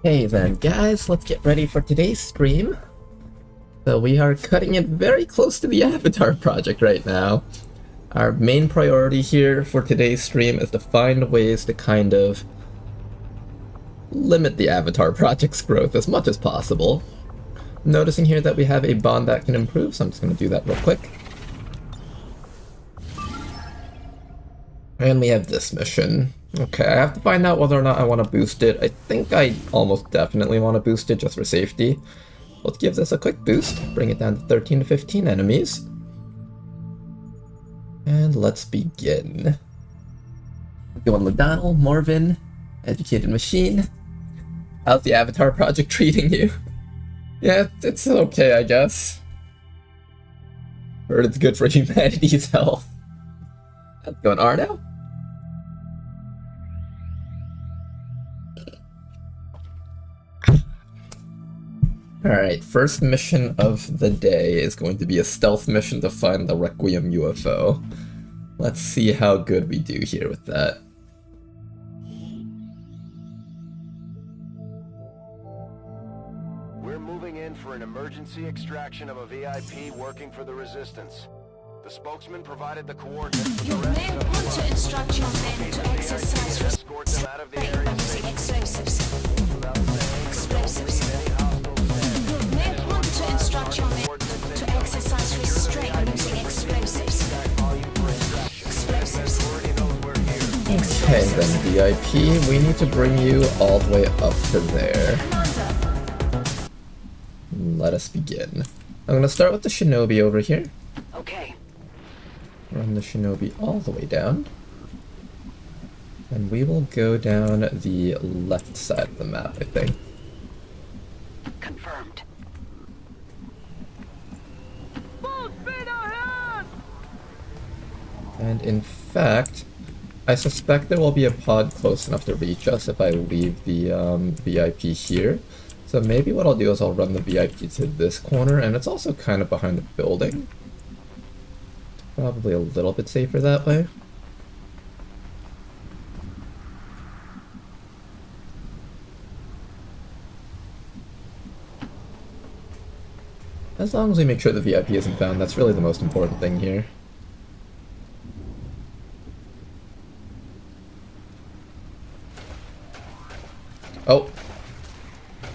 Hey then, guys, let's get ready for today's stream. So we are cutting it very close to the Avatar project right now. Our main priority here for today's stream is to find ways to kind of limit the Avatar project's growth as much as possible. Noticing here that we have a bond that can improve, so I'm just going to do that real quick. And we have this mission. Okay, I have to find out whether or not I want to boost it. I think I almost definitely want to boost it just for safety. Let's give this a quick boost, bring it down to 13 to 15 enemies. And let's begin. Going Lodonal, Morven, Educated Machine. How's the Avatar project treating you? Yeah, it's okay, I guess. Heard it's good for humanity's health. How's it going, Arno? Alright, first mission of the day is going to be a stealth mission to find the Requiem UFO. Let's see how good we do here with that. We're moving in for an emergency extraction of a VIP working for the Resistance. The spokesman provided the coordinates for the rest of the want to instruct your men to exercise escort them out of the area. using explosives. Without saying, Explosives. any hostile stand. You may want to instruct your men to exercise restraint using explosives. Explosives. Okay then, VIP, we need to bring you all the way up to there. Let us begin. I'm gonna start with the Shinobi over here. Okay. Run the Shinobi all the way down. And we will go down the left side of the map, I think. Confirmed. And in fact, I suspect there will be a pod close enough to reach us if I leave the VIP here. So maybe what I'll do is I'll run the VIP to this corner, and it's also kind of behind the building. Probably a little bit safer that way. As long as we make sure the VIP isn't found, that's really the most important thing here. Oh!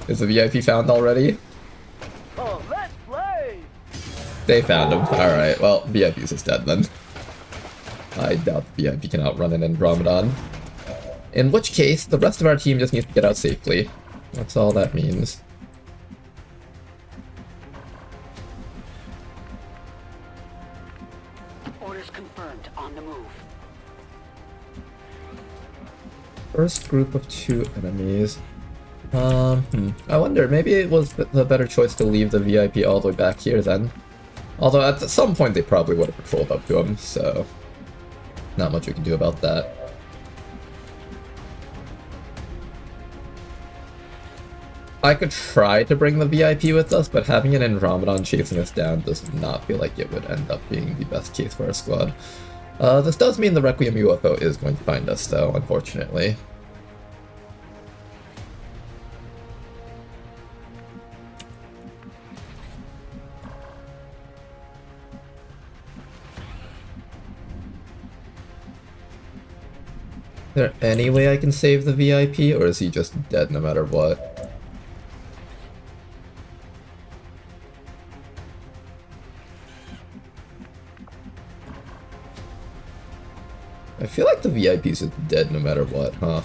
Is the VIP found already? Oh, let's play! They found him. Alright, well, VIP's is dead then. I doubt the VIP can outrun an Andromedon. In which case, the rest of our team just needs to get out safely. That's all that means. Orders confirmed. On the move. First group of 2 enemies. I wonder, maybe it was the better choice to leave the VIP all the way back here then. Although at some point they probably would have patrolled up to him, so not much we can do about that. I could try to bring the VIP with us, but having an Andromedon chasing us down does not feel like it would end up being the best case for our squad. This does mean the Requiem UFO is going to find us though, unfortunately. Is there any way I can save the VIP, or is he just dead no matter what? I feel like the VIP's just dead no matter what, huh?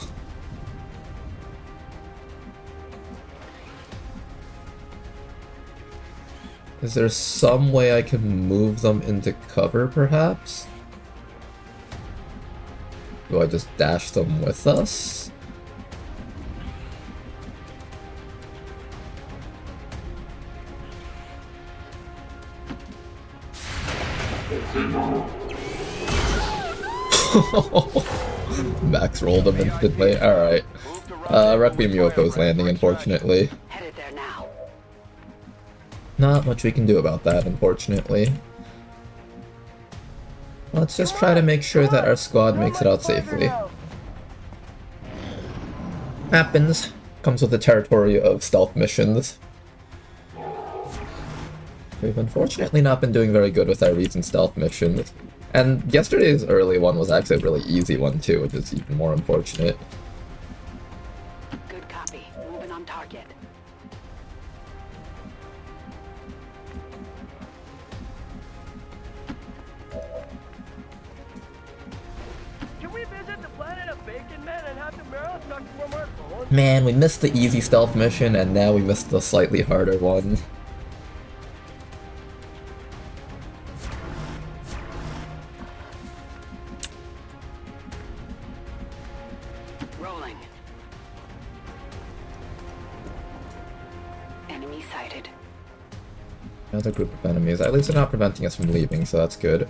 Is there some way I can move them into cover, perhaps? Do I just dash them with us? Max rolled him instantly. Alright. Requiem UFO's landing, unfortunately. Headed there now. Not much we can do about that, unfortunately. Let's just try to make sure that our squad makes it out safely. Happens. Comes with the territory of stealth missions. We've unfortunately not been doing very good with our recent stealth missions. And yesterday's early one was actually a really easy one too, which is even more unfortunate. Good copy. Moving on target. Can we visit the planet of Bacon Man and have the Merrill talk more more? Man, we missed the easy stealth mission, and now we missed the slightly harder one. Rolling. Enemy sighted. Another group of enemies. At least they're not preventing us from leaving, so that's good.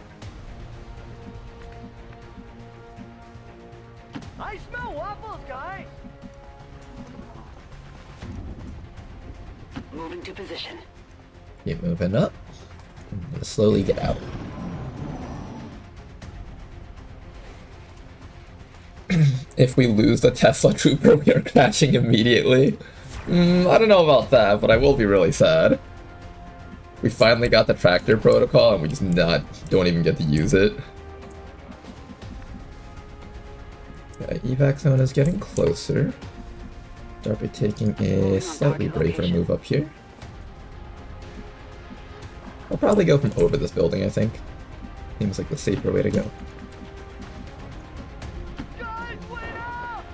I smell waffles, guys. Moving to position. Keep moving up. I'm gonna slowly get out. If we lose the Tesla Trooper, we are crashing immediately. I don't know about that, but I will be really sad. We finally got the tractor protocol, and we just don't even get to use it. Yeah, evac zone is getting closer. Start by taking a slightly braver move up here. I'll probably go from over this building, I think. Seems like the safer way to go. Guys, wait up!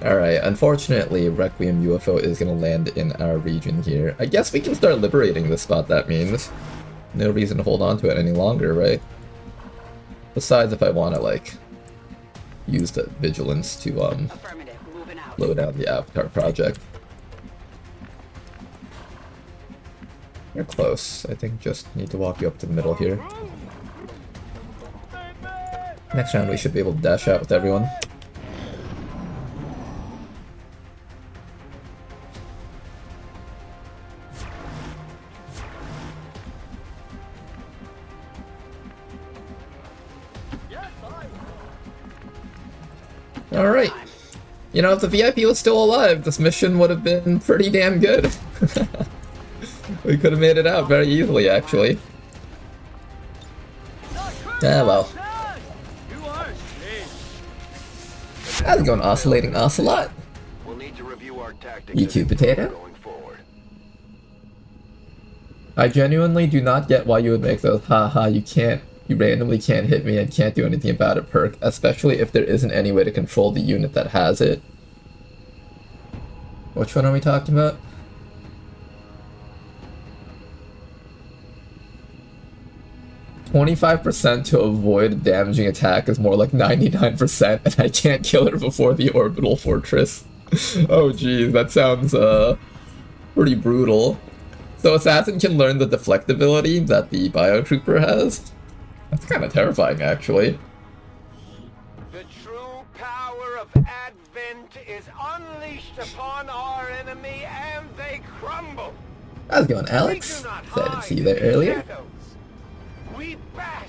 Alright, unfortunately, Requiem UFO is going to land in our region here. I guess we can start liberating this spot, that means. No reason to hold on to it any longer, right? Besides, if I want to, like, use the vigilance to, Affirmative. Moving out. blow down the Avatar project. You're close. I think just need to walk you up to the middle here. Next round we should be able to dash out with everyone. Alright. You know, if the VIP was still alive, this mission would have been pretty damn good. We could have made it out very easily, actually. Ah, well. You are safe. How's it going, Oscillating Ocelot? We'll need to review our tactics You too, Potato? going forward. I genuinely do not get why you would make those haha you randomly can't hit me and can't do anything about it perk, especially if there isn't any way to control the unit that has it. Which one are we talking about? "25% to avoid a damaging attack is more like 99%, and I can't kill her before the orbital fortress." Oh geez, that sounds pretty brutal. So Assassin can learn the deflect ability that the Biotrooper has? That's kind of terrifying, actually. The true power of Advent is unleashed upon our enemy, and they crumble. How's it going, Alex? I didn't see you there earlier. We bask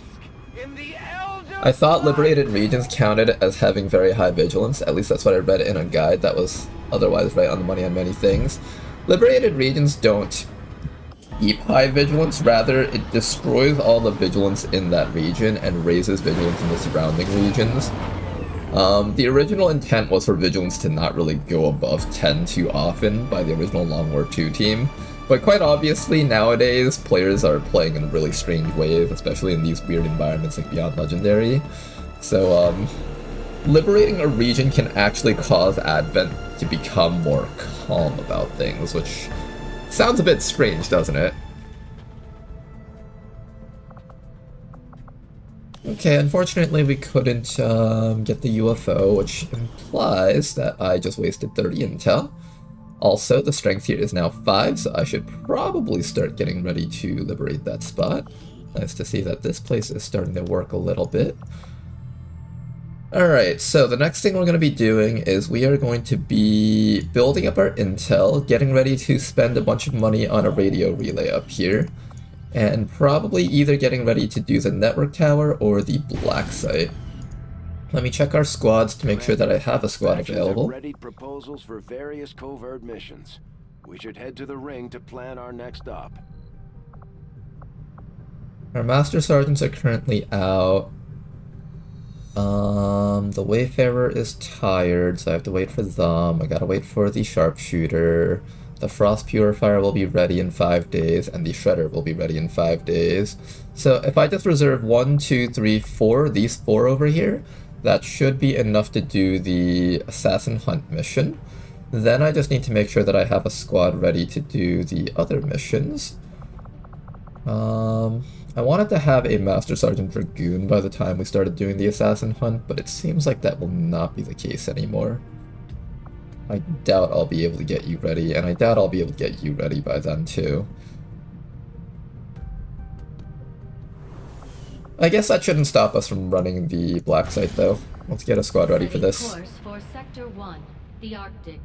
in the elder. I thought liberated regions counted as having very high vigilance. At least that's what I read in a guide that was otherwise right on the money on many things. Liberated regions don't keep high vigilance, rather it destroys all the vigilance in that region and raises vigilance in the surrounding regions. The original intent was for vigilance to not really go above 10 too often by the original Long War 2 team, but quite obviously nowadays players are playing in really strange ways, especially in these weird environments like Beyond Legendary. So liberating a region can actually cause Advent to become more calm about things, which sounds a bit strange, doesn't it? Okay, unfortunately we couldn't get the UFO, which implies that I just wasted 30 intel. Also, the strength here is now 5, so I should probably start getting ready to liberate that spot. Nice to see that this place is starting to work a little bit. Alright, so the next thing we're going to be doing is we are going to be building up our intel, getting ready to spend a bunch of money on a radio relay up here, and probably either getting ready to do the network tower or the black site. Let me check our squads to make sure that I have a squad Factions have available. readied proposals for various covert missions. We should head to the ring to plan our next op. Our Master Sergeants are currently out. The Wayfarer is tired, so I have to wait for them. I gotta wait for the Sharpshooter. The Frost Purifier will be ready in 5 days, and the Shredder will be ready in 5 days. So if I just reserve 1, 2, 3, 4, these 4 over here, that should be enough to do the Assassin Hunt mission. Then I just need to make sure that I have a squad ready to do the other missions. I wanted to have a Master Sergeant Dragoon by the time we started doing the Assassin Hunt, but it seems like that will not be the case anymore. I doubt I'll be able to get you ready, and I doubt I'll be able to get you ready by then too. I guess that shouldn't stop us from running the black site though. Let's get a squad ready for this. Course for Sector 1, the Arctic.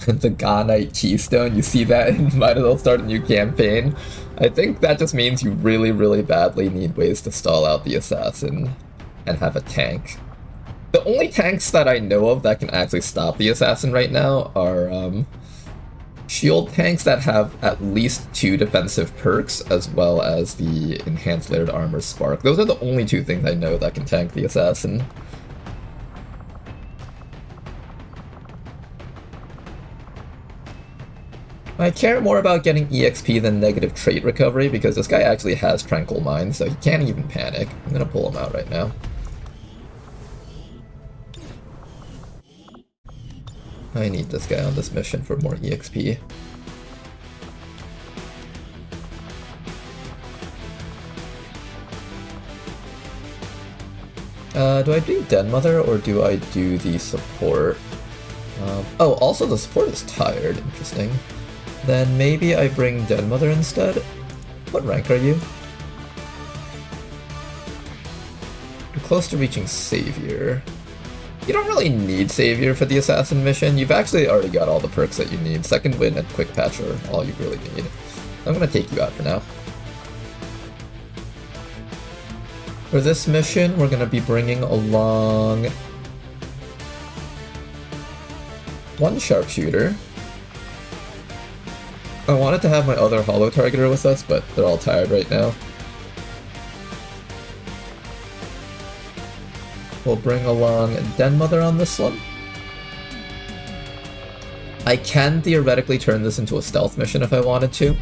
The Ghanite Keystone, you see that? You might as well start a new campaign. I think that just means you really, really badly need ways to stall out the Assassin and have a tank. The only tanks that I know of that can actually stop the Assassin right now are shield tanks that have at least 2 defensive perks, as well as the Enhanced Layered Armor Spark. Those are the only 2 things I know that can tank the Assassin. I care more about getting EXP than negative trait recovery, because this guy actually has Tranquil Mind, so he can't even panic. I'm gonna pull him out right now. I need this guy on this mission for more EXP. Do I do Den Mother or do I do the support? Oh, also the support is tired. Interesting. Then maybe I bring Den Mother instead. What rank are you? You're close to reaching Savior. You don't really need Savior for the Assassin mission. You've actually already got all the perks that you need. Second Wind and Quick Patch are all you really need. I'm gonna take you out for now. For this mission, we're gonna be bringing along 1 Sharpshooter. I wanted to have my other Holo Targeter with us, but they're all tired right now. We'll bring along Den Mother on this one. I can theoretically turn this into a stealth mission if I wanted to.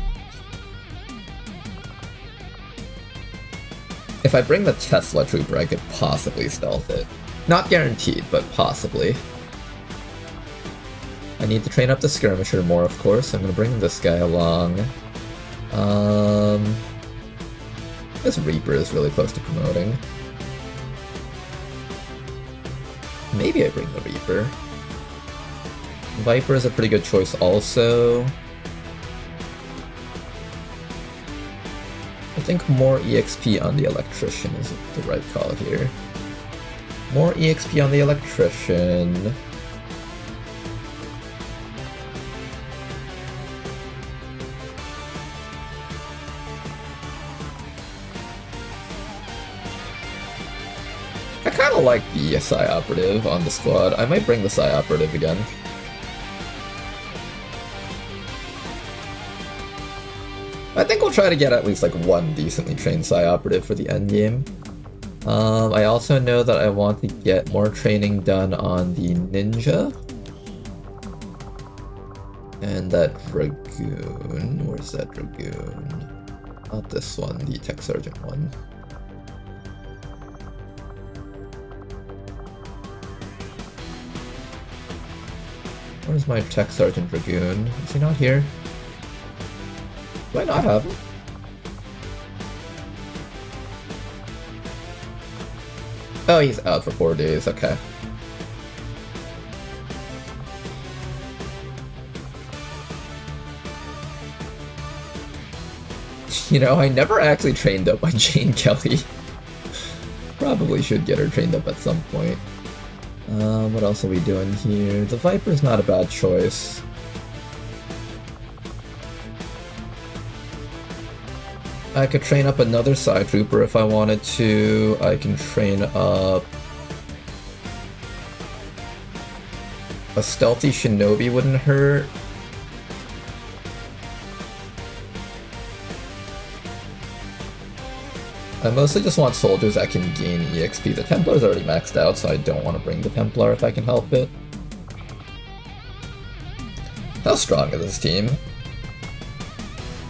If I bring the Tesla Trooper, I could possibly stealth it. Not guaranteed, but possibly. I need to train up the Skirmisher more, of course. I'm gonna bring this guy along. This Reaper is really close to promoting. Maybe I bring the Reaper. Viper is a pretty good choice also. I think more EXP on the Electrician is the right call here. More EXP on the Electrician. I kinda like the Psy Operative on the squad. I might bring the Psy Operative again. I think we'll try to get at least like 1 decently trained Psy Operative for the endgame. I also know that I want to get more training done on the Ninja. And that Dragoon. Where's that Dragoon? Not this one, the Tech Sergeant one. Where's my Tech Sergeant Dragoon? Is he not here? Do I not have him? Oh, he's out for 4 days, okay. You know, I never actually trained up my Jane Kelly. Probably should get her trained up at some point. What else are we doing here? The Viper's not a bad choice. I could train up another side trooper if I wanted to. I can train up a stealthy shinobi wouldn't hurt. I mostly just want soldiers that can gain EXP. The Templar's already maxed out, so I don't want to bring the Templar if I can help it. How strong is this team?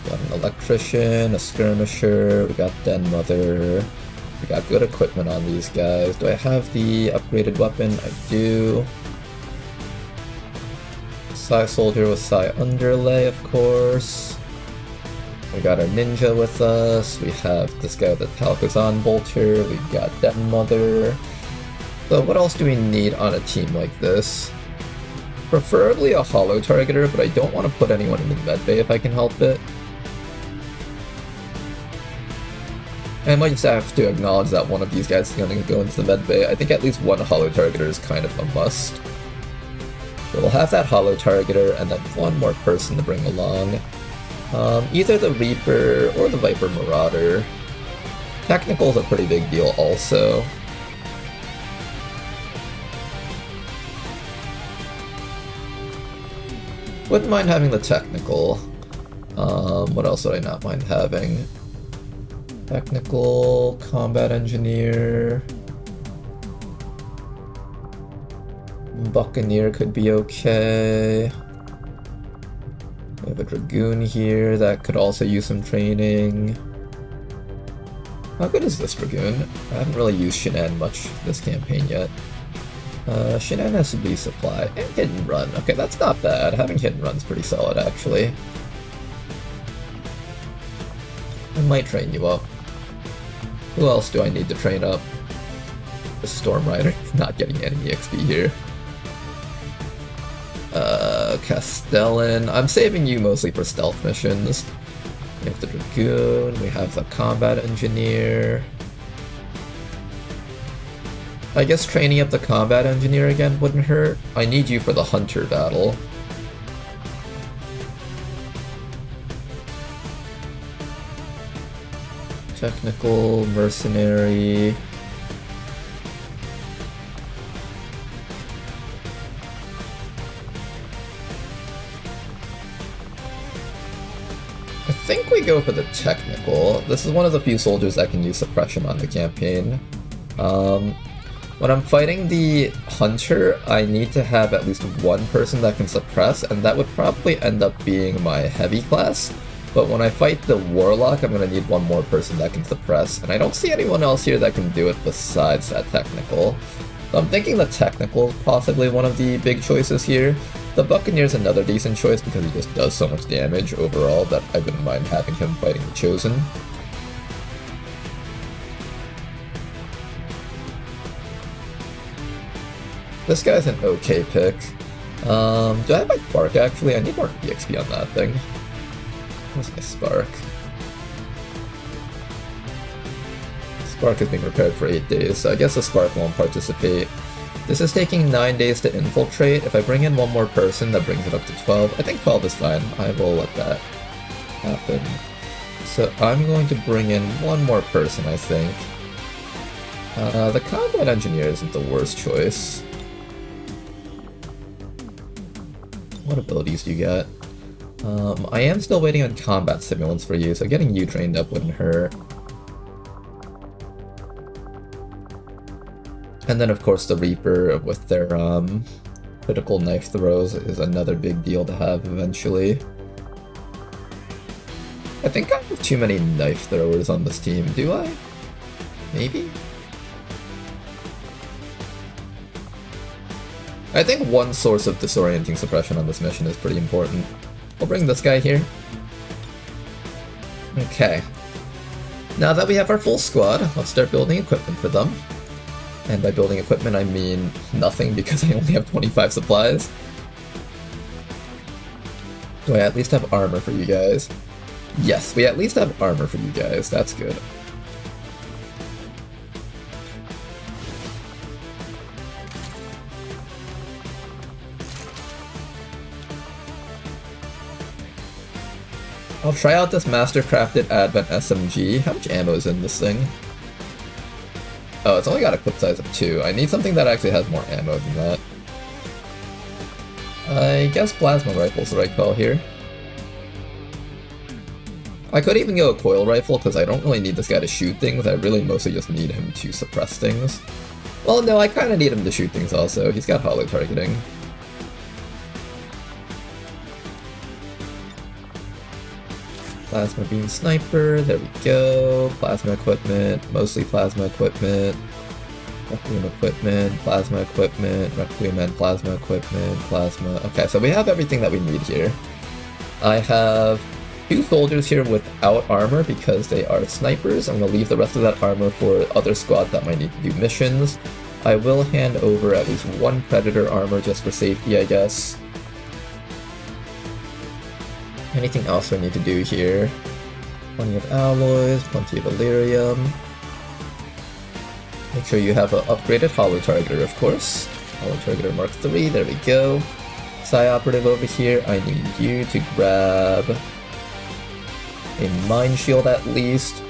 We got an electrician, a skirmisher, we got Den Mother. We got good equipment on these guys. Do I have the upgraded weapon? I do. Psy Soldier with Psy Underlay, of course. We got our ninja with us, we have this guy with the Talcazon Bolter, we got Den Mother. So what else do we need on a team like this? Preferably a holo targeter, but I don't want to put anyone in the medbay if I can help it. I might just have to acknowledge that one of these guys is going to go into the medbay. I think at least one holo targeter is kind of a must. So we'll have that holo targeter and then one more person to bring along. Either the Reaper or the Viper Marauder. Technical is a pretty big deal also. Wouldn't mind having the technical. What else would I not mind having? Technical, combat engineer. Buccaneer could be okay. We have a Dragoon here that could also use some training. How good is this Dragoon? I haven't really used Shinan much this campaign yet. Shinan has to be supply and hit and run. Okay, that's not bad. Having hit and run's pretty solid actually. I might train you up. Who else do I need to train up? The Storm Rider. Not getting any EXP here. Castellan. I'm saving you mostly for stealth missions. We have the Dragoon, we have the Combat Engineer. I guess training up the Combat Engineer again wouldn't hurt. I need you for the Hunter battle. Technical, Mercenary. I think we go for the technical. This is one of the few soldiers that can use suppression on the campaign. When I'm fighting the Hunter, I need to have at least one person that can suppress, and that would probably end up being my heavy class. But when I fight the Warlock, I'm going to need one more person that can suppress, and I don't see anyone else here that can do it besides that technical. So I'm thinking the technical is possibly one of the big choices here. The Buccaneer's another decent choice because he just does so much damage overall that I wouldn't mind having him fighting the Chosen. This guy's an okay pick. Do I have my Spark actually? I need more EXP on that thing. Where's my Spark? Spark is being repaired for 8 days, so I guess the Spark won't participate. This is taking 9 days to infiltrate. If I bring in one more person, that brings it up to 12. I think 12 is fine. I will let that happen. So I'm going to bring in one more person, I think. The Combat Engineer isn't the worst choice. What abilities do you get? I am still waiting on combat simulants for you, so getting you trained up wouldn't hurt. And then of course the Reaper with their critical knife throws is another big deal to have eventually. I think I have too many knife throwers on this team, do I? Maybe? I think one source of disorienting suppression on this mission is pretty important. We'll bring this guy here. Okay. Now that we have our full squad, let's start building equipment for them. And by building equipment, I mean nothing because I only have 25 supplies. Do I at least have armor for you guys? Yes, we at least have armor for you guys. That's good. I'll try out this master-crafted Advent SMG. How much ammo is in this thing? Oh, it's only got a clip size of 2. I need something that actually has more ammo than that. I guess plasma rifle's the right call here. I could even go a coil rifle, because I don't really need this guy to shoot things. I really mostly just need him to suppress things. Well, no, I kind of need him to shoot things also. He's got hollow targeting. Plasma beam sniper, there we go. Plasma equipment, mostly plasma equipment. Requiem equipment, plasma equipment, Requiem and plasma equipment, plasma... Okay, so we have everything that we need here. I have 2 soldiers here without armor because they are snipers. I'm going to leave the rest of that armor for other squads that might need to do missions. I will hand over at least 1 predator armor just for safety, I guess. Anything else we need to do here? Plenty of alloys, plenty of Illyrium. Make sure you have an upgraded Hollow Targeter, of course. Hollow Targeter Mark III, there we go. Psi Operative over here, I need you to grab a Mind Shield at least.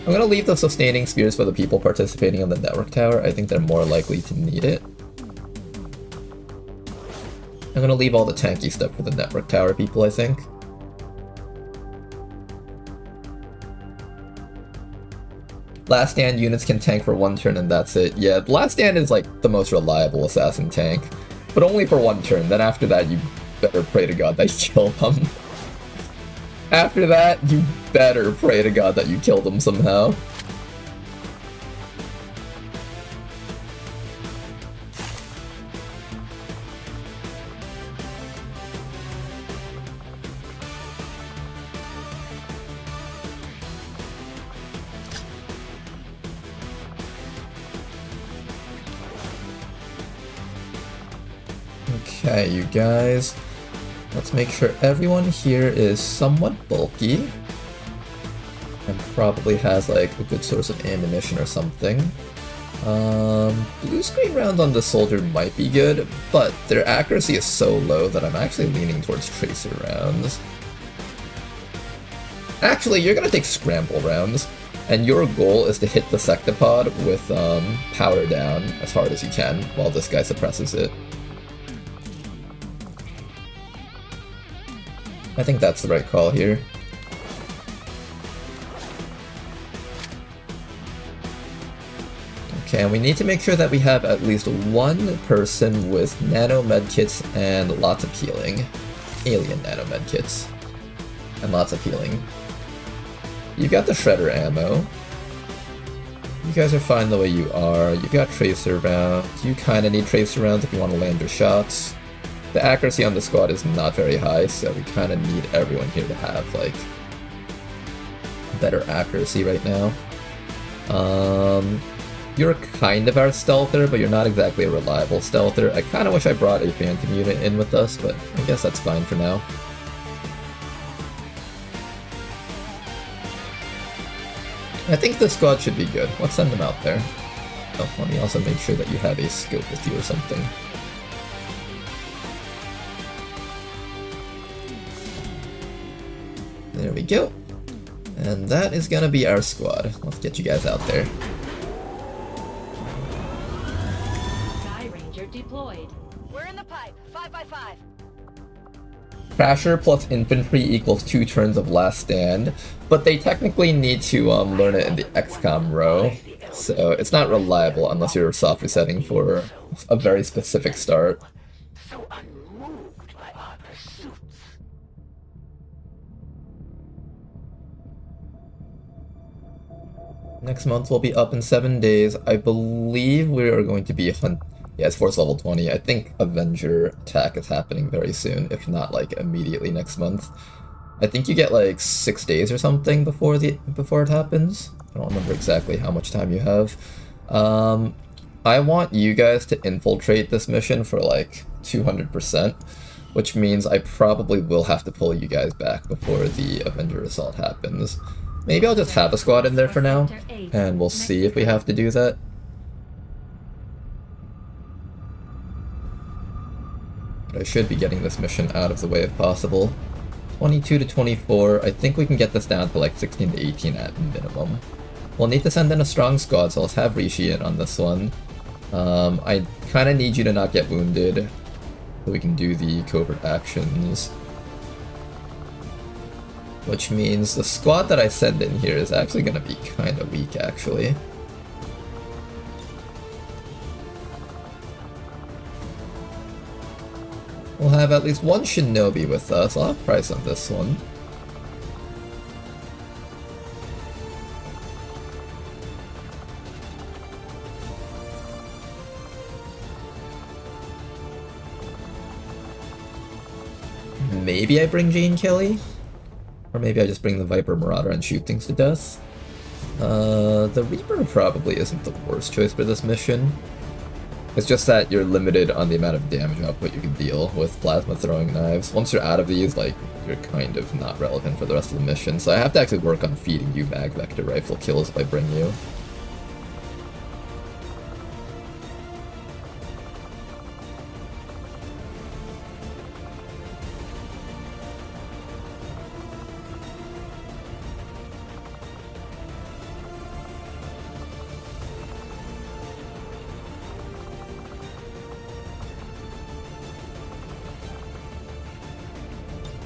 I'm gonna leave the Sustaining Spears for the people participating on the Network Tower. I think they're more likely to need it. I'm gonna leave all the tanky stuff for the Network Tower people, I think. Last Stand units can tank for 1 turn and that's it. Yeah, Last Stand is like the most reliable assassin tank. But only for 1 turn, then after that you better pray to God that you kill them. After that, you better pray to God that you kill them somehow. Okay, you guys, let's make sure everyone here is somewhat bulky and probably has like a good source of ammunition or something. Blue screen rounds on the soldier might be good, but their accuracy is so low that I'm actually leaning towards tracer rounds. Actually, you're gonna take scramble rounds, and your goal is to hit the sectopod with power down as hard as you can while this guy suppresses it. I think that's the right call here. Okay, and we need to make sure that we have at least 1 person with nano medkits and lots of healing. Alien nano medkits. And lots of healing. You've got the shredder ammo. You guys are fine the way you are. You've got tracer rounds. You kinda need tracer rounds if you want to land your shots. The accuracy on the squad is not very high, so we kind of need everyone here to have, like, better accuracy right now. You're kind of our stealther, but you're not exactly a reliable stealther. I kind of wish I brought a Phantom unit in with us, but I guess that's fine for now. I think this squad should be good. Let's send them out there. Oh, let me also make sure that you have a scope with you or something. There we go. And that is gonna be our squad. Let's get you guys out there. Sky Ranger deployed. We're in the pipe. 5x5. Crasher plus infantry equals 2 turns of Last Stand, but they technically need to learn it in the XCOM row, so it's not reliable unless you're soft resetting for a very specific start. So unmoved by our pursuits. Next month will be up in 7 days. I believe we are going to be yeah, it's Force level 20. I think Avenger attack is happening very soon, if not like immediately next month. I think you get like 6 days or something before it happens. I don't remember exactly how much time you have. I want you guys to infiltrate this mission for like 200%, which means I probably will have to pull you guys back before the Avenger assault happens. Maybe I'll just have a squad in there for now, and we'll see if we have to do that. But I should be getting this mission out of the way if possible. 22 to 24. I think we can get this down to like 16 to 18 at minimum. We'll need to send in a strong squad, so let's have Rishi in on this one. I kind of need you to not get wounded so we can do the covert actions. Which means the squad that I send in here is actually going to be kind of weak, actually. We'll have at least one shinobi with us. I'll have price on this one. Maybe I bring Jane Kelly? Or maybe I just bring the Viper Marauder and shoot things to death? The Reaper probably isn't the worst choice for this mission. It's just that you're limited on the amount of damage output you can deal with plasma throwing knives. Once you're out of these, like, you're kind of not relevant for the rest of the mission. So I have to actually work on feeding you mag vector rifle kills if I bring you.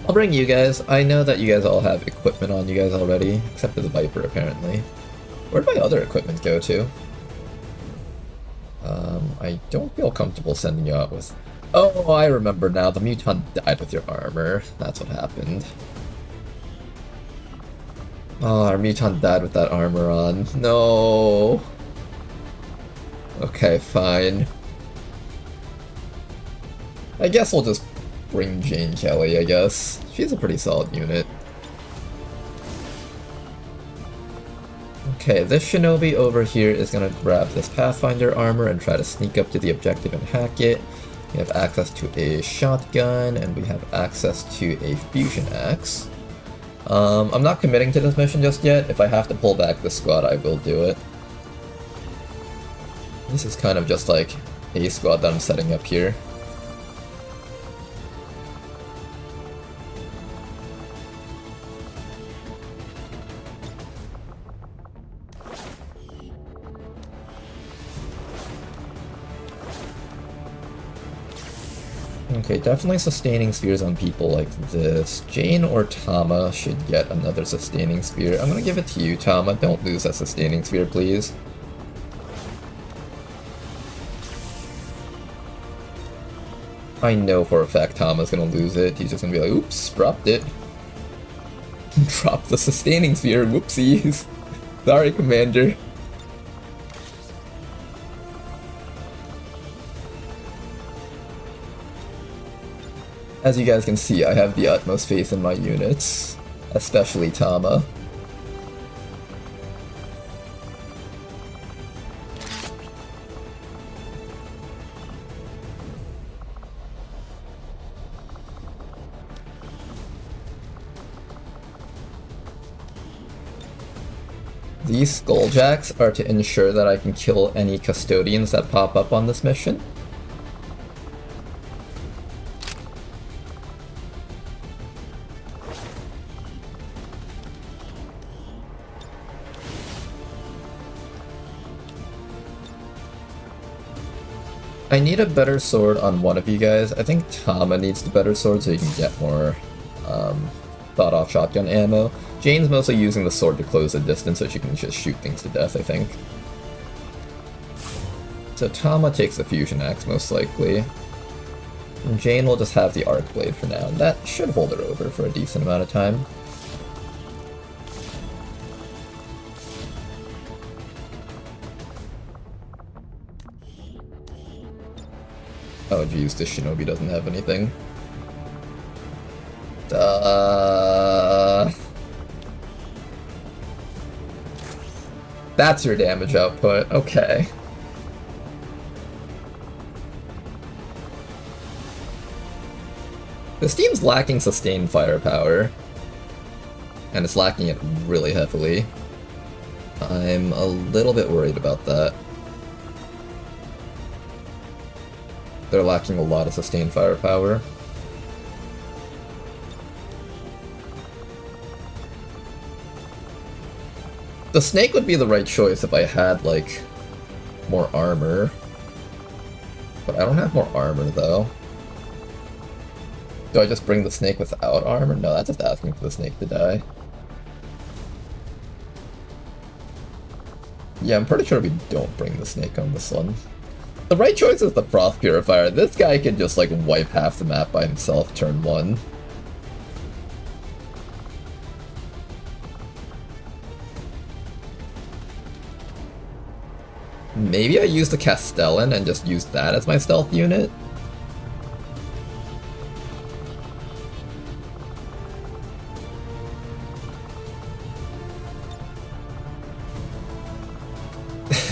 I'll bring you guys. I know that you guys all have equipment on you guys already, except for the Viper, apparently. Where'd my other equipment go to? I don't feel comfortable sending you out with... Oh, I remember now. The Muton died with your armor. That's what happened. Oh, our Muton died with that armor on. No! Okay, fine. I guess we'll just bring Jane Kelly, I guess. She's a pretty solid unit. Okay, this shinobi over here is gonna grab this Pathfinder armor and try to sneak up to the objective and hack it. We have access to a shotgun, and we have access to a fusion axe. I'm not committing to this mission just yet. If I have to pull back the squad, I will do it. This is kind of just like a squad that I'm setting up here. Okay, definitely sustaining spheres on people like this. Jane or Tama should get another sustaining sphere. I'm gonna give it to you, Tama. Don't lose that sustaining sphere, please. I know for a fact Tama's gonna lose it. He's just gonna be like, oops, dropped it. Dropped the sustaining sphere, whoopsies. Sorry, Commander. As you guys can see, I have the utmost faith in my units, especially Tama. These Skulljacks are to ensure that I can kill any custodians that pop up on this mission. I need a better sword on one of you guys. I think Tama needs the better sword so you can get more thought-off shotgun ammo. Jane's mostly using the sword to close the distance so she can just shoot things to death, I think. So Tama takes the fusion axe most likely. And Jane will just have the arc blade for now, and that should hold her over for a decent amount of time. Oh geez, this shinobi doesn't have anything. That's your damage output, okay. This team's lacking sustained firepower, and it's lacking it really heavily. I'm a little bit worried about that. They're lacking a lot of sustained firepower. The snake would be the right choice if I had, like, more armor. But I don't have more armor, though. Do I just bring the snake without armor? No, that's just asking for the snake to die. Yeah, I'm pretty sure we don't bring the snake on this one. The right choice is the Frost Purifier. This guy can just, like, wipe half the map by himself turn 1. Maybe I use the Castellan and just use that as my stealth unit?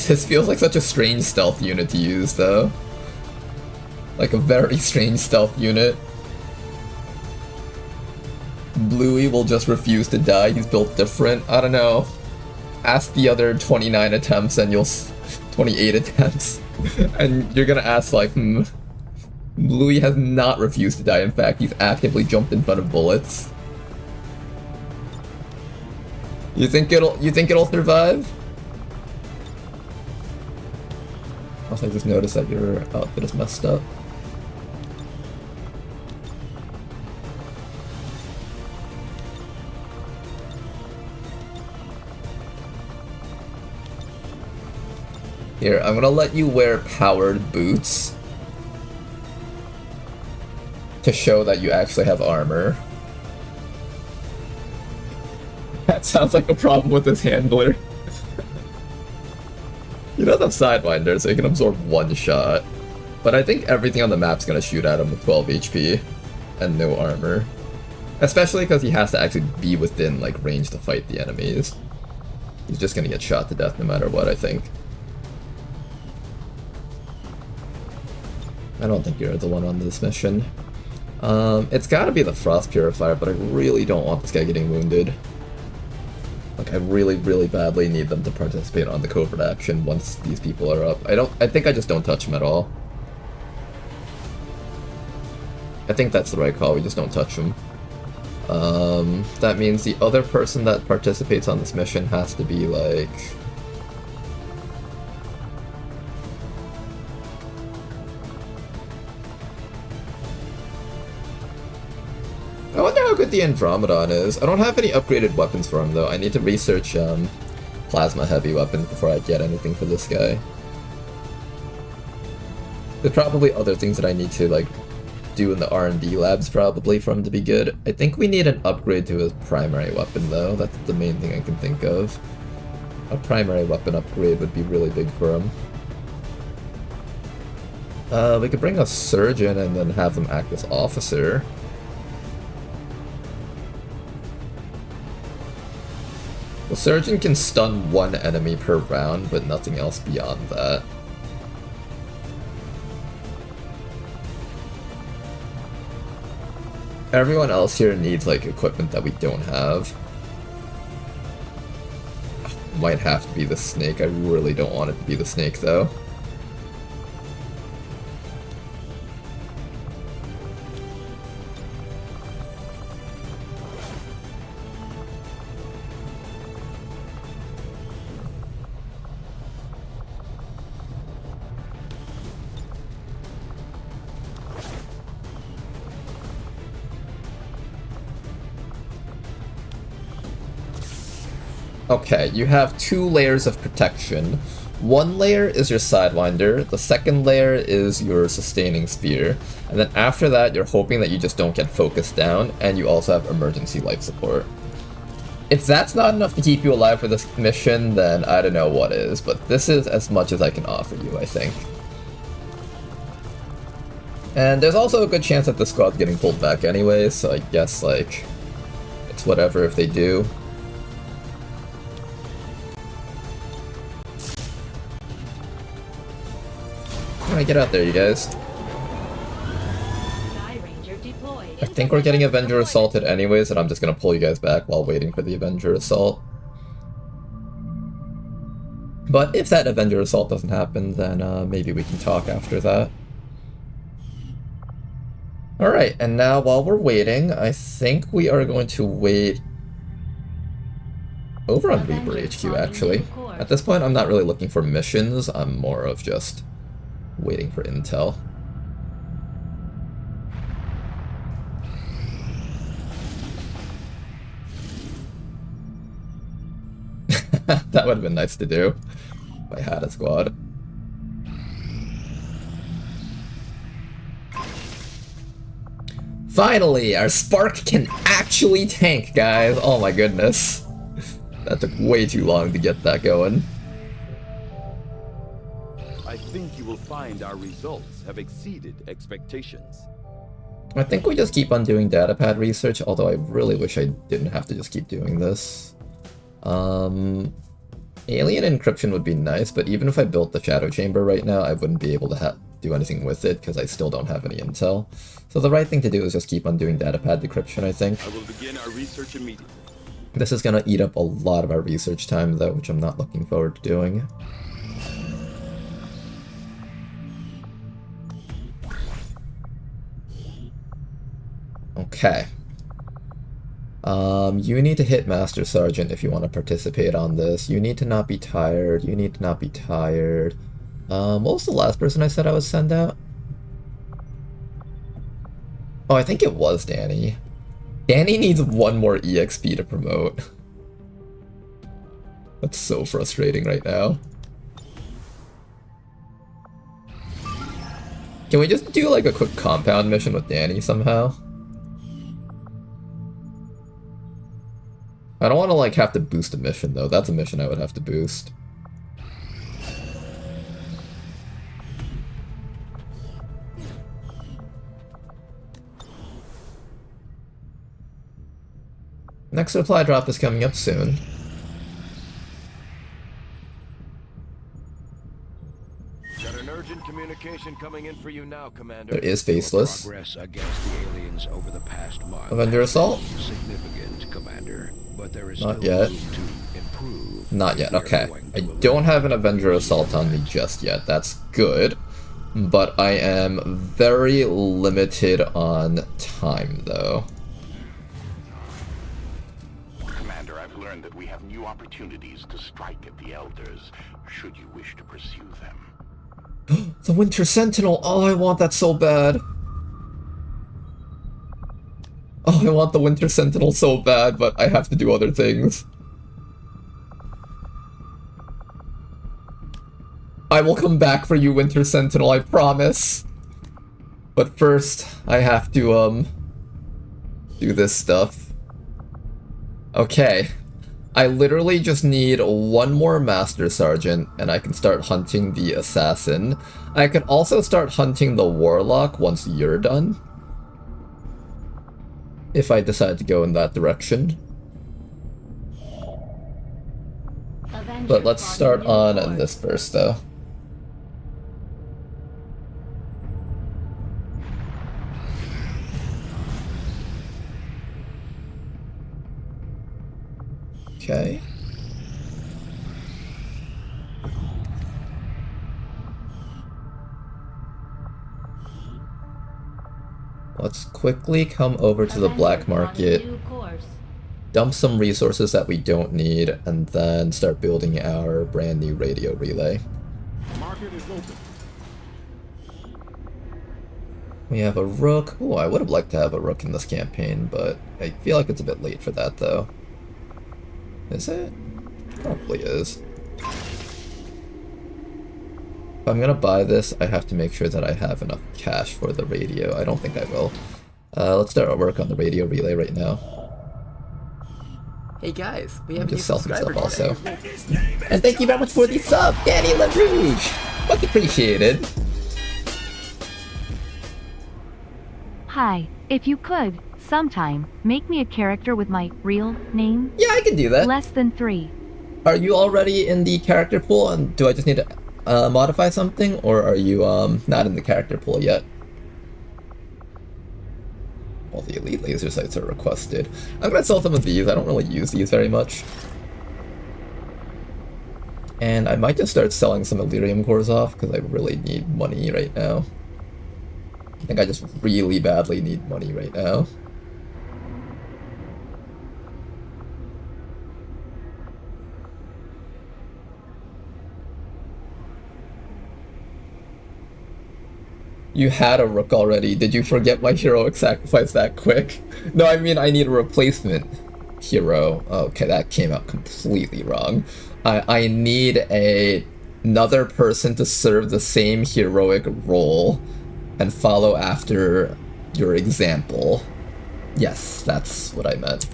This feels like such a strange stealth unit to use, though. Like a very strange stealth unit. Bluey will just refuse to die, he's built different. I don't know. Ask the other 29 attempts and you'll... 28 attempts. And you're gonna ask like, Bluey has not refused to die, in fact, he's actively jumped in front of bullets. You think it'll survive? Also, I just noticed that your outfit is messed up. Here, I'm gonna let you wear powered boots to show that you actually have armor. That sounds like a problem with this handler. He does have Sidewinder, so he can absorb 1 shot. But I think everything on the map's gonna shoot at him with 12 HP and no armor. Especially because he has to actually be within like range to fight the enemies. He's just gonna get shot to death no matter what, I think. I don't think you're the one on this mission. It's gotta be the Frost Purifier, but I really don't want this guy getting wounded. Like, I really, really badly need them to participate on the covert action once these people are up. I think I just don't touch them at all. I think that's the right call, we just don't touch them. That means the other person that participates on this mission has to be, like... I wonder how good the Andromedon is. I don't have any upgraded weapons for him, though. I need to research plasma heavy weapons before I get anything for this guy. There's probably other things that I need to, like, do in the R&D labs, probably, for him to be good. I think we need an upgrade to his primary weapon, though. That's the main thing I can think of. A primary weapon upgrade would be really big for him. We could bring a surgeon and then have him act as officer. The surgeon can stun 1 enemy per round, but nothing else beyond that. Everyone else here needs, like, equipment that we don't have. Might have to be the snake. I really don't want it to be the snake, though. Okay, you have 2 layers of protection. 1 layer is your Sidewinder, the second layer is your Sustaining Sphere, and then after that you're hoping that you just don't get focused down, and you also have Emergency Life Support. If that's not enough to keep you alive for this mission, then I don't know what is, but this is as much as I can offer you, I think. And there's also a good chance that the squad's getting pulled back anyways, so I guess, like, it's whatever if they do. Alright, get out there, you guys. Sky Ranger deployed. I think we're getting Avenger assaulted anyways, and I'm just gonna pull you guys back while waiting for the Avenger assault. But if that Avenger assault doesn't happen, then maybe we can talk after that. Alright, and now while we're waiting, I think we are going to wait Over on Reaper HQ, actually. At this point, I'm not really looking for missions, I'm more of just waiting for intel. That would have been nice to do if I had a squad. Finally, our Spark can actually tank, guys. Oh my goodness. That took way too long to get that going. I think you will find our results have exceeded expectations. I think we just keep on doing datapad research, although I really wish I didn't have to just keep doing this. Alien encryption would be nice, but even if I built the shadow chamber right now, I wouldn't be able to do anything with it because I still don't have any intel. So the right thing to do is just keep on doing datapad decryption, I think. I will begin our research immediately. This is going to eat up a lot of our research time, though, which I'm not looking forward to doing. Okay. You need to hit Master Sergeant if you want to participate on this. You need to not be tired. You need to not be tired. What was the last person I said I would send out? Oh, I think it was Danny. Danny needs one more EXP to promote. That's so frustrating right now. Can we just do like a quick compound mission with Danny somehow? I don't want to like have to boost a mission though. That's a mission I would have to boost. Next supply drop is coming up soon. Got an urgent communication coming in for you now, Commander. There is Faceless. Progress against the aliens over the past month. Avenger Assault? Significant, Commander, but there is Not still yet. room to improve. Not yet, We are okay. going I to don't have an Avenger Assault on me just yet. That's good. But I am very limited on time, though. Commander, I've learned that we have new opportunities to strike at the Elders, should you wish to pursue them. The Winter Sentinel! Oh, I want that so bad! Oh, I want the Winter Sentinel so bad, but I have to do other things. I will come back for you, Winter Sentinel, I promise. But first, I have to, do this stuff. Okay. I literally just need one more Master Sergeant, and I can start hunting the Assassin. I can also start hunting the Warlock once you're done. If I decide to go in that direction. Avenger But let's start spotted on in this first, though. Okay. Let's quickly come over to the black market, dump some resources that we don't need, and then start building our brand new radio relay. Market is open. We have a rook. Ooh, I would have liked to have a rook in this campaign, but I feel like it's a bit late for that, though. Is it? Probably is. If I'm gonna buy this, I have to make sure that I have enough cash for the radio. I don't think I will. Let's start our work on the radio relay right now. Hey guys, we have a new Just sell some subscriber stuff today. also. And thank you very much for the sub, Danny LaRouge! Much appreciated. Hi, if you could, sometime, make me a character with my real name. Yeah, I can do that. Less than 3. Are you already in the character pool, and do I just need to modify something, or are you not in the character pool yet? All the elite laser sights are requested. I'm gonna sell some of these. I don't really use these very much. And I might just start selling some Illyrium cores off, because I really need money right now. I think I just really badly need money right now. You had a rook already. Did you forget my heroic sacrifice that quick? No, I mean I need a replacement hero. Okay, that came out completely wrong. I need another person to serve the same heroic role and follow after your example. Yes, that's what I meant.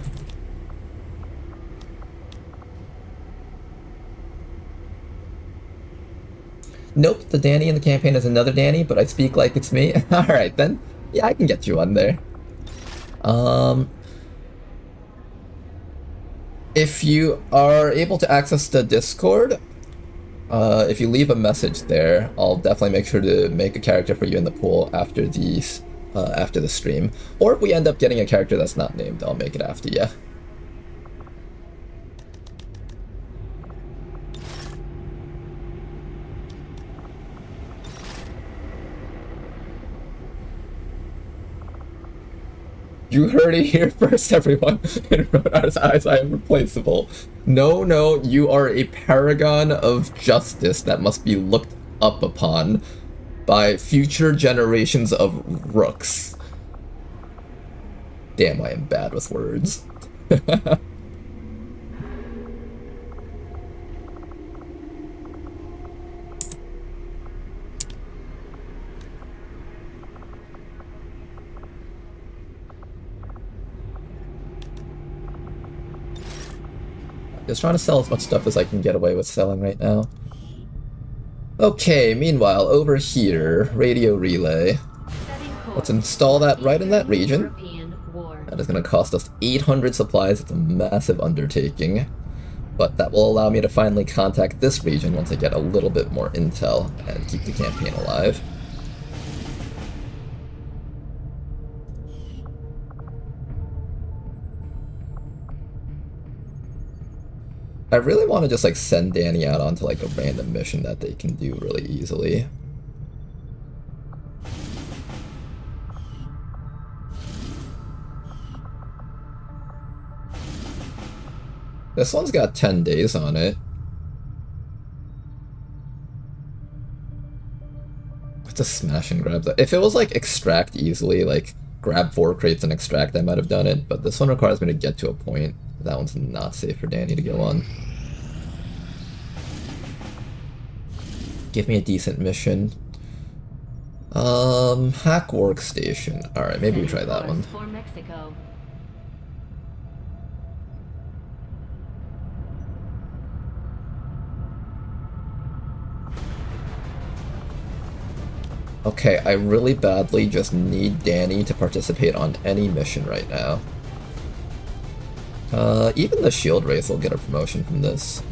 Nope, the Danny in the campaign is another Danny, but I speak like it's me. Alright then. Yeah, I can get you on there. If you are able to access the Discord, if you leave a message there, I'll definitely make sure to make a character for you in the pool after the stream. Or if we end up getting a character that's not named, I'll make it after you. You heard it here first, everyone. In Rodar's eyes, I am replaceable. No, no, you are a paragon of justice that must be looked up upon by future generations of rooks. Damn, I am bad with words. Just trying to sell as much stuff as I can get away with selling right now. Okay, meanwhile, over here, radio relay. Let's install that right in that region. That is going to cost us 800 supplies. It's a massive undertaking. But that will allow me to finally contact this region once I get a little bit more intel and keep the campaign alive. I really want to just like send Danny out onto like a random mission that they can do really easily. This one's got 10 days on it. It's a smash and grab. If it was like extract easily, like grab 4 crates and extract, I might have done it, but this one requires me to get to a point. That one's not safe for Danny to go on. Give me a decent mission. Hack workstation. Alright, maybe we try that one. For Mexico. Okay, I really badly just need Danny to participate on any mission right now. Even the Shield Wraith will get a promotion from this.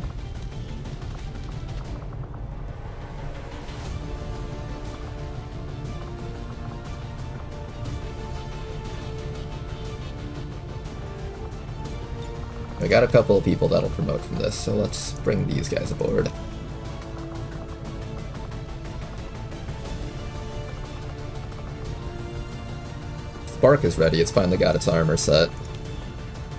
I got a couple of people that'll promote from this, so let's bring these guys aboard. Spark is ready, it's finally got its armor set.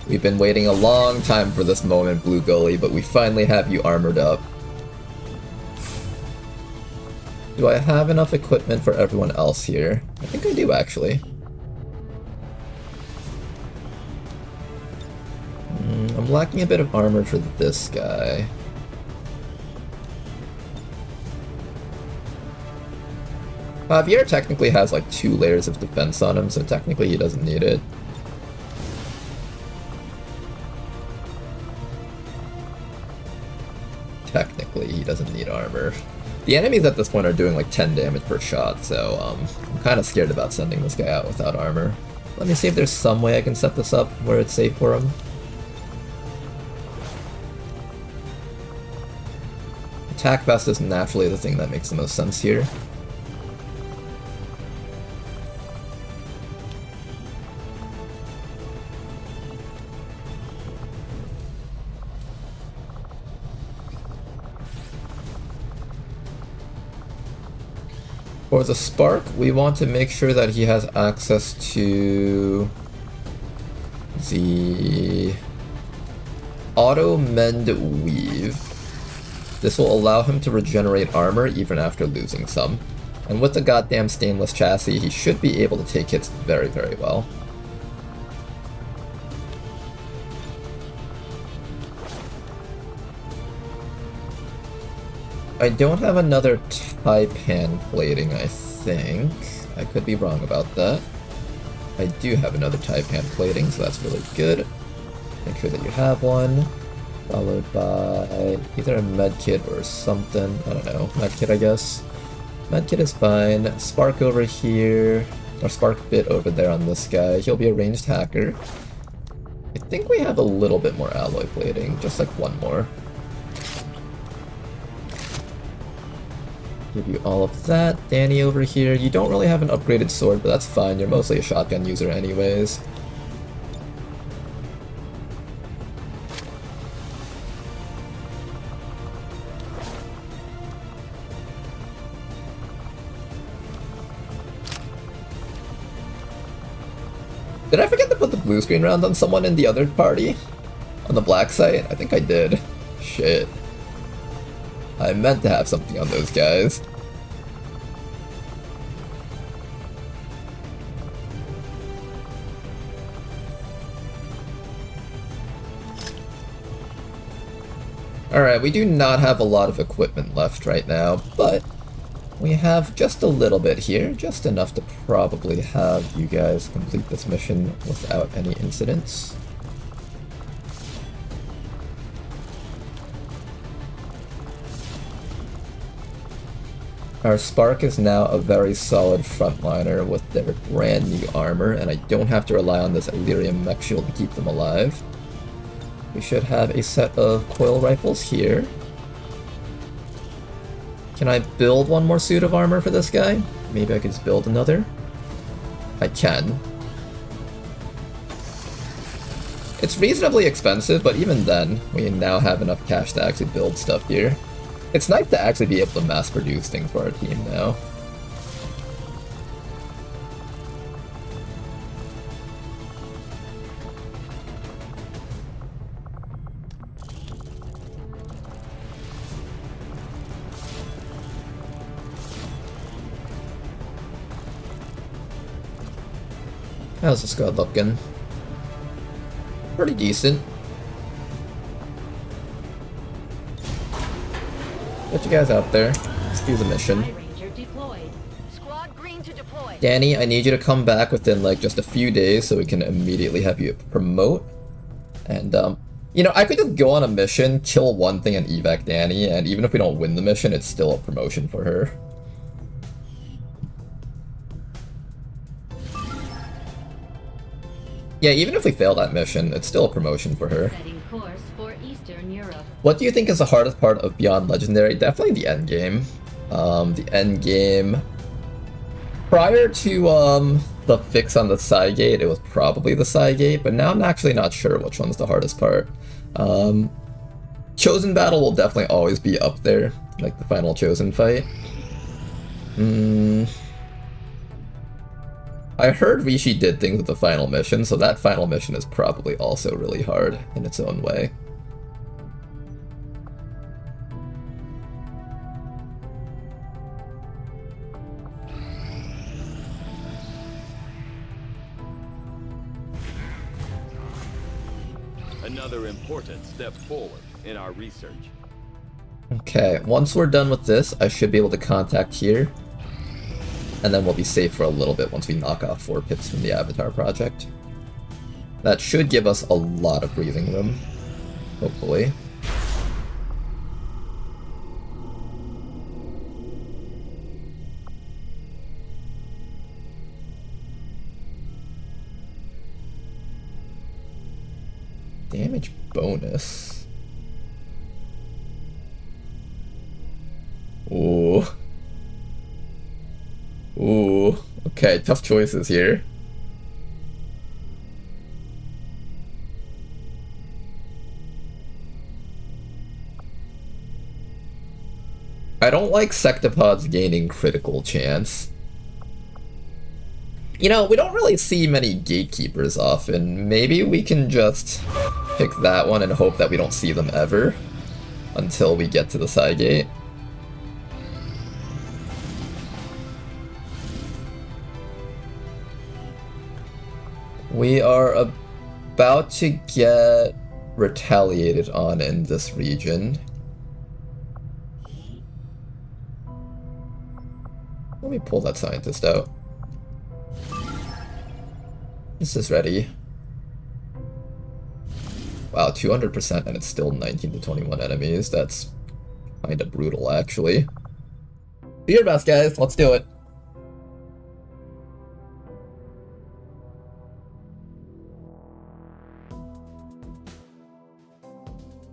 We've been waiting a long time for this moment, Blue Gully, but we finally have you armored up. Do I have enough equipment for everyone else here? I think I do, actually. I'm lacking a bit of armor for this guy. Javier technically has like 2 layers of defense on him, so technically he doesn't need it. Technically, he doesn't need armor. The enemies at this point are doing like 10 damage per shot, so I'm kind of scared about sending this guy out without armor. Let me see if there's some way I can set this up where it's safe for him. Attack vest is naturally the thing that makes the most sense here. For the Spark, we want to make sure that he has access to the Auto Mend Weave. This will allow him to regenerate armor even after losing some. And with the goddamn stainless chassis, he should be able to take hits very, very well. I don't have another Taipan plating, I think. I could be wrong about that. I do have another Taipan plating, so that's really good. Make sure that you have one. Followed by either a medkit or something. I don't know. Medkit, I guess. Medkit is fine. Spark over here. Or Spark bit over there on this guy. He'll be a ranged hacker. I think we have a little bit more alloy plating. Just like one more. Give you all of that. Danny over here. You don't really have an upgraded sword, but that's fine. You're mostly a shotgun user anyways. Did I forget to put the blue screen round on someone in the other party? On the black site? I think I did. Shit. I meant to have something on those guys. Alright, we do not have a lot of equipment left right now, but we have just a little bit here, just enough to probably have you guys complete this mission without any incidents. Our Spark is now a very solid frontliner with their brand new armor, and I don't have to rely on this Illyrium mech shield to keep them alive. We should have a set of coil rifles here. Can I build one more suit of armor for this guy? Maybe I could just build another? I can. It's reasonably expensive, but even then, we now have enough cash to actually build stuff here. It's nice to actually be able to mass produce things for our team now. How's the squad looking? Pretty decent. Get you guys out there. Let's do the mission. Danny, I need you to come back within like just a few days so we can immediately have you promote. And you know, I could just go on a mission, kill one thing and evac Danny, and even if we don't win the mission, it's still a promotion for her. Yeah, even if we fail that mission, it's still a promotion for her. Setting course for Eastern Europe. What do you think is the hardest part of Beyond Legendary? Definitely the end game. The end game. Prior to the fix on the side gate, it was probably the side gate, but now I'm actually not sure which one's the hardest part. Chosen battle will definitely always be up there, like the final Chosen fight. I heard Rishi did things with the final mission, so that final mission is probably also really hard in its own way. Another important step forward in our research. Okay, once we're done with this, I should be able to contact here. And then we'll be safe for a little bit once we knock off 4 pits from the Avatar project. That should give us a lot of breathing room, hopefully. Damage bonus. Ooh. Ooh. Okay, tough choices here. I don't like Sectopods gaining critical chance. You know, we don't really see many gatekeepers often. Maybe we can just pick that one and hope that we don't see them ever until we get to the side gate. We are about to get retaliated on in this region. Let me pull that scientist out. This is ready. Wow, 200% and it's still 19 to 21 enemies. That's kinda brutal, actually. Do your best, guys. Let's do it.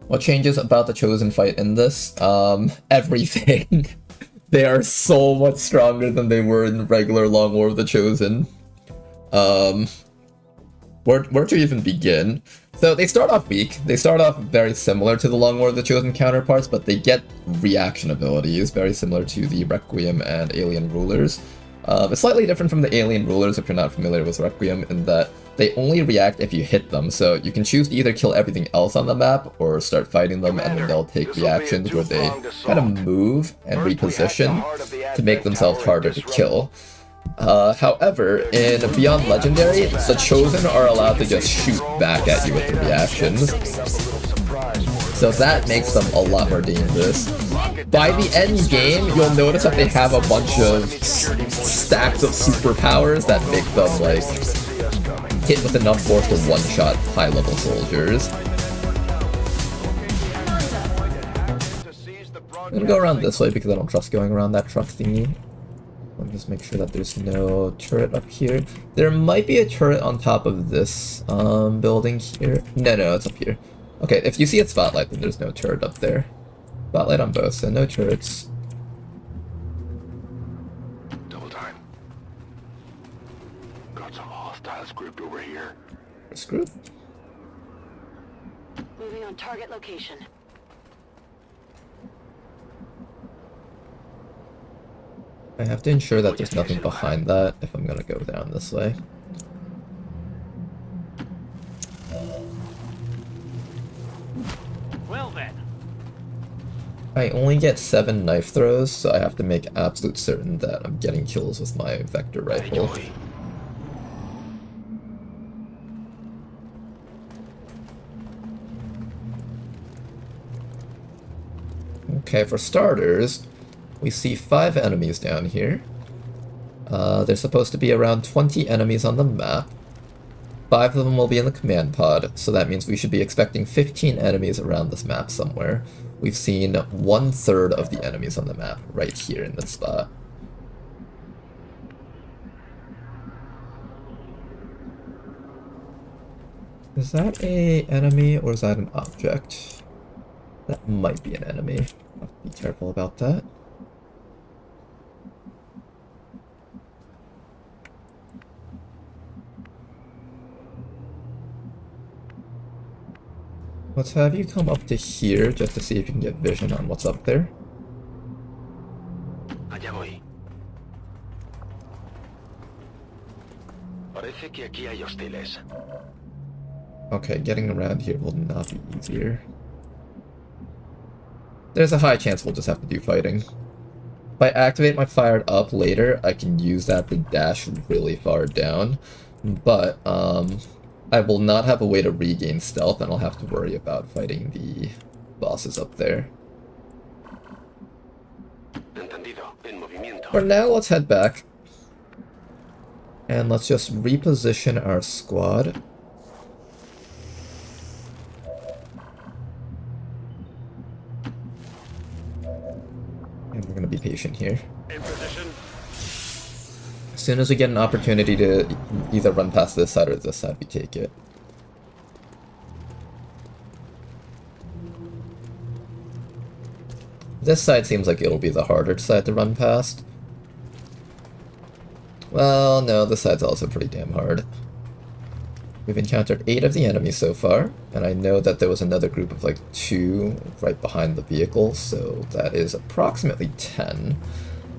What changes about the Chosen fight in this? Everything. They are so much stronger than they were in the regular Long War of the Chosen. Where to even begin? So they start off weak. They start off very similar to the Long War of the Chosen counterparts, but they get reaction abilities very similar to the Requiem and Alien Rulers. It's slightly different from the Alien Rulers if you're not familiar with Requiem in that they only react if you hit them, so you can choose to either kill everything else on the map or start fighting them, and then they'll take reactions where they kind of move and reposition to make themselves harder to kill. However, in Beyond Legendary, the Chosen are allowed to just shoot back at you with the reactions, so that makes them a lot more dangerous. By the end game, you'll notice that they have a bunch of stacks of superpowers that make them, like, hit with enough force to one-shot high-level soldiers. I'm gonna go around this way because I don't trust going around that truck thingy. Let me just make sure that there's no turret up here. There might be a turret on top of this building here. No, it's up here. Okay, if you see a spotlight, then there's no turret up there. Spotlight on both, so no turrets. Double time. Got some hostile script over here. Script? Moving on target location. I have to ensure that there's nothing behind that if I'm gonna go down this way. Well then. I only get 7 knife throws, so I have to make absolute certain that I'm getting kills with my vector rifle. Okay, for starters, we see 5 enemies down here. There's supposed to be around 20 enemies on the map. 5 of them will be in the command pod, so that means we should be expecting 15 enemies around this map somewhere. We've seen 1/3 of the enemies on the map right here in this spot. Is that an enemy or is that an object? That might be an enemy. I'll have to be careful about that. Let's have you come up to here just to see if you can get vision on what's up there. Allá voy. Parece que aquí hay hostiles. Okay, getting around here will not be easier. There's a high chance we'll just have to do fighting. If I activate my fired up later, I can use that to dash really far down, but I will not have a way to regain stealth, and I'll have to worry about fighting the bosses up there. For now, let's head back. And let's just reposition our squad. And we're going to be patient here. In position. As soon as we get an opportunity to either run past this side or this side, we take it. This side seems like it'll be the harder side to run past. Well, no, this side's also pretty damn hard. We've encountered 8 of the enemies so far, and I know that there was another group of like 2 right behind the vehicle, so that is approximately 10.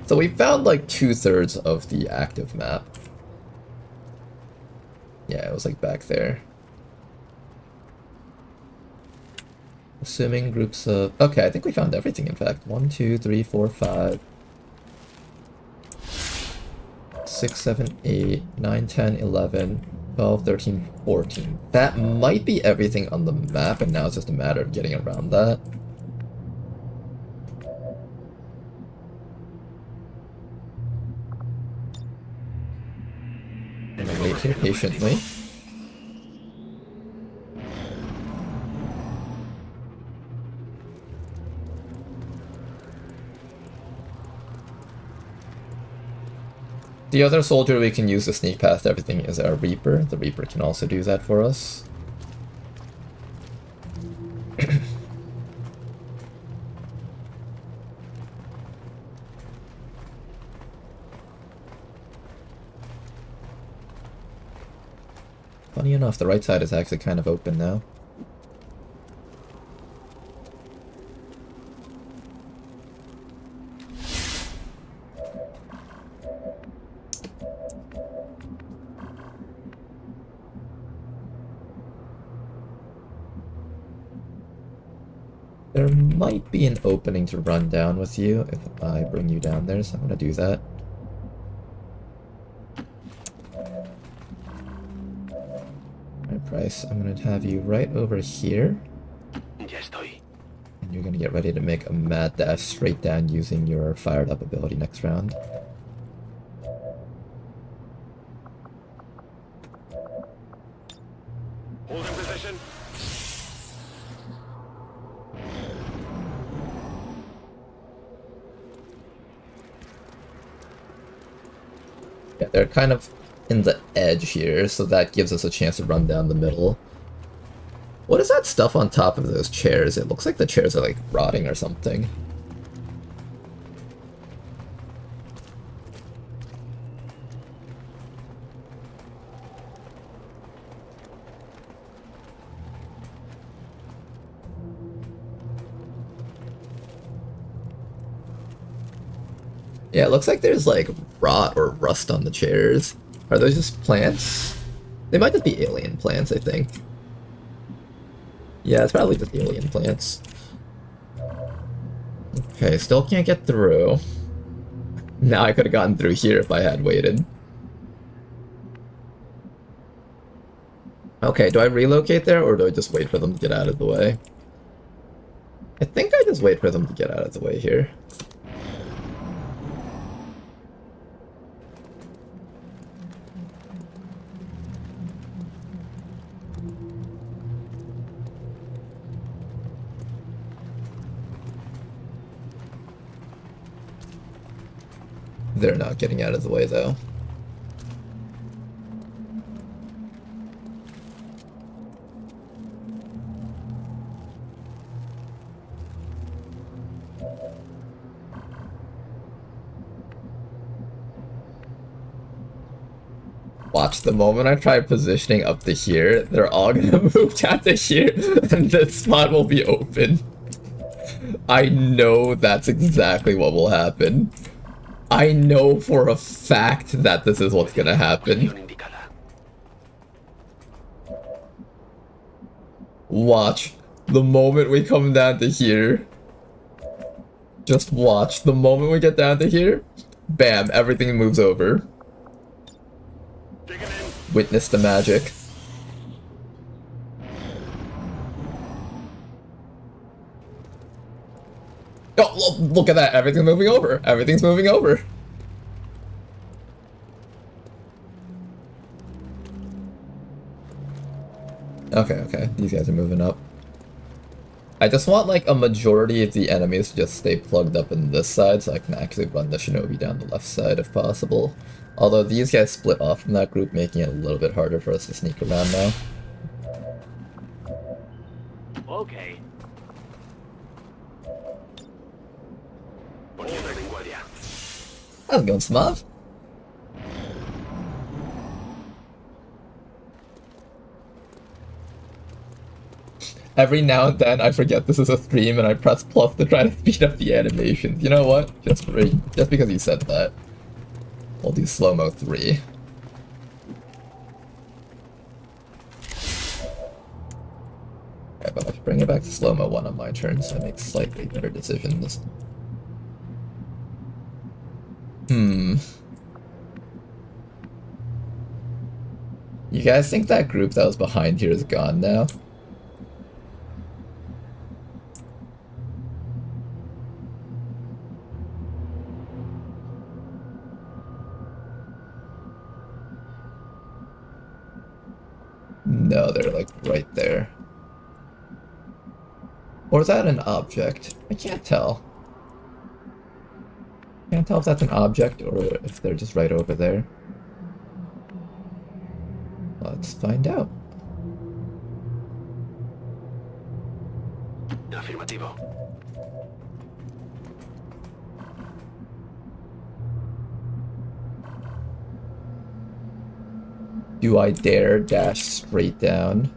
So we found like 2/3 of the active map. Yeah, it was like back there. Assuming groups of... Okay, I think we found everything in fact. 1, 2, 3, 4, 5... 6, 7, 8, 9, 10, 11, 12, 13, 14. That might be everything on the map, and now it's just a matter of getting around that. I'm gonna wait here patiently. The other soldier we can use to sneak past everything is our Reaper. The Reaper can also do that for us. Funny enough, the right side is actually kind of open now. There might be an opening to run down with you if I bring you down there, so I'm gonna do that. Alright, Price, I'm gonna have you right over here. And you're gonna get ready to make a mad dash straight down using your fired up ability next round. Hold in position. Yeah, they're kind of in the edge here, so that gives us a chance to run down the middle. What is that stuff on top of those chairs? It looks like the chairs are like rotting or something. Yeah, it looks like there's like rot or rust on the chairs. Are those just plants? They might just be alien plants, I think. Yeah, it's probably just alien plants. Okay, still can't get through. Now I could have gotten through here if I had waited. Okay, do I relocate there or do I just wait for them to get out of the way? I think I just wait for them to get out of the way here. They're not getting out of the way, though. Watch, the moment I try positioning up to here, they're all gonna move down to here, and this spot will be open. I know that's exactly what will happen. I know for a fact that this is what's gonna happen. Watch. The moment we come down to here. Just watch. The moment we get down to here, bam, everything moves over. Witness the magic. Oh, look at that. Everything's moving over. Everything's moving over. Okay. These guys are moving up. I just want, like, a majority of the enemies to just stay plugged up in this side so I can actually run the shinobi down the left side if possible. Although these guys split off from that group, making it a little bit harder for us to sneak around now. Okay. How's it going, Smav? Every now and then I forget this is a stream and I press plus to try to speed up the animations. You know what? Just because you said that. We'll do slow-mo 3. Okay, but I should bring it back to slow-mo 1 on my turn so I make slightly better decisions. You guys think that group that was behind here is gone now? No, they're like right there. Or is that an object? I can't tell. Can't tell if that's an object or if they're just right over there. Let's find out. Afirmativo. Do I dare dash straight down?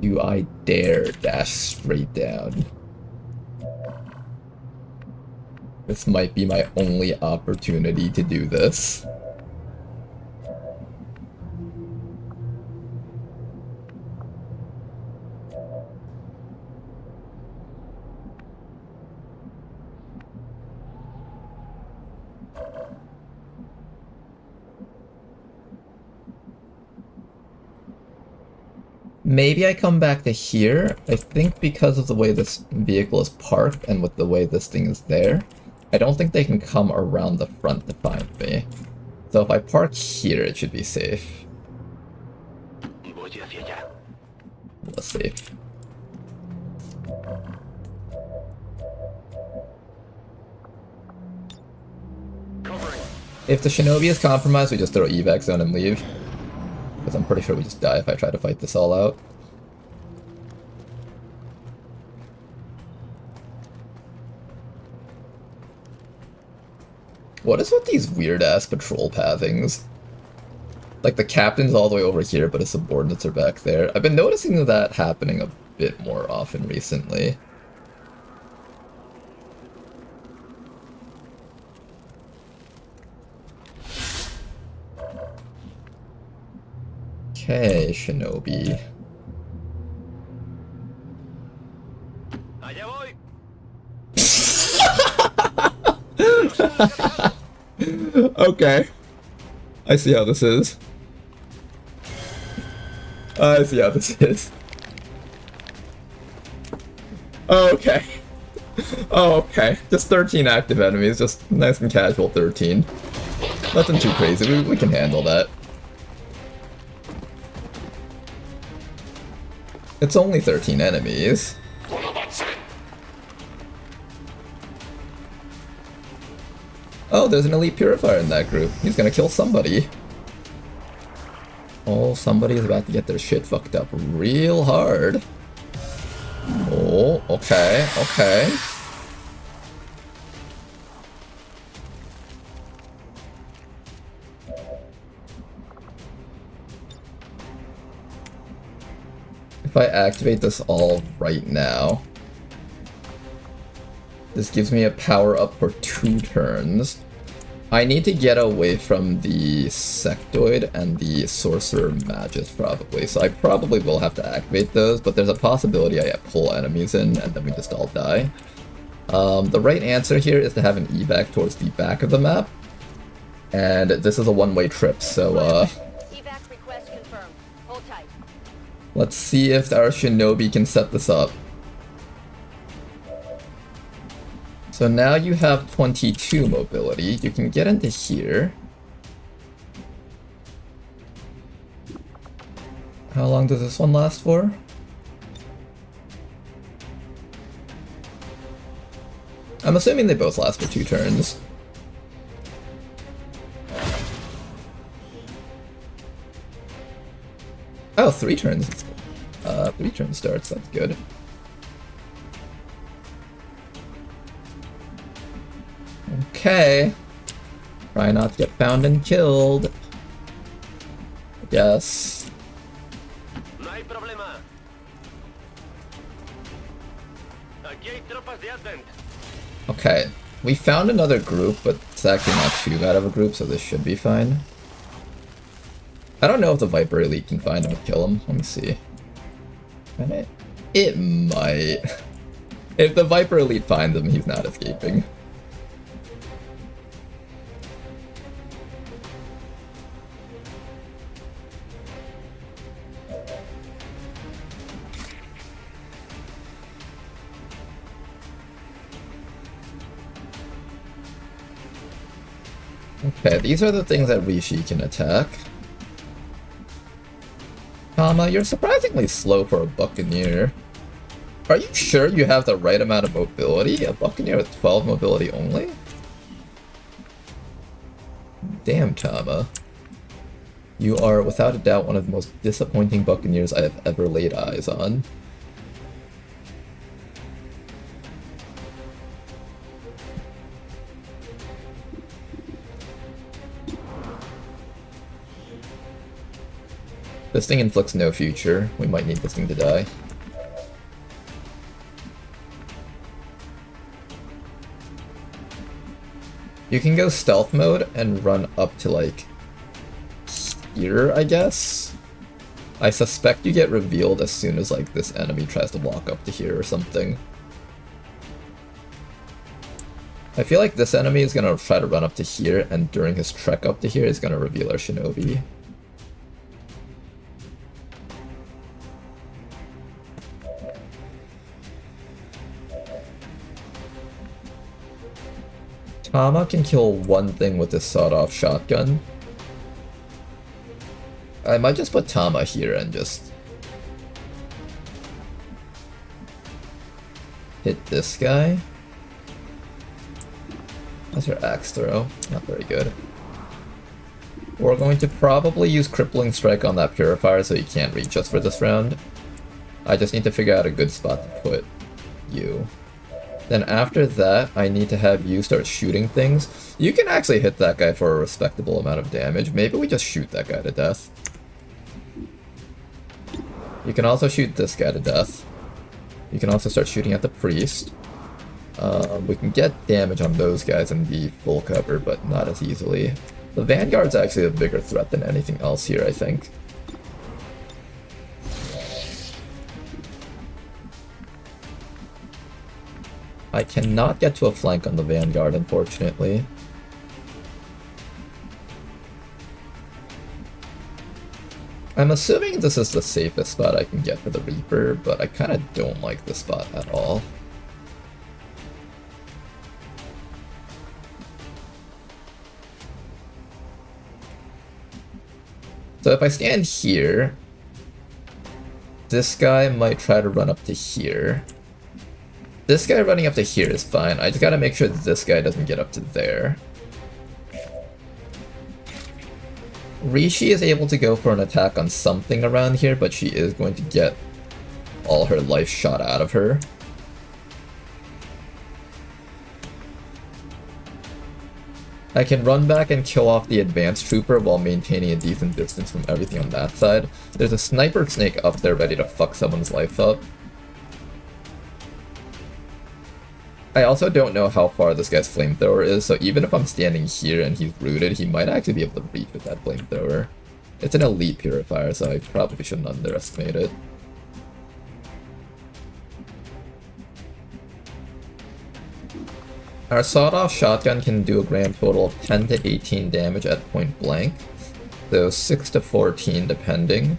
Do I dare dash straight down? This might be my only opportunity to do this. Maybe I come back to here. I think because of the way this vehicle is parked and with the way this thing is there, I don't think they can come around the front to find me. So if I park here, it should be safe. Let's see. If the shinobi is compromised, we just throw evac zone and leave. Because I'm pretty sure we just die if I try to fight this all out. What is with these weird-ass patrol pathings? Like, the captain's all the way over here, but his subordinates are back there. I've been noticing that happening a bit more often recently. Okay, shinobi. Okay. I see how this is. I see how this is. Okay. Okay. Just 13 active enemies, just nice and casual 13. Nothing too crazy, we can handle that. It's only 13 enemies. Oh, there's an elite purifier in that group. He's gonna kill somebody. Oh, somebody is about to get their shit fucked up real hard. Oh, okay, okay. If I activate this all right now, this gives me a power up for 2 turns. I need to get away from the Sectoid and the Sorcerer Magus probably, so I probably will have to activate those, but there's a possibility I pull enemies in and then we just all die. The right answer here is to have an evac towards the back of the map, and this is a one-way trip, so Evac request confirmed. Hold tight. let's see if our shinobi can set this up. So now you have 22 mobility. You can get into here. How long does this one last for? I'm assuming they both last for 2 turns. Oh, 3 turns. 3 turn starts, that's good. Okay. Try not to get found and killed. I guess. No hay problema. Aquí hay tropas de Advent. Okay. We found another group, but it's actually not too bad of a group, so this should be fine. I don't know if the Viper Elite can find him and kill him. Let me see. Can it? It might. If the Viper Elite finds him, he's not escaping. Okay, these are the things that Rishi can attack. Tama, you're surprisingly slow for a Buccaneer. Are you sure you have the right amount of mobility? A Buccaneer with 12 mobility only? Damn, Tama. You are without a doubt one of the most disappointing Buccaneers I have ever laid eyes on. This thing inflicts no future. We might need this thing to die. You can go stealth mode and run up to, like, here, I guess? I suspect you get revealed as soon as, like, this enemy tries to walk up to here or something. I feel like this enemy is gonna try to run up to here, and during his trek up to here, he's gonna reveal our shinobi. Tama can kill one thing with this sawed-off shotgun. I might just put Tama here and just hit this guy. That's your axe throw. Not very good. We're going to probably use Crippling Strike on that Purifier so he can't reach us for this round. I just need to figure out a good spot to put you. Then after that, I need to have you start shooting things. You can actually hit that guy for a respectable amount of damage. Maybe we just shoot that guy to death. You can also shoot this guy to death. You can also start shooting at the priest. We can get damage on those guys and be full cover, but not as easily. The Vanguard's actually a bigger threat than anything else here, I think. I cannot get to a flank on the Vanguard, unfortunately. I'm assuming this is the safest spot I can get for the Reaper, but I kind of don't like this spot at all. So if I stand here, this guy might try to run up to here. This guy running up to here is fine. I just gotta make sure that this guy doesn't get up to there. Rishi is able to go for an attack on something around here, but she is going to get all her life shot out of her. I can run back and kill off the advanced trooper while maintaining a decent distance from everything on that side. There's a sniper snake up there ready to fuck someone's life up. I also don't know how far this guy's flamethrower is, so even if I'm standing here and he's rooted, he might actually be able to reach with that flamethrower. It's an elite purifier, so I probably shouldn't underestimate it. Our sawed-off shotgun can do a grand total of 10 to 18 damage at point blank, so 6 to 14 depending.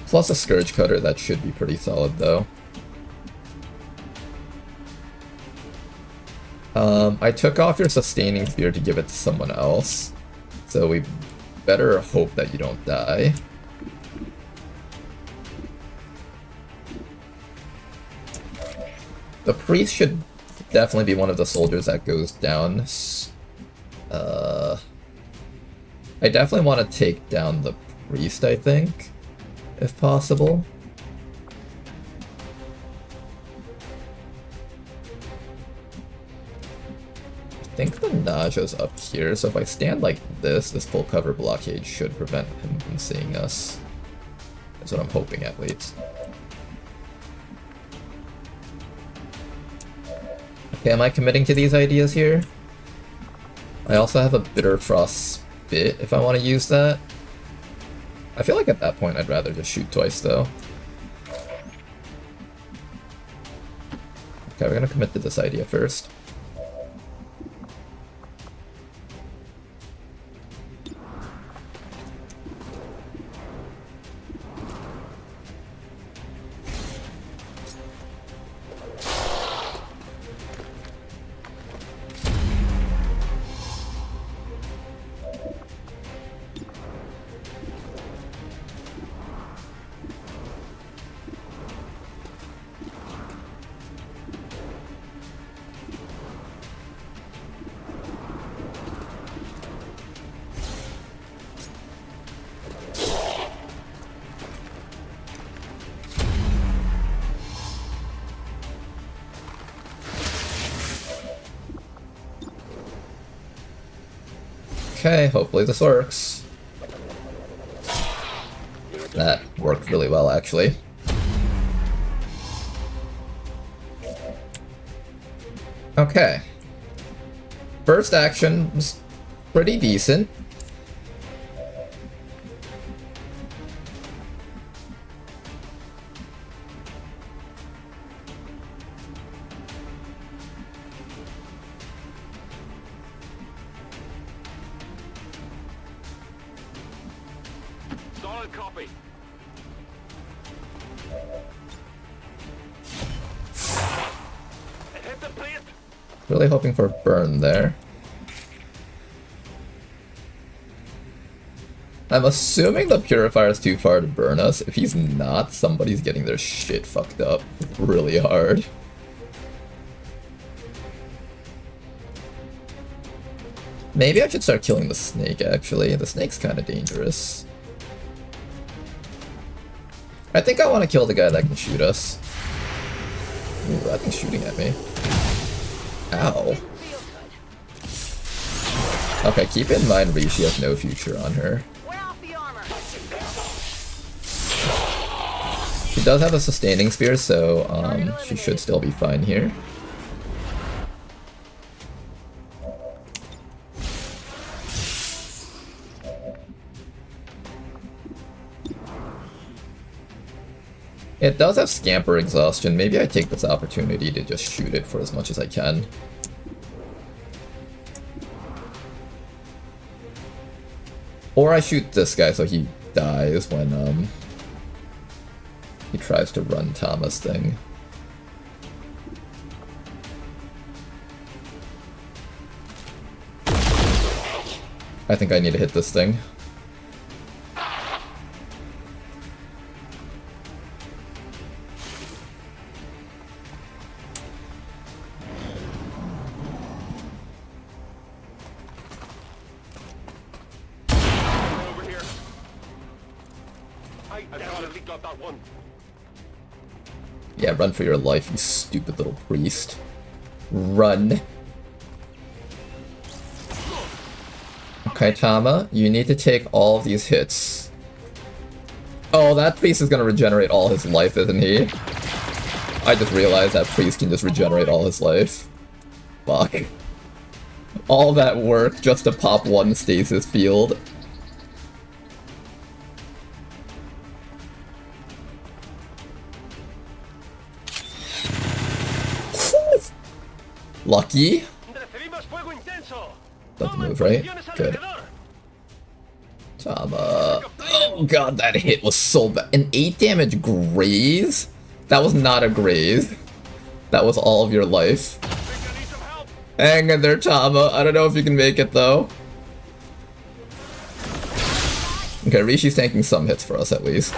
Plus a Scourge Cutter, that should be pretty solid though. I took off your Sustaining Spear to give it to someone else, so we better hope that you don't die. The Priest should definitely be one of the soldiers that goes down. I definitely want to take down the Priest, I think, if possible. I think the Naja's up here, so if I stand like this, this full cover blockade should prevent him from seeing us. That's what I'm hoping, at least. Okay, am I committing to these ideas here? I also have a Bitter Frost Spit if I want to use that. I feel like at that point I'd rather just shoot twice though. Okay, we're gonna commit to this idea first. Okay, hopefully this works. That worked really well, actually. Okay. First action was pretty decent. Solid copy. It hit the plate. Really hoping for a burn there. I'm assuming the purifier is too far to burn us. If he's not, somebody's getting their shit fucked up really hard. Maybe I should start killing the snake, actually. The snake's kind of dangerous. I think I want to kill the guy that can shoot us. Ooh, that thing's shooting at me. Ow. Okay, keep in mind Rishi has no future on her. She does have a sustaining spear, so she should still be fine here. It does have scamper exhaustion. Maybe I take this opportunity to just shoot it for as much as I can. Or I shoot this guy so he dies when he tries to run Tama's thing. I think I need to hit this thing. Yeah, run for your life, you stupid little priest. Run. Okay, Tama, you need to take all of these hits. Oh, that priest is gonna regenerate all his life, isn't he? I just realized that priest can just regenerate all his life. Fuck. All that work just to pop one stasis field. Lucky. Doesn't move, right? Good. Tama. Oh god, that hit was so bad. An 8 damage graze? That was not a graze. That was all of your life. Hang in there, Tama. I don't know if you can make it, though. Okay, Rishi's tanking some hits for us, at least.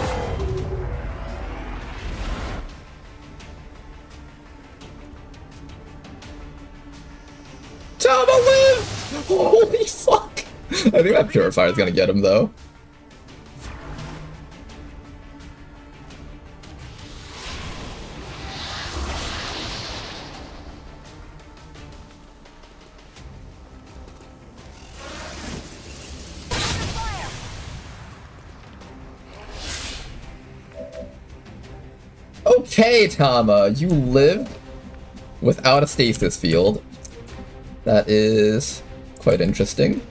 Tama live! Holy fuck! I think that purifier is gonna get him, though. Okay, Tama, you lived without a stasis field. That is quite interesting.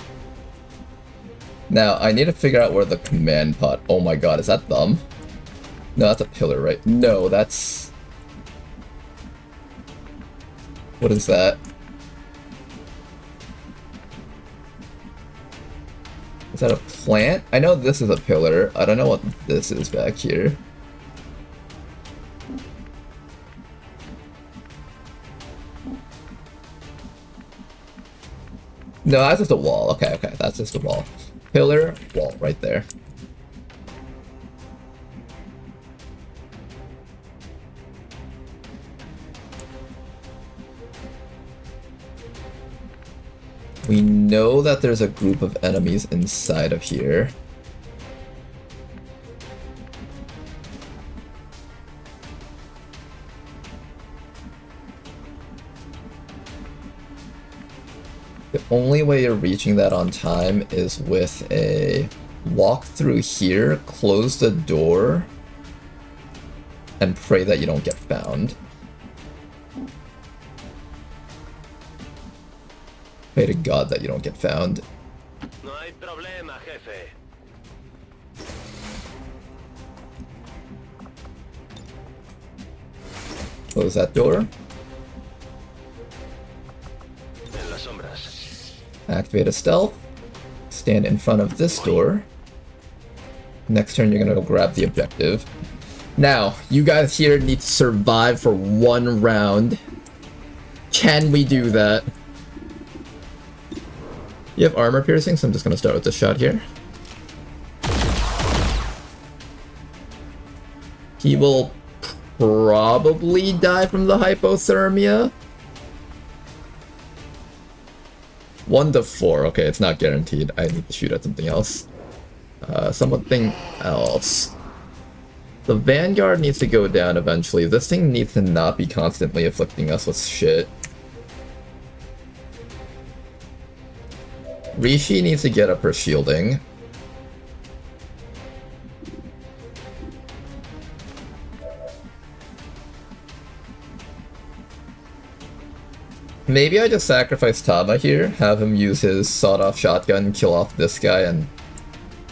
Now, I need to figure out where the command pod... Oh my god, is that thumb? No, that's a pillar, right? No, that's... What is that? Is that a plant? I know this is a pillar. I don't know what this is back here. No, that's just a wall. Okay, okay, that's just a wall. Pillar, wall, right there. We know that there's a group of enemies inside of here. The only way you're reaching that on time is with a walk through here, close the door, and pray that you don't get found. Pray to God that you don't get found. No hay problema, jefe. Close that door. En las sombras. Activate a stealth. Stand in front of this door. Next turn, you're gonna go grab the objective. Now, you guys here need to survive for 1 round. Can we do that? You have armor piercing, so I'm just gonna start with this shot here. He will probably die from the hypothermia. 1 to 4. Okay, it's not guaranteed. I need to shoot at something else. Something else. The Vanguard needs to go down eventually. This thing needs to not be constantly afflicting us with shit. Rishi needs to get up her shielding. Maybe I just sacrifice Tama here, have him use his sawed-off shotgun, kill off this guy, and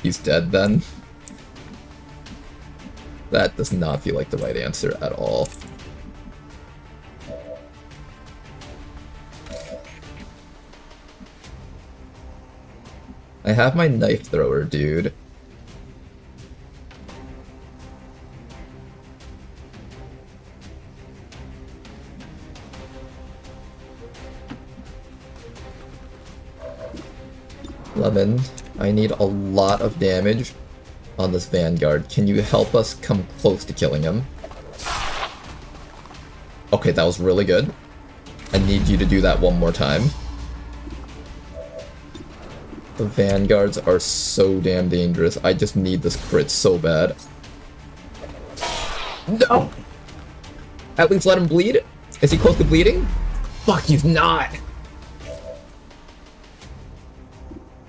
he's dead then. That does not feel like the right answer at all. I have my knife thrower, dude. Lemon, I need a lot of damage on this Vanguard. Can you help us come close to killing him? Okay, that was really good. I need you to do that one more time. The Vanguards are so damn dangerous. I just need this crit so bad. No! At least let him bleed? Is he close to bleeding? Fuck, he's not!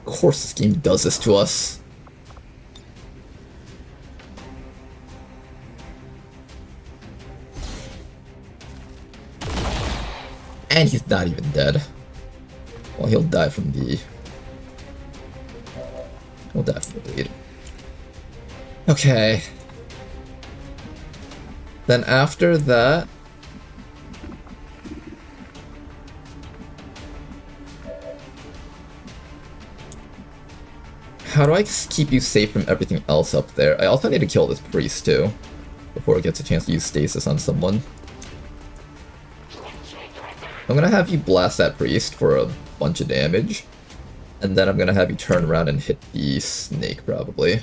Of course this game does this to us. And he's not even dead. Well, he'll die from the... He'll die from the bleed. Okay. Then after that... How do I keep you safe from everything else up there? I also need to kill this priest too, before it gets a chance to use stasis on someone. I'm gonna have you blast that priest for a bunch of damage, and then I'm gonna have you turn around and hit the snake probably.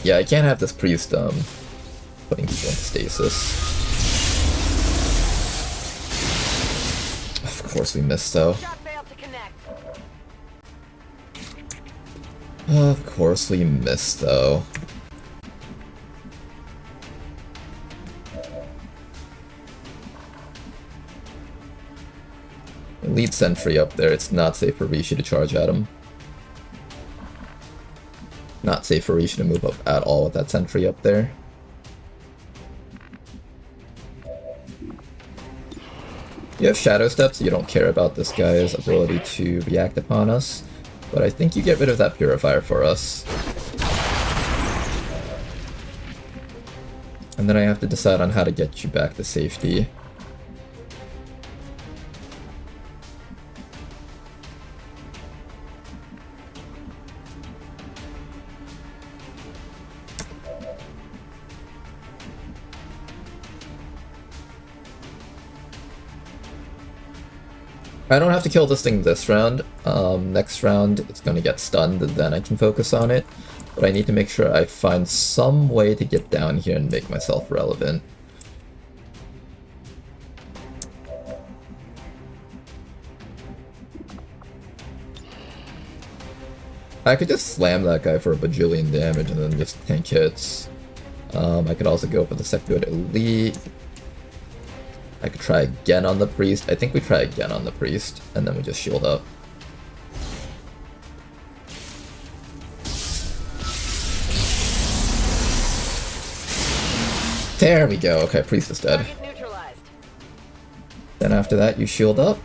Yeah, I can't have this priest putting people in stasis. Of course we missed though. Of course we missed though. Lead sentry up there, it's not safe for Rishi to charge at him. Not safe for Rishi to move up at all with that sentry up there. You have Shadow Step, so you don't care about this guy's ability to react upon us. But I think you get rid of that Purifier for us. And then I have to decide on how to get you back to safety. I don't have to kill this thing this round. Next round it's gonna get stunned and then I can focus on it. But I need to make sure I find some way to get down here and make myself relevant. I could just slam that guy for a bajillion damage and then just tank hits. I could also go for the Sectoid Elite. I could try again on the Priest. I think we try again on the Priest, and then we just shield up. There we go. Okay, Priest is dead. Then after that, you shield up.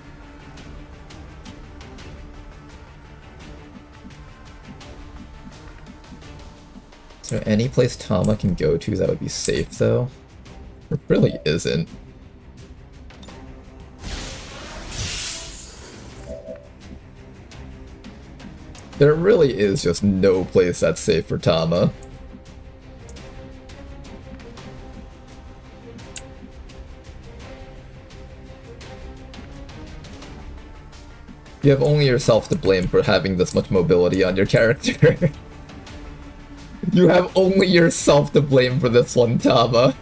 Is there any place Tama can go to that would be safe, though? There really isn't. There really is just no place that's safe for Tama. You have only yourself to blame for having this much mobility on your character. You have only yourself to blame for this one, Tama.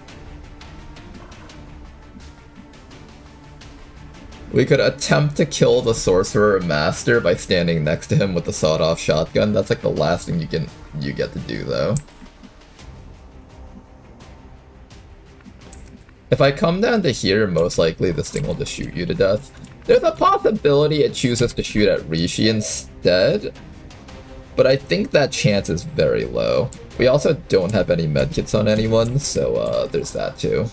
We could attempt to kill the Sorcerer Master by standing next to him with the sawed-off shotgun. That's like the last thing you get to do, though. If I come down to here, most likely this thing will just shoot you to death. There's a possibility it chooses to shoot at Rishi instead, but I think that chance is very low. We also don't have any medkits on anyone, so there's that too.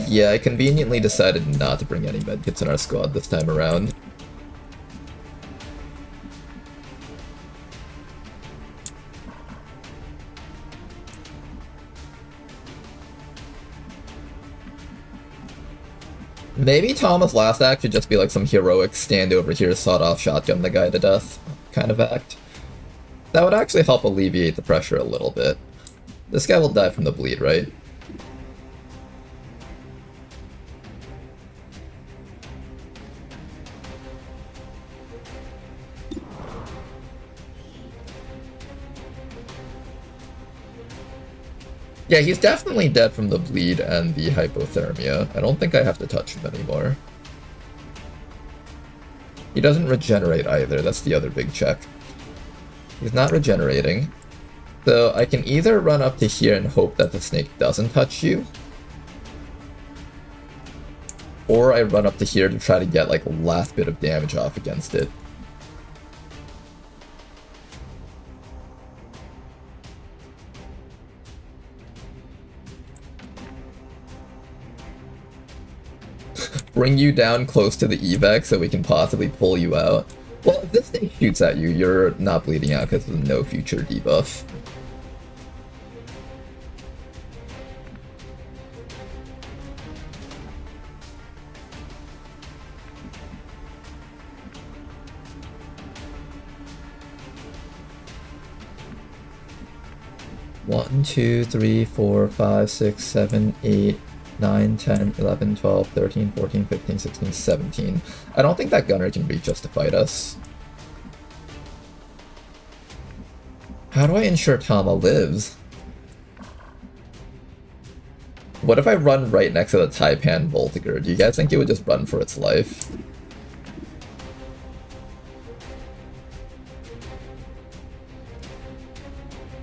Yeah, I conveniently decided not to bring any medkits in our squad this time around. Maybe Tama's last act should just be like some heroic stand over here, sawed-off shotgun the guy to death kind of act. That would actually help alleviate the pressure a little bit. This guy will die from the bleed, right? Yeah, he's definitely dead from the bleed and the hypothermia. I don't think I have to touch him anymore. He doesn't regenerate either, that's the other big check. He's not regenerating. So I can either run up to here and hope that the snake doesn't touch you, or I run up to here to try to get like last bit of damage off against it. Bring you down close to the evac so we can possibly pull you out. Well, if this thing shoots at you, you're not bleeding out because of no future debuff. One, 2, 3, 4, 5, 6, 7, 8, 9, 10, 11, 12, 13, 14, 15, 16, 17. I don't think that gunner can reach us to fight us. How do I ensure Tama lives? What if I run right next to the Taipan Voltigeur? Do you guys think it would just run for its life?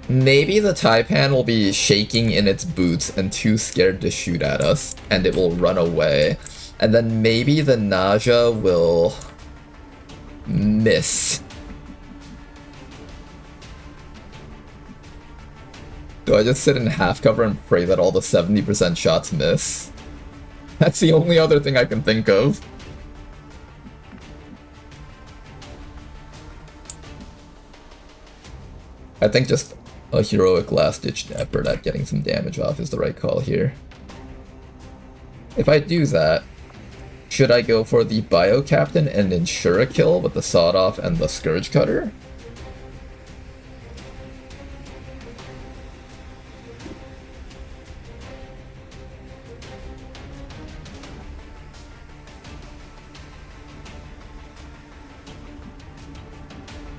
Maybe the Taipan will be shaking in its boots and too scared to shoot at us, and it will run away. And then maybe the Naja will miss. Do I just sit in half cover and pray that all the 70% shots miss? That's the only other thing I can think of. I think just a heroic last-ditch effort at getting some damage off is the right call here. If I do that, should I go for the Bio Captain and ensure a kill with the Sawed-Off and the Scourge Cutter?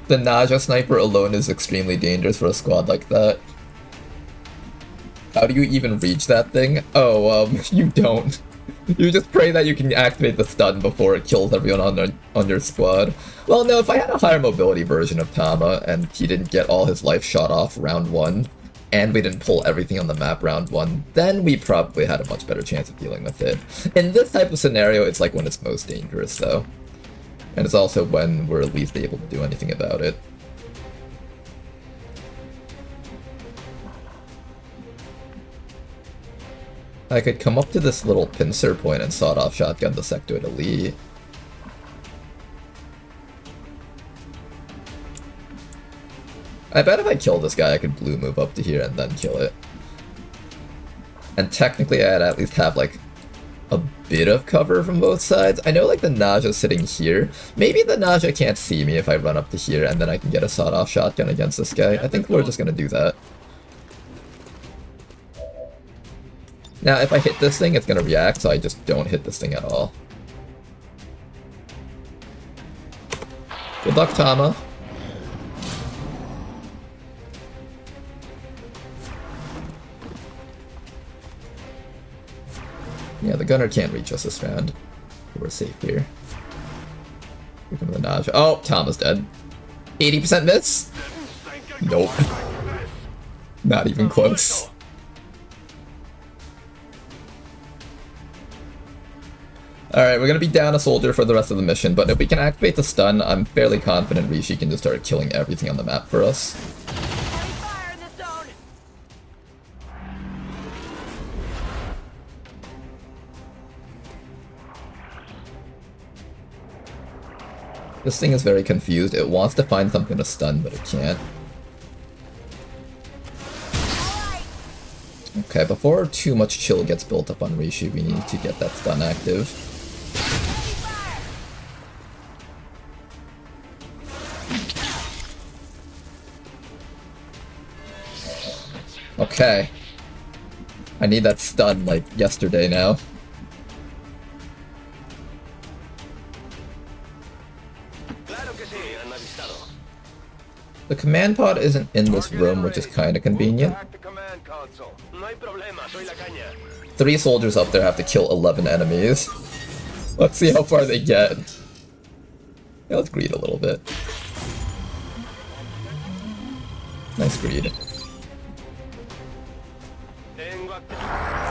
The Naja Sniper alone is extremely dangerous for a squad like that. How do you even reach that thing? Oh, you don't. You just pray that you can activate the stun before it kills everyone on your squad. Well, no, if I had a higher mobility version of Tama, and he didn't get all his life shot off round 1, and we didn't pull everything on the map round 1, then we probably had a much better chance of dealing with it. In this type of scenario, it's like when it's most dangerous, though. And it's also when we're least able to do anything about it. I could come up to this little pincer point and sawed-off shotgun the sectoid elite. I bet if I kill this guy, I could blue move up to here and then kill it. And technically, I'd at least have, like, a bit of cover from both sides. I know, like, the Naja's sitting here. Maybe the Naja can't see me if I run up to here and then I can get a sawed-off shotgun against this guy. I think we're just gonna do that. Now, if I hit this thing, it's gonna react, so I just don't hit this thing at all. Good luck, Tama. Yeah, the gunner can't reach us this round. We're safe here. Here comes the Naja. Oh, Tama's dead. 80% miss? Nope. Not even close. Alright, we're gonna be down a soldier for the rest of the mission, but if we can activate the stun, I'm fairly confident Rishi can just start killing everything on the map for us. Heavy fire in this zone! This thing is very confused. It wants to find something to stun, but it can't. Okay, before too much chill gets built up on Rishi, we need to get that stun active. Okay. I need that stun like yesterday now. The command pod isn't in this room, which is kind of convenient. 3 soldiers up there have to kill 11 enemies. Let's see how far they get. Yeah, let's greed a little bit. Nice greed.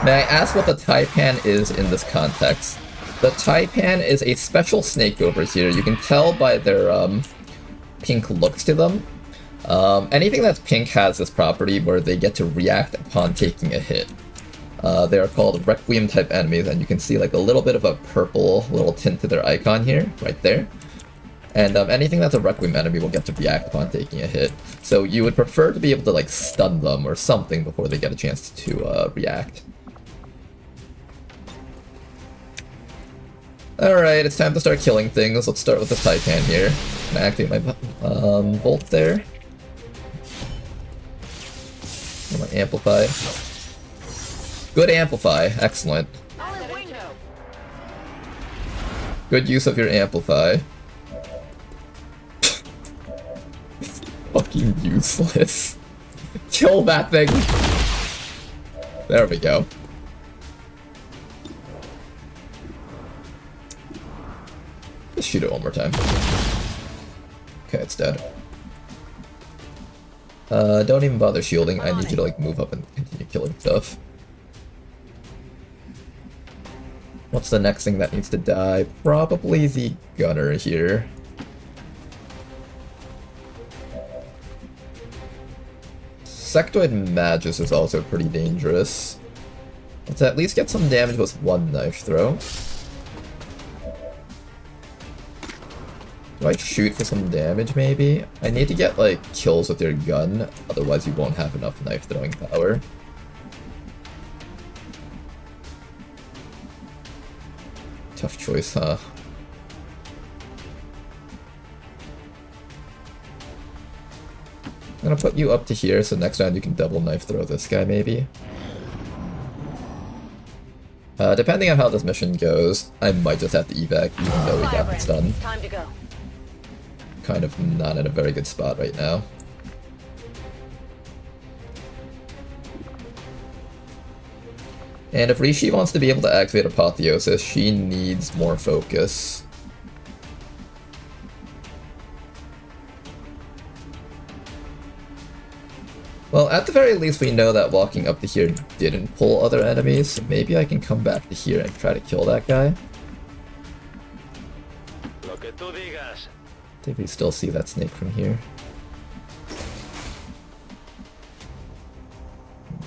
May I ask what the Taipan is in this context? The Taipan is a special snake over here. You can tell by their pink looks to them. Anything that's pink has this property where they get to react upon taking a hit. They are called Requiem type enemies, and you can see like a little bit of a purple little tint to their icon here, right there. And anything that's a Requiem enemy will get to react upon taking a hit. So you would prefer to be able to like stun them or something before they get a chance to react. Alright, it's time to start killing things. Let's start with this Taipan here. Can I activate my Volt there? My Amplify. Good Amplify, excellent. Good use of your Amplify. Fucking useless. Kill that thing! There we go. Let's shoot it one more time. Okay, it's dead. Don't even bother shielding. I need you to like move up and continue killing stuff. What's the next thing that needs to die? Probably the gunner here. Sectoid Magus is also pretty dangerous. Let's at least get some damage with one knife throw. Do I shoot for some damage, maybe? I need to get, like, kills with your gun, otherwise you won't have enough knife throwing power. Tough choice, huh? I'm gonna put you up to here, so next round you can double knife throw this guy, maybe? Depending on how this mission goes, I might just have to evac, even though we got this done. Time to go. Kind of not in a very good spot right now. And if Rishi wants to be able to activate Apotheosis, she needs more focus. Well, at the very least, we know that walking up to here didn't pull other enemies, so maybe I can come back to here and try to kill that guy. Lo que tú digas. I think we still see that snake from here.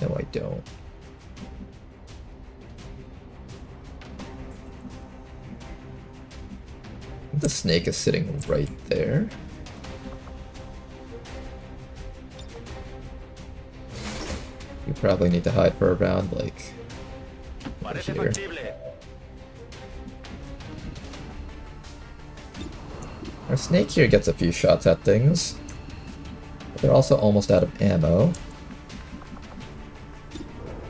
No, I don't. The snake is sitting right there. You probably need to hide for a round, like here. Our snake here gets a few shots at things, but they're also almost out of ammo.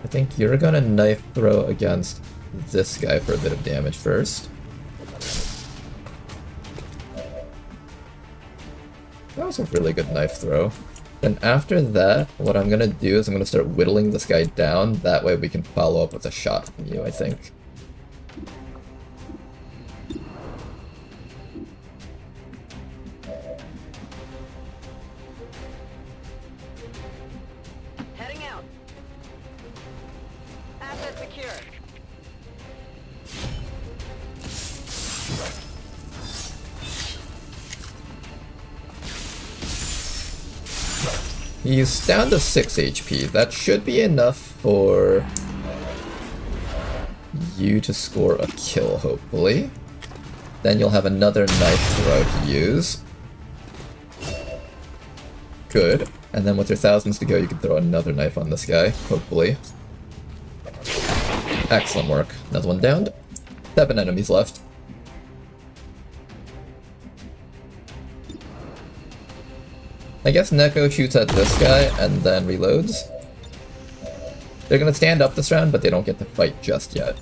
I think you're gonna knife throw against this guy for a bit of damage first. That was a really good knife throw. Then after that, what I'm gonna do is I'm gonna start whittling this guy down. That way we can follow up with a shot from you, I think. Heading out. Asset secure. He's down to 6 HP. That should be enough for you to score a kill, hopefully. Then you'll have another knife throw to use. Good. And then with your thousands to go, you can throw another knife on this guy, hopefully. Excellent work. Another one downed. 7 enemies left. I guess Neko shoots at this guy and then reloads. They're gonna stand up this round, but they don't get to fight just yet.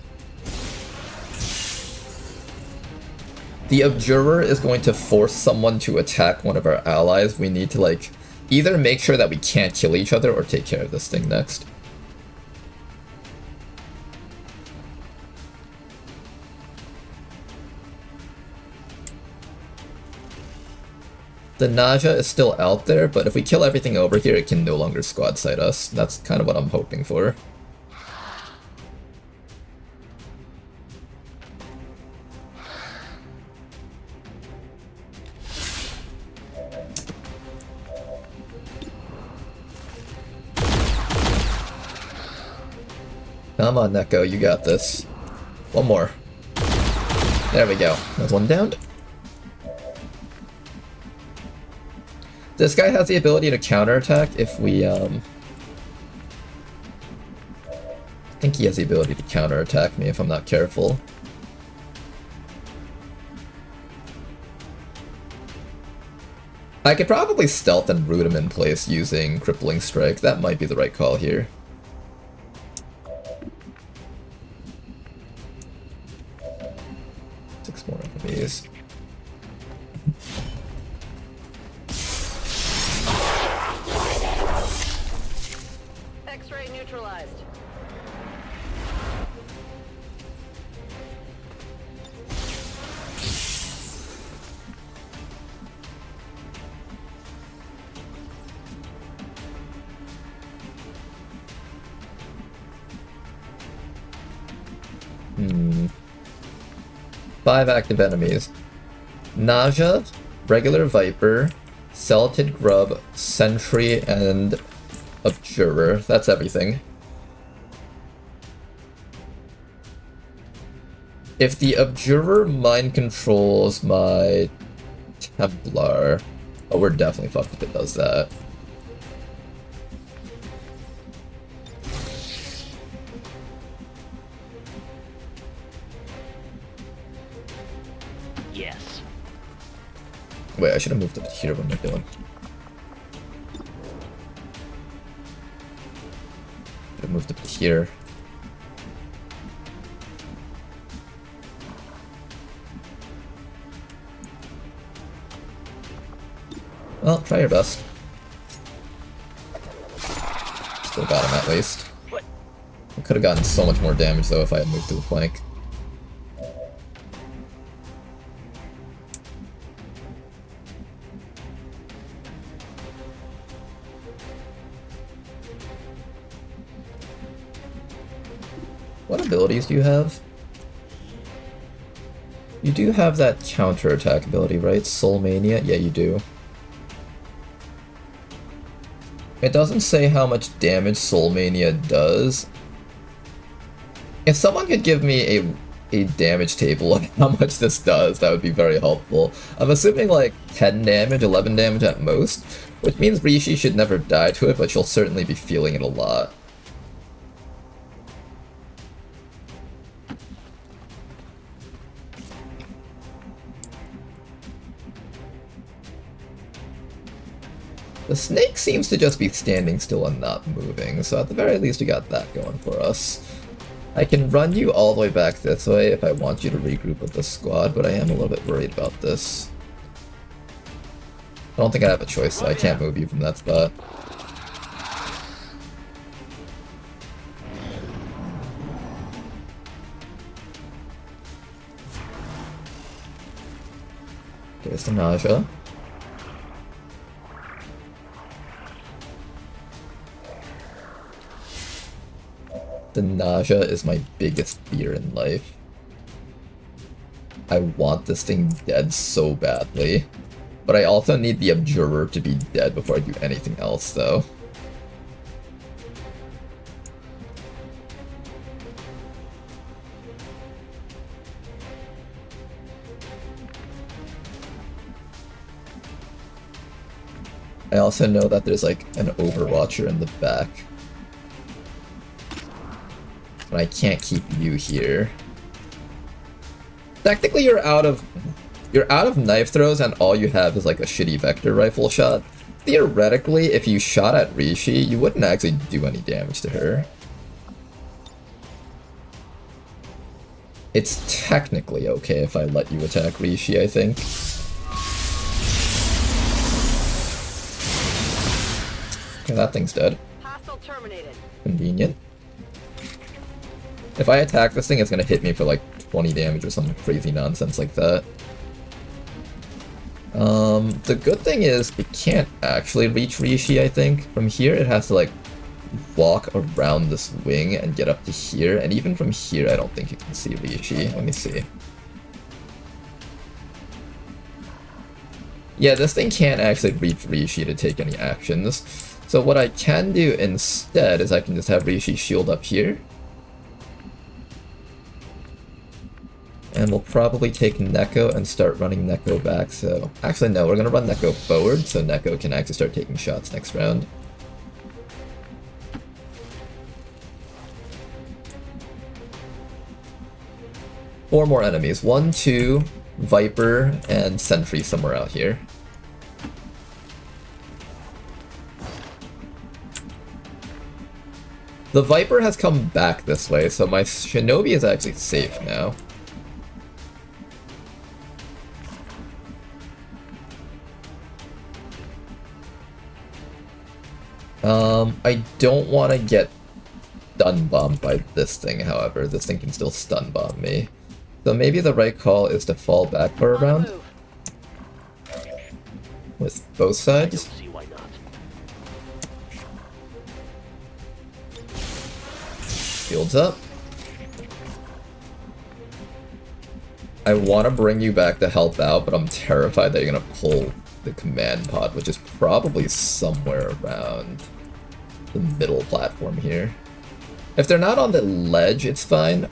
The Abjurer is going to force someone to attack one of our allies. We need to, like, either make sure that we can't kill each other or take care of this thing next. The Nausea is still out there, but if we kill everything over here, it can no longer squad sight us. That's kind of what I'm hoping for. Come on, Neko, you got this. One more. There we go. That's one down. This guy has the ability to counterattack if we, I think he has the ability to counterattack me if I'm not careful. I could probably stealth and root him in place using Crippling Strike. That might be the right call here. Six more enemies. X-ray neutralized. Five active enemies. Nausea, regular Viper, Celatid Grub, Sentry, and Abjurer. That's everything. If the Abjurer mind controls my Templar... Oh, we're definitely fucked if it does that. Yes. Wait, I should have moved up here. What am I doing? Should have moved up to here. Well, try your best. Still got him at least. Could have gotten so much more damage though if I had moved to the flank. What abilities do you have? You do have that counterattack ability, right? Soul Mania? Yeah, you do. It doesn't say how much damage Soul Mania does. If someone could give me a damage table of how much this does, that would be very helpful. I'm assuming like 10 damage, 11 damage at most, which means Rishi should never die to it, but she'll certainly be feeling it a lot. The snake seems to just be standing still and not moving, so at the very least we got that going for us. I can run you all the way back this way if I want you to regroup with the squad, but I am a little bit worried about this. I don't think I have a choice, so I can't move you from that spot. There's the nausea. The nausea is my biggest fear in life. I want this thing dead so badly. But I also need the Observer to be dead before I do anything else, though. I also know that there's like an Overwatcher in the back. And I can't keep you here. Technically you're out of knife throws and all you have is like a shitty vector rifle shot. Theoretically, if you shot at Rishi, you wouldn't actually do any damage to her. It's technically okay if I let you attack Rishi, I think. Okay, that thing's dead. Hostile terminated. Convenient. If I attack this thing, it's gonna hit me for like 20 damage or some crazy nonsense like that. The good thing is it can't actually reach Rishi, I think. From here, it has to like walk around this wing and get up to here, and even from here, I don't think you can see Rishi. Let me see. Yeah, this thing can't actually reach Rishi to take any actions. So what I can do instead is I can just have Rishi shield up here. And we'll probably take Neko and start running Neko back, so... Actually, no, we're gonna run Neko forward, so Neko can actually start taking shots next round. Four more enemies. 1, 2, Viper, and Sentry somewhere out here. The Viper has come back this way, so my Shinobi is actually safe now. I don't want to get stun bombed by this thing, however. This thing can still stun bomb me. So maybe the right call is to fall back for a round. With both sides. Shields up. I want to bring you back to help out, but I'm terrified that you're going to pull the command pod, which is probably somewhere around the middle platform here. If they're not on the ledge, it's fine.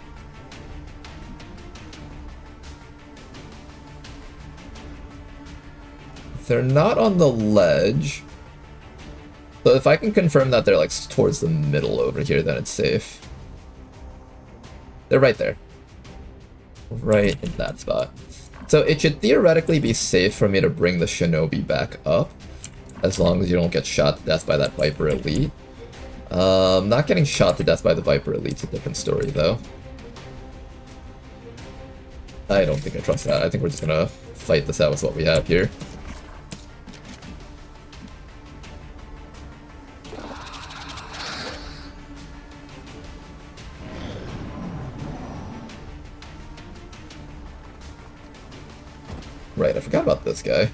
If they're not on the ledge... So if I can confirm that they're like towards the middle over here, then it's safe. They're right there. Right in that spot. So it should theoretically be safe for me to bring the Shinobi back up, as long as you don't get shot to death by that Viper Elite. Not getting shot to death by the Viper Elite's a different story, though. I don't think I trust that. I think we're just gonna fight this out with what we have here. Right, I forgot about this guy.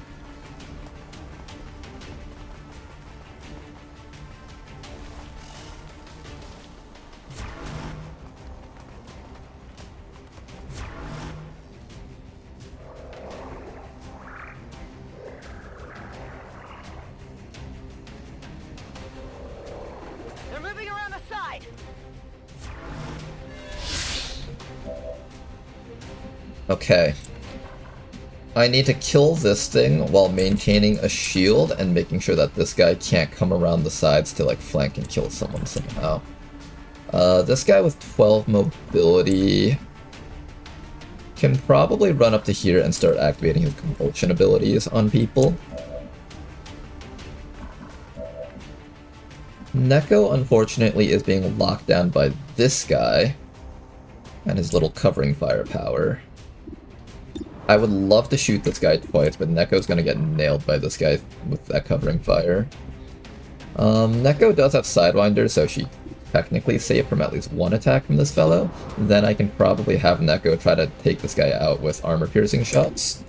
They're moving around the side. Okay. I need to kill this thing while maintaining a shield and making sure that this guy can't come around the sides to like flank and kill someone somehow. This guy with 12 mobility can probably run up to here and start activating his compulsion abilities on people. Neko, unfortunately, is being locked down by this guy and his little covering fire power. I would love to shoot this guy twice, but Neko's gonna get nailed by this guy with that covering fire. Neko does have Sidewinder, so she technically safe from at least one attack from this fellow. Then I can probably have Neko try to take this guy out with armor-piercing shots.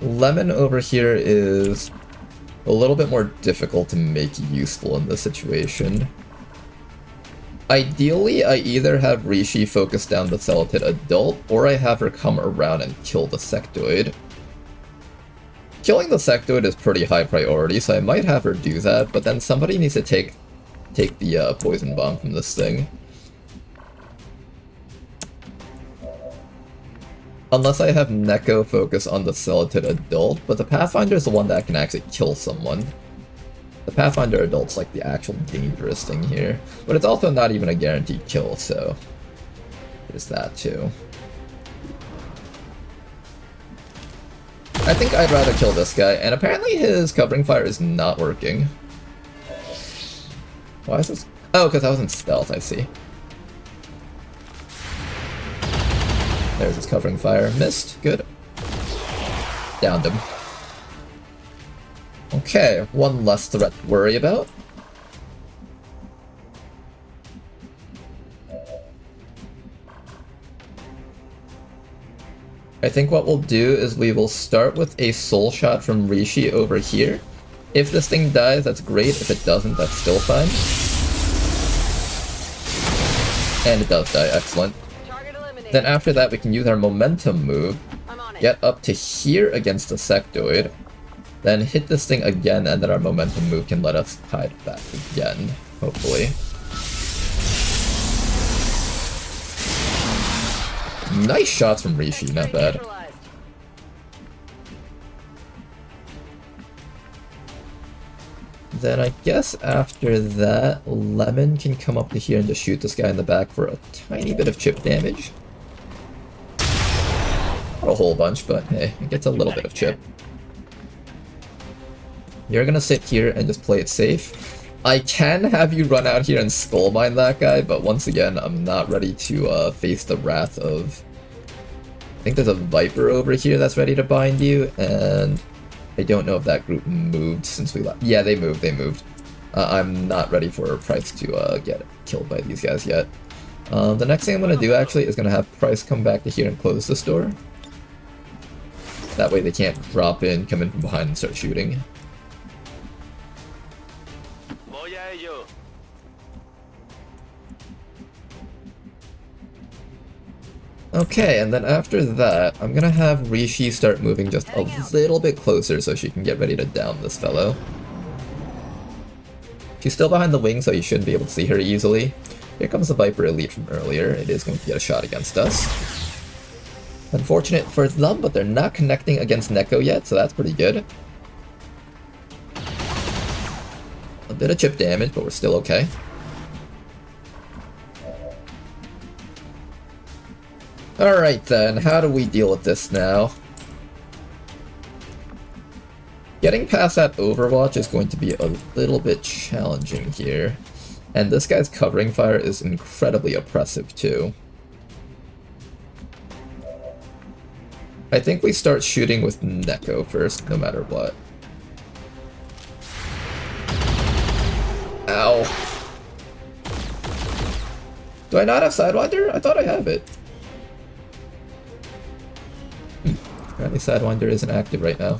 Lemon over here is a little bit more difficult to make useful in this situation. Ideally, I either have Rishi focus down the Celatid Adult, or I have her come around and kill the Sectoid. Killing the Sectoid is pretty high priority, so I might have her do that, but then somebody needs to take the Poison Bomb from this thing. Unless I have Neko focus on the Celatid Adult, but the Pathfinder is the one that can actually kill someone. The Pathfinder Adult's like the actual dangerous thing here, but it's also not even a guaranteed kill, so there's that too. I think I'd rather kill this guy, and apparently his covering fire is not working. Why is this? Oh, because I was in stealth, I see. There's his covering fire. Missed. Good. Downed him. Okay, one less threat to worry about. I think what we'll do is we will start with a soul shot from Rishi over here. If this thing dies, that's great. If it doesn't, that's still fine. And it does die. Excellent. Then after that, we can use our momentum move, get up to here against the Sectoid, then hit this thing again, and then our momentum move can let us hide back again, hopefully. Nice shots from Rishi, not bad. Then I guess after that, Lemon can come up to here and just shoot this guy in the back for a tiny bit of chip damage. Not a whole bunch, but hey, it gets a little bit of chip. You're gonna sit here and just play it safe. I can have you run out here and skullbind that guy, but once again, I'm not ready to face the wrath of... I think there's a Viper over here that's ready to bind you, and I don't know if that group moved since we left. Yeah, they moved. I'm not ready for Price to get killed by these guys yet. The next thing I'm gonna do actually is gonna have Price come back to here and close this door. That way they can't drop in, come in from behind and start shooting. Okay, and then after that, I'm gonna have Rishi start moving just a little bit closer so she can get ready to down this fellow. She's still behind the wing, so you shouldn't be able to see her easily. Here comes the Viper Elite from earlier. It is going to get a shot against us. Unfortunate for them, but they're not connecting against Neko yet, so that's pretty good. A bit of chip damage, but we're still okay. Alright then, how do we deal with this now? Getting past that Overwatch is going to be a little bit challenging here. And this guy's covering fire is incredibly oppressive too. I think we start shooting with Neko first, no matter what. Ow. Do I not have Sidewinder? I thought I have it. Apparently Sidewinder isn't active right now.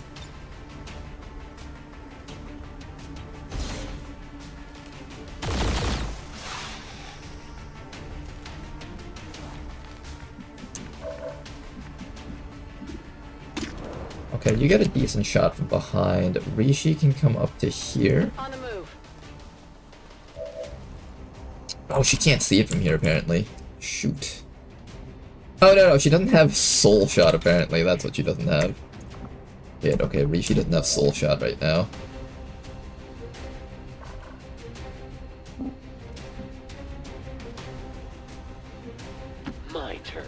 Okay, you get a decent shot from behind. Rishi can come up to here. On the move. Oh, she can't see it from here, apparently. Shoot. Oh, no, she doesn't have Soul Shot, apparently. That's what she doesn't have. Yeah, okay, Rishi doesn't have Soul Shot right now. My turn.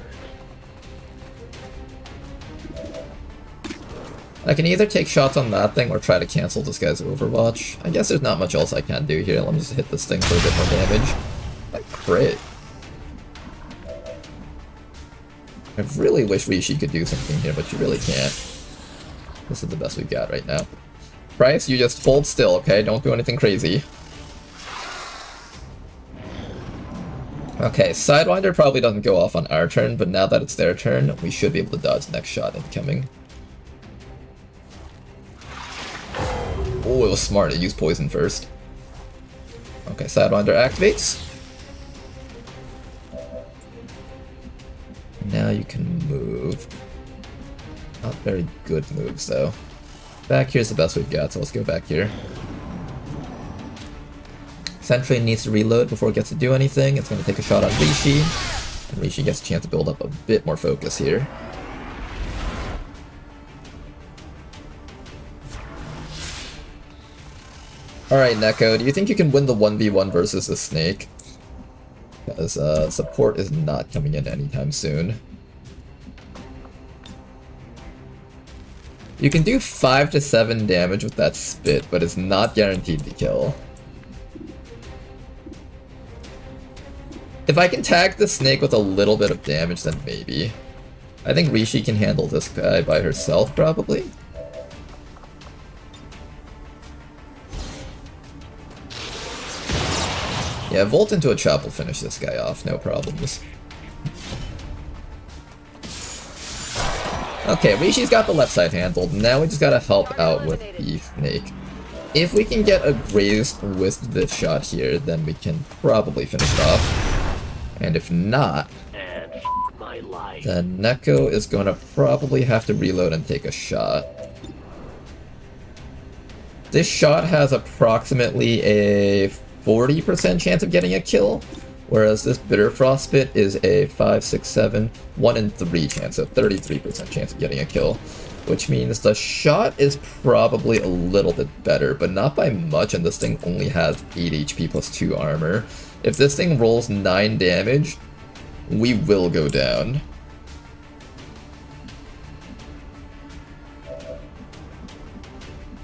I can either take shots on that thing or try to cancel this guy's Overwatch. I guess there's not much else I can do here. Let me just hit this thing for a bit more damage. Like, crit. I really wish Rishi could do something here, but you really can't. This is the best we've got right now. Price, you just hold still, okay? Don't do anything crazy. Okay, Sidewinder probably doesn't go off on our turn, but now that it's their turn, we should be able to dodge the next shot incoming. Oh, it was smart to use poison first. Okay, Sidewinder activates. Now you can move. Not very good moves, though. Back here's the best we've got, so let's go back here. Sentry needs to reload before it gets to do anything. It's going to take a shot on Rishi. And Rishi gets a chance to build up a bit more focus here. Alright, Neko, do you think you can win the 1v1 versus the snake? Because support is not coming in anytime soon. You can do 5 to 7 damage with that spit, but it's not guaranteed to kill. If I can tag the snake with a little bit of damage, then maybe. I think Rishi can handle this guy by herself, probably. Yeah, Volt into a chop will finish this guy off, no problems. Okay, Rishi's got the left side handled. Now we just gotta help out with the snake. If we can get a graze with this shot here, then we can probably finish it off. And if not, then Neko is gonna probably have to reload and take a shot. This shot has approximately a 40% chance of getting a kill, whereas this Bitter Frostbit is a 5, 6, 7, 1 in 3 chance, so 33% chance of getting a kill, which means the shot is probably a little bit better, but not by much, and this thing only has 8 HP plus 2 armor. If this thing rolls 9 damage, we will go down.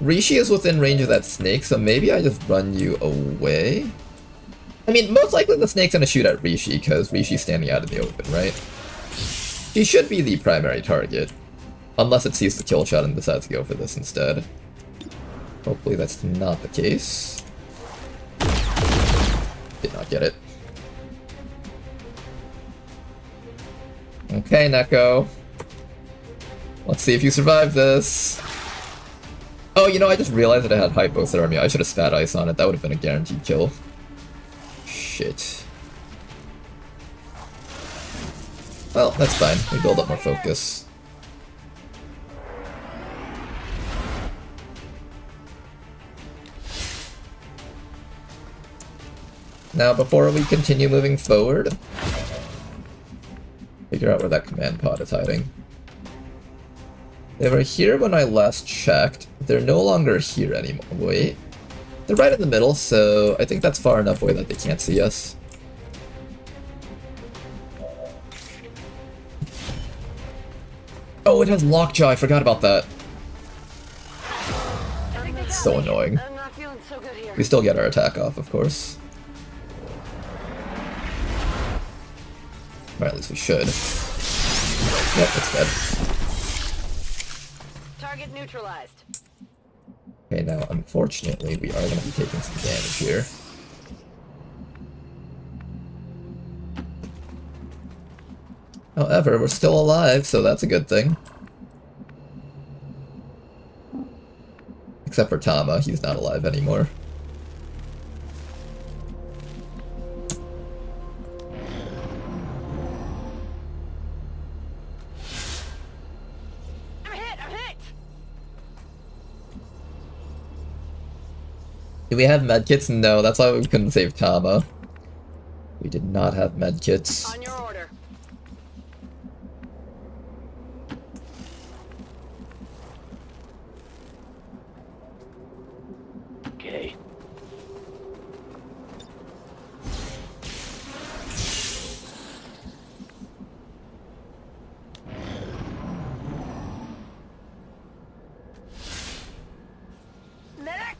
Rishi is within range of that snake, so maybe I just run you away? I mean, most likely the snake's gonna shoot at Rishi, because Rishi's standing out in the open, right? She should be the primary target. Unless it sees the kill shot and decides to go for this instead. Hopefully that's not the case. Did not get it. Okay, Neko. Let's see if you survive this. Oh, you know, I just realized that I had hypothermia. I should have spat ice on it. That would have been a guaranteed kill. Shit. Well, that's fine. We build up more focus. Now, before we continue moving forward, figure out where that command pod is hiding. They were here when I last checked. They're no longer here anymore. Wait. They're right in the middle, so I think that's far enough away that they can't see us. Oh, it has Lockjaw. I forgot about that. It's so annoying. I'm not feeling so good here. We still get our attack off, of course. Or at least we should. Yep, it's dead. Target neutralized. Okay, now, unfortunately, we are going to be taking some damage here. However, we're still alive, so that's a good thing. Except for Tama, he's not alive anymore. I'm hit! Do we have medkits? No, that's why we couldn't save Tama. We did not have medkits. On your order. Okay. Medic!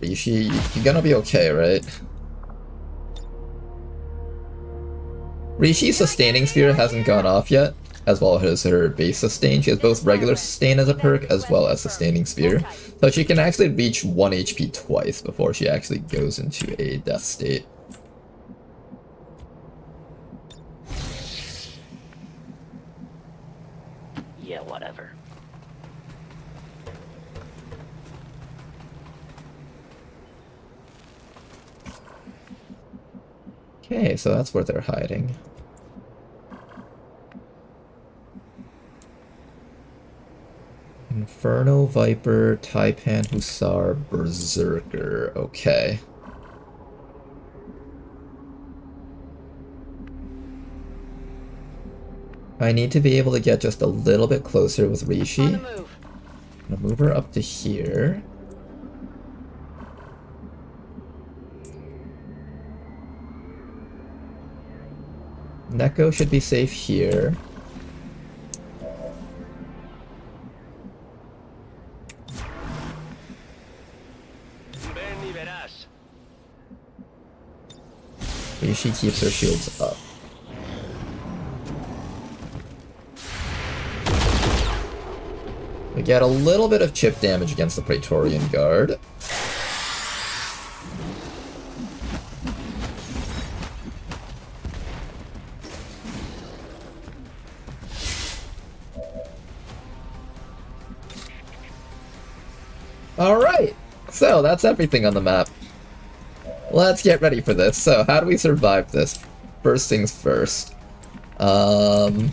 Rishi, you're gonna be okay, right? Rishi's sustaining sphere hasn't gone off yet, as well as her base sustain. She has both regular sustain as a perk, as well as sustaining sphere. So she can actually reach 1 HP twice before she actually goes into a death state. Yeah, whatever. Okay, so that's where they're hiding. Inferno, Viper, Taipan, Hussar, Berserker. Okay. I need to be able to get just a little bit closer with Rishi. On the move. I'm gonna move her up to here. Neko should be safe here. Rishi keeps her shields up. We get a little bit of chip damage against the Praetorian Guard. Alright, so that's everything on the map. Let's get ready for this. So, how do we survive this? First things first. The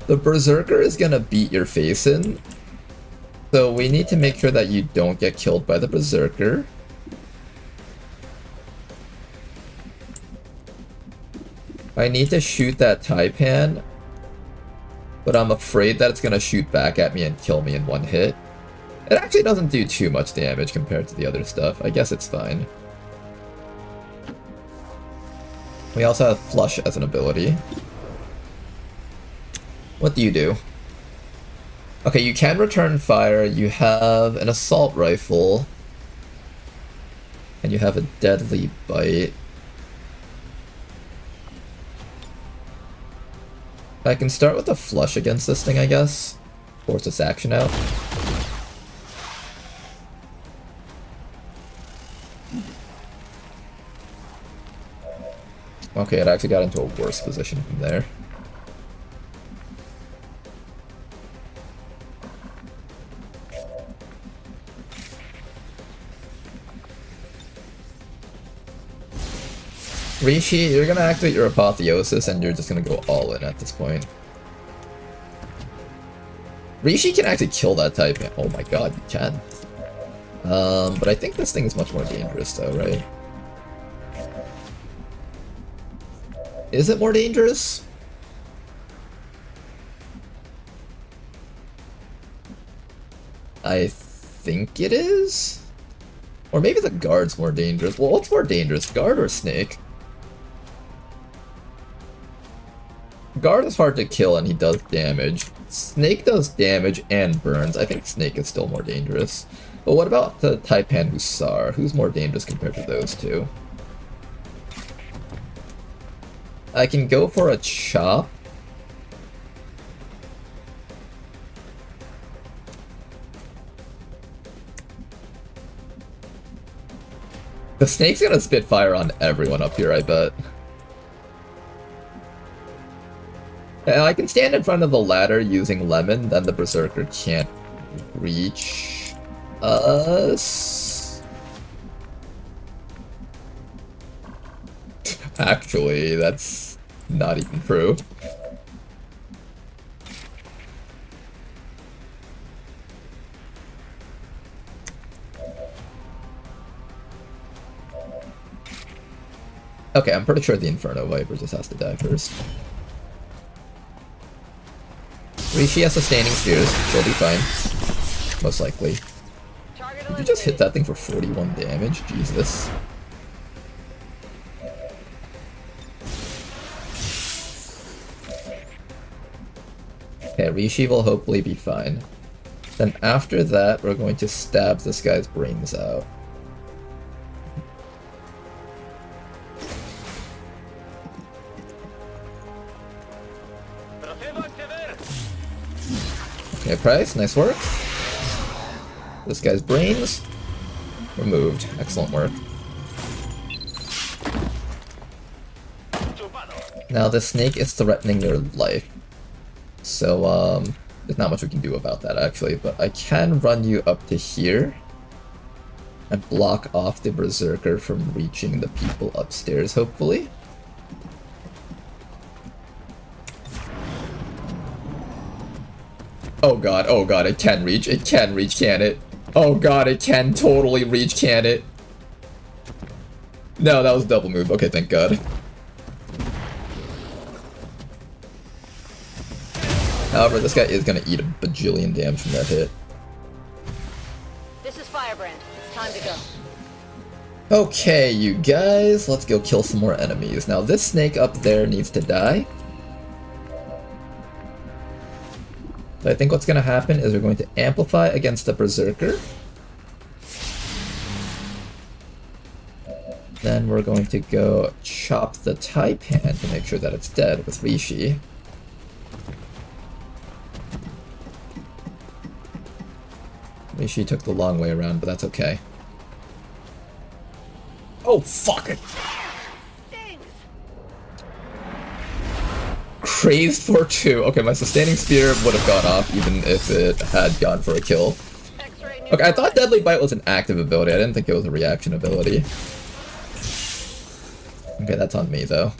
Berserker is gonna beat your face in. So we need to make sure that you don't get killed by the Berserker. I need to shoot that Taipan, but I'm afraid that it's gonna shoot back at me and kill me in one hit. It actually doesn't do too much damage compared to the other stuff. I guess it's fine. We also have Flush as an ability. What do you do? Okay, you can return fire, you have an assault rifle, and you have a deadly bite. I can start with a Flush against this thing, I guess. Force its action out. Okay, it actually got into a worse position from there. Rishi, you're gonna activate your Apotheosis and you're just gonna go all in at this point. Rishi can actually kill that type. Oh my god, you can. But I think this thing is much more dangerous though, right? Is it more dangerous? I think it is? Or maybe the guard's more dangerous. Well, what's more dangerous, guard or snake? Guard is hard to kill and he does damage. Snake does damage and burns. I think snake is still more dangerous. But what about the Taipan Hussar? Who's more dangerous compared to those two? I can go for a chop. The snake's gonna spit fire on everyone up here, I bet. And I can stand in front of the ladder using Lemon, then the Berserker can't reach us. Actually, that's not even true. Okay, I'm pretty sure the Inferno Viper just has to die first. Rishi has sustaining spheres, she'll be fine. Most likely. Did you just hit that thing for 41 damage? Jesus. Okay, Rishi will hopefully be fine. Then after that, we're going to stab this guy's brains out. Okay, Price, nice work. This guy's brains removed. Excellent work. Now the snake is threatening their life. So, there's not much we can do about that actually, but I can run you up to here and block off the Berserker from reaching the people upstairs, hopefully. Oh god, it can reach, can it? Oh god, it can totally reach, can it? No, that was a double move, okay, thank god. However, this guy is gonna eat a bajillion damage from that hit. This is Firebrand. It's time to go. Okay, you guys, let's go kill some more enemies. Now, this snake up there needs to die. So I think what's going to happen is we're going to amplify against the Berserker. Then we're going to go chop the Taipan to make sure that it's dead with Rishi. Rishi took the long way around, but that's okay. Oh, fuck it! Crazed for 2. Okay, my sustaining spear would have gone off even if it had gone for a kill. Okay, I thought Deadly Bite was an active ability. I didn't think it was a reaction ability. Okay, that's on me though.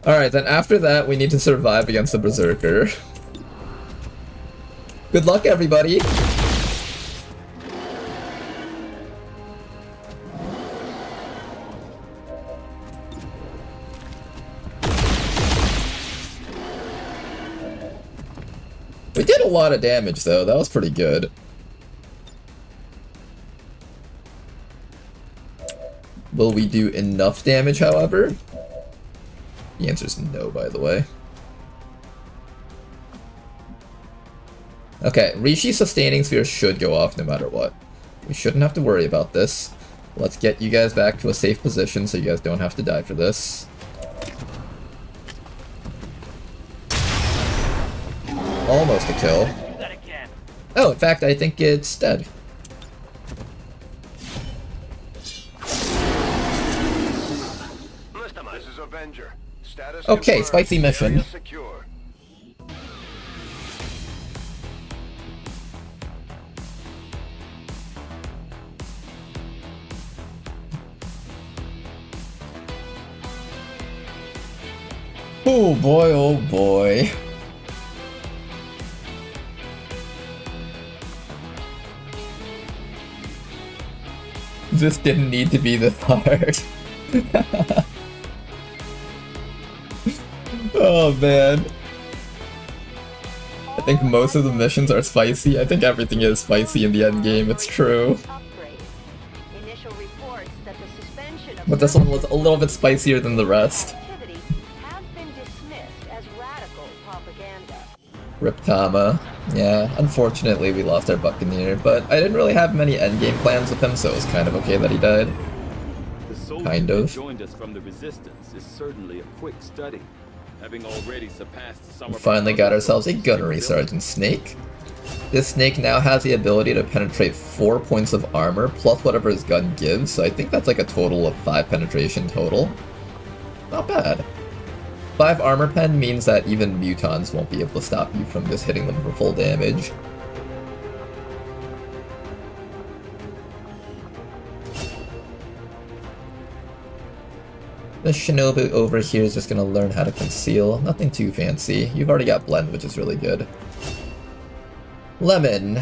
Alright, then after that, we need to survive against the Berserker. Good luck, everybody! We did a lot of damage though, that was pretty good. Will we do enough damage, however? The answer is no, by the way. Okay, Rishi's sustaining sphere should go off no matter what. We shouldn't have to worry about this. Let's get you guys back to a safe position so you guys don't have to die for this. Almost a kill. Oh, in fact, I think it's dead. This is Avenger. Status Okay, confirmed. spicy mission. Area secure. Oh boy, oh boy. This didn't need to be this hard. Oh man. I think most of the missions are spicy. I think everything is spicy in the end game, it's true. But this one was a little bit spicier than the rest. Rip Tama. Yeah, unfortunately we lost our Buccaneer, but I didn't really have many endgame plans with him, so it was kind of okay that he died. The soldier Kind of. that joined us from the Resistance is certainly a quick study, having already surpassed some We of our finally other got ourselves a soldiers' Gunnery capabilities. Sergeant Snake. This snake now has the ability to penetrate 4 points of armor, plus whatever his gun gives, so I think that's like a total of 5 penetration total. Not bad. 5 armor pen means that even mutons won't be able to stop you from just hitting them for full damage. The Shinobu over here is just gonna learn how to conceal. Nothing too fancy. You've already got Blend, which is really good. Lemon.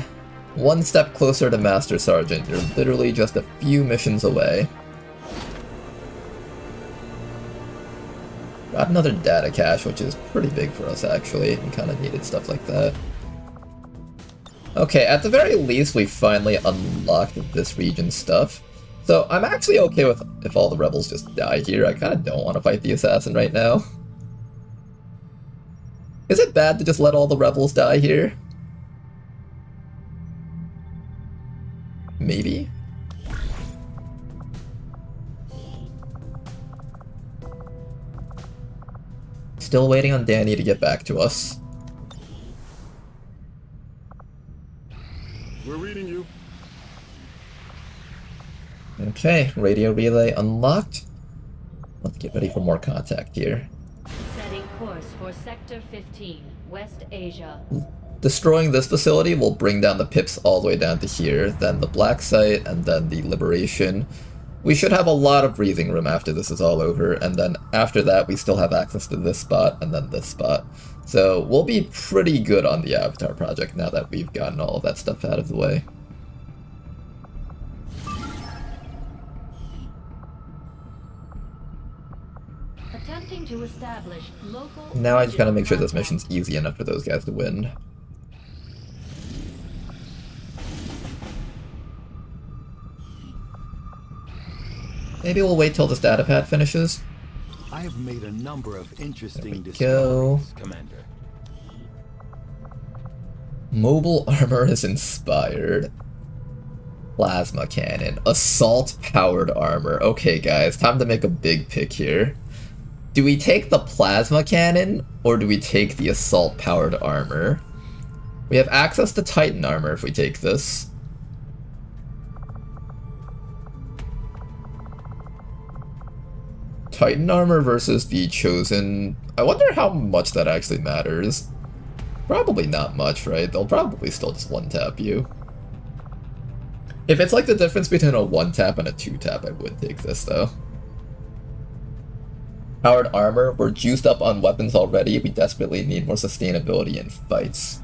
One step closer to Master Sergeant. You're literally just a few missions away. Got another data cache, which is pretty big for us actually. We kind of needed stuff like that. Okay, at the very least, we finally unlocked this region stuff. So I'm actually okay with if all the rebels just die here. I kind of don't want to fight the assassin right now. Is it bad to just let all the rebels die here? Maybe? Still waiting on Danny to get back to us. We're reading you. Okay, radio relay unlocked. Let's get ready for more contact here. Setting course for Sector 15, West Asia. Destroying this facility will bring down the pips all the way down to here, then the black site, and then the liberation. We should have a lot of breathing room after this is all over, and then after that we still have access to this spot and then this spot. So we'll be pretty good on the Avatar project now that we've gotten all of that stuff out of the way. Attempting to establish local. Now I just gotta make sure this mission's easy enough for those guys to win. Maybe we'll wait till this data pad finishes. I have made a number of interesting Go. discoveries, Commander. Mobile armor is inspired. Plasma cannon. Assault-powered armor. Okay, guys, time to make a big pick here. Do we take the plasma cannon, or do we take the assault-powered armor? We have access to Titan armor if we take this. Titan armor versus the Chosen. I wonder how much that actually matters. Probably not much, right? They'll probably still just one-tap you. If it's like the difference between a one-tap and a two-tap, I would take this, though. Powered armor. We're juiced up on weapons already. We desperately need more sustainability in fights.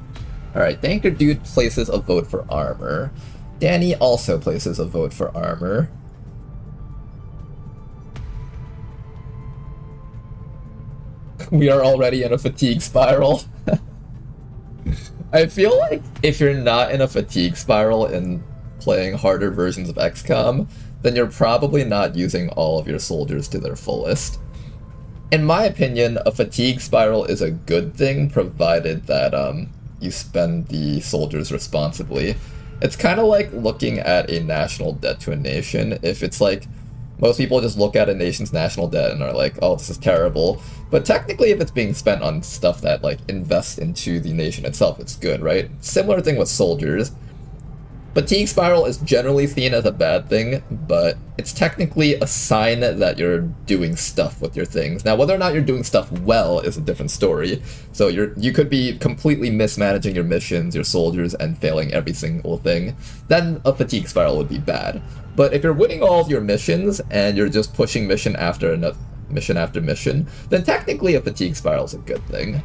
Alright, Tanker Dude places a vote for armor. Danny also places a vote for armor. We are already in a fatigue spiral. I feel like if you're not in a fatigue spiral and playing harder versions of XCOM, then you're probably not using all of your soldiers to their fullest. In my opinion, a fatigue spiral is a good thing, provided that you spend the soldiers responsibly. It's kind of like looking at a national debt to a nation. If it's like, most people just look at a nation's national debt and are like, oh, this is terrible. But technically, if it's being spent on stuff that like invests into the nation itself, it's good, right? Similar thing with soldiers. Fatigue spiral is generally seen as a bad thing, but it's technically a sign that you're doing stuff with your things. Now, whether or not you're doing stuff well is a different story. So you could be completely mismanaging your missions, your soldiers, and failing every single thing. Then a fatigue spiral would be bad. But if you're winning all of your missions and you're just pushing mission after mission, then technically a fatigue spiral is a good thing.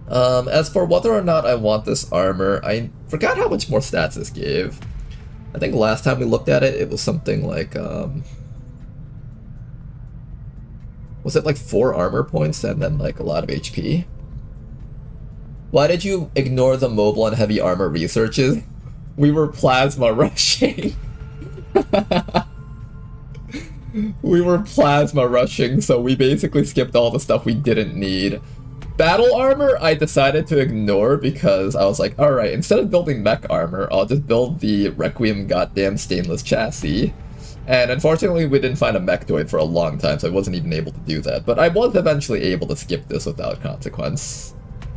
As for whether or not I want this armor, I forgot how much more stats this gave. I think last time we looked at it, it was something like, was it like 4 armor points and then like a lot of HP? Why did you ignore the mobile and heavy armor researches? We were plasma rushing. We were plasma rushing, so we basically skipped all the stuff we didn't need. Battle armor, I decided to ignore because I was like, alright, instead of building mech armor, I'll just build the Requiem goddamn stainless chassis. And unfortunately, we didn't find a mechtoid for a long time, so I wasn't even able to do that. But I was eventually able to skip this without consequence.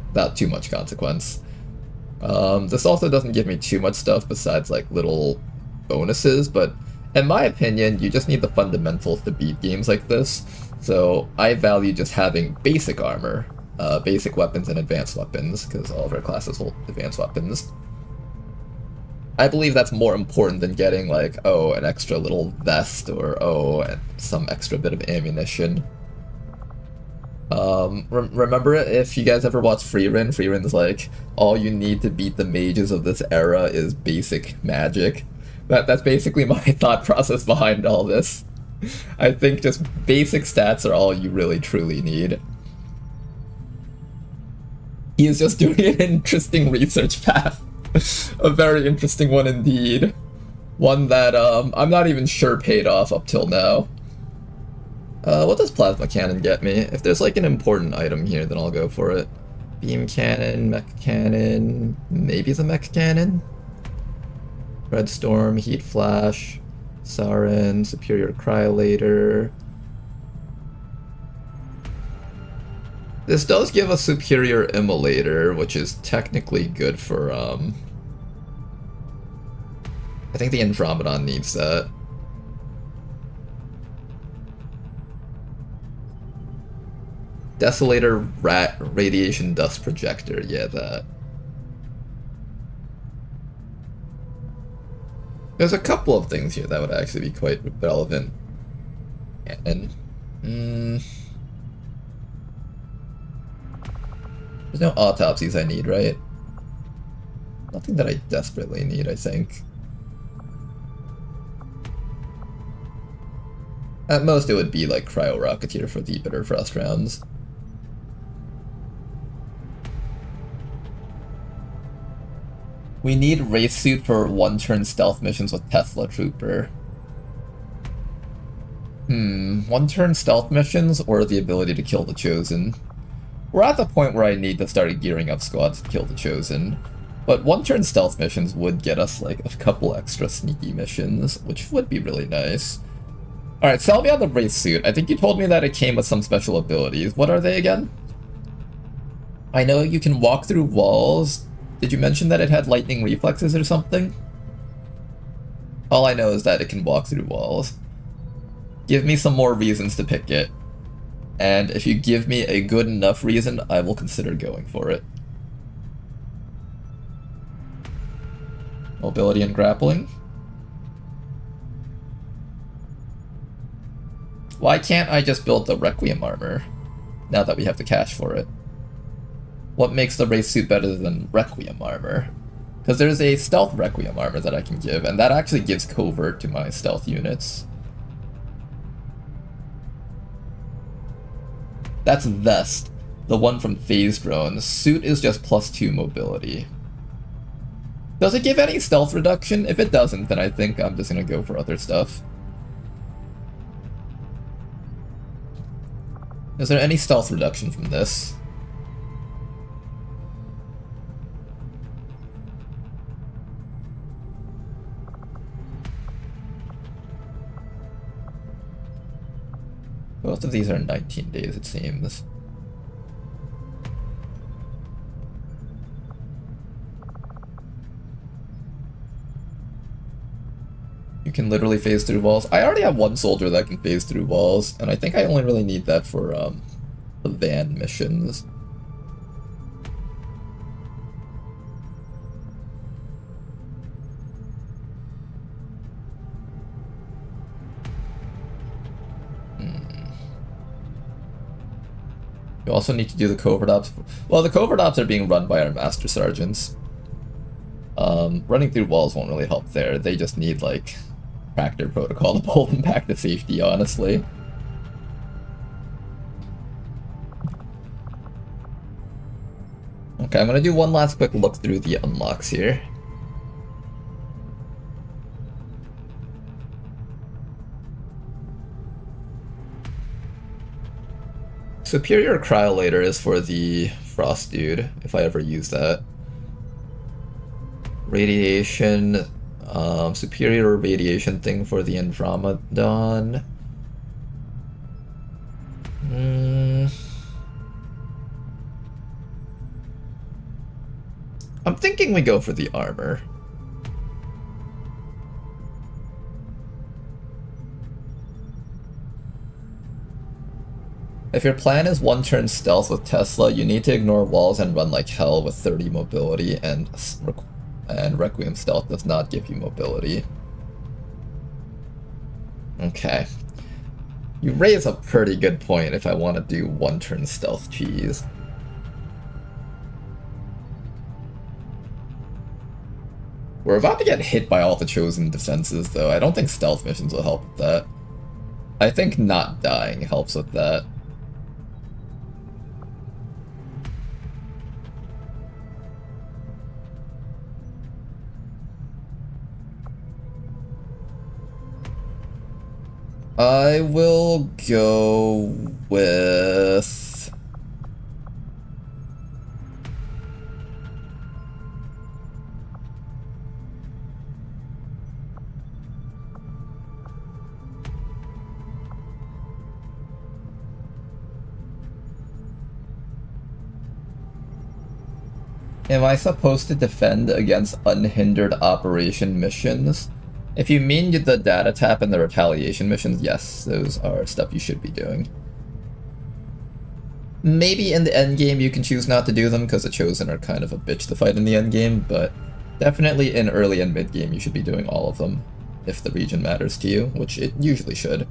Without too much consequence. This also doesn't give me too much stuff besides like little bonuses, but in my opinion, you just need the fundamentals to beat games like this. So I value just having basic armor. Basic weapons and advanced weapons, because all of our classes hold advanced weapons. I believe that's more important than getting, like, oh, an extra little vest, or, oh, some extra bit of ammunition. Remember if you guys ever watched Freeren's like, all you need to beat the mages of this era is basic magic. That's basically my thought process behind all this. I think just basic stats are all you really truly need. He is just doing an interesting research path. A very interesting one indeed. One that I'm not even sure paid off up till now. What does plasma cannon get me? If there's like an important item here, then I'll go for it. Beam cannon, mech cannon, maybe the mech cannon? Red storm, heat flash, Siren, superior cryolator. This does give a superior immolator, which is technically good for, I think the Andromedon needs that. Desolator radiation dust projector, yeah, that. There's a couple of things here that would actually be quite relevant. And, there's no autopsies I need, right? Nothing that I desperately need, I think. At most it would be like Cryo Rocketeer for the bitter frost rounds. We need Wraith Suit for one-turn stealth missions with Tesla Trooper. One-turn stealth missions or the ability to kill the Chosen? We're at the point where I need to start gearing up squads to kill the Chosen. But one-turn stealth missions would get us like a couple extra sneaky missions, which would be really nice. Alright, sell me on the Wraith Suit. I think you told me that it came with some special abilities. What are they again? I know you can walk through walls. Did you mention that it had lightning reflexes or something? All I know is that it can walk through walls. Give me some more reasons to pick it. And if you give me a good enough reason, I will consider going for it. Mobility and grappling. Why can't I just build the Requiem armor, now that we have the cash for it? What makes the Wraith Suit better than Requiem armor? Because there's a stealth Requiem armor that I can give, and that actually gives covert to my stealth units. That's Vest, the one from Phase Drone. Suit is just +2 mobility. Does it give any stealth reduction? If it doesn't, then I think I'm just gonna go for other stuff. Is there any stealth reduction from this? Both of these are 19 days, it seems. You can literally phase through walls. I already have one soldier that can phase through walls, and I think I only really need that for the van missions. You also need to do the covert ops. Well, the covert ops are being run by our master sergeants. Running through walls won't really help there. They just need, like, tractor protocol to pull them back to safety, honestly. Okay, I'm gonna do one last quick look through the unlocks here. Superior Cryolator is for the Frost dude, if I ever use that. Radiation, superior radiation thing for the Andromedon. I'm thinking we go for the armor. If your plan is one-turn stealth with Tesla, you need to ignore walls and run like hell with 30 mobility and and Requiem Stealth does not give you mobility. Okay. You raise a pretty good point if I want to do one-turn stealth cheese. We're about to get hit by all the chosen defenses, though. I don't think stealth missions will help with that. I think not dying helps with that. I will go with... Am I supposed to defend against unhindered operation missions? If you mean the data tap and the retaliation missions, yes, those are stuff you should be doing. Maybe in the endgame you can choose not to do them because the Chosen are kind of a bitch to fight in the endgame, but definitely in early and mid game you should be doing all of them if the region matters to you, which it usually should.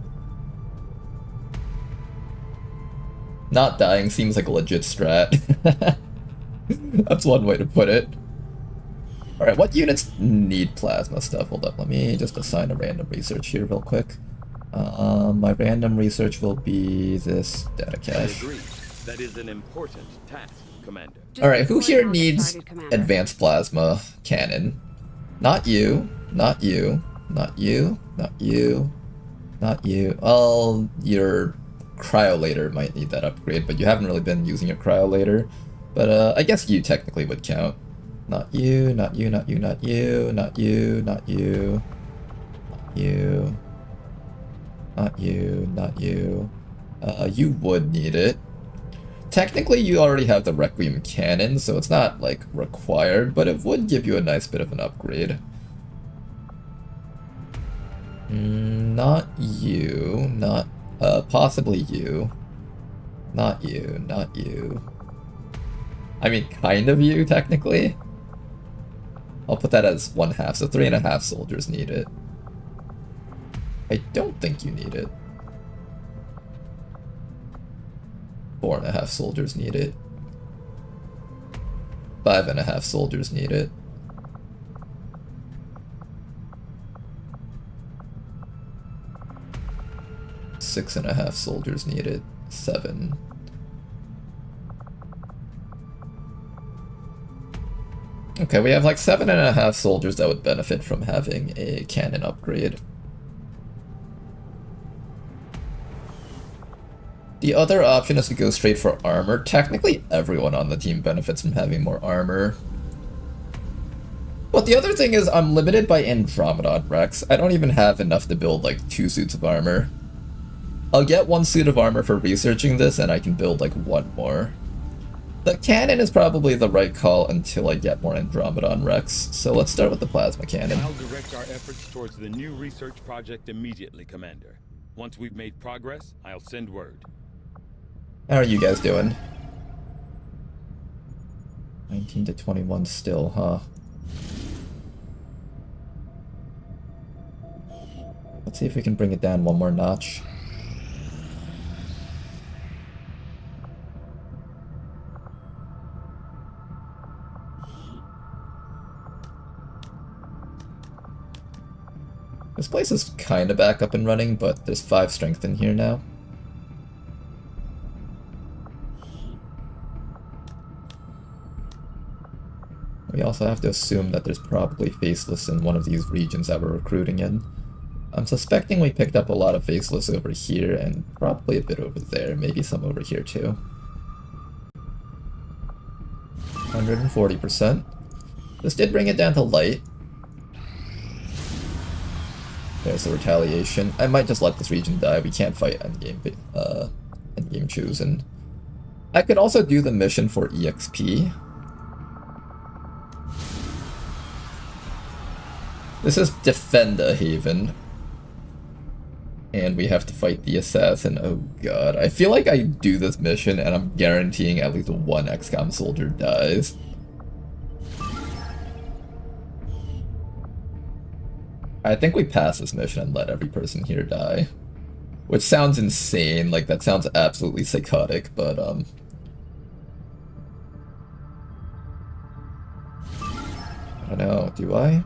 Not dying seems like a legit strat. That's one way to put it. Alright, what units need plasma stuff? Hold up, let me just assign a random research here real quick. My random research will be this data cache. That is an important task, Commander. Alright, who here needs advanced plasma cannon? Not you, not you, not you, not you, not you. Oh, your cryolator might need that upgrade, but you haven't really been using your cryolator. But I guess you technically would count. Not you, not you, not you, not you, not you, not you, not you, not you, not you. You would need it. Technically, you already have the Requiem cannon, so it's not, like, required, but it would give you a nice bit of an upgrade. Not you, not, possibly you. Not you, not you. I mean, kind of you, technically. I'll put that as 1/2, so 3.5 soldiers need it. I don't think you need it. 4.5 soldiers need it. 5.5 soldiers need it. 6.5 soldiers need it. 7. Okay, we have like 7.5 soldiers that would benefit from having a cannon upgrade. The other option is to go straight for armor. Technically, everyone on the team benefits from having more armor. But the other thing is I'm limited by Andromedon Rex. I don't even have enough to build like 2 suits of armor. I'll get 1 suit of armor for researching this and I can build like 1 more. The cannon is probably the right call until I get more Andromedon Rex, so let's start with the plasma cannon. I'll direct our efforts towards the new research project immediately, Commander. Once we've made progress, I'll send word. How are you guys doing? 19 to 21 still, huh? Let's see if we can bring it down 1 more notch. This place is kind of back up and running, but there's 5 strength in here now. We also have to assume that there's probably faceless in one of these regions that we're recruiting in. I'm suspecting we picked up a lot of faceless over here and probably a bit over there, maybe some over here too. 140%. This did bring it down to light. There's the retaliation. I might just let this region die. We can't fight endgame chosen. I could also do the mission for EXP. This is defend a haven. And we have to fight the assassin. Oh god. I feel like I do this mission and I'm guaranteeing at least 1 XCOM soldier dies. I think we pass this mission and let every person here die. Which sounds insane, like that sounds absolutely psychotic, but I don't know, do I?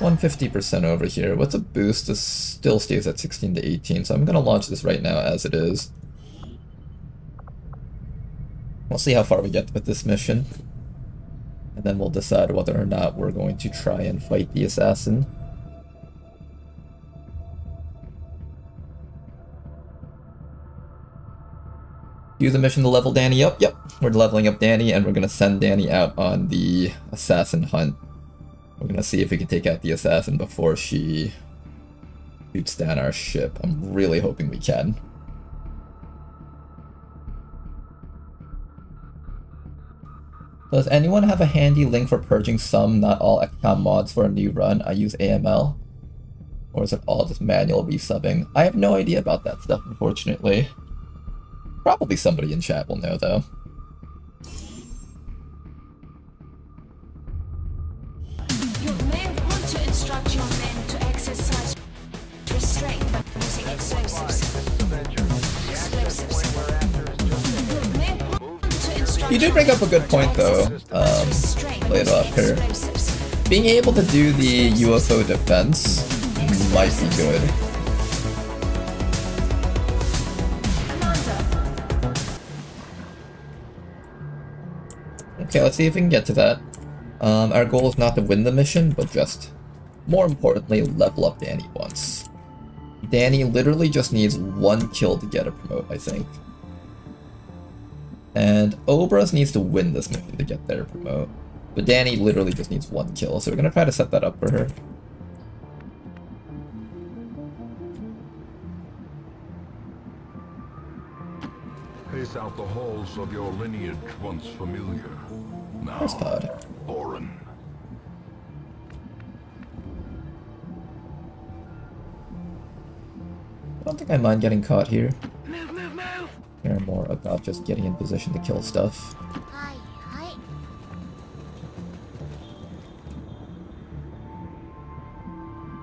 %150% over here. What's a boost? This still stays at 16 to 18, so I'm gonna launch this right now as it is. We'll see how far we get with this mission. And then we'll decide whether or not we're going to try and fight the assassin. Do the mission to level Danny up? Yep, we're leveling up Danny, and we're gonna send Danny out on the assassin hunt. We're gonna see if we can take out the assassin before she shoots down our ship. I'm really hoping we can. Does anyone have a handy link for purging some, not all XCOM mods for a new run? I use AML. Or is it all just manual resubbing? I have no idea about that stuff, unfortunately. Probably somebody in chat will know, though. You may want to instruct your men to exercise restraint by using explosives. You do bring up a good point, though. Lay it up here. Being able to do the UFO defense might be good. Okay, let's see if we can get to that. Our goal is not to win the mission, but just, more importantly, level up Danny once. Danny literally just needs 1 kill to get a promote, I think. And Obras needs to win this mission to get their promote. But Danny literally just needs 1 kill, so we're gonna try to set that up for her. Pace out the halls of your lineage once familiar. Now, First pod. Orin. I don't think I mind getting caught here. Care more about just getting in position to kill stuff.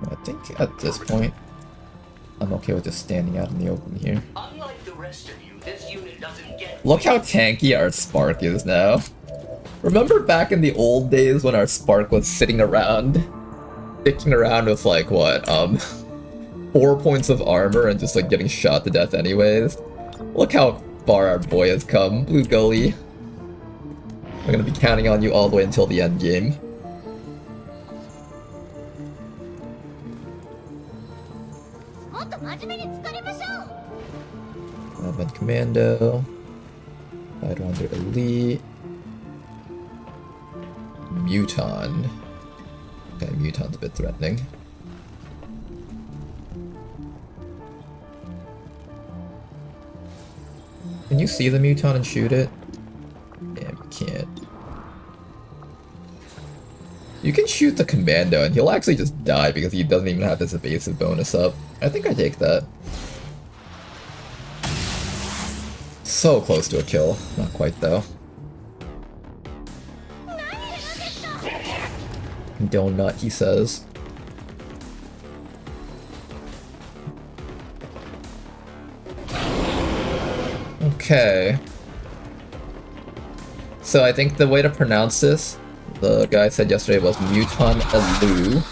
I think at this point, I'm okay with just standing out in the open here. Unlike the rest of you, this unit doesn't get... Look how tanky our Spark is now. Remember back in the old days when our Spark was sitting around with like, what, 4 points of armor and just like getting shot to death anyways? Look how far our boy has come, Blue Gully. We're gonna be counting on you all the way until the end game. Advent Commando, Sidewinder Elite, Muton. Okay, Muton's a bit threatening. Can you see the Muton and shoot it? Damn, you can't. You can shoot the Commando and he'll actually just die because he doesn't even have his evasive bonus up. I think I take that. So close to a kill. Not quite, though. Donut, he says. Okay. So I think the way to pronounce this, the guy said yesterday, was Muton Elu.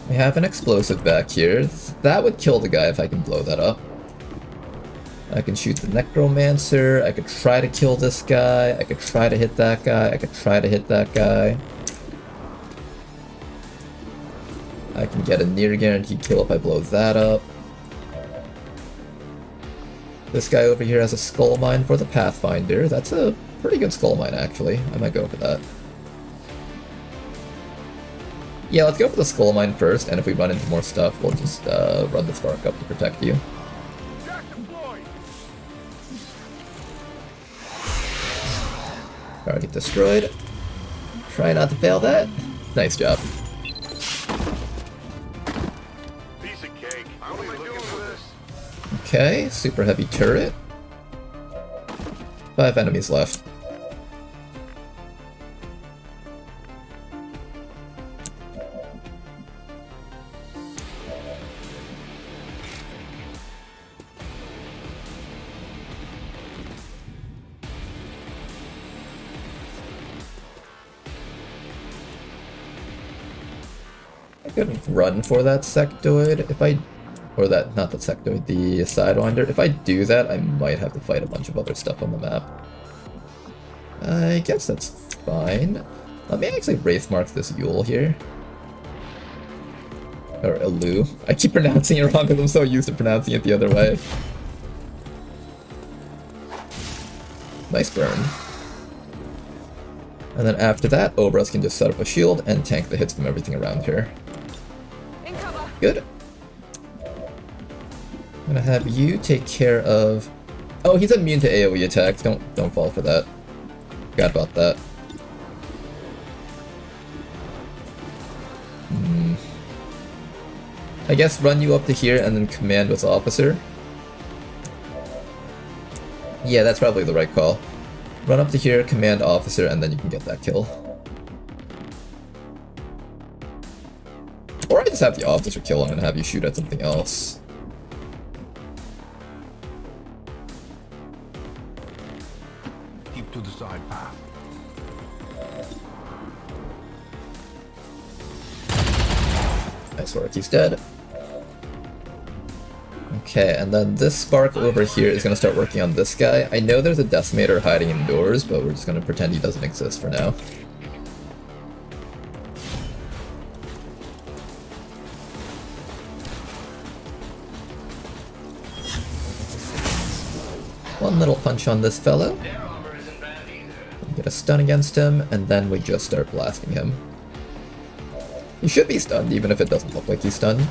We have an explosive back here. That would kill the guy if I can blow that up. I can shoot the Necromancer, I could try to kill this guy, I could try to hit that guy, I could try to hit that guy. I can get a near guaranteed kill if I blow that up. This guy over here has a Skull Mine for the Pathfinder. That's a pretty good Skull Mine, actually. I might go for that. Yeah, let's go for the Skull Mine first, and if we run into more stuff, we'll just run the Spark up to protect you. Target destroyed. Try not to fail that. Nice job. Piece of cake. How are we looking for this? Okay, super heavy turret. 5 enemies left. I could run for that sectoid if I... Or that, not the sectoid, the Sidewinder. If I do that, I might have to fight a bunch of other stuff on the map. I guess that's fine. Let me actually Wraith Mark this Yule here. Or Elu. I keep pronouncing it wrong because I'm so used to pronouncing it the other way. Nice burn. And then after that, Obras can just set up a shield and tank the hits from everything around here. Good. I'm gonna have you take care of... Oh, he's immune to AoE attacks. Don't fall for that. Forgot about that. I guess run you up to here and then command with officer. Yeah, that's probably the right call. Run up to here, command officer, and then you can get that kill. Or I just have the officer kill him and have you shoot at something else. Keep to the side path. Nice work, he's dead. Okay, and then this spark over here is going to start working on this guy. I know there's a decimator hiding indoors, but we're just going to pretend he doesn't exist for now. One little punch on this fellow. Get a stun against him, and then we just start blasting him. He should be stunned, even if it doesn't look like he's stunned.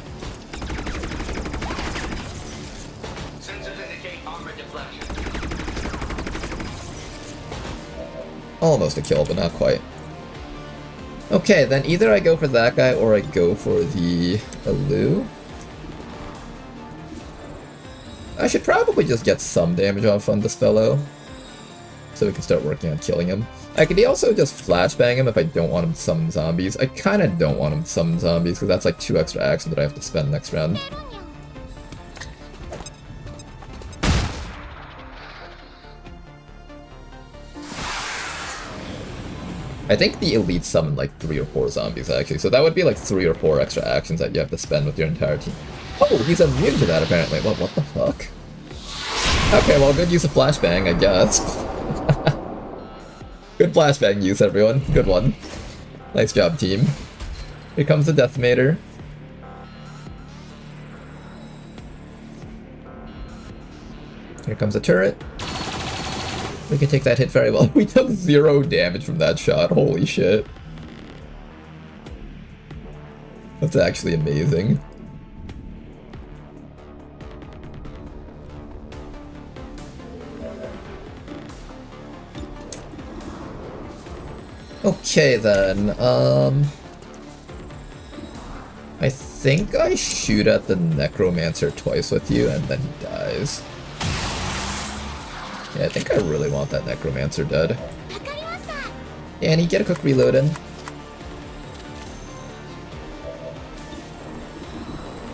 Almost a kill, but not quite. Okay, then either I go for that guy or I go for the Elu. I should probably just get some damage off on this fellow, so we can start working on killing him. I could also just flashbang him if I don't want him to summon zombies. I kind of don't want him to summon zombies, because that's like 2 extra actions that I have to spend next round. I think the elite summon like 3 or 4 zombies actually, so that would be like 3 or 4 extra actions that you have to spend with your entire team. Oh, he's immune to that apparently. What the fuck? Okay, well, good use of flashbang, I guess. Good flashbang use, everyone. Good one. Nice job, team. Here comes the decimator. Here comes the turret. We can take that hit very well. We took 0 damage from that shot. Holy shit. That's actually amazing. Okay then, I think I shoot at the Necromancer twice with you and then he dies. Yeah, I think I really want that Necromancer dead. Annie, get a quick reload in.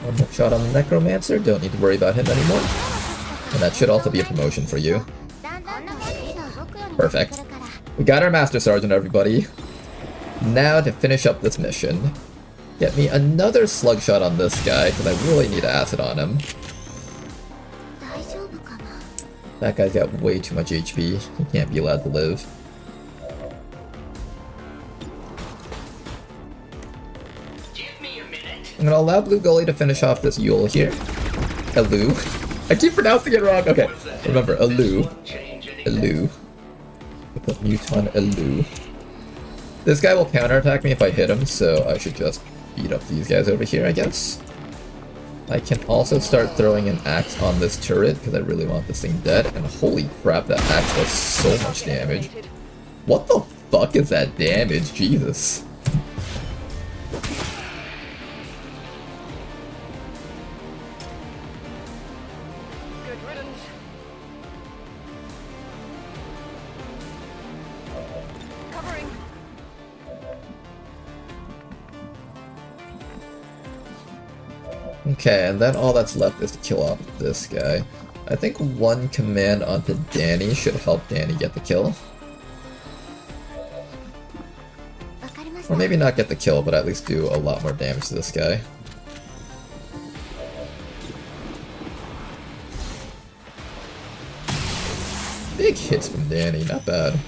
One more shot on the Necromancer, don't need to worry about him anymore. And that should also be a promotion for you. Perfect. We got our Master Sergeant, everybody. Now to finish up this mission. Get me another slug shot on this guy, because I really need acid on him. That guy's got way too much HP. He can't be allowed to live. I'm gonna allow Blue Gully to finish off this Yule here. Elu. I keep pronouncing it wrong. Okay, remember, Elu. Elu. Put mute on Elu. This guy will counterattack me if I hit him, so I should just beat up these guys over here, I guess. I can also start throwing an axe on this turret, because I really want this thing dead, and holy crap, that axe does so much damage. What the fuck is that damage? Jesus. Good riddance. Covering. Okay, and then all that's left is to kill off this guy. I think one command onto Danny should help Danny get the kill. Or maybe not get the kill, but at least do a lot more damage to this guy. Big hits from Danny, not bad.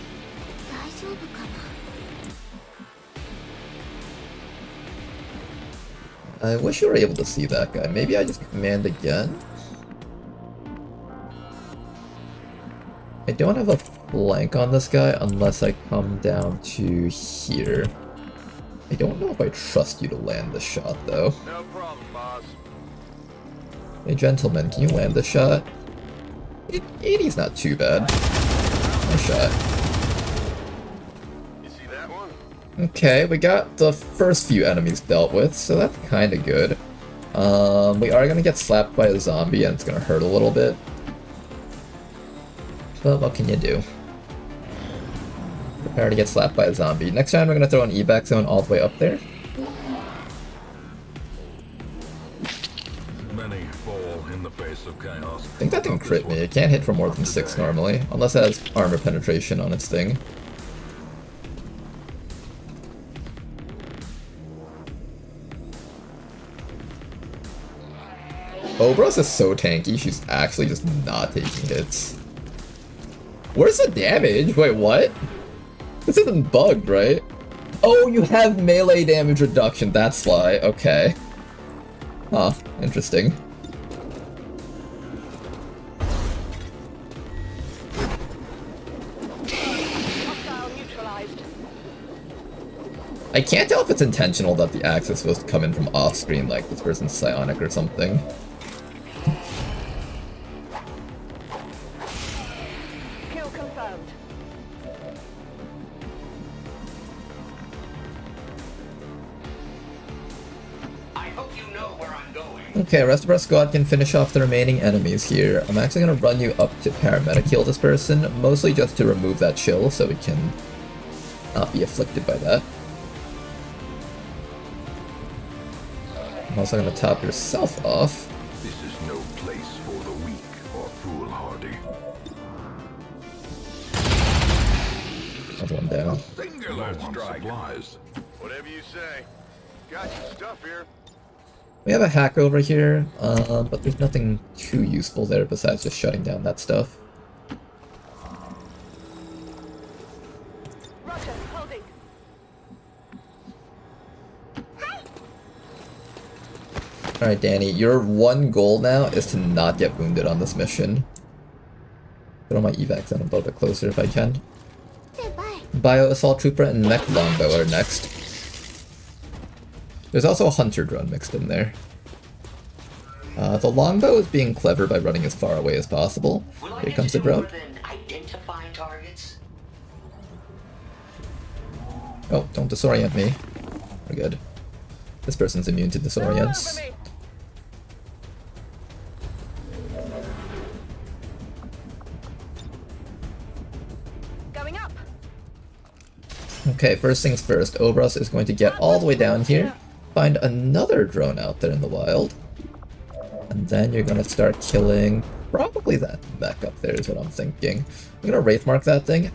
I wish you were able to see that guy. Maybe I just command again? I don't have a flank on this guy unless I come down to here. I don't know if I trust you to land this shot, though. No problem, boss. Hey, gentlemen, can you land this shot? 80's not too bad. Nice shot. You see that one? Okay, we got the first few enemies dealt with, so that's kinda good. We are gonna get slapped by a zombie and it's gonna hurt a little bit. But what can you do? Prepare to get slapped by a zombie. Next time we're gonna throw an evac zone all the way up there. Many fall in the face of chaos. I think that didn't crit me. It can't hit for more than 6 normally, unless it has armor penetration on its thing. Obros is so tanky, she's actually just not taking hits. Where's the damage? Wait, what? This isn't bugged, right? Oh, you have melee damage reduction, that's why. Okay. Huh, interesting. I can't tell if it's intentional that the axe is supposed to come in from off-screen, like this person's psionic or something. Kill confirmed. I hope you know where I'm going. Okay, rest of our squad can finish off the remaining enemies here. I'm actually going to run you up to paramedic heal this person, mostly just to remove that chill so we can not be afflicted by that. I'm also going to top yourself off. This is no place for the weak or foolhardy. Another one down. Singular strike. Whatever you say. Got your stuff here. We have a hack over here, but there's nothing too useful there besides just shutting down that stuff. Roger, holding. Alright, Danny, your one goal now is to not get wounded on this mission. Throw my evacs in a little bit closer if I can. Bio Assault Trooper and Mech Longbow are next. There's also a Hunter drone mixed in there. The Longbow is being clever by running as far away as possible. Here comes the drone. Identifying targets. Oh, don't disorient me. We're good. This person's immune to disorients. Going up. Okay, first things first, Obros is going to get all the way down here, find another drone out there in the wild, and then you're going to start killing probably that mech up there is what I'm thinking. I'm going to Wraith Mark that thing,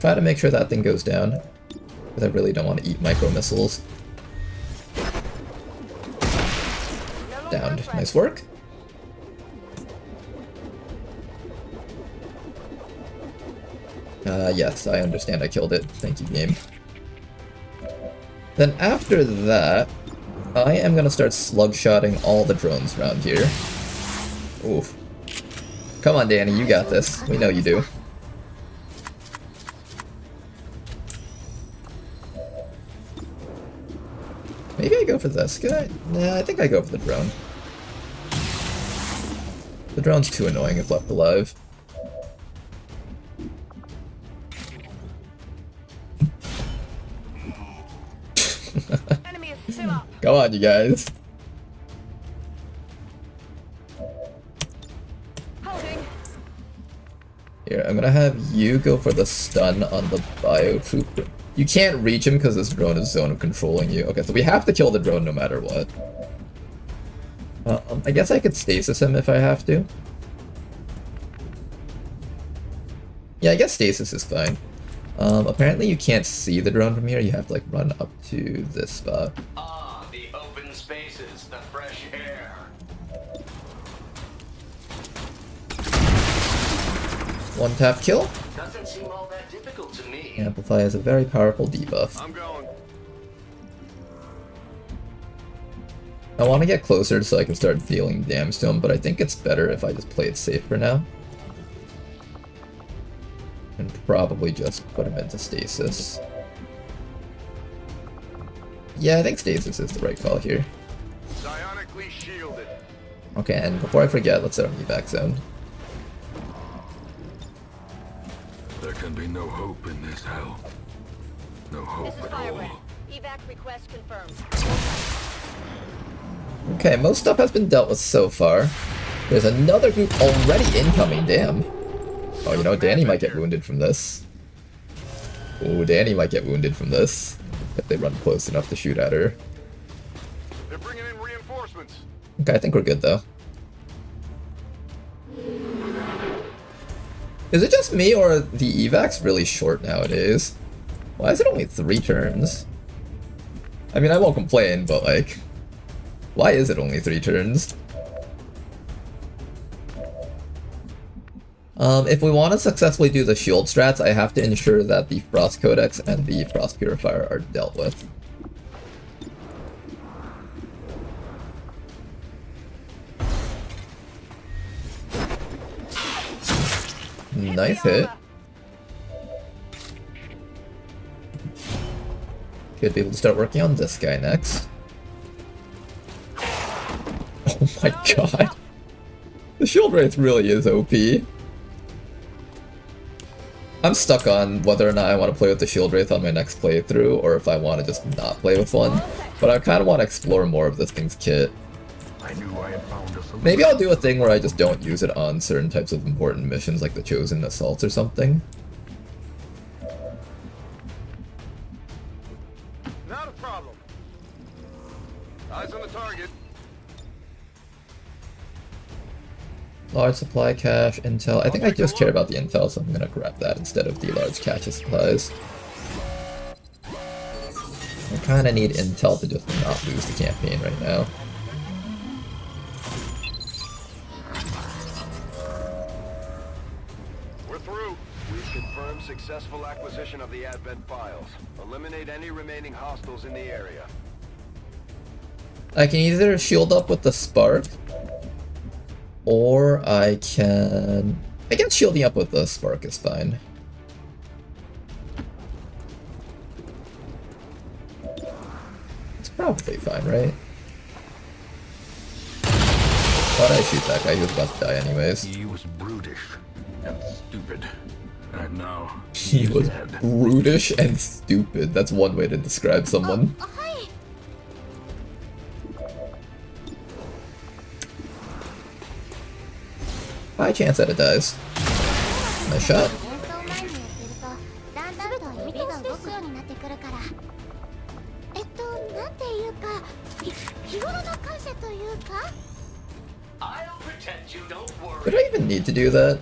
try to make sure that thing goes down, because I really don't want to eat micro missiles. Downed. Nice work. Yes, I understand I killed it. Thank you, game. Then after that, I am going to start slug-shotting all the drones around here. Oof. Come on, Danny, you got this. We know you do. Maybe I go for this guy? Nah, I think I go for the drone. The drone's too annoying if left alive. on, you guys. Here, I'm gonna have you go for the stun on the biotrooper. You can't reach him because this drone is zone of controlling you. Okay, so we have to kill the drone no matter what. I guess I could stasis him if I have to. Yeah, I guess stasis is fine. Apparently you can't see the drone from here. You have to like run up to this spot. Ah, the open spaces, the fresh air. One tap kill. Doesn't seem all that difficult to me. Amplify has a very powerful debuff. I'm going. I want to get closer so I can start dealing damage to him, but I think it's better if I just play it safe for now. And probably just put him into stasis. Yeah, I think stasis is the right call here. Psionically shielded. Okay, and before I forget, let's set up evac zone. There can be no hope in this hell. No hope This is at all. Firebrand. Evac request confirmed. Okay, most stuff has been dealt with so far. There's another group already incoming, damn. Oh, you know, Danny might get wounded from this. Oh, Danny might get wounded from this. If they run close enough to shoot at her. They're bringing in reinforcements. Okay, I think we're good though. Is it just me or are the evacs really short nowadays? Why is it only 3 turns? I mean, I won't complain, but like, why is it only 3 turns? If we want to successfully do the shield strats, I have to ensure that the Frost Codex and the Frost Purifier are dealt with. Nice hit. Should be able to start working on this guy next. Oh my god. The shield wraith really is OP. I'm stuck on whether or not I want to play with the shield wraith on my next playthrough, or if I want to just not play with one. But I kind of want to explore more of this thing's kit. I knew I had found a solution. Maybe I'll do a thing where I just don't use it on certain types of important missions, like the Chosen Assaults or something. Not a problem. Eyes on the target. Large supply cache, intel. I think I just care about the intel, so I'm gonna grab that instead of the large cache of supplies. I kinda need intel to just not lose the campaign right now. We're through. We've confirmed successful acquisition of the Advent files. Eliminate any remaining hostiles in the area. I can either shield up with the spark, or I guess shielding up with the spark is fine. It's probably fine, right? Why'd I shoot that guy? He was about to die anyways. He was brutish and stupid. And now He was brutish and stupid. That's one way to describe someone. High chance that it dies. Nice shot. I'll protect you, don't worry. Did I even need to do that?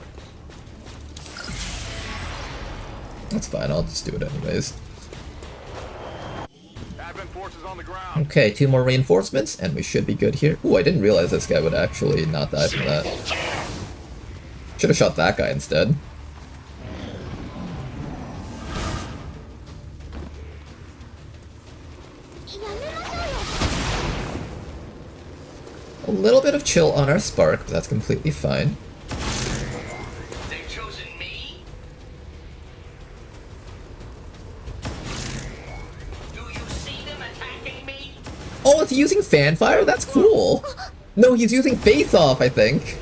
That's fine, I'll just do it anyways. Advent forces on the ground. Okay, 2 more reinforcements, and we should be good here. Ooh, I didn't realize this guy would actually not die from that. Should have shot that guy instead. A little bit of chill on our spark, but that's completely fine. They've chosen me? Do you see them attacking me? Oh, it's using fanfire? That's cool. No, he's using face-off, I think.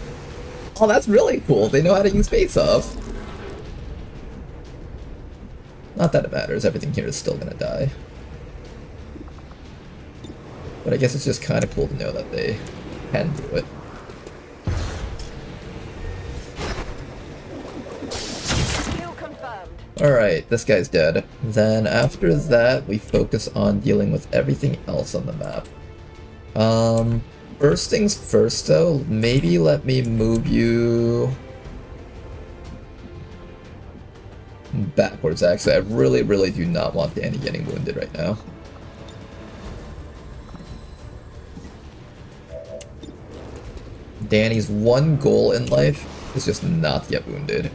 Oh, that's really cool. They know how to use face-off. Not that it matters. Everything here is still gonna die. But I guess it's just kind of cool to know that they can do it. Alright, this guy's dead. Then after that, we focus on dealing with everything else on the map. First things first though, maybe let me move you backwards actually. I really do not want Danny getting wounded right now. Danny's one goal in life is just not get wounded.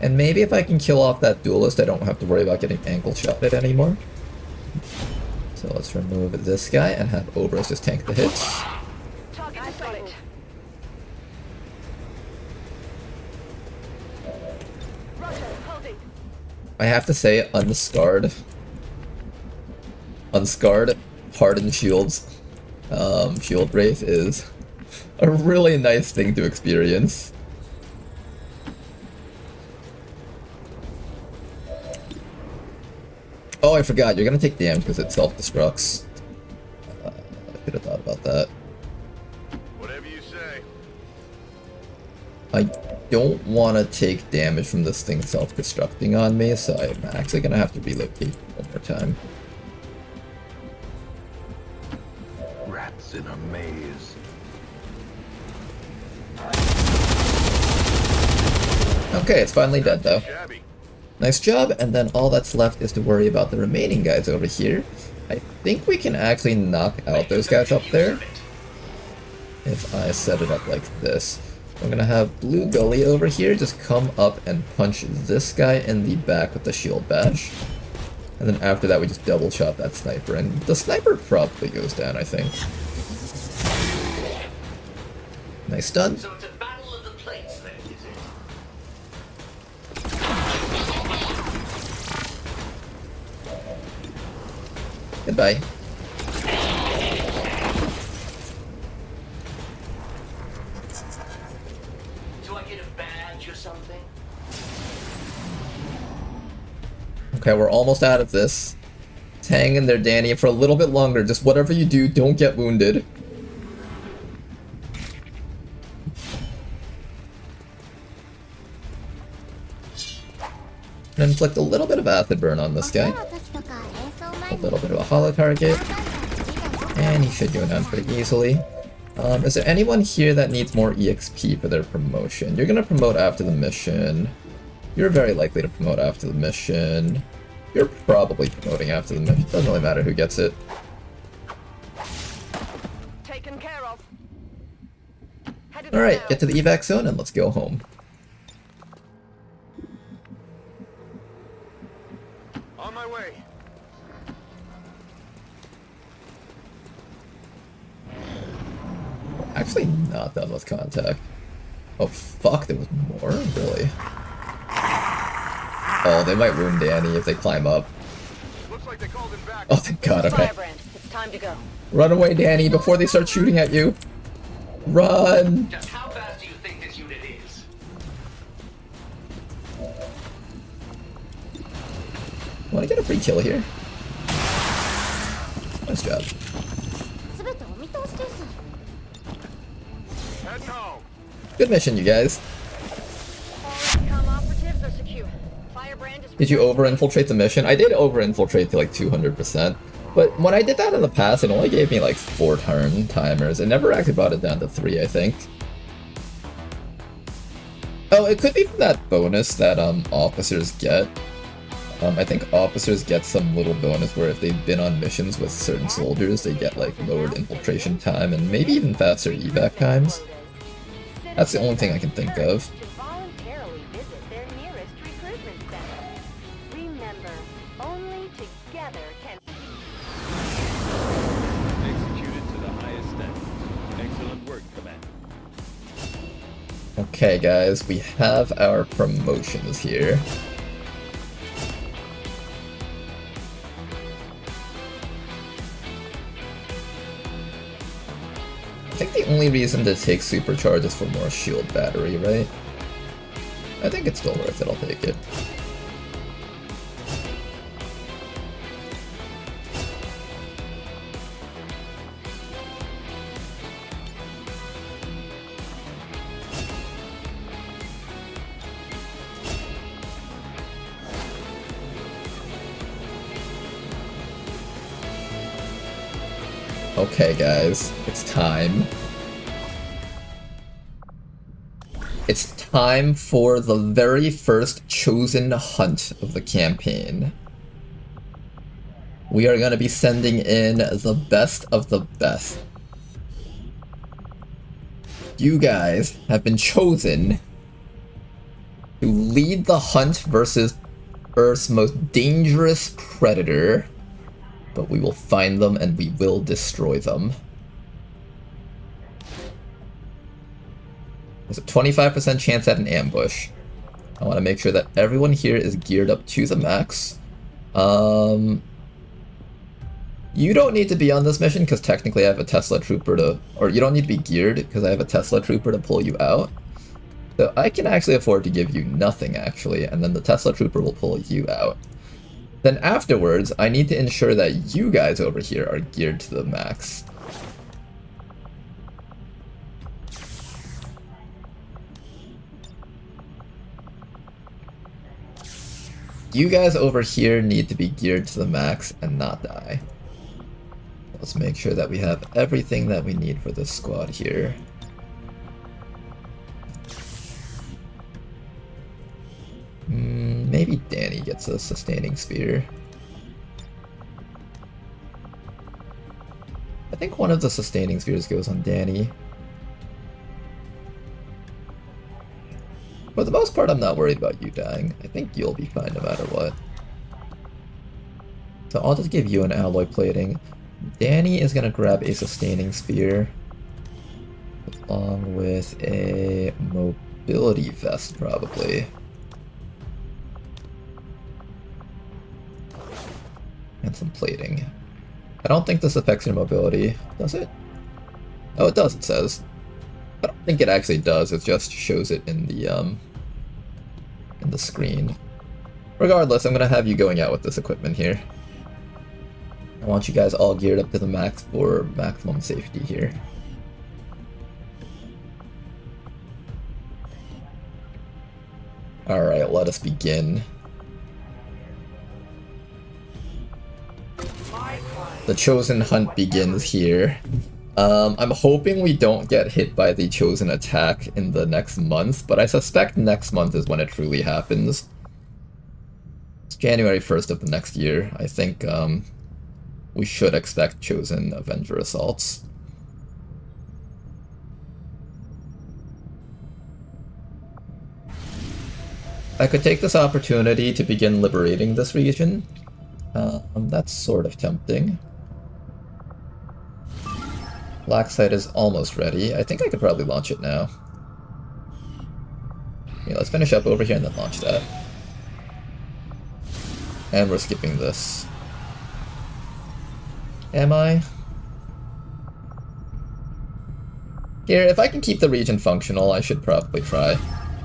And maybe if I can kill off that duelist, I don't have to worry about getting ankle shotted anymore. So let's remove this guy and have Obras just tank the hits. I have to say, unscarred, hardened shields, shield wraith is a really nice thing to experience. Oh, I forgot, you're gonna take damage because it self-destructs. I could have thought about that. Whatever you say. I don't want to take damage from this thing self-destructing on me, so I'm actually gonna have to relocate one more time. Rats in a maze. Okay, it's finally dead though. Nice job, and then all that's left is to worry about the remaining guys over here. I think we can actually knock out those guys up there if I set it up like this. I'm gonna have Blue Gully over here just come up and punch this guy in the back with the shield bash. And then after that we just double shot that sniper, and the sniper probably goes down, I think. Nice stun. So it's a battle of the plates then, is it? Goodbye. Do I get a badge or something? Okay, we're almost out of this. Hang in there, Danny, for a little bit longer. Just whatever you do, don't get wounded. And inflict a little bit of acid burn on this guy. A little bit of a hollow target. And he should go down pretty easily. Is there anyone here that needs more EXP for their promotion? You're gonna promote after the mission. You're very likely to promote after the mission. You're probably promoting after the mission. Doesn't really matter who gets it. Taken care of. Alright, get to the evac zone and let's go home. On my way. Actually not done with contact. Oh fuck, there was more? Really? Oh, they might wound Danny if they climb up. Looks like they called him back. Oh, thank god, okay. Firebrand, it's time to go. Run away, Danny, before they start shooting at you. Run! Just how fast do you think this unit is? Want to get a free kill here? Nice job. Head home. Good mission, you guys. XCOM operatives are secure. Firebrand is... Did you over-infiltrate the mission? I did over-infiltrate to like 200%. But when I did that in the past, it only gave me like 4 turn timers. It never actually brought it down to 3, I think. Oh, it could be from that bonus that officers get. I think officers get some little bonus where if they've been on missions with certain soldiers, they get like lowered infiltration time and maybe even faster evac times. That's the only thing I can think of. To voluntarily visit their nearest recruitment center. Remember, only together can... Executed to the highest standards. Excellent work, Commander. Okay guys, we have our promotions here. think the only reason to take supercharge is for more shield battery, right? I think it's still worth it, I'll take it. Okay, guys, it's time. It's time for the very first chosen hunt of the campaign. We are going to be sending in the best of the best. You guys have been chosen to lead the hunt versus Earth's most dangerous predator. But we will find them and we will destroy them. There's a 25% chance at an ambush. I want to make sure that everyone here is geared up to the max. You don't need to be on this mission because technically I have a Tesla Trooper to... Or you don't need to be geared because I have a Tesla Trooper to pull you out. So I can actually afford to give you nothing actually, and then the Tesla Trooper will pull you out. Then afterwards, I need to ensure that you guys over here are geared to the max. You guys over here need to be geared to the max and not die. Let's make sure that we have everything that we need for this squad here. Maybe Danny gets a sustaining spear. I think one of the sustaining spears goes on Danny. For the most part, I'm not worried about you dying. I think you'll be fine no matter what. So I'll just give you an alloy plating. Danny is gonna grab a sustaining spear along with a mobility vest, probably. And some plating. I don't think this affects your mobility, does it? Oh, it does, it says. I don't think it actually does, it just shows it in the screen. Regardless, I'm gonna have you going out with this equipment here. I want you guys all geared up to the max for maximum safety here. Alright, let us begin. The chosen hunt begins here. I'm hoping we don't get hit by the chosen attack in the next month, but I suspect next month is when it truly happens. It's January 1st of the next year. I think we should expect chosen Avenger assaults. I could take this opportunity to begin liberating this region. That's sort of tempting. Black site is almost ready. I think I could probably launch it now. Yeah, let's finish up over here and then launch that. And we're skipping this. Am I? Here, if I can keep the region functional, I should probably try.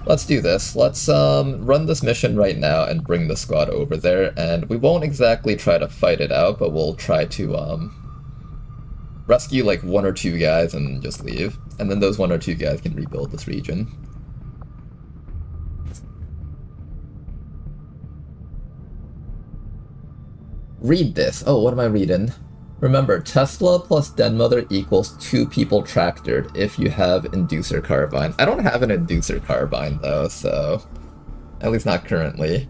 Let's do this. Let's run this mission right now and bring the squad over there, and we won't exactly try to fight it out, but we'll try to rescue like 1 or 2 guys and just leave. And then those 1 or 2 guys can rebuild this region. Read this. Oh, what am I reading? Remember, Tesla plus Denmother equals 2 people tractored if you have Inducer Carbine. I don't have an Inducer Carbine though, so... At least not currently.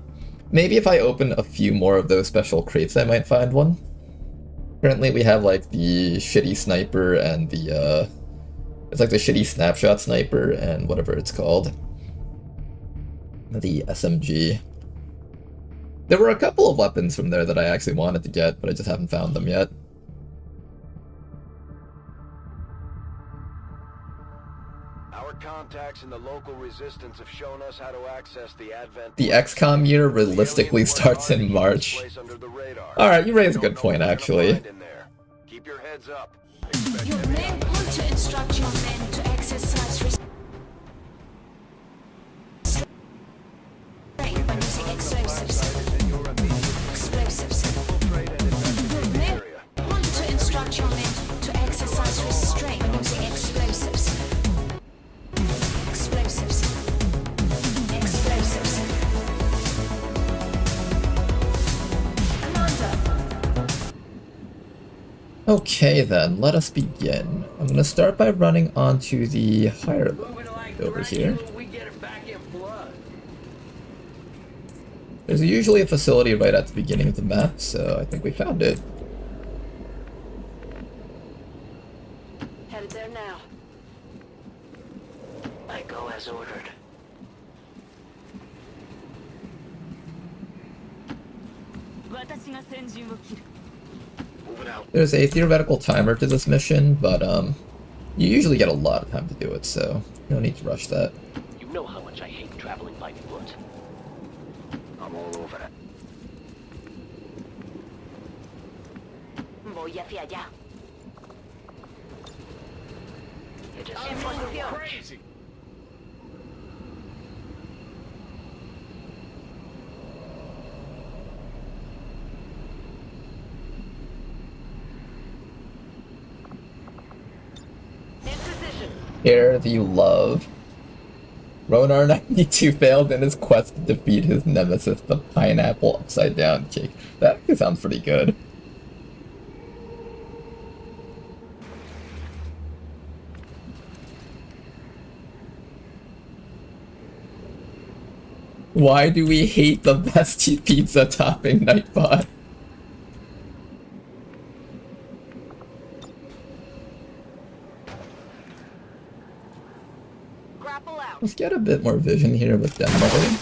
Maybe if I open a few more of those special crates I might find one. Currently we have like the shitty sniper and the it's like the shitty snapshot sniper and whatever it's called. The SMG. There were a couple of weapons from there that I actually wanted to get, but I just haven't found them yet. Our contacts in the local resistance have shown us how to access the Advent. The XCOM year realistically starts in March. Alright, you raise a good point, actually. Keep your heads up. Your men want to instruct your men to exercise restraint by using explosives. Your men want to instruct your men to exercise restraint by using explosives. Explosives. Explosives. Commander. Okay then, let us begin. I'm gonna start by running onto the higher level over here. There's usually a facility right at the beginning of the map, so I think we found it. Headed there now. I go as ordered. Moving out. There's a theoretical timer to this mission, but you usually get a lot of time to do it, so you don't need to rush that. You know how much I hate traveling by foot. I'm all over it. Voy hacia allá. It is Crazy. In position. Air that you love. Ronar 92 failed in his quest to defeat his nemesis, the pineapple upside down cake. That actually sounds pretty good. Why do we hate the best pizza topping Nightbot? Grapple out. Let's get a bit more vision here with Den Mother.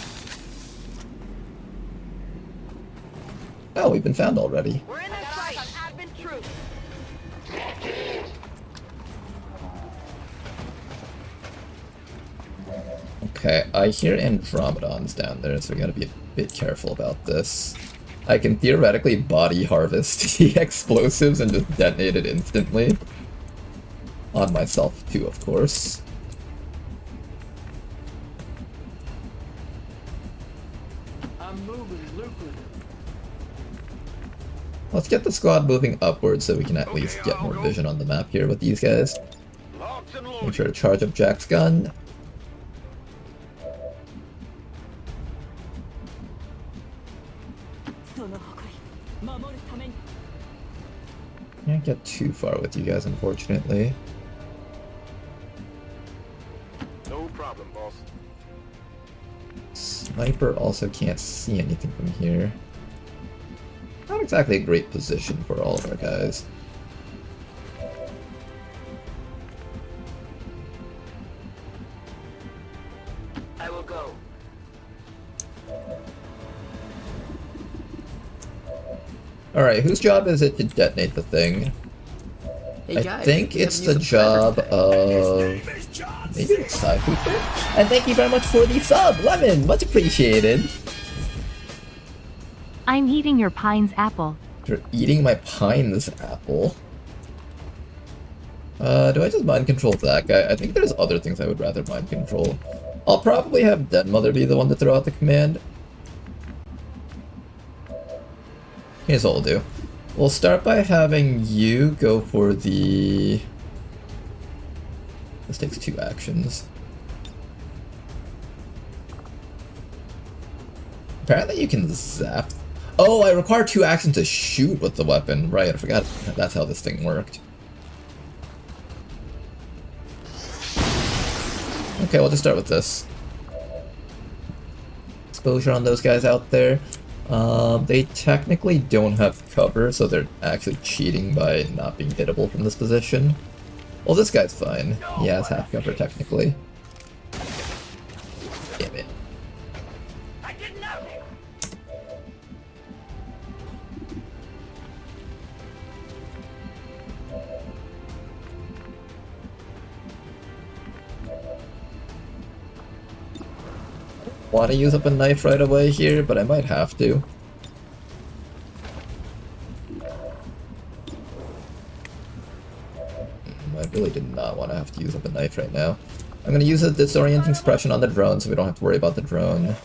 Oh, we've been found already. We're in the fight. Advent troops. Okay, I hear Andromedons down there, so we gotta be a bit careful about this. I can theoretically body harvest the explosives and just detonate it instantly. On myself too, of course. I'm moving lucrative. Let's get the squad moving upwards so we can at least get more vision on the map here with these guys. Make sure to charge up Jack's gun. Can't get too far with you guys, unfortunately. No problem, boss. Sniper also can't see anything from here. Not exactly a great position for all of our guys. I will go. Alright, whose job is it to detonate the thing? I think it's the job of... maybe it's Cycooper? And thank you very much for the sub, Lemon! Much appreciated! I'm eating your Pine's apple. You're eating my Pine's apple? Do I just mind control that guy? I think there's other things I would rather mind control. I'll probably have Den Mother be the one to throw out the command. Here's what we'll do. We'll start by having you go for the... This takes 2 actions. Apparently you can zap... Oh, I require 2 actions to shoot with the weapon. Right, I forgot that's how this thing worked. Okay, we'll just start with this. Exposure on those guys out there. They technically don't have cover, so they're actually cheating by not being hittable from this position. Well, this guy's fine. He has half cover, technically. Damn it. Want to use up a knife right away here, but I might have to. I really did not want to have to use up a knife right now. I'm going to use a disorienting suppression on the drone so we don't have to worry about the drone.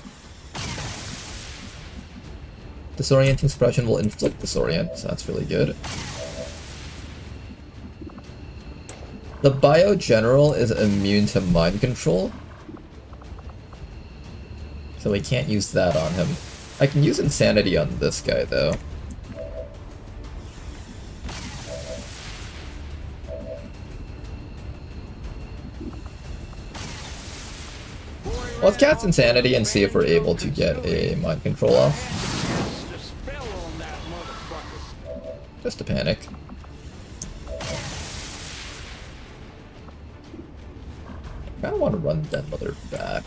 Disorienting suppression will inflict disorient, so that's really good. The Bio General is immune to mind control, so we can't use that on him. I can use Insanity on this guy, though. Let's cast Insanity and see if we're able to get a mind control off. Just to panic. I kinda want to run Den Mother back.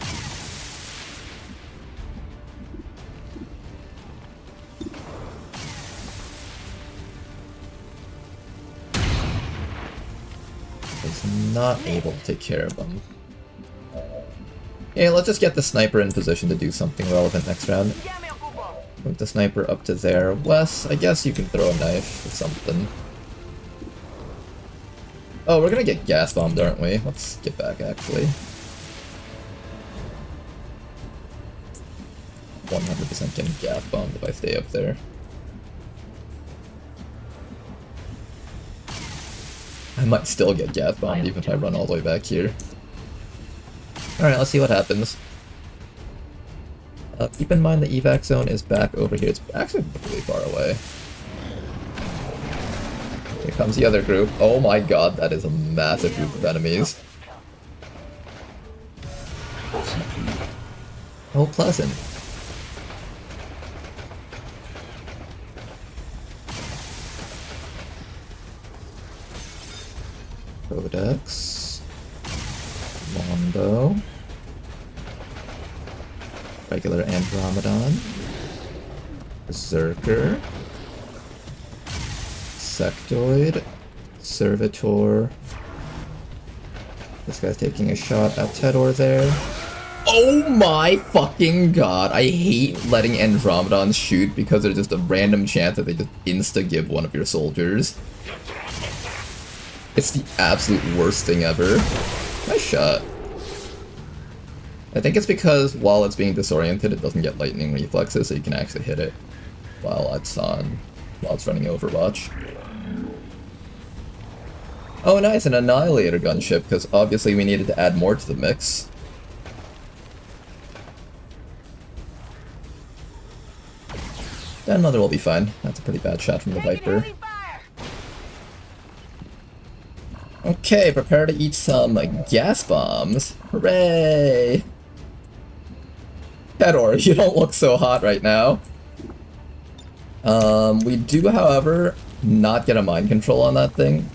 Is not able to take care of them. Yeah, let's just get the sniper in position to do something relevant next round. Move the sniper up to there. Wes, I guess you can throw a knife or something. Oh, we're gonna get gas bombed, aren't we? Let's get back, actually. 100% getting gas bombed if I stay up there. I might still get gas bombed even if I run all the way back here. Alright, let's see what happens. Keep in mind the evac zone is back over here. It's actually really far away. Here comes the other group. Oh my god, that is a massive group of enemies. Oh, pleasant. Codex. Longbow. Regular Andromedon. Berserker. Sectoid. Servitor. This guy's taking a shot at Tedor there. Oh my fucking god, I hate letting Andromedons shoot because there's just a random chance that they just insta-give one of your soldiers. It's the absolute worst thing ever. Nice shot. I think it's because while it's being disoriented, it doesn't get lightning reflexes, so you can actually hit it while it's running Overwatch. Oh nice, an Annihilator gunship, because obviously we needed to add more to the mix. Den Mother will be fine. That's a pretty bad shot from the Viper. Okay, prepare to eat some gas bombs. Hooray! Fedor, you don't look so hot right now. We do, however, not get a mind control on that thing.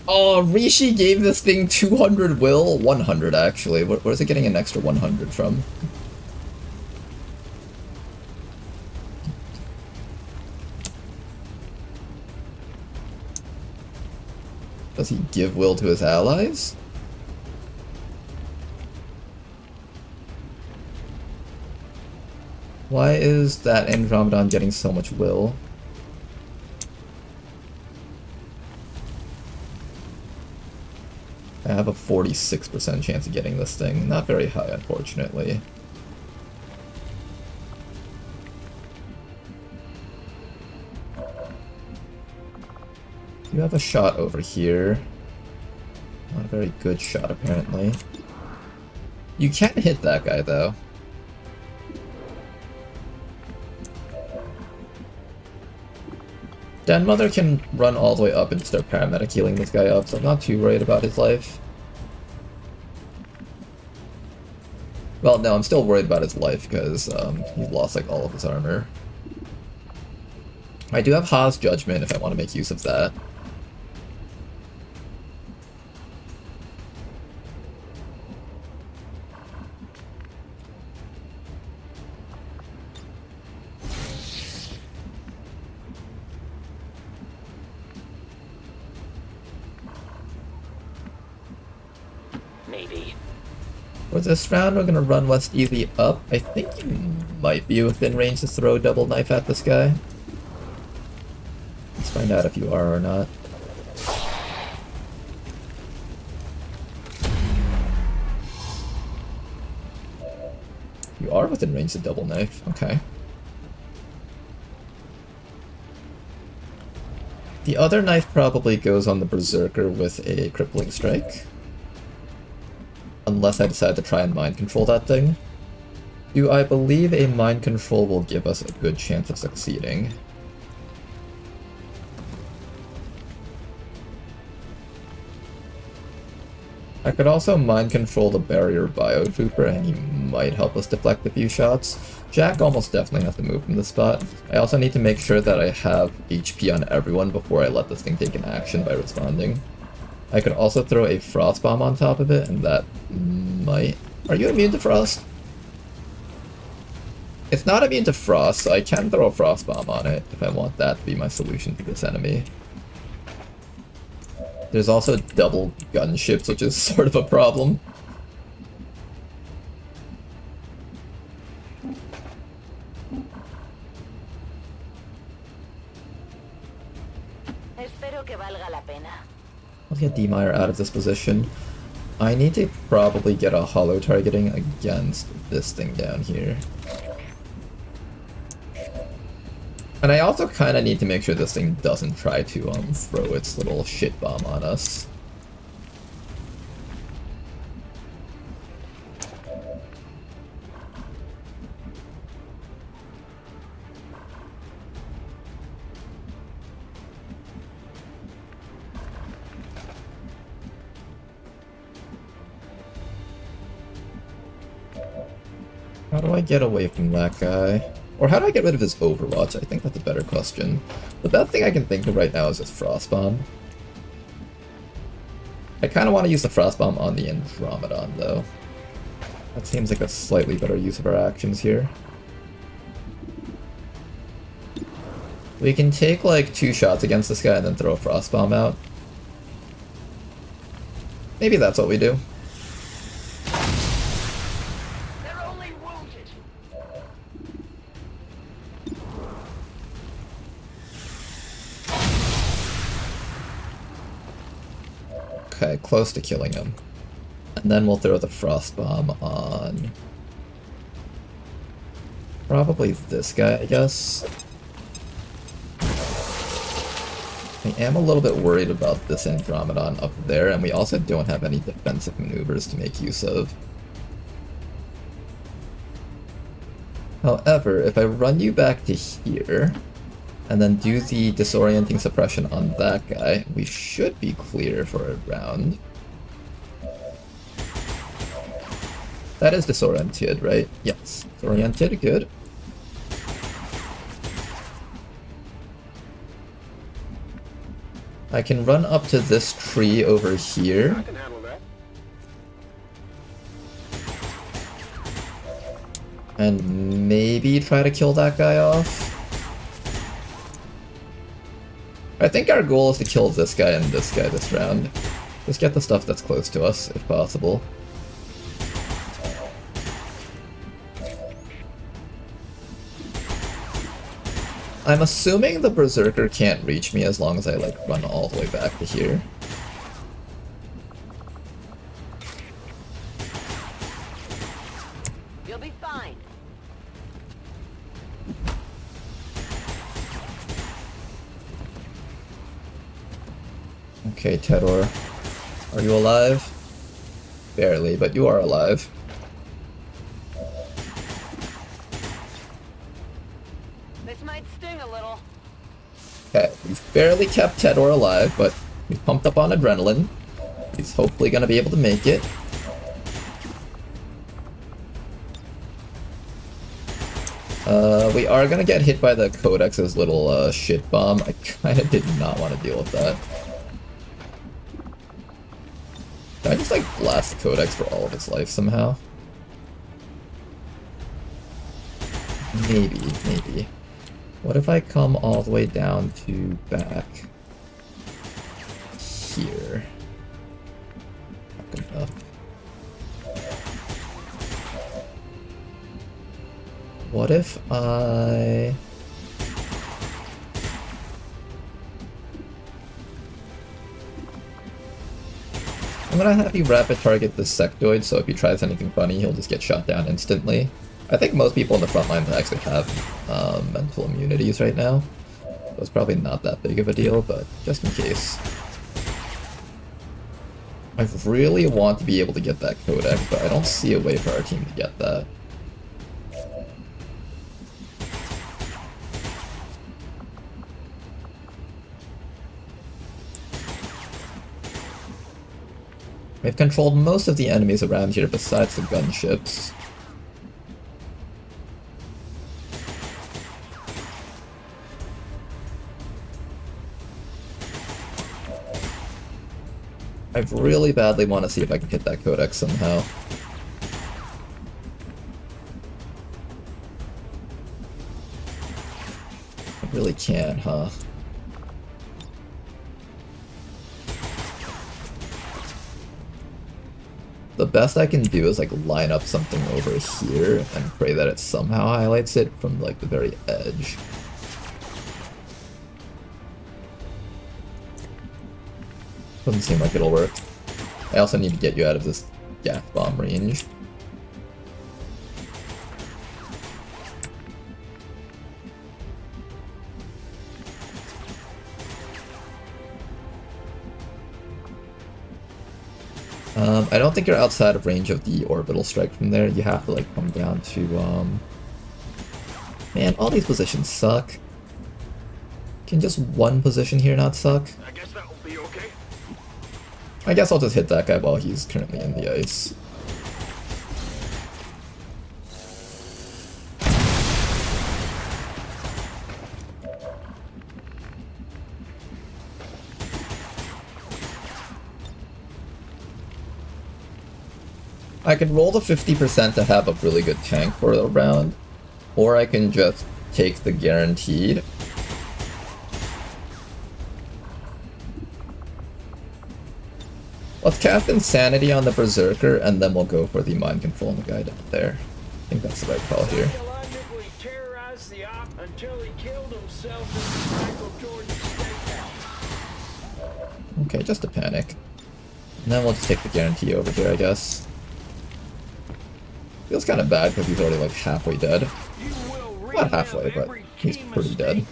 Oh, Rishi gave this thing 200 will? 100, actually. Where's it getting an extra 100 from? Does he give will to his allies? Why is that Andromedon getting so much will? I have a 46% chance of getting this thing. Not very high, unfortunately. You have a shot over here. Not a very good shot, apparently. You can hit that guy, though. Den Mother can run all the way up and start paramedic healing this guy up, so I'm not too worried about his life. Well, no, I'm still worried about his life because he lost like all of his armor. I do have Ha's Judgment if I want to make use of that. For this round, we're gonna run West Easy up. I think you might be within range to throw a double knife at this guy. Let's find out if you are or not. You are within range of double knife. Okay. The other knife probably goes on the Berserker with a crippling strike. Unless I decide to try and mind control that thing. Do I believe a mind control will give us a good chance of succeeding? I could also mind control the barrier Biotrooper and he might help us deflect a few shots. Jack almost definitely has to move from this spot. I also need to make sure that I have HP on everyone before I let this thing take an action by responding. I could also throw a Frost Bomb on top of it and that might... Are you immune to Frost? It's not immune to Frost, so I can throw a Frost Bomb on it if I want that to be my solution to this enemy. There's also double gunships, which is sort of a problem. I'll get Demeyer out of this position. I need to probably get a hollow targeting against this thing down here. And I also kind of need to make sure this thing doesn't try to throw its little shit bomb on us. How do I get away from that guy? Or how do I get rid of his Overwatch? I think that's a better question. The best thing I can think of right now is just Frost Bomb. I kind of want to use the Frost Bomb on the Andromedon, though. That seems like a slightly better use of our actions here. We can take like 2 shots against this guy and then throw a Frost Bomb out. Maybe that's what we do. Okay, close to killing him. And then we'll throw the Frost Bomb on... probably this guy, I guess. I am a little bit worried about this Andromedon up there, and we also don't have any defensive maneuvers to make use of. However, if I run you back to here, and then do the disorienting suppression on that guy, we should be clear for a round. That is disoriented, right? Yes. Disoriented, good. I can run up to this tree over here. I can handle that. And maybe try to kill that guy off. I think our goal is to kill this guy and this guy this round. Just get the stuff that's close to us, if possible. I'm assuming the Berserker can't reach me as long as I, like, run all the way back to here. You'll be fine. Okay, Tedor. Are you alive? Barely, but you are alive. This might sting a little. Okay, we've barely kept Tedor alive, but we've pumped up on adrenaline. He's hopefully gonna be able to make it. We are gonna get hit by the Codex's little shit bomb. I kinda did not want to deal with that. Can I just like blast the Codex for all of its life somehow? Maybe, maybe. What if I come all the way down to back here? Not good enough. What if I... I'm gonna have you rapid target this sectoid, so if he tries anything funny, he'll just get shot down instantly. I think most people in the front line actually have mental immunities right now. So it's probably not that big of a deal, but just in case. I really want to be able to get that codex, but I don't see a way for our team to get that. We've controlled most of the enemies around here besides the gunships. I really badly want to see if I can hit that codex somehow. I really can't, huh? The best I can do is like line up something over here and pray that it somehow highlights it from like the very edge. Doesn't seem like it'll work. I also need to get you out of this gas bomb range. I don't think you're outside of range of the orbital strike from there. You have to like come down to man, all these positions suck. Can just one position here not suck? I guess that will be okay. I guess I'll just hit that guy while he's currently in the ice. I could roll the 50% to have a really good tank for the round, or I can just take the guaranteed. Let's cast Insanity on the Berserker, and then we'll go for the mind control on the guy down there. I think that's the right call here. Okay, just a panic. And then we'll just take the guarantee over here, I guess. Feels kind of bad because he's already like halfway dead. Not halfway, but he's pretty dead.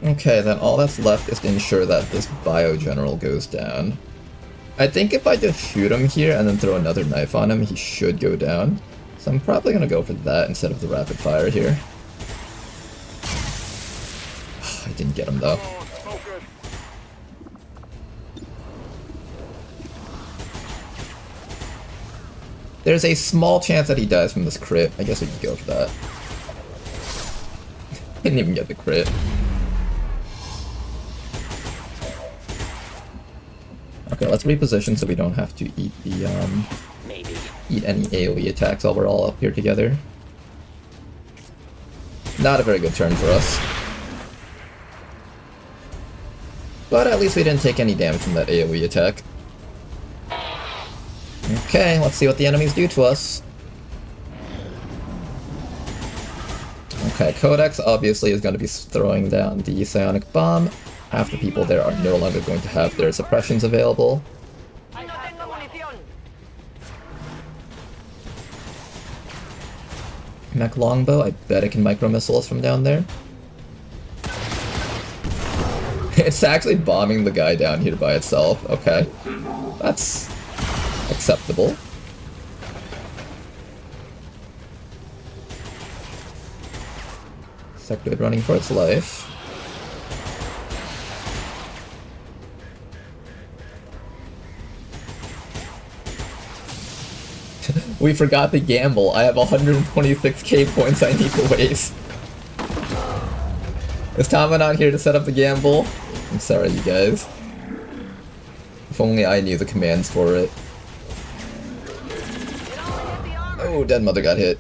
Okay, then all that's left is to ensure that this bio general goes down. I think if I just shoot him here and then throw another knife on him, he should go down. So I'm probably gonna go for that instead of the rapid fire here. I didn't get him though. There's a small chance that he dies from this crit. I guess we could go for that. Didn't even get the crit. Okay, let's reposition so we don't have to eat the eat any AoE attacks while we're all up here together. Not a very good turn for us. But at least we didn't take any damage from that AoE attack. Okay, let's see what the enemies do to us. Okay, Codex obviously is going to be throwing down the Psionic Bomb. Half the people there are no longer going to have their suppressions available. Mech Longbow, I bet it can micro-missile us from down there. It's actually bombing the guy down here by itself. Okay. That's acceptable. Sectoid running for its life. We forgot to gamble. I have 126k points I need to waste. Is Tama not here to set up the gamble? I'm sorry, you guys. If only I knew the commands for it. Oh, Dead Mother got hit.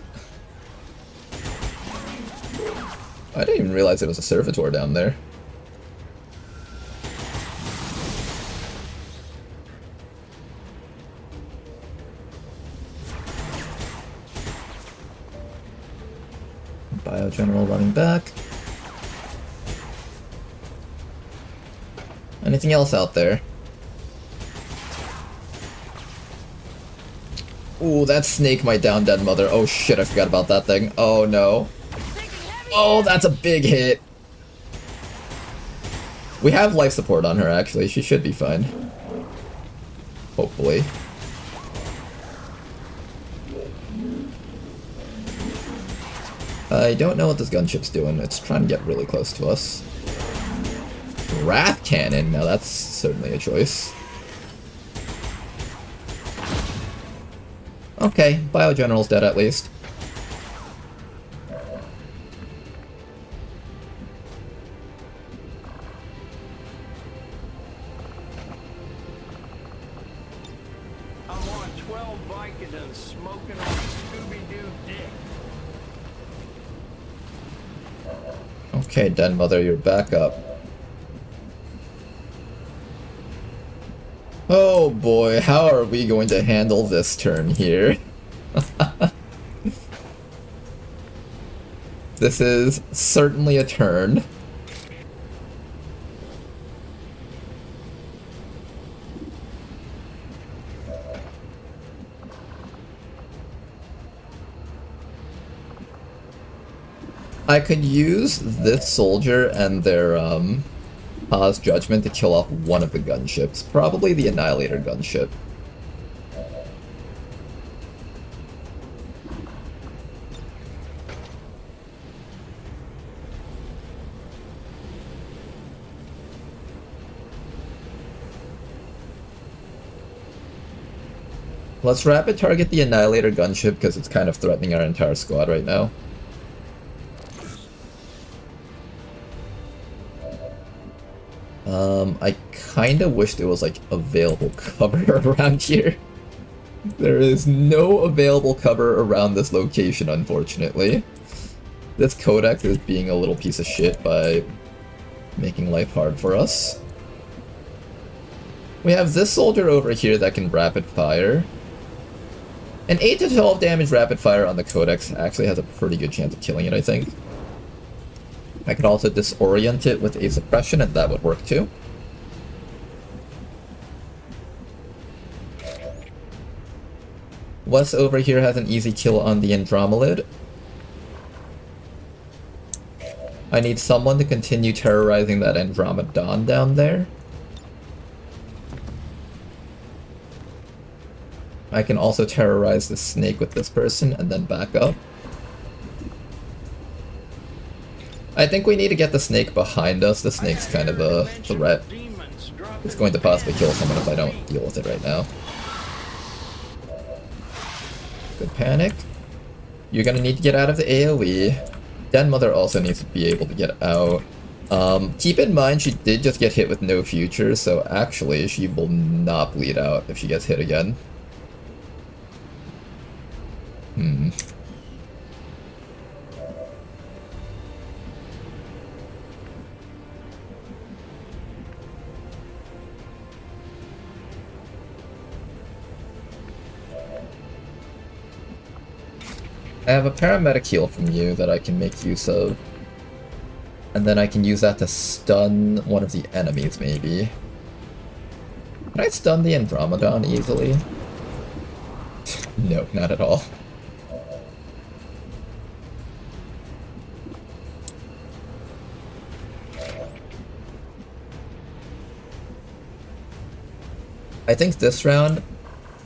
I didn't even realize there was a Servitor down there. Bio General running back. Anything else out there? Ooh, that snake might down dead mother. Oh shit, I forgot about that thing. Oh no. Oh, that's a big hit. We have life support on her, actually. She should be fine. Hopefully. I don't know what this gunship's doing. It's trying to get really close to us. Wrath Cannon? Now that's certainly a choice. Okay, Biogeneral's dead at least. I'm on 12 Vicodins smoking on Scooby-Doo dick. Okay, Den Mother, you're back up. Oh boy, how are we going to handle this turn here? This is certainly a turn. I could use this soldier and their Pause Judgment to kill off one of the gunships. Probably the Annihilator gunship. Let's rapid target the Annihilator gunship because it's kind of threatening our entire squad right now. I kinda wish there was like available cover around here. There is no available cover around this location, unfortunately. This Codex is being a little piece of shit by making life hard for us. We have this soldier over here that can rapid fire. An 8 to 12 damage rapid fire on the Codex actually has a pretty good chance of killing it, I think. I could also disorient it with a suppression, and that would work too. Wes over here has an easy kill on the Andromelid. I need someone to continue terrorizing that Andromedon down there. I can also terrorize the snake with this person and then back up. I think we need to get the snake behind us. The snake's kind of a threat. It's going to possibly kill someone if I don't deal with it right now. Good panic. You're gonna need to get out of the AoE. Den Mother also needs to be able to get out. Keep in mind she did just get hit with no future, so actually she will not bleed out if she gets hit again. I have a paramedic heal from you that I can make use of. And then I can use that to stun one of the enemies, maybe. Can I stun the Andromedon easily? No, not at all. I think this round,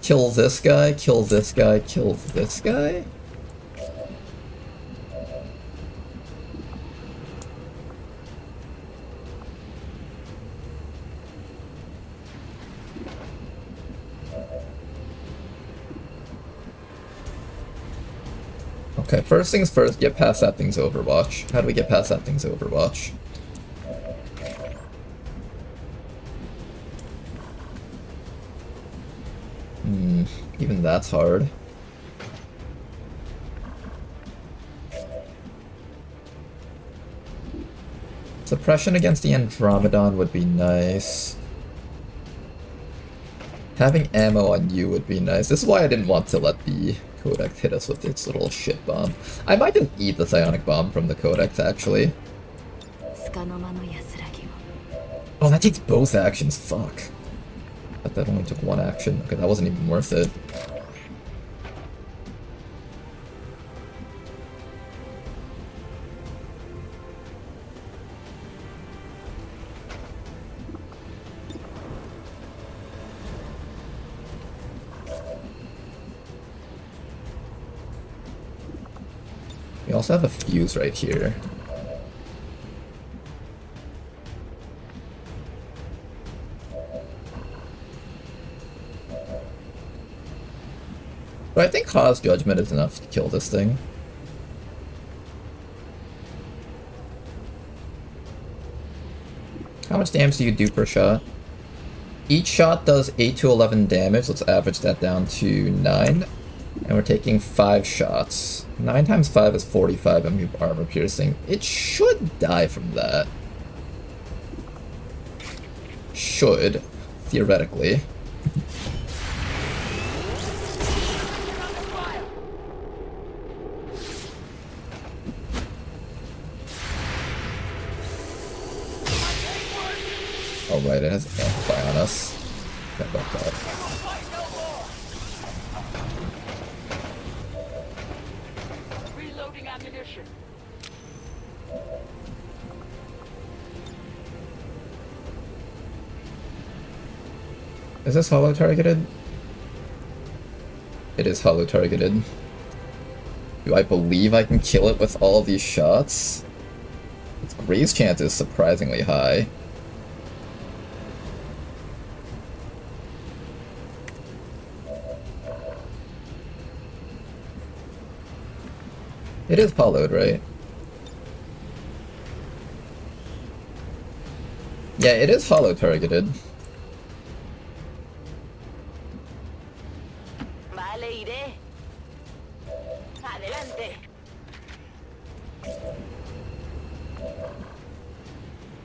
kill this guy, kill this guy, kill this guy? Okay, first things first, get past that thing's Overwatch. How do we get past that thing's Overwatch? Even that's hard. Suppression against the Andromedon would be nice. Having ammo on you would be nice. This is why I didn't want to let the Codex hit us with its little shit bomb. I might just eat the psionic bomb from the Codex, actually. Oh, that takes both actions. Fuck. But that only took one action. Okay, that wasn't even worth it. We also have a fuse right here. But I think Ha's judgment is enough to kill this thing. How much damage do you do per shot? Each shot does 8 to 11 damage. Let's average that down to 9. And we're taking 5 shots. 9 times 5 is 45 armor piercing. It should die from that. Should, theoretically. Oh right, it has amplify on us. Forgot about that. Reloading ammunition. Is this hollow targeted? It is hollow targeted. Do I believe I can kill it with all of these shots? Its graze chance is surprisingly high. It is hollowed, right? Yeah, it is hollow targeted.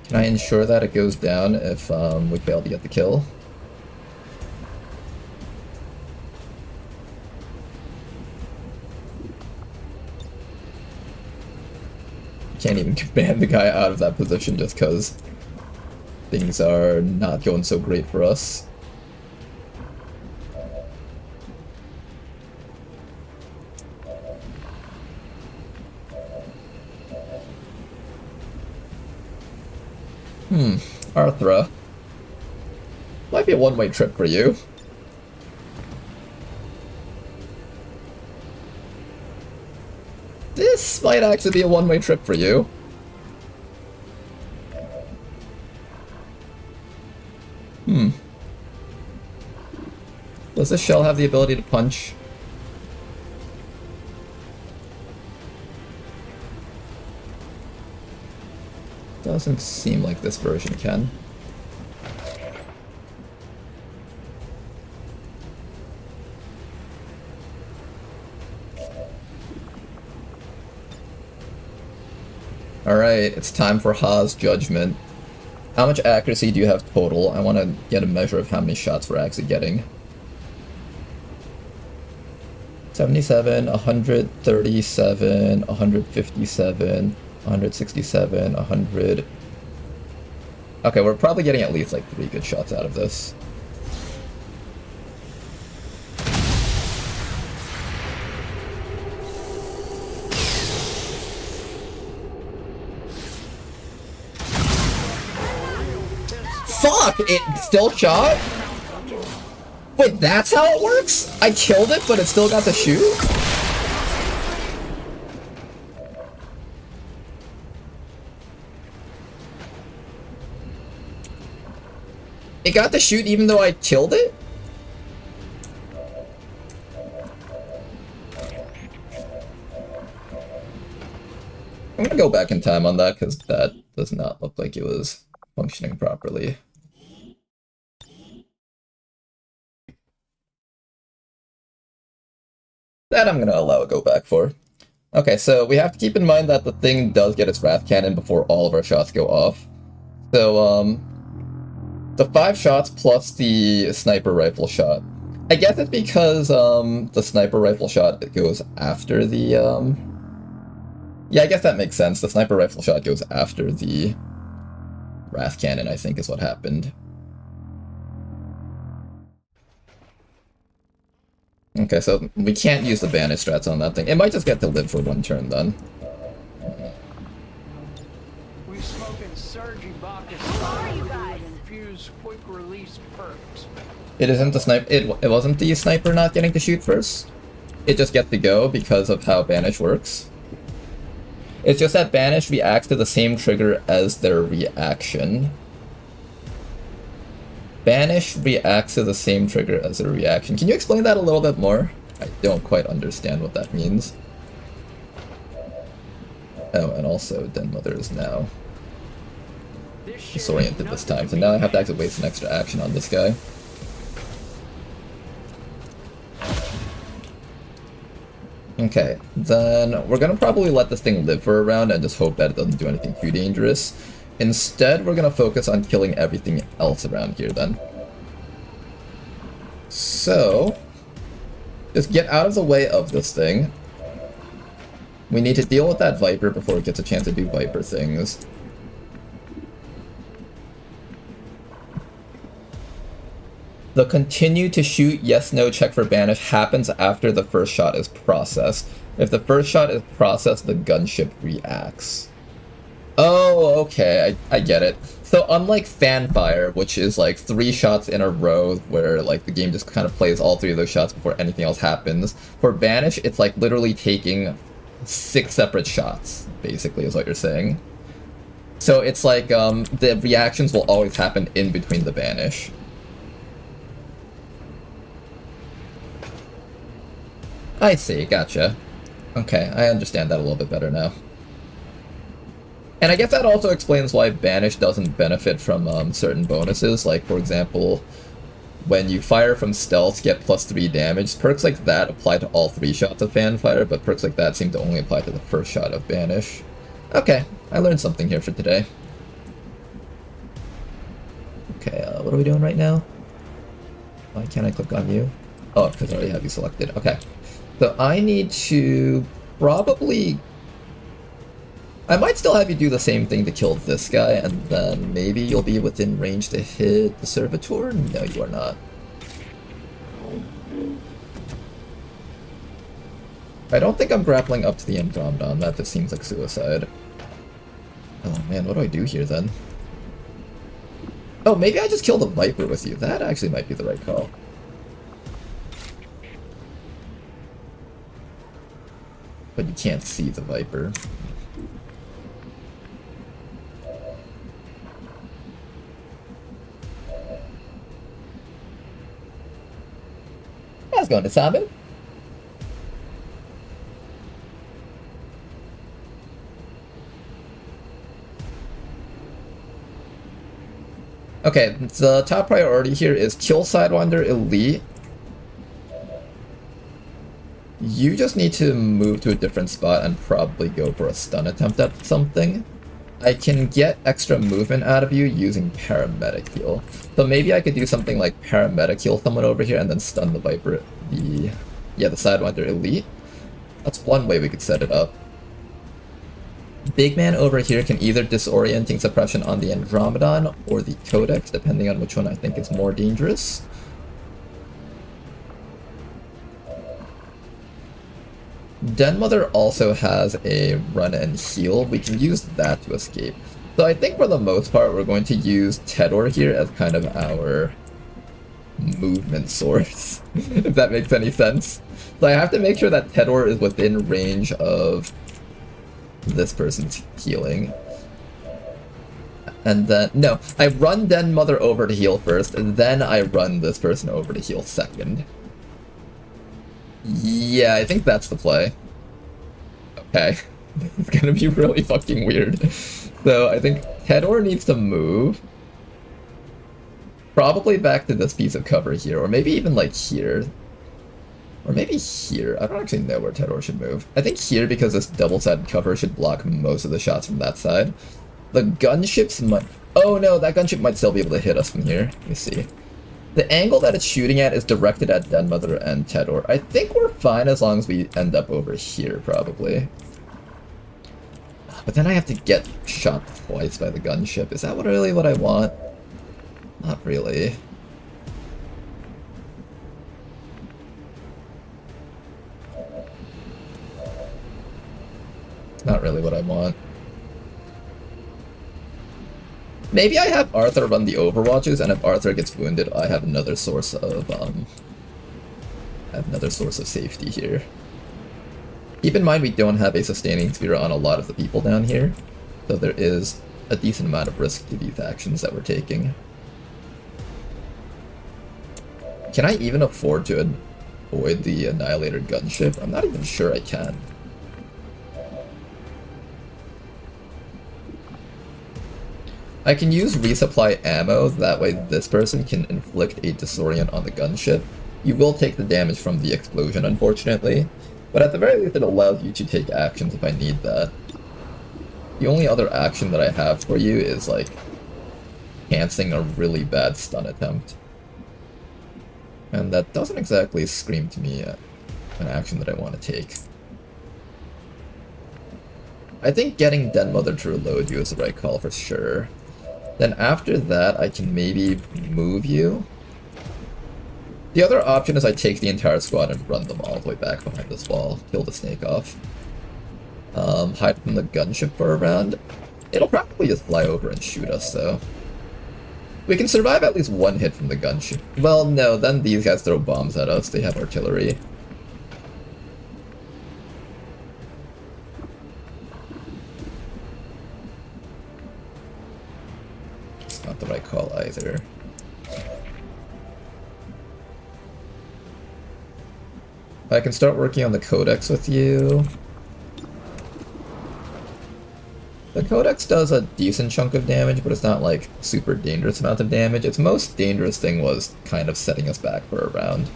Can I ensure that it goes down if we fail to get the kill? Can't even command the guy out of that position just because things are not going so great for us. Arthra. Might be a one-way trip for you. This might actually be a one-way trip for you. Does this shell have the ability to punch? Doesn't seem like this version can. Alright, it's time for Ha's judgment. How much accuracy do you have total? I want to get a measure of how many shots we're actually getting. 77, 137, 157, 167, 100... Okay, we're probably getting at least like 3 good shots out of this. Fuck! It still shot? Wait, that's how it works? I killed it, but it still got to shoot? It got to shoot even though I killed it? I'm gonna go back in time on that because that does not look like it was functioning properly. That I'm gonna allow a go back for. Okay, so we have to keep in mind that the thing does get its wrath cannon before all of our shots go off. So, the 5 shots plus the sniper rifle shot. I guess it's because, the sniper rifle shot goes after the, Yeah, I guess that makes sense. The sniper rifle shot goes after the Wrath Cannon, I think, is what happened. Okay, so we can't use the banish strats on that thing. It might just get to live for one turn then. We smoking Sergi Bacchus infused quick release perks. It isn't the snipe. It wasn't the sniper not getting to shoot first. It just gets to go because of how banish works. It's just that banish reacts to the same trigger as their reaction. Banish reacts to the same trigger as their reaction. Can you explain that a little bit more? I don't quite understand what that means. Oh, and also Den Mother is now disoriented this time, so now I have to actually waste an extra action on this guy. Okay, then we're gonna probably let this thing live for a round and just hope that it doesn't do anything too dangerous. Instead, we're gonna focus on killing everything else around here then. So, just get out of the way of this thing. We need to deal with that Viper before it gets a chance to do Viper things. The continue to shoot yes/no check for banish happens after the first shot is processed. If the first shot is processed, the gunship reacts. Oh, okay, I get it. So unlike Fanfire, which is like 3 shots in a row where like the game just kind of plays all 3 of those shots before anything else happens, for Banish it's like literally taking 6 separate shots, basically is what you're saying. So it's like the reactions will always happen in between the Banish. I see, gotcha. Okay, I understand that a little bit better now. And I guess that also explains why Banish doesn't benefit from certain bonuses, like for example, when you fire from stealth, get +3 damage. Perks like that apply to all 3 shots of Fanfire, but perks like that seem to only apply to the first shot of Banish. Okay, I learned something here for today. Okay, what are we doing right now? Why can't I click on you? Oh, because I already have you selected. Okay. So I need to probably... I might still have you do the same thing to kill this guy, and then maybe you'll be within range to hit the Servitor? No, you are not. I don't think I'm grappling up to the Andromedon. That just seems like suicide. Oh man, what do I do here then? Oh, maybe I just kill the Viper with you. That actually might be the right call. But you can't see the Viper. How's it going, Isamu? Okay, the top priority here is kill Sidewinder Elite. You just need to move to a different spot and probably go for a stun attempt at something. I can get extra movement out of you using Paramedic Heal. So maybe I could do something like Paramedic Heal someone over here and then stun the Viper, the Sidewinder Elite. That's one way we could set it up. Big Man over here can either disorienting suppression on the Andromedon or the Codex, depending on which one I think is more dangerous. Den Mother also has a run and heal. We can use that to escape. So I think for the most part we're going to use Tedor here as kind of our movement source, if that makes any sense. So I have to make sure that Tedor is within range of this person's healing. And then, no, I run Den Mother over to heal first, and then I run this person over to heal second. Yeah, I think that's the play. Okay. It's gonna be really fucking weird. So I think Tedor needs to move. Probably back to this piece of cover here, or maybe even like here. Or maybe here. I don't actually know where Tedor should move. I think here because this double-sided cover should block most of the shots from that side. The gunships might... Oh no, that gunship might still be able to hit us from here. Let me see. The angle that it's shooting at is directed at Den Mother and Tedor. I think we're fine as long as we end up over here, probably. But then I have to get shot twice by the gunship. Is that really what I want? Not really. Not really what I want. Maybe I have Arthur run the overwatches, and if Arthur gets wounded, I have another source of safety here. Keep in mind we don't have a sustaining sphere on a lot of the people down here, so there is a decent amount of risk to these actions that we're taking. Can I even afford to avoid the Annihilator gunship? I'm not even sure I can. I can use resupply ammo, that way this person can inflict a disorient on the gunship. You will take the damage from the explosion, unfortunately, but at the very least it allows you to take actions if I need that. The only other action that I have for you is, like, canceling a really bad stun attempt. And that doesn't exactly scream to me an action that I want to take. I think getting Den Mother to reload you is the right call for sure. Then after that, I can maybe move you. The other option is I take the entire squad and run them all the way back behind this wall, kill the snake off. Hide from the gunship for a round. It'll probably just fly over and shoot us, though. We can survive at least one hit from the gunship. Well, no, then these guys throw bombs at us. They have artillery. It's not the right call either. I can start working on the codex with you. The codex does a decent chunk of damage, but it's not like super dangerous amount of damage. Its most dangerous thing was kind of setting us back for a round.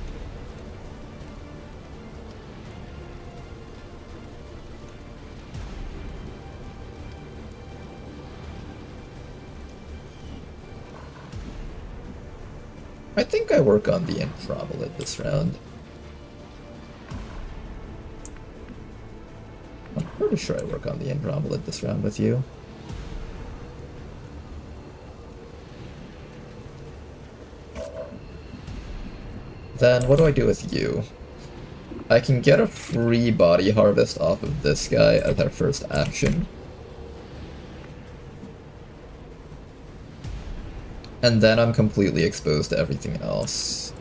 I think I work on the Improbable this round. I'm pretty sure I work on the Improbable this round with you. Then what do I do with you? I can get a free body harvest off of this guy as our first action. And then I'm completely exposed to everything else.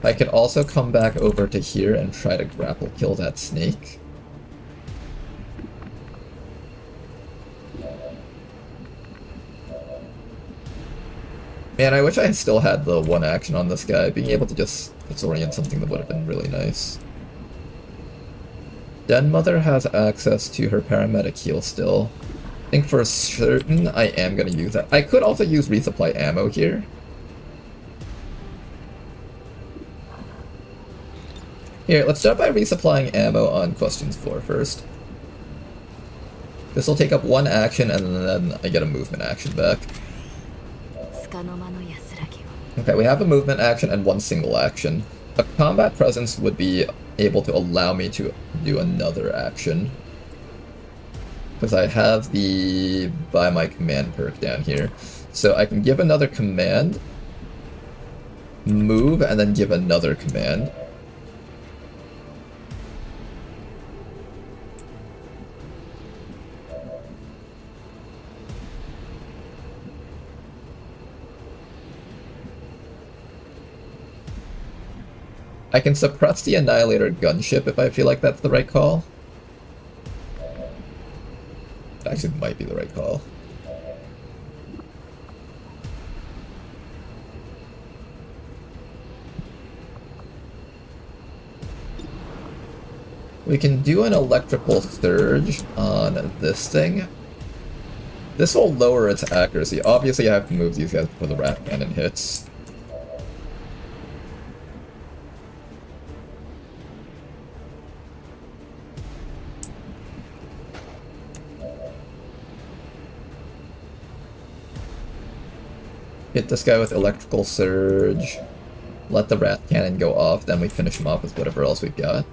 I could also come back over to here and try to grapple kill that snake. Man, I wish I still had the one action on this guy. Being able to just disorient something that would have been really nice. Den Mother has access to her paramedic heal still. I think for certain I am going to use that. I could also use resupply ammo here. Here, let's start by resupplying ammo on questions 4 first. This will take up one action and then I get a movement action back. Okay, we have a movement action and one single action. A combat presence would be able to allow me to do another action. Because I have the By My Command perk down here. So I can give another command, move, and then give another command. I can suppress the Annihilator gunship if I feel like that's the right call. It actually might be the right call. We can do an electrical surge on this thing. This will lower its accuracy. Obviously I have to move these guys before the rat cannon hits. Hit this guy with electrical surge, let the rat cannon go off, then we finish him off with whatever else we've got.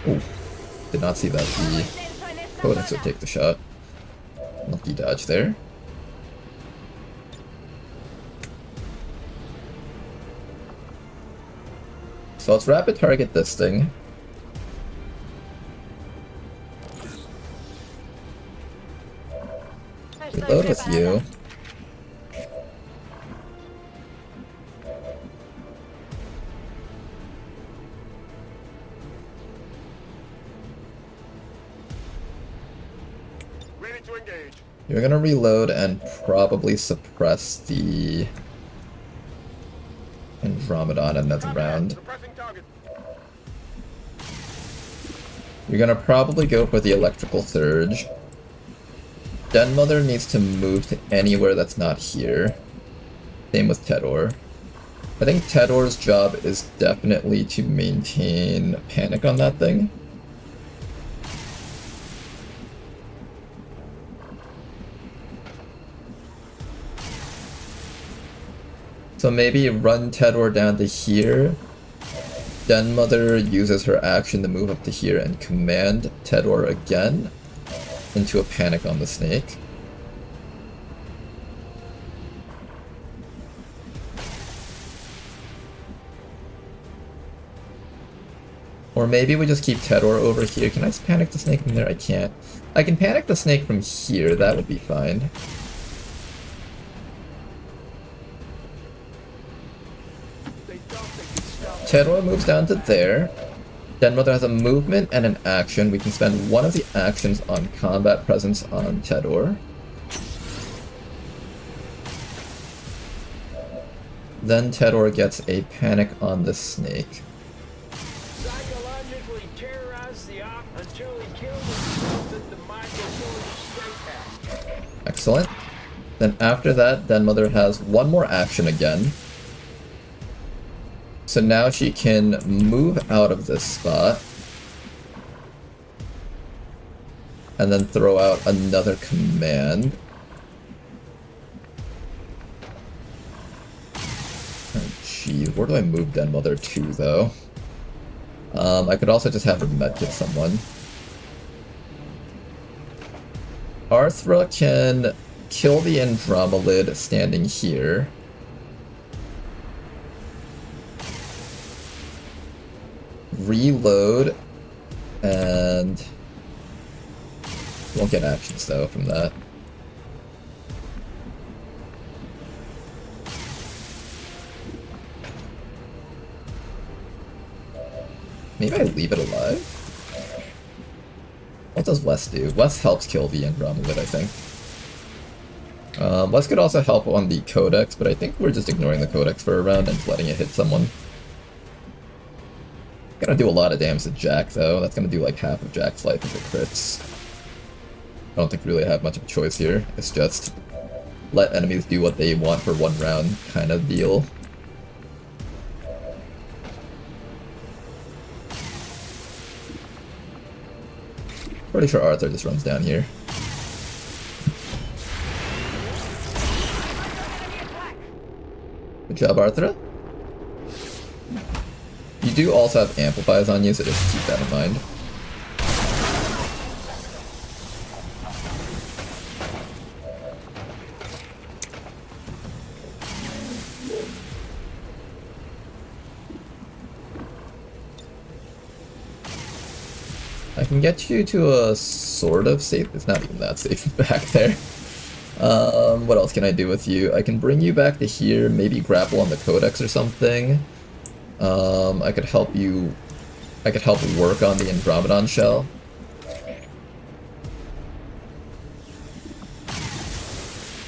Ooh, did not see that the Codex would take the shot. Lucky dodge there. So let's rapid target this thing. Reload with you. Ready to engage. You're gonna reload and probably suppress the Andromedon another round. Suppressing target. You're gonna probably go for the Electrical Surge. Den Mother needs to move to anywhere that's not here. Same with Tedor. I think Tedor's job is definitely to maintain panic on that thing. So maybe run Tedor down to here. Den Mother uses her action to move up to here and command Tedor again into a panic on the snake. Or maybe we just keep Tedor over here. Can I just panic the snake from there? I can't. I can panic the snake from here. That would be fine. Tedor moves down to there. Den Mother has a movement and an action. We can spend one of the actions on combat presence on Tedor. Then Tedor gets a panic on the snake. Psychologically terrorize the op until he kills himself with the micro straight pack. Excellent. Then after that, Den Mother has one more action again. So now she can move out of this spot. And then throw out another command. Oh, geez, where do I move Den Mother to, though? I could also just have her medkit someone. Arthra can kill the Andromelid standing here. Reload, and won't get actions though from that. Maybe I leave it alive? What does Wes do? Wes helps kill the Andromelid, I think. Wes could also help on the Codex, but I think we're just ignoring the Codex for a round and letting it hit someone. Gonna do a lot of damage to Jack, though. That's gonna do like half of Jack's life if it crits. I don't think we really have much of a choice here. It's just let enemies do what they want for one round kind of deal. Pretty sure Arthur just runs down here. Good job, Arthur. You do also have amplifiers on you, so just keep that in mind. I can get you to a sort of safe. It's not even that safe back there. What else can I do with you? I can bring you back to here, maybe grapple on the Codex or something. I could help you. I could help work on the Andromedon shell.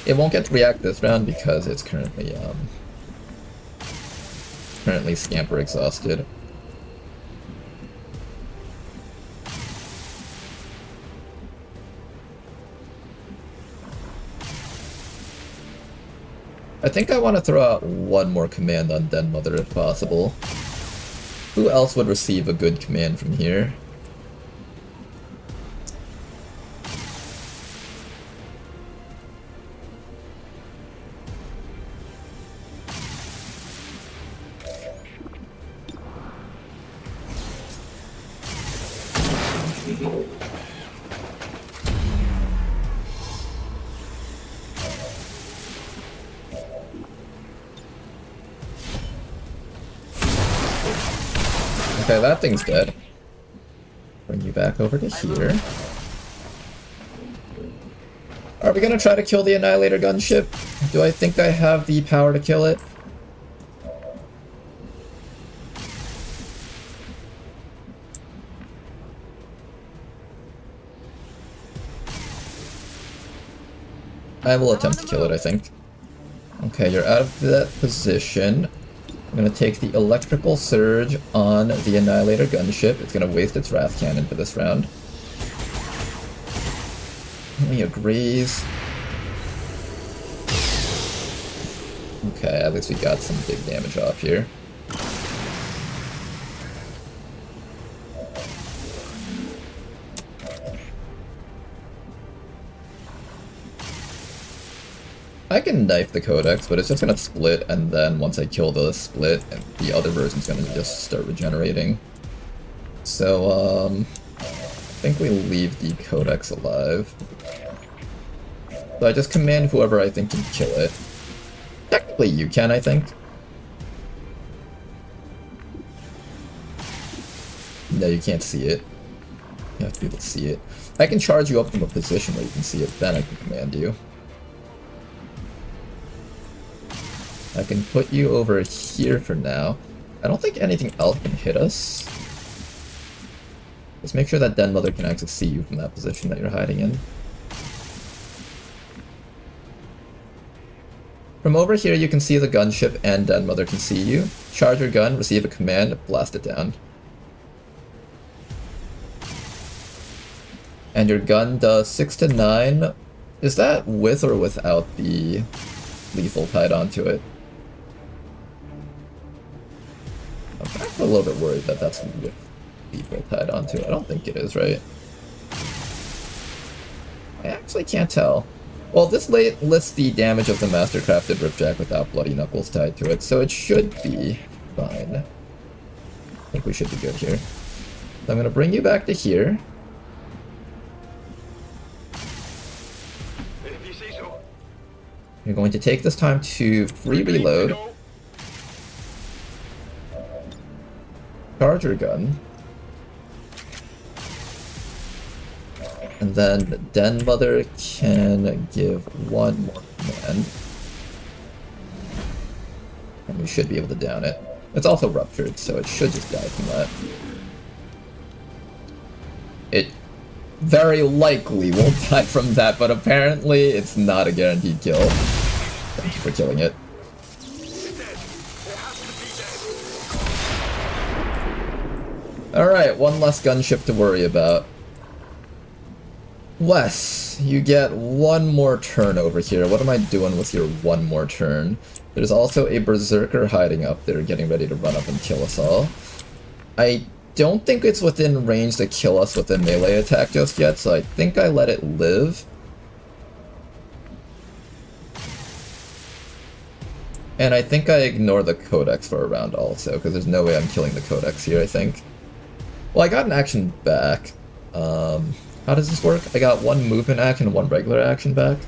It won't get to react this round because it's currently scamper exhausted. I think I want to throw out one more command on Den Mother if possible. Who else would receive a good command from here? Okay, that thing's dead. Bring you back over to here. Are we gonna try to kill the Annihilator gunship? Do I think I have the power to kill it? I will attempt to kill it, I think. Okay, you're out of that position. I'm gonna take the Electrical Surge on the Annihilator gunship. It's gonna waste its Wrath Cannon for this round. Let me graze. Okay, at least we got some big damage off here. I can knife the Codex, but it's just gonna split, and then once I kill the split, the other version's gonna just start regenerating. So, I think we leave the Codex alive. So I just command whoever I think can kill it. Technically you can, I think. No, you can't see it. You have to be able to see it. I can charge you up from a position where you can see it, then I can command you. I can put you over here for now. I don't think anything else can hit us. Just make sure that Den Mother can actually see you from that position that you're hiding in. From over here you can see the gunship and Den Mother can see you. Charge your gun, receive a command, blast it down. And your gun does 6 to 9. Is that with or without the lethal tied onto it? I'm actually a little bit worried that that's with lethal tied onto it. I don't think it is, right? I actually can't tell. Well, this lists the damage of the Mastercrafted Ripjack without Bloody Knuckles tied to it, so it should be fine. I think we should be good here. So I'm going to bring you back to here. You're going to take this time to free reload. Charge your gun. And then Den Mother can give one more command. And we should be able to down it. It's also ruptured, so it should just die from that. It very likely won't die from that, but apparently it's not a guaranteed kill. Thank you for killing it. Alright, one less gunship to worry about. Wes, you get one more turn over here. What am I doing with your one more turn? There's also a Berserker hiding up there, getting ready to run up and kill us all. I don't think it's within range to kill us with a melee attack just yet, so I think I let it live. And I think I ignore the Codex for a round also, because there's no way I'm killing the Codex here, I think. Well, I got an action back. How does this work? I got one movement action and one regular action back.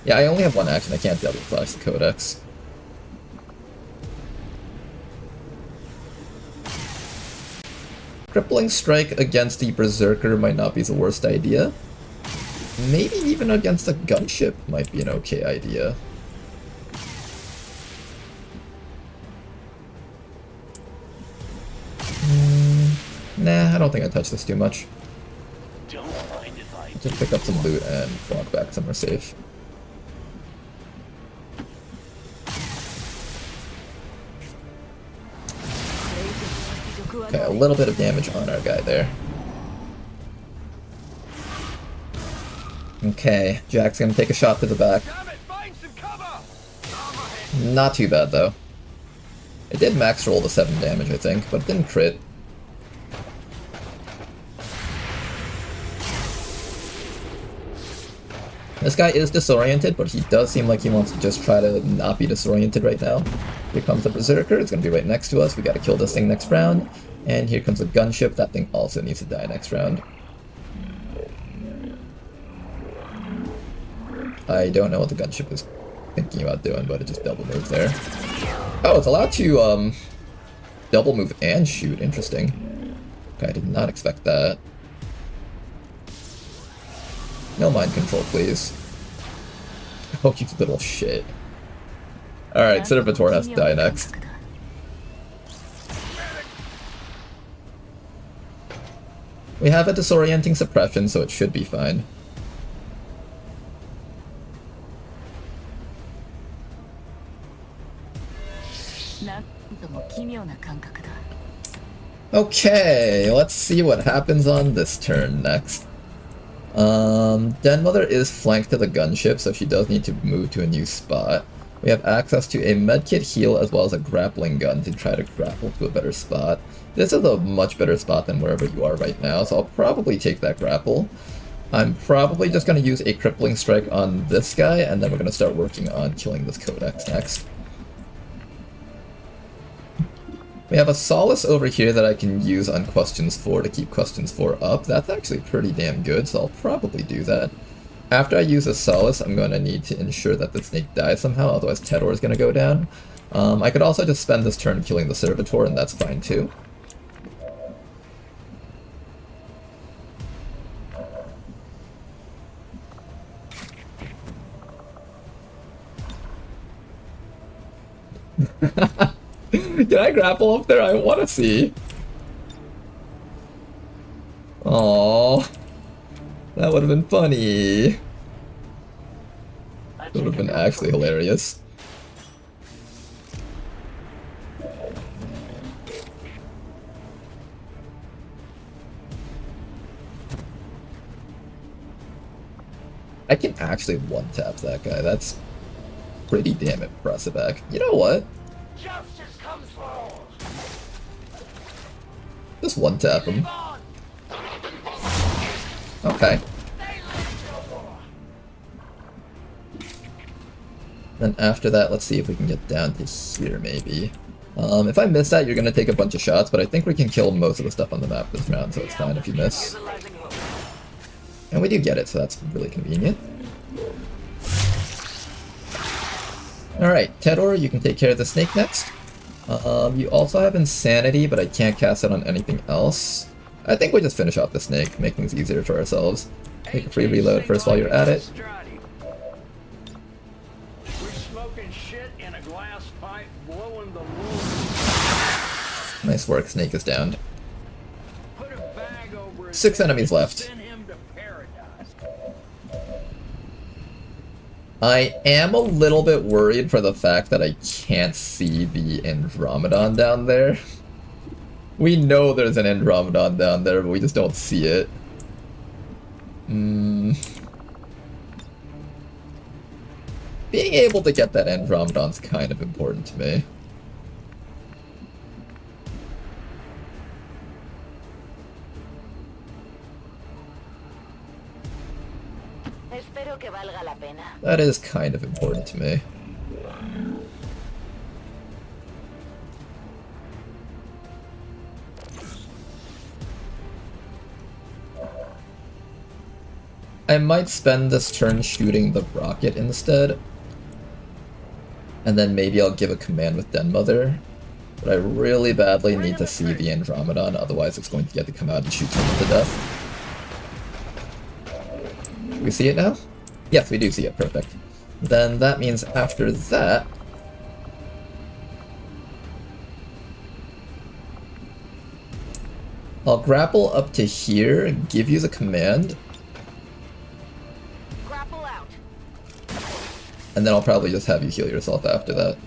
Yeah, I only have one action. I can't double flash the Codex. Crippling Strike against the Berserker might not be the worst idea. Maybe even against a gunship might be an okay idea. Nah, I don't think I touched this too much. I'll just pick up some loot and walk back somewhere safe. Okay, a little bit of damage on our guy there. Okay, Jack's gonna take a shot to the back. Not too bad though. It did max roll the 7 damage, I think, but it didn't crit. This guy is disoriented, but he does seem like he wants to just try to not be disoriented right now. Here comes the Berserker, it's gonna be right next to us, we gotta kill this thing next round. And here comes a gunship. That thing also needs to die next round. I don't know what the gunship is thinking about doing, but it just double moved there. Oh, it's allowed to double move and shoot. Interesting. Okay, I did not expect that. No mind control, please. Oh, you little shit. Alright, Servitor has to die next. We have a disorienting suppression, so it should be fine. Okay, let's see what happens on this turn next. Den Mother is flanked to the gunship, so she does need to move to a new spot. We have access to a medkit heal as well as a grappling gun to try to grapple to a better spot. This is a much better spot than wherever you are right now, so I'll probably take that grapple. I'm probably just going to use a crippling strike on this guy, and then we're going to start working on killing this Codex next. We have a Solace over here that I can use on Questions 4 to keep Questions 4 up. That's actually pretty damn good, so I'll probably do that. After I use a Solace, I'm going to need to ensure that the snake dies somehow, otherwise Tedor is going to go down. I could also just spend this turn killing the Servitor, and that's fine too. Can I grapple up there? I want to see. Aww. That would have been funny. That would have been actually hilarious. I can actually one-tap that guy. That's pretty damn impressive. You know what? Justice comes for all. Just one-tap him. Okay. Then after that, let's see if we can get down to here, maybe. If I miss that, you're going to take a bunch of shots, but I think we can kill most of the stuff on the map this round, so it's fine if you miss. And we do get it, so that's really convenient. Alright, Tedor, you can take care of the snake next. You also have Insanity, but I can't cast it on anything else. I think we just finish off the snake, make things easier for ourselves. Take a free reload first while you're at it. Nice work, snake is down. 6 enemies left. I am a little bit worried for the fact that I can't see the Andromedon down there. We know there's an Andromedon down there, but we just don't see it. Being able to get that Andromedon's kind of important to me. That is kind of important to me. I might spend this turn shooting the rocket instead. And then maybe I'll give a command with Den Mother. But I really badly need to see the Andromedon, otherwise it's going to get to come out and shoot someone to death. Do we see it now? Yes, we do see it. Perfect. Then that means after that... I'll grapple up to here, give you the command. Grapple out. And then I'll probably just have you heal yourself after that.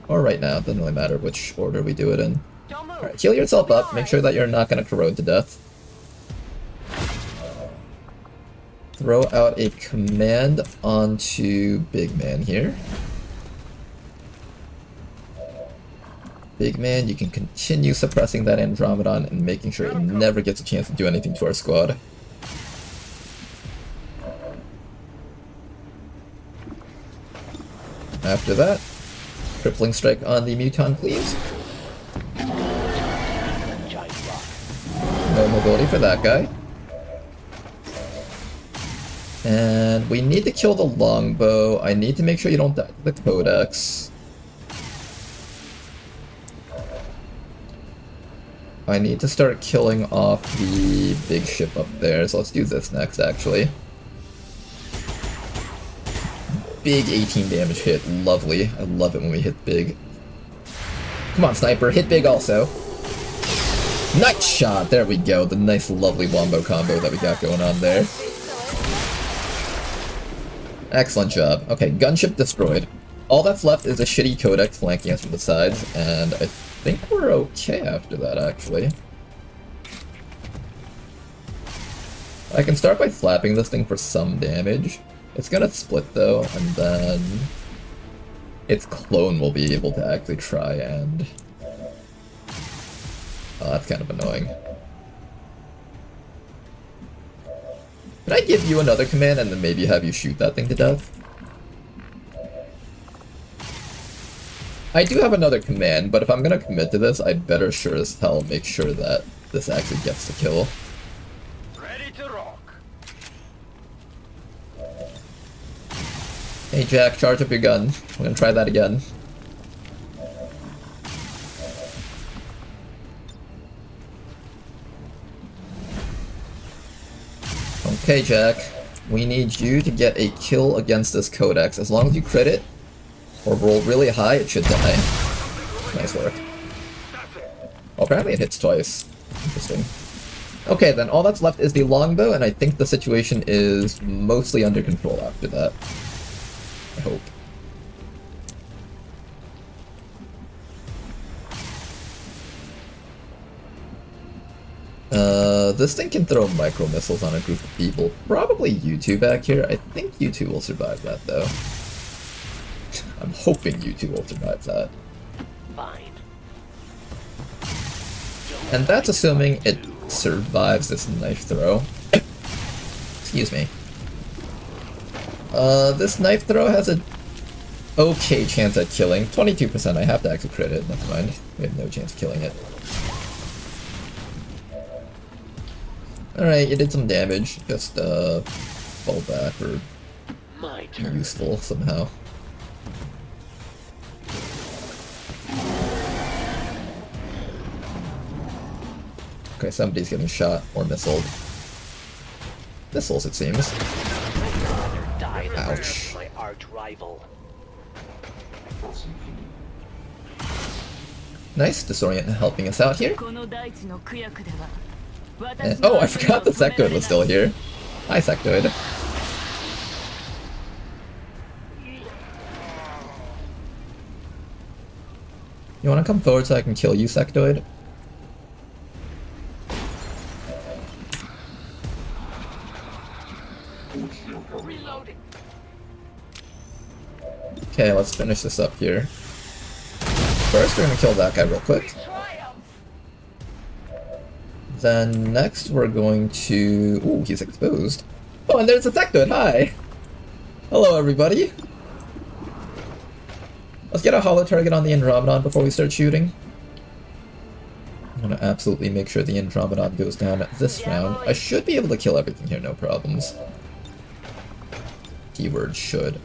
Or right now, it doesn't really matter which order we do it in. Alright, heal yourself up, make sure that you're not going to corrode to death. Throw out a command onto Big Man here. Big Man, you can continue suppressing that Andromedon and making sure it never gets a chance to do anything to our squad. After that, crippling strike on the Muton, please. No mobility for that guy. And we need to kill the longbow. I need to make sure you don't die to the codex. I need to start killing off the big ship up there, so let's do this next, actually. Big 18 damage hit, lovely. I love it when we hit big. Come on, sniper, hit big also. Nice shot, there we go, the nice lovely wombo combo that we got going on there. Excellent job. Okay, gunship destroyed. All that's left is a shitty codex flanking us from the sides, and I think we're okay after that, actually. I can start by flapping this thing for some damage. It's gonna split though, and then its clone will be able to actually try and... Oh, that's kind of annoying. Can I give you another command and then maybe have you shoot that thing to death? I do have another command, but if I'm gonna commit to this, I'd better sure as hell make sure that this actually gets the kill. Ready to rock. Hey Jack, charge up your gun. We're gonna try that again. Okay, Jack. We need you to get a kill against this codex. As long as you crit it, or roll really high, it should die. Nice work. Oh, apparently it hits twice. Interesting. Okay, then all that's left is the longbow, and I think the situation is mostly under control after that. I hope. This thing can throw micro missiles on a group of people. Probably you two back here. I think you two will survive that, though. I'm hoping you two will survive that. Fine. And that's assuming it survives this knife throw. Excuse me. This knife throw has a okay chance at killing. 22%, I have to actually crit it. Never mind. We have no chance of killing it. Alright, you did some damage. Just, fall back or be useful somehow. Okay, somebody's getting shot or missiled. Missiles, it seems. Ouch. My arch rival. Nice, Disorient helping us out here. And, oh, I forgot the Sectoid was still here. Hi, Sectoid. You wanna come forward so I can kill you, Sectoid? Okay, let's finish this up here. First, we're gonna kill that guy real quick. Then next, we're going to... Ooh, he's exposed. Oh, and there's a Sectoid, hi! Hello, everybody! Let's get a holo target on the Andromedon before we start shooting. I want to absolutely make sure the Andromedon goes down this round. I should be able to kill everything here, no problems. Keyword should.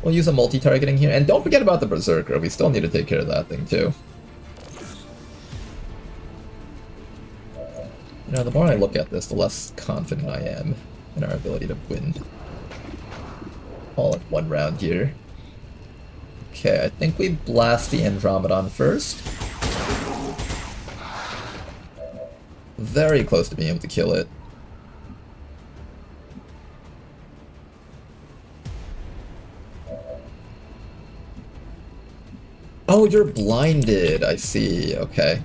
We'll use a multi-targeting here, and don't forget about the Berserker, we still need to take care of that thing too. You know, the more I look at this, the less confident I am in our ability to win. All in one round here. Okay, I think we blast the Andromedon first. Very close to being able to kill it. Oh, you're blinded. I see. Okay.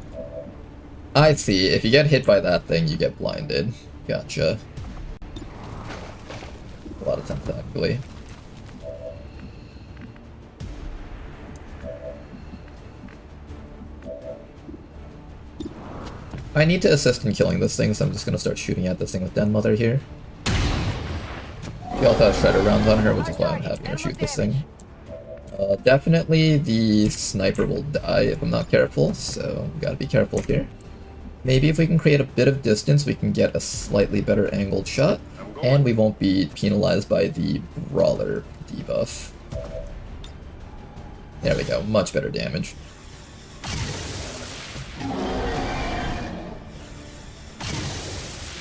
I see. If you get hit by that thing, you get blinded. Gotcha. A lot of times, actually. I need to assist in killing this thing, so I'm just gonna start shooting at this thing with Den Mother here. She also has Shredder rounds on her, which is why I'm having her shoot this thing. Definitely the sniper will die if I'm not careful, so gotta be careful here. Maybe if we can create a bit of distance, we can get a slightly better angled shot, and we won't be penalized by the Brawler debuff. There we go, much better damage.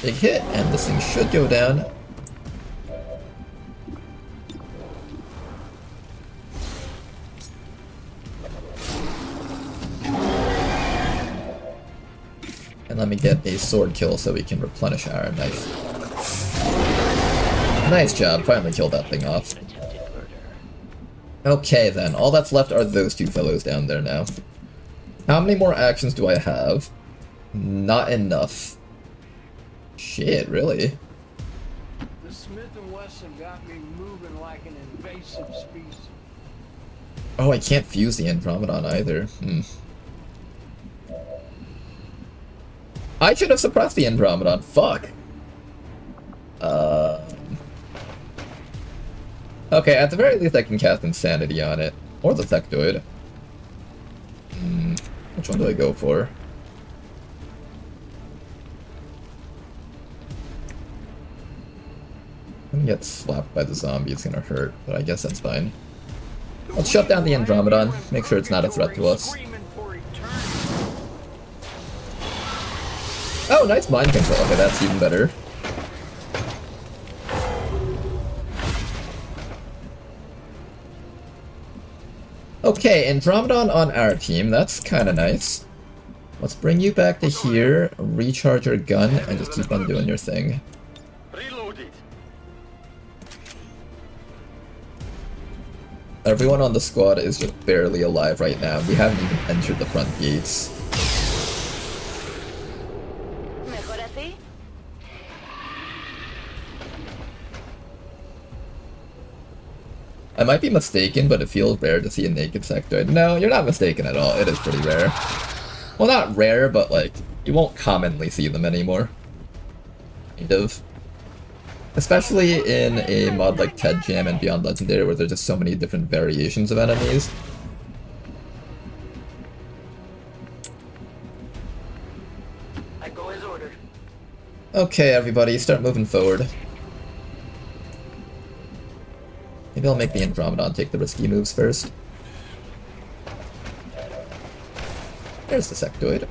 Big hit, and this thing should go down. And let me get a sword kill so we can replenish our knife. Nice job, finally killed that thing off. Okay then, all that's left are those two fellows down there now. How many more actions do I have? Not enough. Shit, really? The Smith & Wesson got me moving like an invasive species. Oh, I can't fuse the Andromedon either. I should have suppressed the Andromedon. Fuck. Okay, at the very least I can cast Insanity on it. Or the Sectoid. Which one do I go for? I'm gonna get slapped by the zombie, it's gonna hurt, but I guess that's fine. Let's shut down the Andromedon, make sure it's not a threat to us. Oh, nice mind control. Okay, that's even better. Okay, Andromedon on our team. That's kind of nice. Let's bring you back to here, recharge your gun, and just keep on doing your thing. Everyone on the squad is just barely alive right now. We haven't even entered the front gates. I might be mistaken, but it feels rare to see a naked sectoid. No, you're not mistaken at all. It is pretty rare. Well, not rare, but like, you won't commonly see them anymore. Kind of. Especially in a mod like TED Jam and Beyond Legendary, where there's just so many different variations of enemies. I go as ordered. Okay, everybody, start moving forward. Maybe I'll make the Andromedon take the risky moves first. There's the Sectoid.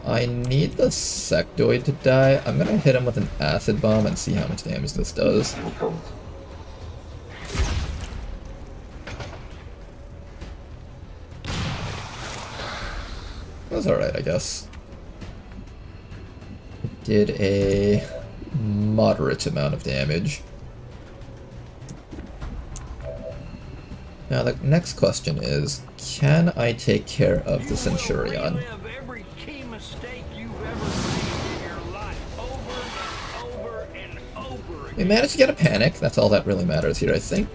I need the Sectoid to die. I'm gonna hit him with an Acid Bomb and see how much damage this does. That was alright, I guess. It did a moderate amount of damage. Now the next question is, can I take care of the Centurion? We managed to get a panic, that's all that really matters here, I think.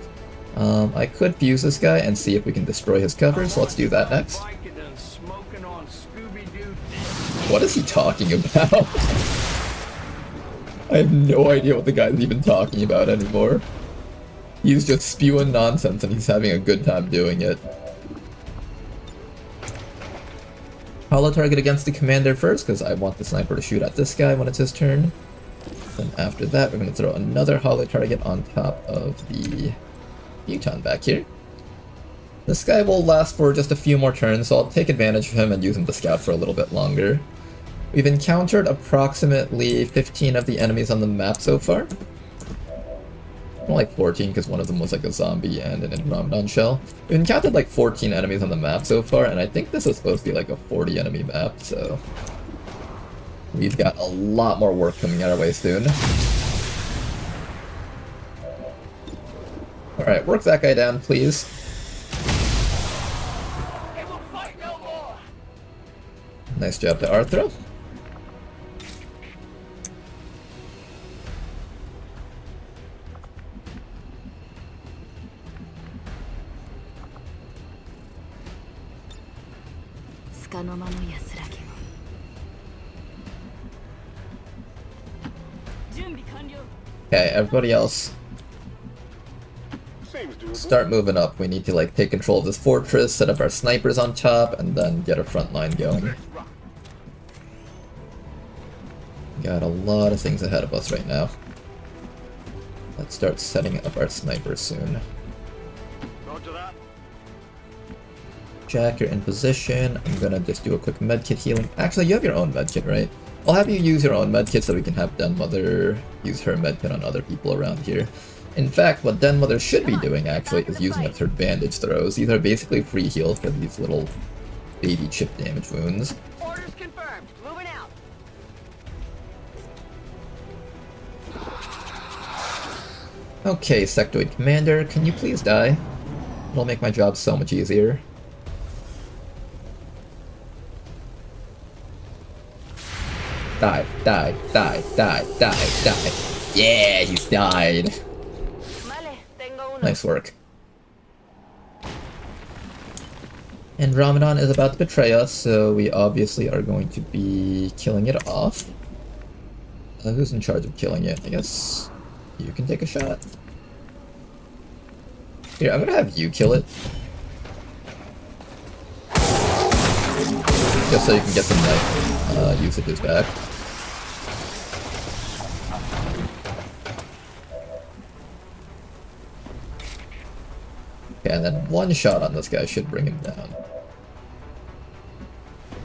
I could fuse this guy and see if we can destroy his cover, so let's do that next. What is he talking about? I have no idea what the guy's even talking about anymore. He's just spewing nonsense and he's having a good time doing it. Hollow target against the commander first, because I want the sniper to shoot at this guy when it's his turn. Then after that, we're going to throw another hollow target on top of the Muton back here. This guy will last for just a few more turns, so I'll take advantage of him and use him to scout for a little bit longer. We've encountered approximately 15 of the enemies on the map so far. More like 14, because one of them was like a zombie and an Andromedon shell. We've encountered like 14 enemies on the map so far, and I think this is supposed to be like a 40 enemy map, so we've got a lot more work coming our way soon. Alright, work that guy down, please. Nice job to Arthro. Okay, everybody else, start moving up. We need to like take control of this fortress, set up our snipers on top, and then get a front line going. got a lot of things ahead of us right now. Let's start setting up our snipers soon. Roger that. Jack, you're in position. I'm gonna just do a quick medkit healing. Actually, you have your own medkit, right? I'll have you use your own medkit so we can have Den-Mother use her medkit on other people around here. In fact, what Den-Mother should be doing, actually, is using up her bandage throws. These are basically free heal for these little baby chip damage wounds. Orders confirmed. Moving out. Okay, Sectoid Commander, can you please die? It'll make my job so much easier. Die, die, die, die, die, die. Yeah, he's died. Nice work. And Ramadan is about to betray us, so we obviously are going to be killing it off. Who's in charge of killing it? I guess you can take a shot. Here, I'm gonna have you kill it. Just so you can get some knife usages back. Okay, and then one shot on this guy should bring him down.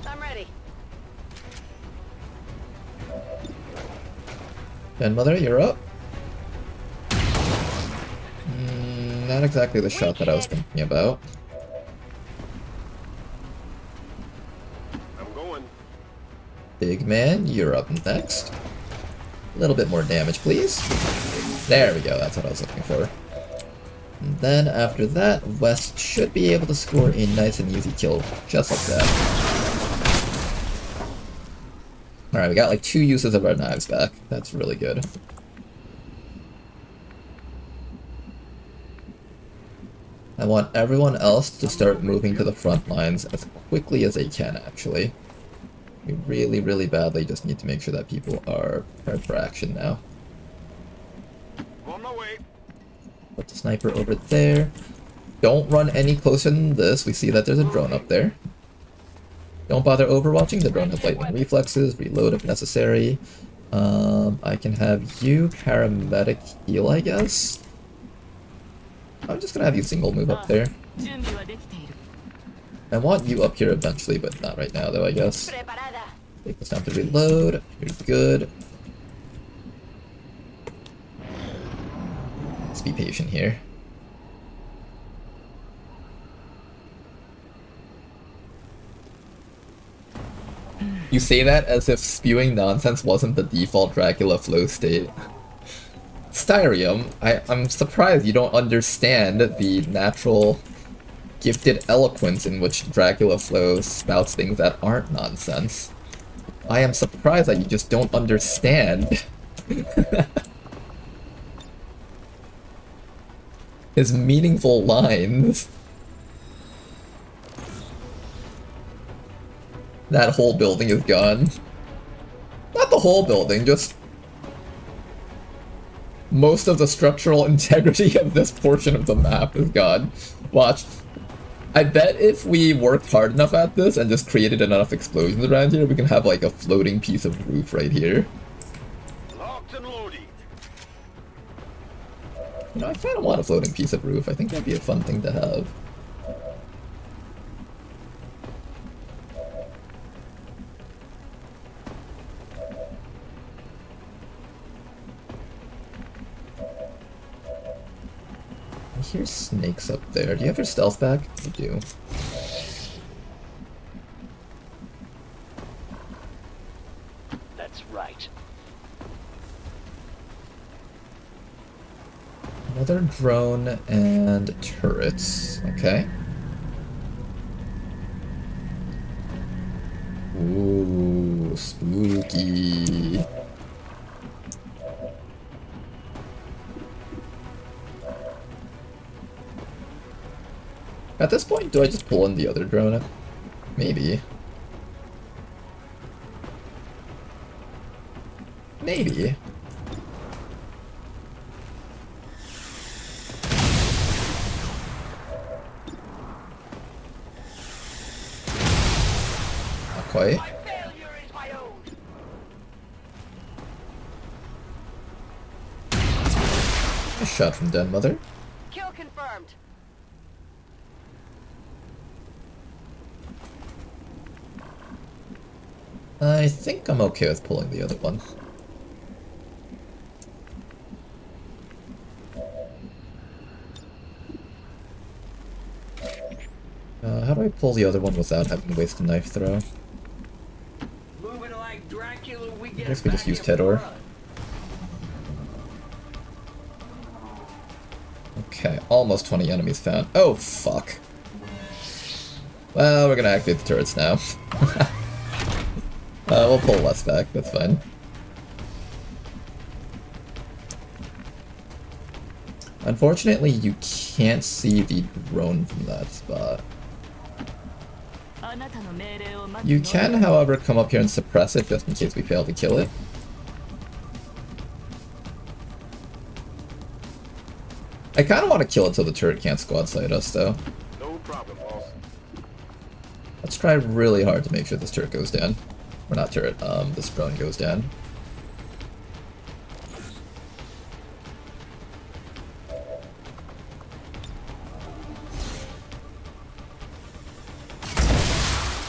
I'm ready. Den-Mother, you're up. Not exactly the shot that I was thinking about. I'm going. Big man, you're up next. A little bit more damage, please. There we go, that's what I was looking for. And then after that, West should be able to score a nice and easy kill, just like that. Alright, we got like 2 uses of our knives back. That's really good. I want everyone else to start moving to the front lines as quickly as they can, actually. We really, really badly just need to make sure that people are prepared for action now. On my way. Put the sniper over there. Don't run any closer than this. We see that there's a drone up there. Don't bother overwatching. The drone has lightning reflexes. Reload if necessary. I can have you paramedic heal, I guess. I'm just gonna have you single move up there. I want you up here eventually, but not right now though, I guess. Take this time to reload. You're good. Let's be patient here. You say that as if spewing nonsense wasn't the default Dracula flow state. Styrium, I'm surprised you don't understand the natural gifted eloquence in which Dracula flow spouts things that aren't nonsense. I am surprised that you just don't understand his meaningful lines. That whole building is gone. Not the whole building, just most of the structural integrity of this portion of the map is gone. Watch. I bet if we worked hard enough at this and just created enough explosions around here, we can have like a floating piece of roof right here. Locked and loaded. You know, I kind of want a floating piece of roof. I think that'd be a fun thing to have. I hear snakes up there. Do you have your stealth back? You do. That's right. Another drone and turrets. Okay. Ooh, spooky. At this point, do I just pull in the other drone? Maybe. Maybe. Not quite. A shot from Den Mother. Kill confirmed. I think I'm okay with pulling the other one. How do I pull the other one without having to waste a knife throw? Moving like Dracula, we I get guess we just back use in Tedor. blood. Okay, almost 20 enemies found. Oh, fuck. Well, we're gonna activate the turrets now. We'll pull less back, that's fine. Unfortunately, you can't see the drone from that spot. You can, however, come up here and suppress it just in case we fail to kill it. I kind of want to kill it so the turret can't squad sight us, though. No problem, boss. Let's try really hard to make sure this turret goes down. Or not turret, this drone goes down.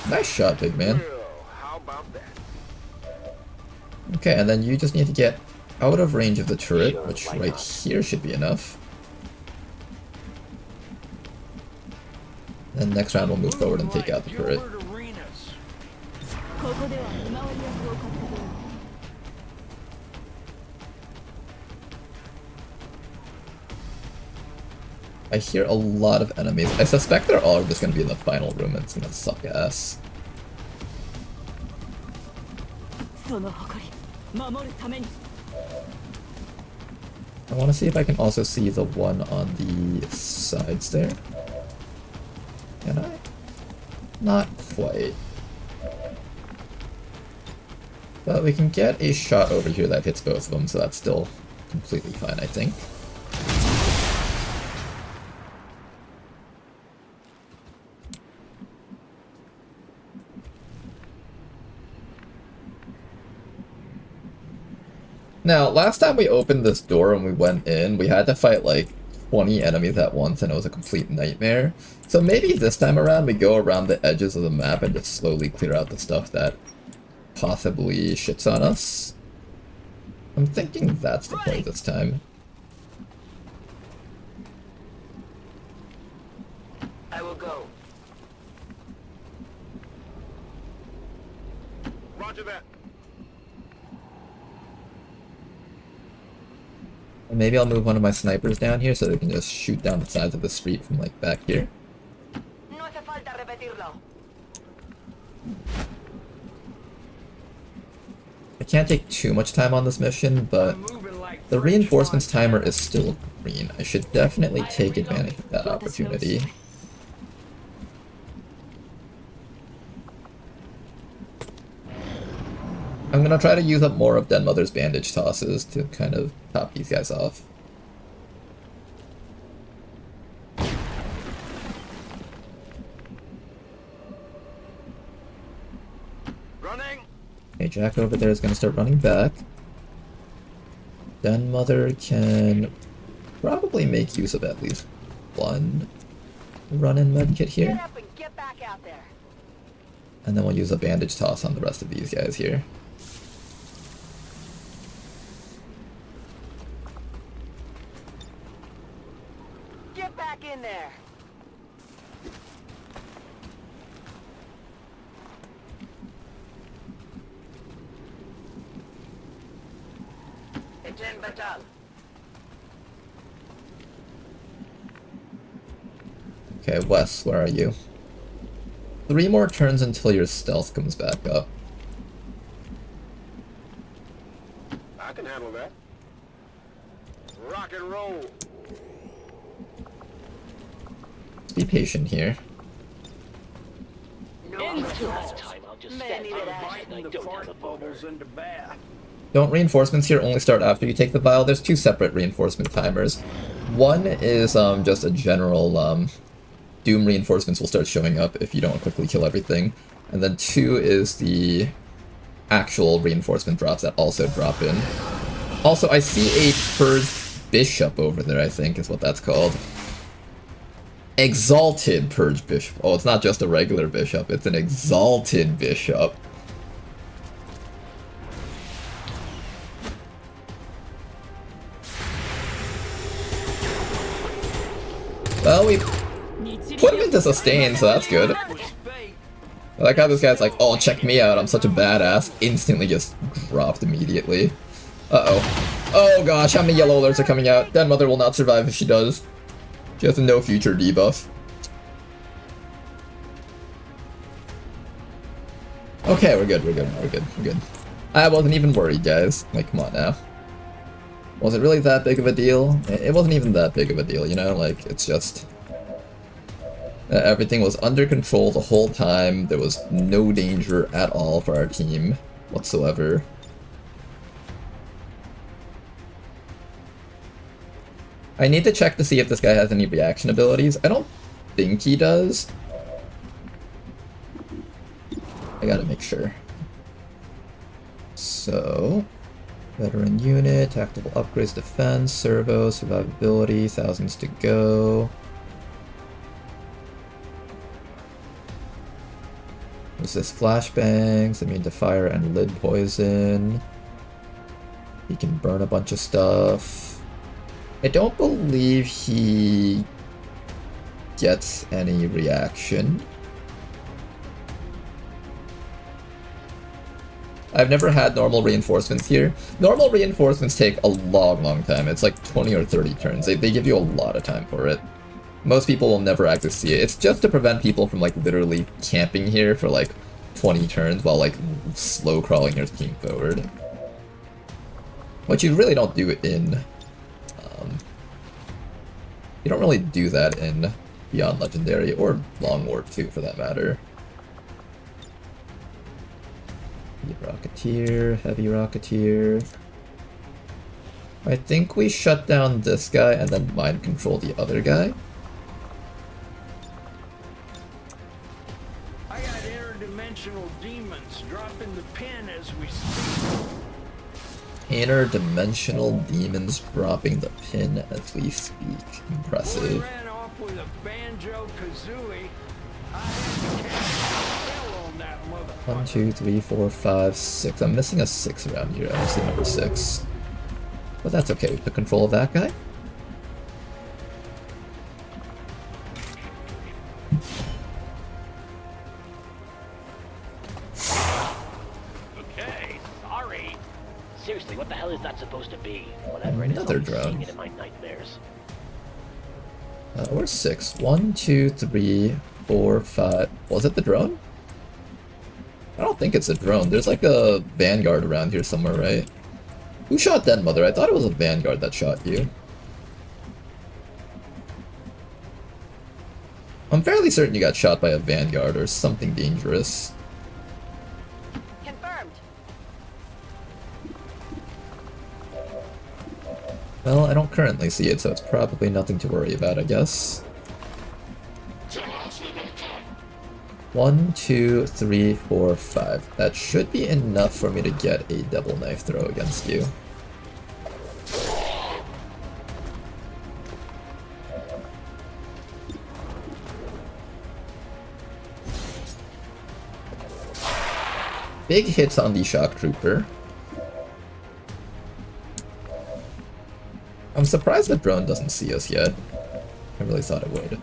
Nice shot, big man. How about that? Okay, and then you just need to get out of range of the turret, which right here should be enough. Then next round we'll move forward and take out the turret. I hear a lot of enemies. I suspect they're all just going to be in the final room and it's going to suck ass. I want to see if I can also see the one on the sides there. Can I? Not quite. But we can get a shot over here that hits both of them, so that's still completely fine, I think. Now, last time we opened this door and we went in, we had to fight like 20 enemies at once and it was a complete nightmare. So maybe this time around we go around the edges of the map and just slowly clear out the stuff that possibly shits on us. I'm thinking that's the play this time. I will go. Roger that. And maybe I'll move one of my snipers down here so they can just shoot down the sides of the street from like back here. I can't take too much time on this mission, but the reinforcements timer is still green. I should definitely take advantage of that opportunity. I'm gonna try to use up more of Den Mother's bandage tosses to kind of top these guys off. Running. Okay, Jack over there is gonna start running back. Den Mother can probably make use of at least one run-in medkit here. Get up and get back out there. And then we'll use a bandage toss on the rest of these guys here. Get back in there. Etienne Batal. Okay, Wes, where are you? 3 more turns until your stealth comes back up. I can handle that. Rock and roll. Be patient here. Don't reinforcements here only start after you take the vial? There's 2 separate reinforcement timers. One is just a general Doom reinforcements will start showing up if you don't quickly kill everything. And then 2 is the actual reinforcement drops that also drop in. Also, I see a purge bishop over there, I think is what that's called. Exalted Purge Bishop. Oh, it's not just a regular bishop, it's an exalted bishop. Well, we put him into sustain, so that's good. I like how this guy's like, oh, check me out, I'm such a badass. Instantly gets dropped immediately. Uh-oh. Oh gosh, how many yellow alerts are coming out? Den Mother will not survive if she does. She has a no future debuff. Okay, we're good, we're good, we're good, we're good. I wasn't even worried, guys. Like, come on now. Was it really that big of a deal? It wasn't even that big of a deal, you know? Like, it's just... everything was under control the whole time. There was no danger at all for our team whatsoever. I need to check to see if this guy has any reaction abilities. I don't think he does. I gotta make sure. So... veteran unit, tactical upgrades, defense, servo, survivability, thousands to go. Resist flashbangs, immune to fire and lid poison. He can burn a bunch of stuff. I don't believe he gets any reaction. I've never had normal reinforcements here. Normal reinforcements take a long time. It's like 20 or 30 turns. They give you a lot of time for it. Most people will never actually see it. It's just to prevent people from like literally camping here for like 20 turns while like slow crawling your team forward. Which you really don't do in... you don't really do that in Beyond Legendary or Long War 2 for that matter. Rocketeer, heavy Rocketeer. I think we shut down this guy and then mind control the other guy. I got interdimensional demons dropping the pin as we speak. Interdimensional demons dropping the pin as we speak. Impressive. We ran off with a banjo kazooie. I had to catch hell on that motherfucker. 1, 2, 3, 4, 5, 6. I'm missing a 6 around here. I don't see number 6. But that's okay. We took control of that guy. Okay, sorry. Seriously, what the hell is that supposed to be? Whatever it is, Another I'll be drone. seeing it in my nightmares. Or 6. 1, 2, 3, 4, 5. Was it the drone? I don't think it's a drone. There's like a Vanguard around here somewhere, right? Who shot Den Mother? I thought it was a Vanguard that shot you. I'm fairly certain you got shot by a Vanguard or something dangerous. Confirmed. Well, I don't currently see it, so it's probably nothing to worry about, I guess. 1, 2, 3, 4, 5. That should be enough for me to get a double knife throw against you. Big hits on the shock trooper. I'm surprised the drone doesn't see us yet. I really thought it would.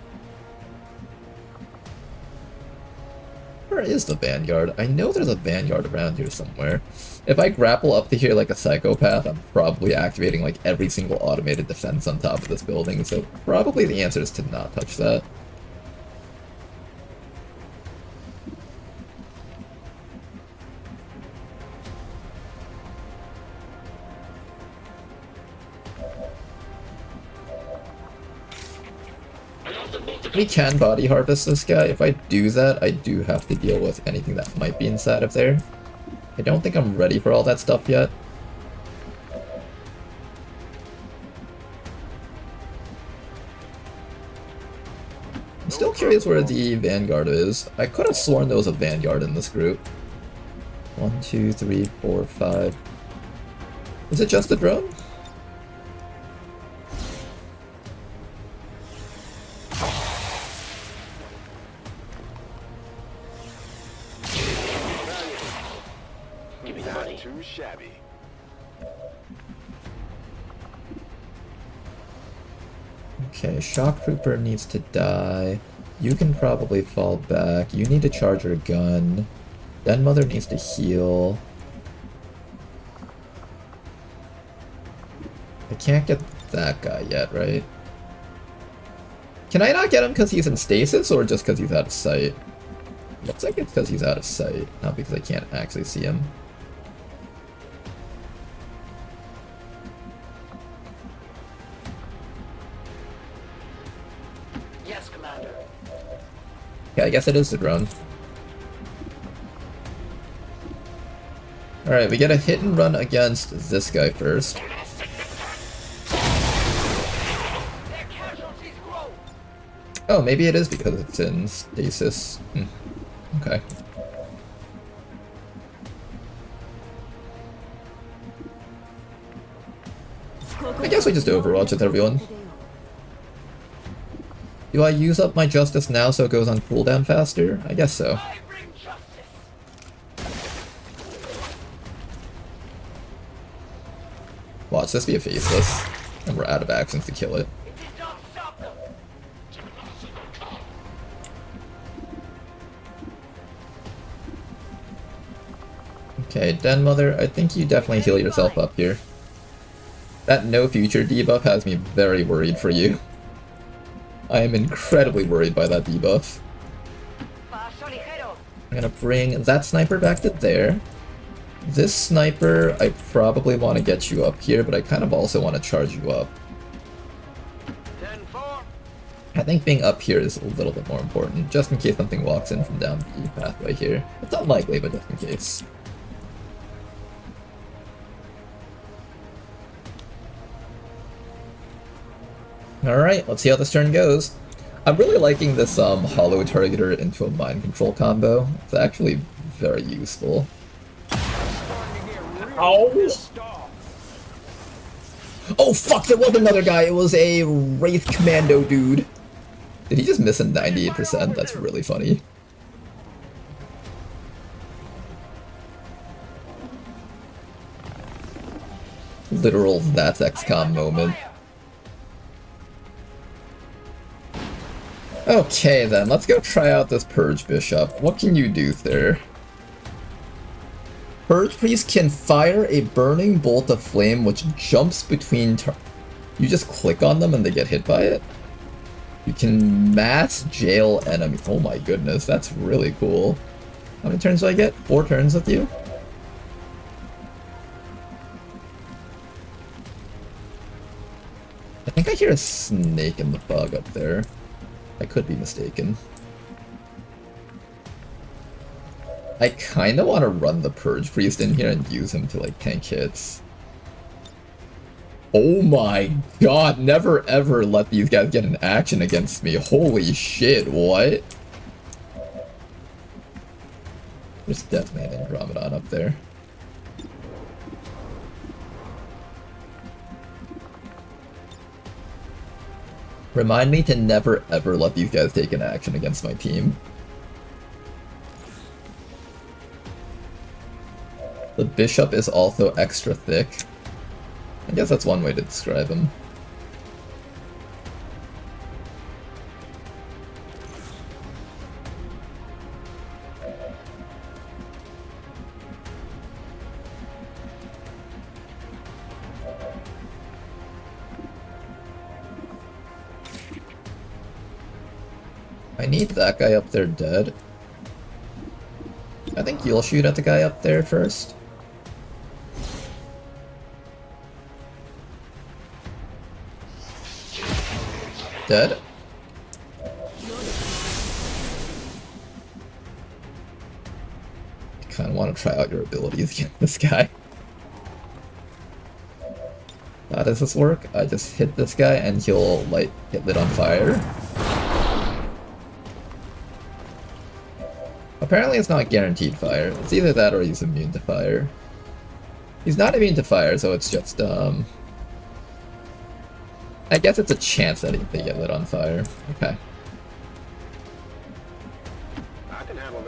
Where is the Vanguard? I know there's a Vanguard around here somewhere. If I grapple up to here like a psychopath, I'm probably activating like every single automated defense on top of this building, so probably the answer is to not touch that. We can body harvest this guy. If I do that, I do have to deal with anything that might be inside of there. I don't think I'm ready for all that stuff yet. I'm still curious where the Vanguard is. I could have sworn there was a Vanguard in this group. 1, 2, 3, 4, 5. Is it just a drone? too shabby. Okay, Shock Trooper needs to die. You can probably fall back. You need to charge your gun. Den Mother needs to heal. I can't get that guy yet, right? Can I not get him because he's in stasis, or just because he's out of sight? Looks like it's because he's out of sight, not because I can't actually see him. Yes, Commander. Yeah, I guess it is the drone. Alright, we get a hit and run against this guy first. Oh, maybe it is because it's in stasis. Okay. I guess we just Overwatch with everyone. Do I use up my justice now so it goes on cooldown faster? I guess so. Watch this be a faceless, and we're out of actions to kill it. Okay, Den Mother, I think you definitely heal yourself up here. That no future debuff has me very worried for you. I am incredibly worried by that debuff. I'm gonna bring that sniper back to there. This sniper, I probably want to get you up here, but I kind of also want to charge you up. I think being up here is a little bit more important, just in case something walks in from down the pathway here. It's unlikely, but just in case. Alright, let's see how this turn goes. I'm really liking this hollow targeter into a mind control combo. It's actually very useful. Ow! Oh fuck, there was another guy! It was a Wraith Commando dude. Did he just miss a 98%? That's really funny. Literal that's XCOM moment. Okay then, let's go try out this Purge Bishop. What can you do there? Purge Priest can fire a burning bolt of flame which jumps between you just click on them and they get hit by it? You can mass jail enemies. Oh my goodness, that's really cool. How many turns do I get? 4 turns with you? I think I hear a snake in the bug up there. I could be mistaken. I kinda want to run the Purge Priest in here and use him to like tank hits. Oh my god, never ever let these guys get an action against me. Holy shit, what? There's definitely an Andromedon up there. Remind me to never ever let these guys take an action against my team. The Bishop is also extra thick. I guess that's one way to describe him. I need that guy up there dead. I think you'll shoot at the guy up there first. Dead. I kind of want to try out your abilities against this guy. How does this work? I just hit this guy and he'll get lit on fire. Apparently it's not guaranteed fire. It's either that or he's immune to fire. He's not immune to fire, so it's just, I guess it's a chance that they get lit on fire. Okay.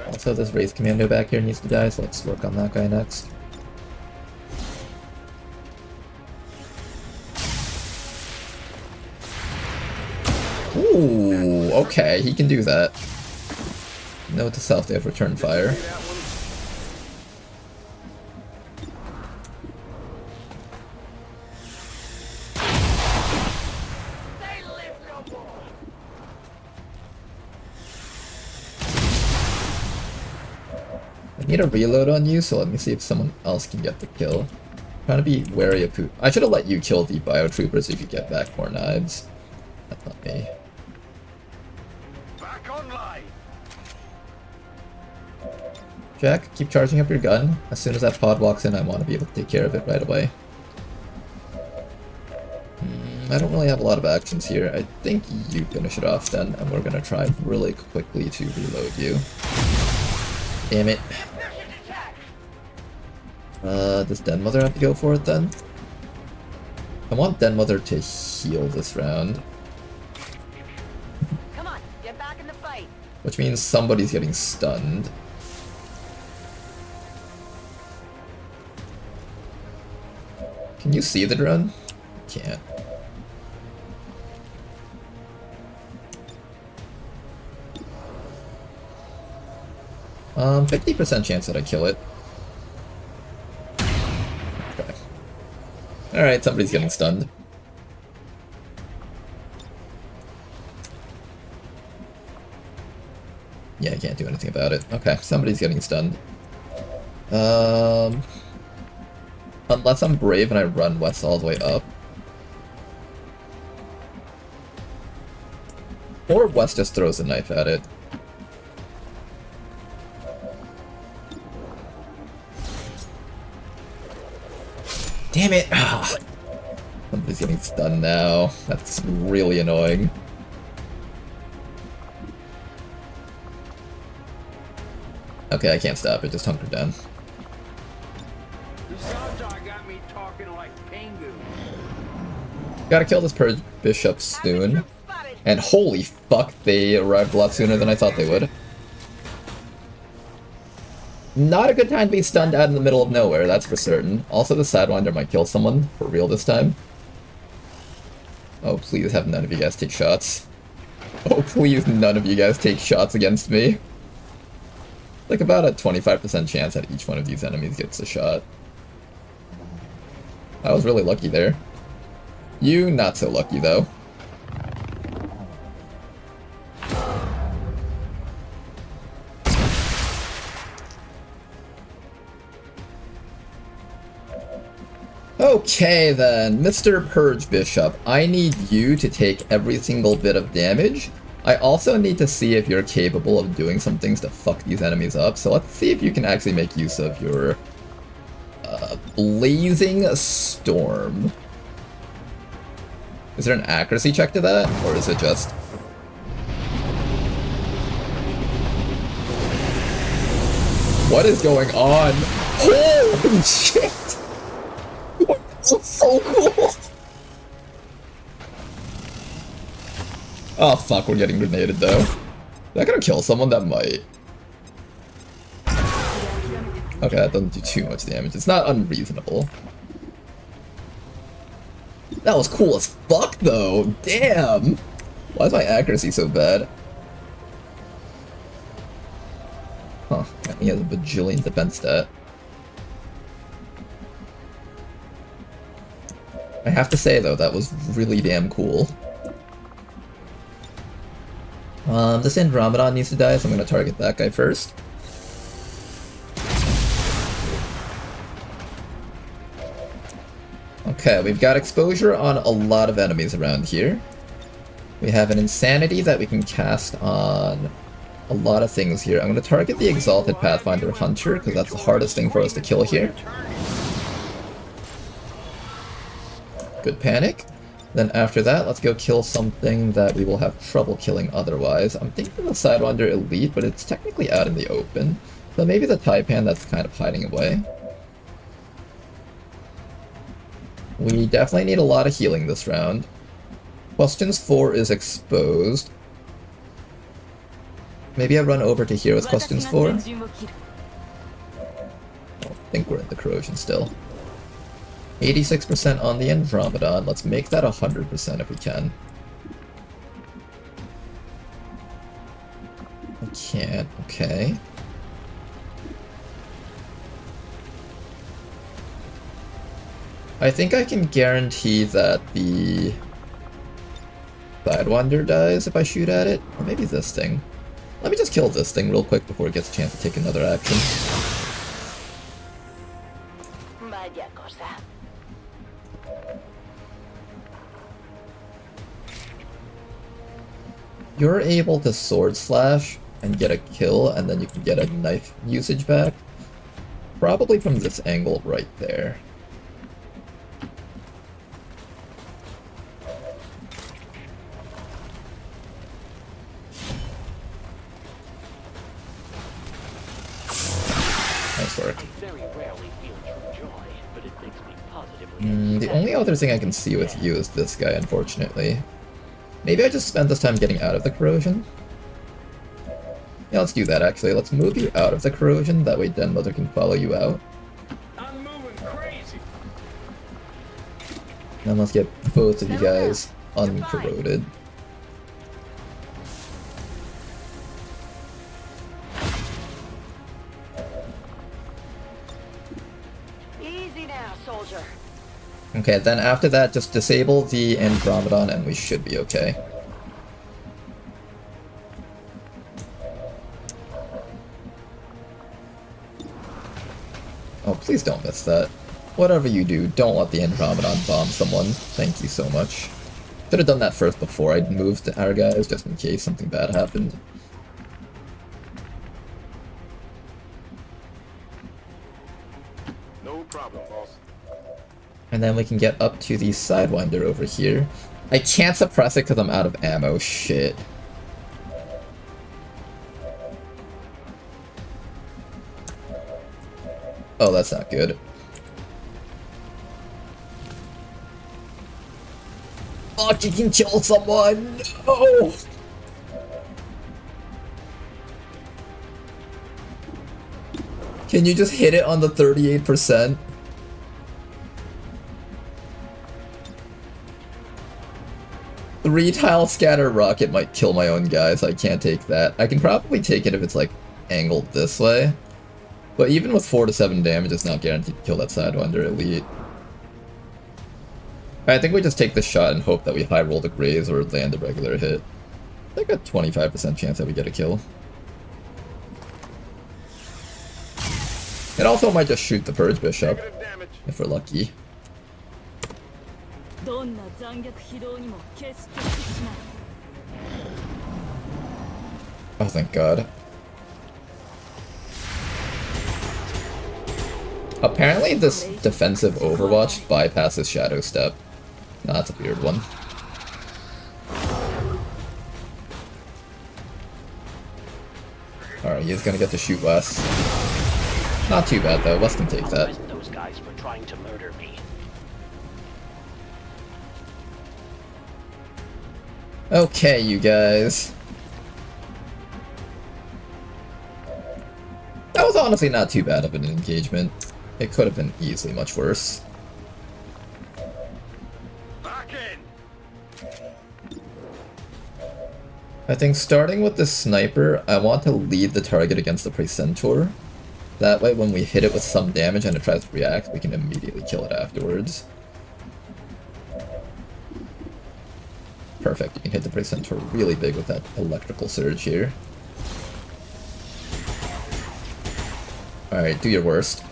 Also, this Wraith Commando back here needs to die, so let's work on that guy next. Ooh, okay, he can do that. Note to self, they have return fire. I need a reload on you, so let me see if someone else can get the kill. Trying to be wary of who. I should have let you kill the biotroopers so you could get back more knives. That's not me. Back online. Jack, keep charging up your gun. As soon as that pod walks in, I want to be able to take care of it right away. I don't really have a lot of actions here. I think you finish it off then, and we're gonna try really quickly to reload you. Damn it. Does Den Mother have to go for it then? I want Den Mother to heal this round. Come on, get back in the fight. Which means somebody's getting stunned. Can you see the drone? Can't. 50% chance that I kill it. Okay. Alright, somebody's getting stunned. Yeah, I can't do anything about it. Okay, somebody's getting stunned. Unless I'm brave and I run west all the way up. Or West just throws a knife at it. Damn it! Ah. Somebody's getting stunned now. That's really annoying. Okay, I can't stop it. Just hunker down. Got me talking like Pingu. Gotta kill this Purge Bishop soon. And holy fuck, they arrived a lot sooner than I thought they would. Not a good time to be stunned out in the middle of nowhere, that's for certain. Also, the Sidewinder might kill someone, for real this time. Oh, please have none of you guys take shots. Oh, please none of you guys take shots against me. Like about a 25% chance that each one of these enemies gets a shot. I was really lucky there. You, not so lucky though. Okay then, Mr. Purge Bishop, I need you to take every single bit of damage. I also need to see if you're capable of doing some things to fuck these enemies up, so let's see if you can actually make use of your Blazing Storm. Is there an accuracy check to that, or is it just... What is going on? Holy shit! That's so cool! Oh fuck, we're getting grenaded though. Is that gonna kill someone? That might. Okay, that doesn't do too much damage. It's not unreasonable. That was cool as fuck though! Damn! Why is my accuracy so bad? Huh, he has a bajillion defense stat. I have to say though, that was really damn cool. This Andromedon needs to die, so I'm gonna target that guy first. Okay, we've got exposure on a lot of enemies around here. We have an Insanity that we can cast on a lot of things here. I'm gonna target the Exalted Pathfinder Hunter, because that's the hardest thing for us to kill here. Good panic. Then after that, let's go kill something that we will have trouble killing otherwise. I'm thinking the Sidewinder Elite, but it's technically out in the open. So maybe the Taipan that's kind of hiding away. We definitely need a lot of healing this round. Questions 4 is exposed. Maybe I run over to here with Questions 4. I think we're in the corrosion still. 86% on the Andromedon. Let's make that 100% if we can. can't. Okay. I think I can guarantee that the Sidewinder dies if I shoot at it. Or maybe this thing. Let me just kill this thing real quick before it gets a chance to take another action. Vaya cosa. You're able to sword slash and get a kill, and then you can get a knife usage back. Probably from this angle right there. Nice work. Very rarely feel true joy, but it makes me positively The only other thing I can see with you is this guy, unfortunately. Maybe I just spend this time getting out of the corrosion? Yeah, let's do that actually. Let's move you out of the corrosion, that way Den Mother can follow you out. I'm moving crazy. And let's get both of you guys uncorroded. Easy now, soldier. Okay, then after that, just disable the Andromedon and we should be okay. Oh, please don't miss that. Whatever you do, don't let the Andromedon bomb someone. Thank you so much. Should have done that first before I moved our guys, just in case something bad happened. No problem, boss. And then we can get up to the Sidewinder over here. I can't suppress it because I'm out of ammo. Shit. Oh, that's not good. Fuck, you can kill someone! No! Can you just hit it on the 38%? Three-tile scatter rocket might kill my own guys. I can't take that. I can probably take it if it's like angled this way. But even with 4 to 7 damage, it's not guaranteed to kill that Sidewinder elite. I think we just take the shot and hope that we high roll the graze or land a regular hit. I think a 25% chance that we get a kill. It also might just shoot the Purge Bishop, if we're lucky. Oh, thank God. Apparently this defensive Overwatch bypasses Shadow Step. Nah, that's a weird one. Alright, he's gonna get to shoot Wes. Not too bad though, Wes can take that. those guys for trying to murder me. Okay, you guys. That was honestly not too bad of an engagement. It could have been easily much worse. I think starting with the sniper, I want to lead the target against the Precentor. That way when we hit it with some damage and it tries to react, we can immediately kill it afterwards. Perfect, you can hit the Precentor really big with that electrical surge here. Alright, do your worst.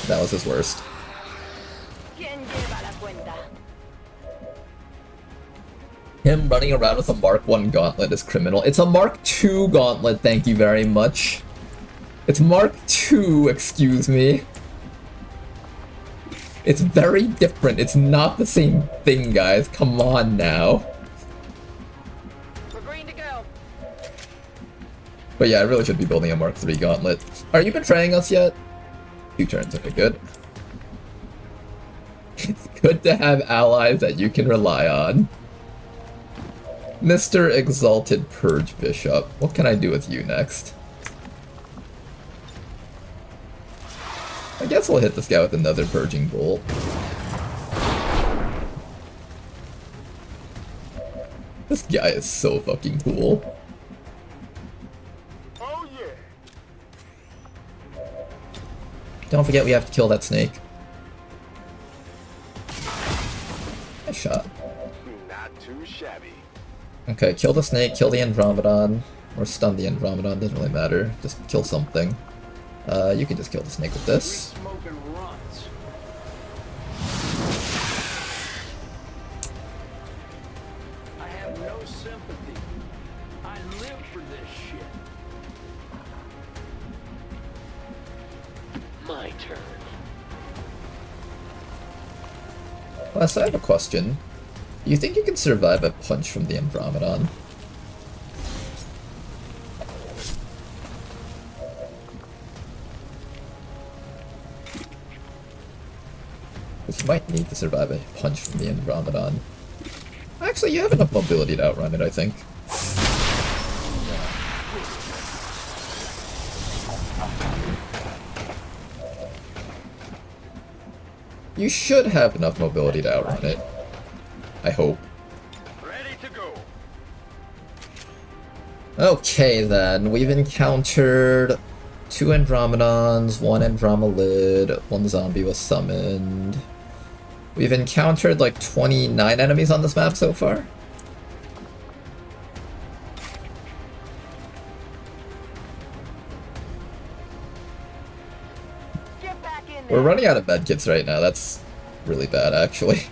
That was his worst. Him running around with a Mark 1 gauntlet is criminal. It's a Mark 2 gauntlet, thank you very much. It's Mark 2, excuse me. It's very different. It's not the same thing, guys. Come on now. We're green to go. But yeah, I really should be building a Mark 3 gauntlet. Are you betraying us yet? 2 turns, okay, good. It's good to have allies that you can rely on. Mr. Exalted Purge Bishop, what can I do with you next? I guess we'll hit this guy with another Purging Bolt. This guy is so fucking cool. Oh yeah. Don't forget we have to kill that snake. Nice shot. Not too shabby. Okay, kill the snake, kill the Andromedon, or stun the Andromedon, doesn't really matter. Just kill something. You can just kill the snake with this. Smoking runs. I have no sympathy. I live for this shit. My turn. Wes, I have a question. Do you think you can survive a punch from the Andromedon? Because you might need to survive a punch from the Andromedon. Actually, you have enough mobility to outrun it, I think. You should have enough mobility to outrun it. I hope. Ready to go. Okay then, we've encountered 2 Andromedons, 1 Andromelid, 1 zombie was summoned. We've encountered like 29 enemies on this map so far. We're running out of medkits right now, that's really bad actually.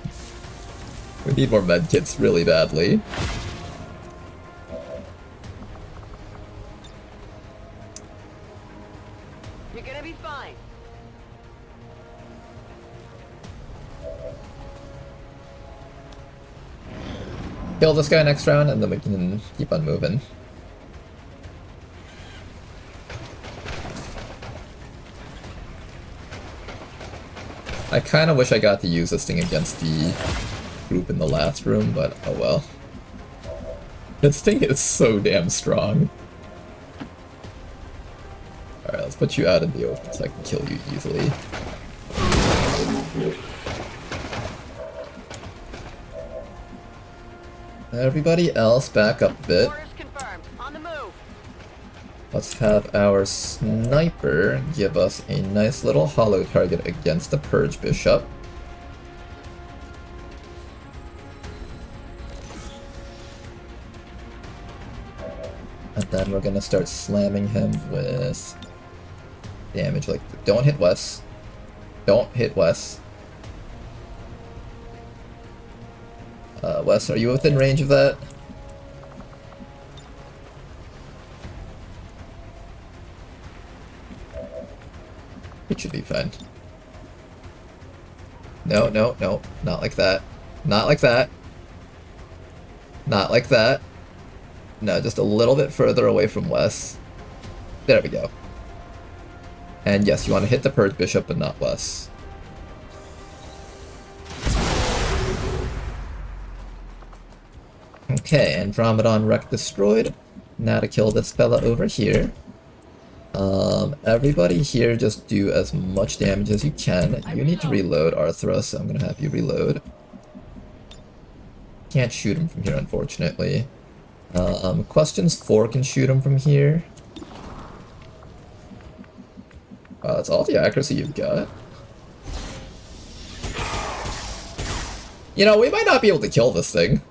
We need more medkits really badly. You're gonna be fine. Kill this guy next round and then we can keep on moving. I kinda wish I got to use this thing against the group in the last room, but oh well. This thing is so damn strong. Alright, let's put you out in the open so I can kill you easily. Everybody else back up a bit. Orders confirmed. On the move. Let's have our sniper give us a nice little hollow target against the Purge Bishop. And then we're gonna start slamming him with damage. Like, don't hit Wes. Don't hit Wes. Wes, are you within range of that? It should be fine. No, no, no. Not like that. Not like that. Not like that. No, just a little bit further away from Wes. There we go. And yes, you want to hit the Purge Bishop, but not Wes. Okay, Andromedon wreck destroyed. Now to kill this fella over here. Everybody here just do as much damage as you can. You need to reload, Arthra, so I'm gonna have you reload. Can't shoot him from here, unfortunately. Questions 4 can shoot him from here. That's all the accuracy you've got. You know, we might not be able to kill this thing.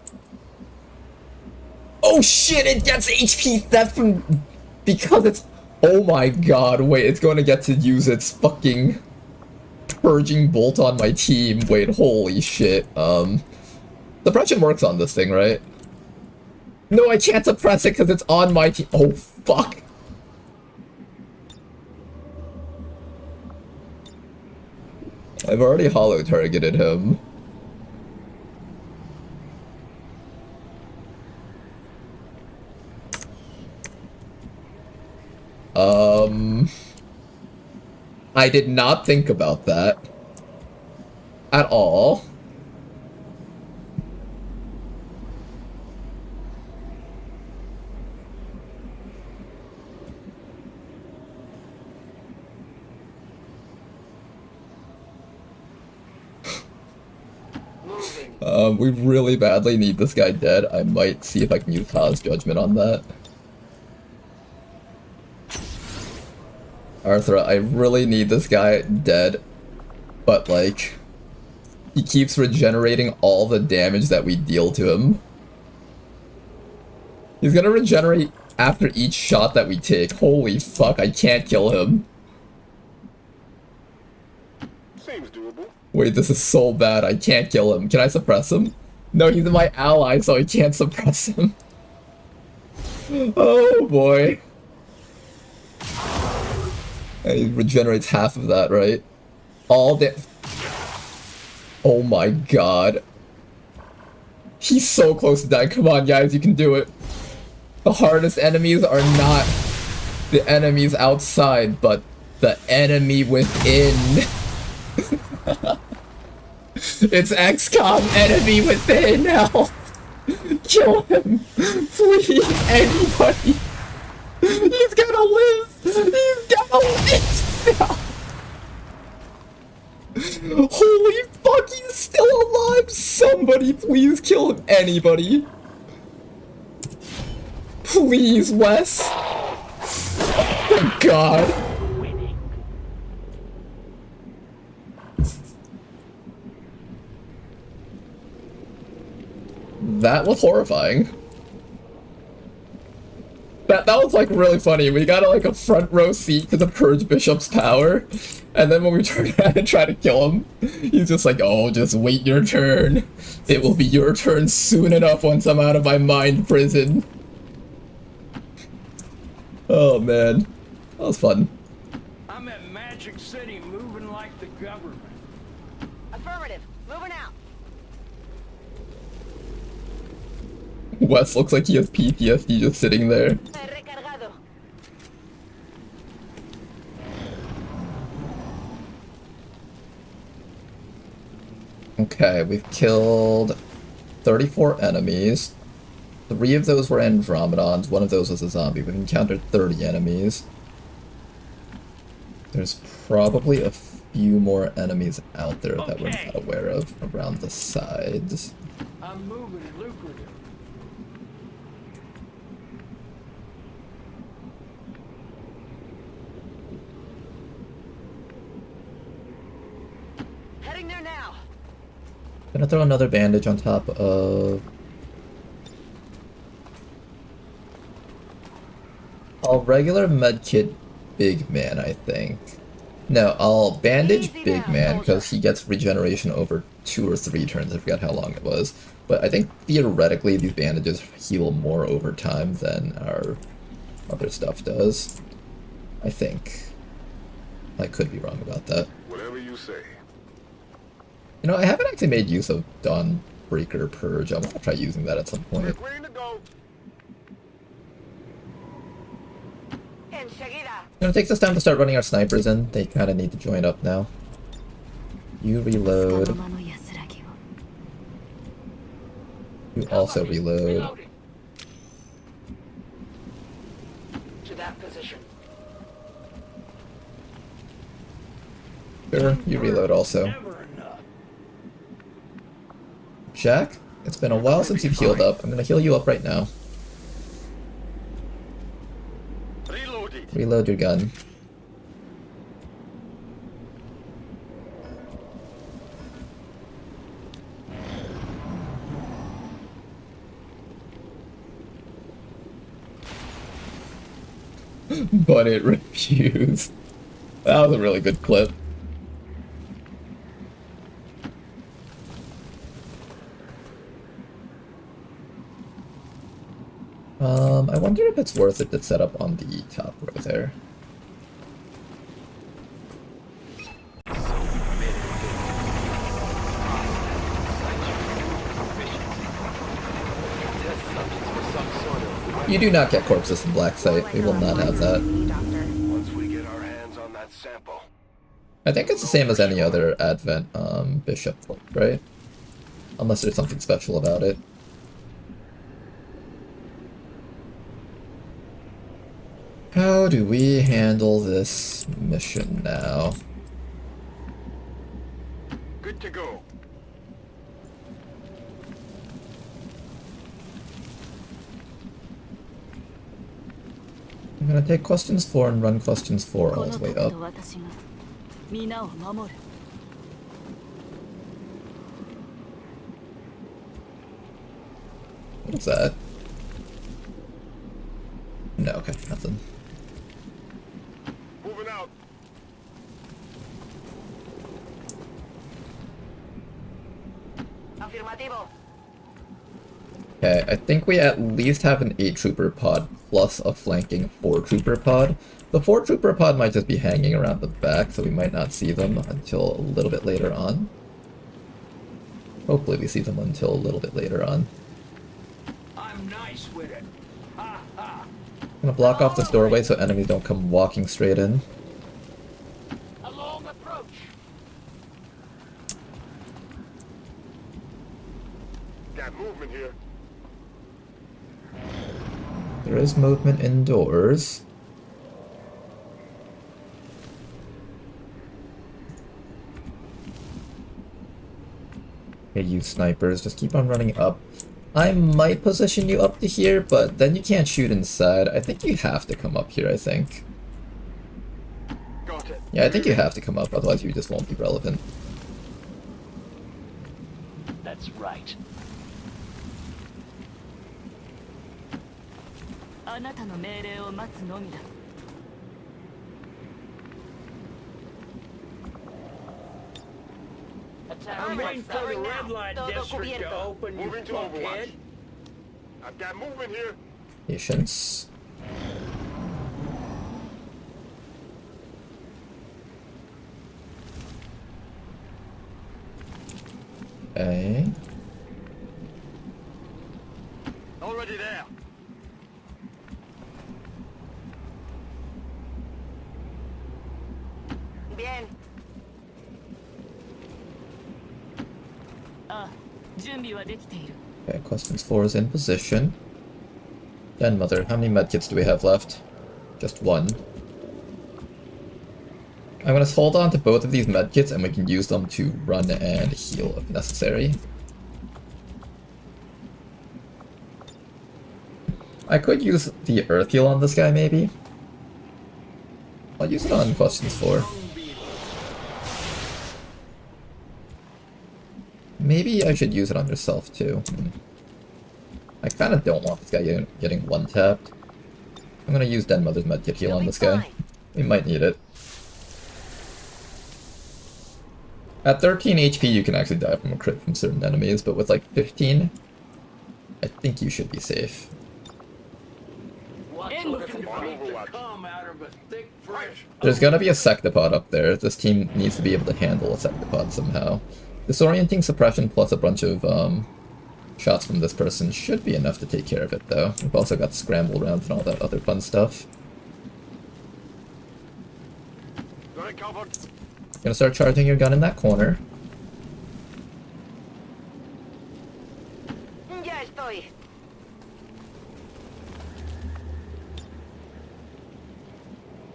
Oh shit, it gets HP theft from... because it's... Oh my god, wait, it's going to get to use its fucking... purging bolt on my team. Wait, holy shit. Suppression works on this thing, right? No, I can't suppress it because it's on my team. Oh, fuck. I've already hollow targeted him. I did not think about that. At all. Moving. We really badly need this guy dead. I might see if I can use Ha's judgment on that. Arthur, I really need this guy dead. But, like, he keeps regenerating all the damage that we deal to him. He's gonna regenerate after each shot that we take. Holy fuck, I can't kill him. Seems doable. Wait, this is so bad. I can't kill him. Can I suppress him? No, he's my ally, so I can't suppress him. Oh boy. And he regenerates half of that, right? All day. Oh my god. He's so close to dying. Come on, guys, you can do it. The hardest enemies are not the enemies outside, but the enemy within. It's XCOM enemy within now. Kill him. Please, anybody. He's gonna live. He's gonna live now. Holy fuck, he's still alive. Somebody please kill him. Anybody. Please, Wes. Oh god. That was horrifying. That was like really funny. We got like a front row seat to the Purge Bishop's power, and then when we turn around and try to kill him, he's just like, "Oh, just wait your turn. It will be your turn soon enough once I'm out of my mind prison." Oh man, that was fun. I'm at Magic City, moving like the government. Affirmative. Moving out. Wes looks like he has PTSD just sitting there. Recargado. Okay, we've killed 34 enemies. 3 of those were Andromedons, 1 of those was a zombie. We've encountered 30 enemies. There's probably a few more enemies out there that we're not aware of around the sides. I'm moving lucrative. Heading there now. Gonna throw another bandage on top of... I'll regular medkit Big Man, I think. No, I'll bandage Big Man because he gets regeneration over 2 or 3 turns. I forgot how long it was. But I think theoretically these bandages heal more over time than our other stuff does. I think. I could be wrong about that. Whatever you say. You know, I haven't actually made use of Dawnbreaker Purge. I'm gonna try using that at some point. Waiting to go. You know, it takes us time to start running our snipers in. They kind of need to join up now. You reload. You also reload. To that position. Sure, you reload also. Jack, it's been a while since you've healed up. I'm gonna heal you up right now. Reload your gun. But it refused. That was a really good clip. I wonder if it's worth it to set up on the top row there. You do not get corpses from Black Site. We will not have that. Once we get our hands on that sample. I think it's the same as any other Advent Bishop, right? Unless there's something special about it. How do we handle this mission now? Good to go. I'm gonna take questions 4 and run questions 4 all the way up. What is that? No, okay, nothing. Moving out. Afirmativo. Okay, I think we at least have an 8-trooper pod plus a flanking 4-trooper pod. The 4-trooper pod might just be hanging around the back, so we might not see them until a little bit later on. Hopefully we see them until a little bit later on. I'm nice with it. Ha ha. I'm gonna block off this doorway so enemies don't come walking straight in. A long approach. Got movement here. There is movement indoors. Okay, you snipers, just keep on running up. I might position you up to here, but then you can't shoot inside. I think you have to come up here, I think. Got it. Yeah, I think you have to come up, otherwise you just won't be relevant. That's right. I'm waiting for the red light district to open, you Moving to Overwatch. fuckhead. I've got movement here. Patience. Okay. Already there. Bien. Okay, questions 4 is in position. Then, Mother, how many medkits do we have left? Just 1. I'm gonna hold on to both of these medkits and we can use them to run and heal if necessary. I could use the earth heal on this guy, maybe. I'll use it on questions 4. Maybe I should use it on yourself too. I kind of don't want this guy getting one-tapped. I'm gonna use Den Mother's medkit heal on this guy. We might need it. At 13 HP you can actually die from a crit from certain enemies, but with like 15, I think you should be safe. There's gonna be a sectopod up there. This team needs to be able to handle a sectopod somehow. Disorienting suppression plus a bunch of shots from this person should be enough to take care of it, though. We've also got scramble rounds and all that other fun stuff. Gonna start charging your gun in that corner. Ya estoy.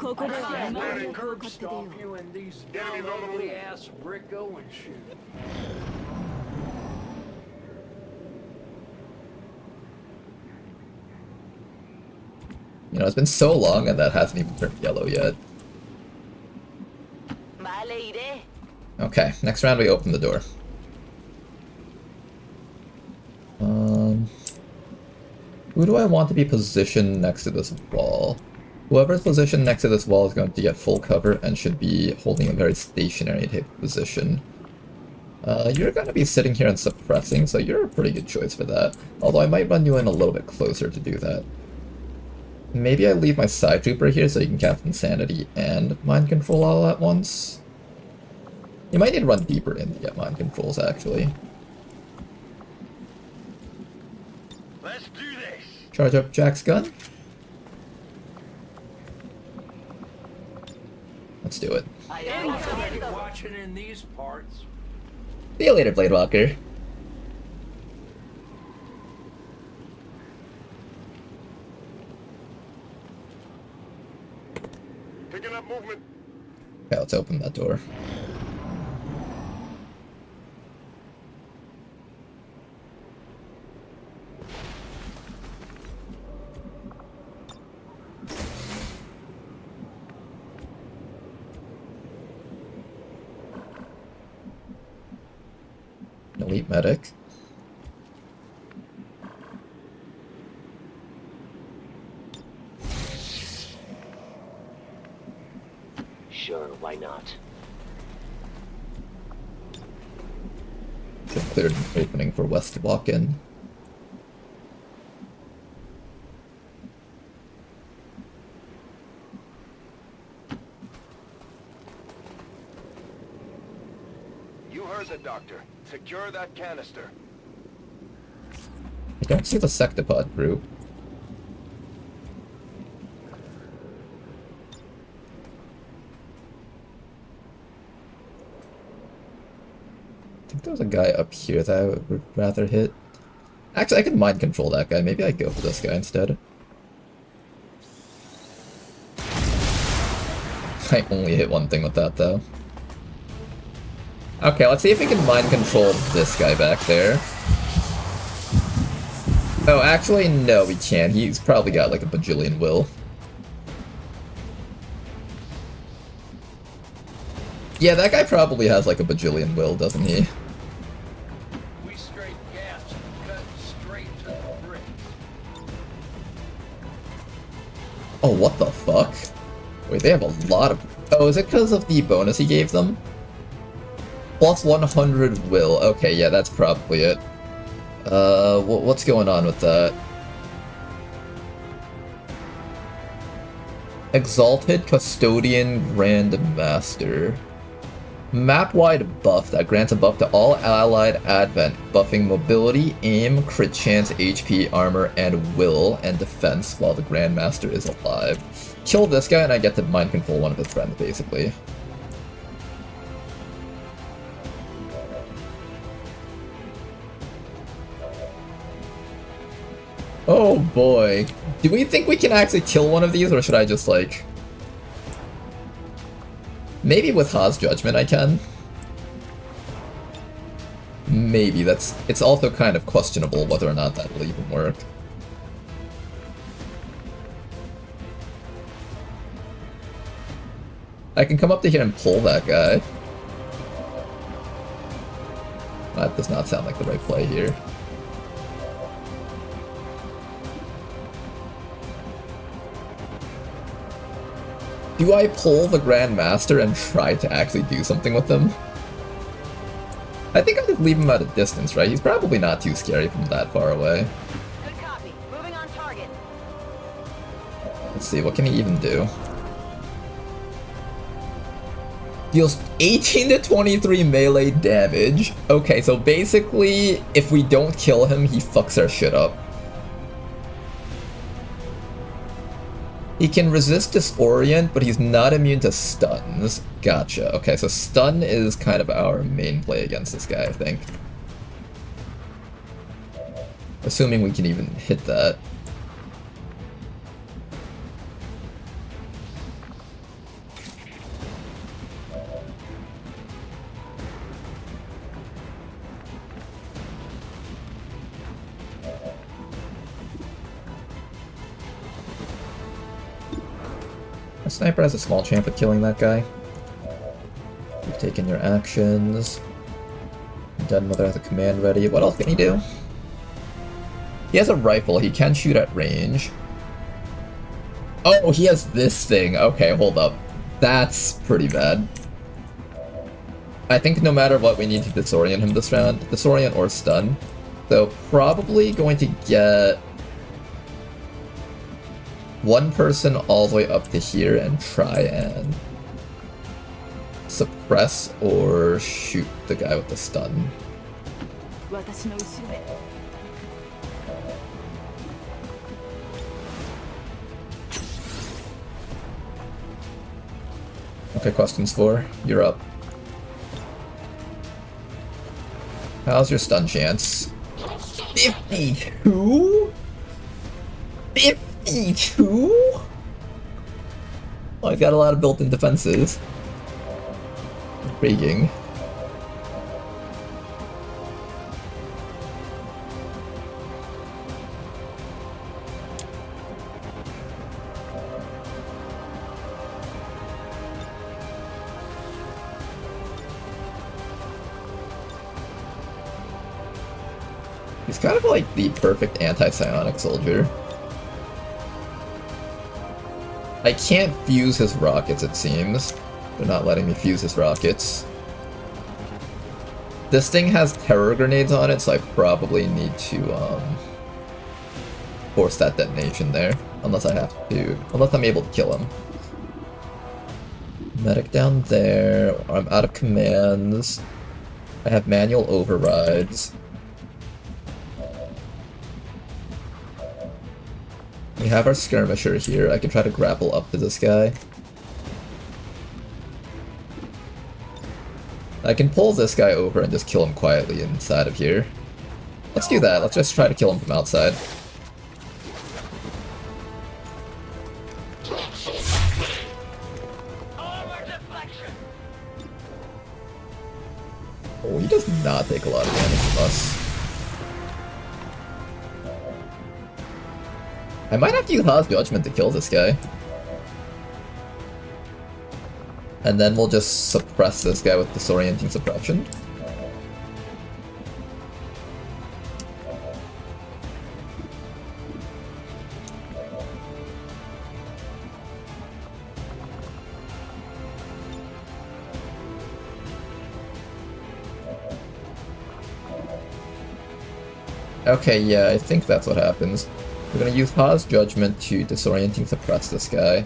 I'm gonna curb stomp you in these down ugly ass brick Owen shoes. You know, it's been so long and that hasn't even turned yellow yet. Okay, next round we open the door. Who do I want to be positioned next to this wall? Whoever's positioned next to this wall is going to get full cover and should be holding a very stationary type of position. You're going to be sitting here and suppressing, so you're a pretty good choice for that. Although I might run you in a little bit closer to do that. Maybe I leave my side trooper here so you can cast Insanity and Mind Control all at once. You might need to run deeper in to get Mind Controls, actually. Let's do this. Charge up Jack's gun. Let's do it. Watching in these parts. See you later, Blade Walker. Picking up movement. Okay, let's open that door. Sweet medic. Sure, why not? Just cleared an opening for West to walk in. You heard the doctor. Secure that canister. I don't see the Sectopod group. I think there's a guy up here that I would rather hit. Actually, I can mind control that guy. Maybe I go for this guy instead. I only hit one thing with that, though. Okay, let's see if we can mind control this guy back there. Oh, actually, no, we can't. He's probably got like a bajillion will. Yeah, that guy probably has like a bajillion will, doesn't he? We straight gas and cut straight to the bricks. Oh, what the fuck? Wait, they have a lot of... Oh, is it because of the bonus he gave them? Plus 100 will. Okay, yeah, that's probably it. What's going on with that? Exalted Custodian Grand Master. Map-wide buff that grants a buff to all allied advent, buffing mobility, aim, crit chance, HP, armor, and will and defense while the Grandmaster is alive. Kill this guy and I get to mind control one of his friends, basically. Oh boy. Do we think we can actually kill one of these, or should I just, like... Maybe with Ha's Judgment I can. Maybe. It's also kind of questionable whether or not that will even work. I can come up to here and pull that guy. That does not sound like the right play here. Do I pull the Grandmaster and try to actually do something with him? I think I could leave him at a distance, right? He's probably not too scary from that far away. Good copy. Moving on target. Let's see, what can he even do? Deals 18 to 23 melee damage. Okay, so basically, if we don't kill him, he fucks our shit up. He can resist disorient, but he's not immune to stuns. Gotcha. Okay, so stun is kind of our main play against this guy, I think. Assuming we can even hit that. Sniper has a small chance of killing that guy. You've taken your actions. Mother has a command ready. What else can he do? He has a rifle. He can shoot at range. Oh, he has this thing. Okay, hold up. That's pretty bad. I think no matter what, we need to disorient him this round. Disorient or stun. So probably going to get one person all the way up to here and try and suppress or shoot the guy with the stun. Okay, questions 4. You're up. How's your stun chance? 52? 52? Well, I got a lot of built-in defenses. Intriguing. He's kind of like the perfect anti-psionic soldier. I can't fuse his rockets, it seems. They're not letting me fuse his rockets. This thing has terror grenades on it, so I probably need to force that detonation there. Unless I have to. Unless I'm able to kill him. Medic down there. I'm out of commands. I have manual overrides. We have our skirmisher here. I can try to grapple up to this guy. I can pull this guy over and just kill him quietly inside of here. Let's do that. Let's just try to kill him from outside. Oh, he does not take a lot of damage from us. I might have to use Ha's Judgment to kill this guy. And then we'll just suppress this guy with disorienting suppression. Okay, yeah, I think that's what happens. We're gonna use Ha's Judgment to disorienting suppress this guy.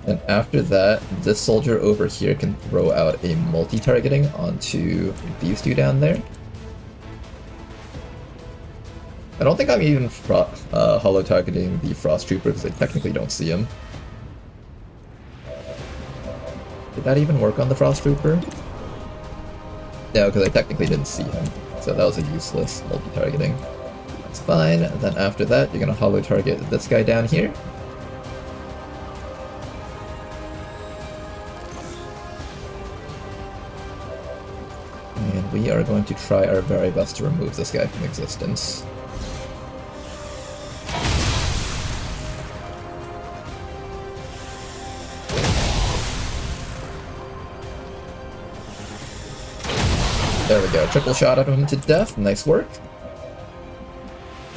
And after that, this soldier over here can throw out a multi-targeting onto these two down there. I don't think I'm even holo-targeting the Frost Trooper because I technically don't see him. Did that even work on the Frost Trooper? No, because I technically didn't see him. So that was a useless multi-targeting. That's fine. And then after that, you're going to holo-target this guy down here. And we are going to try our very best to remove this guy from existence. There we go, triple shot at him to death, nice work.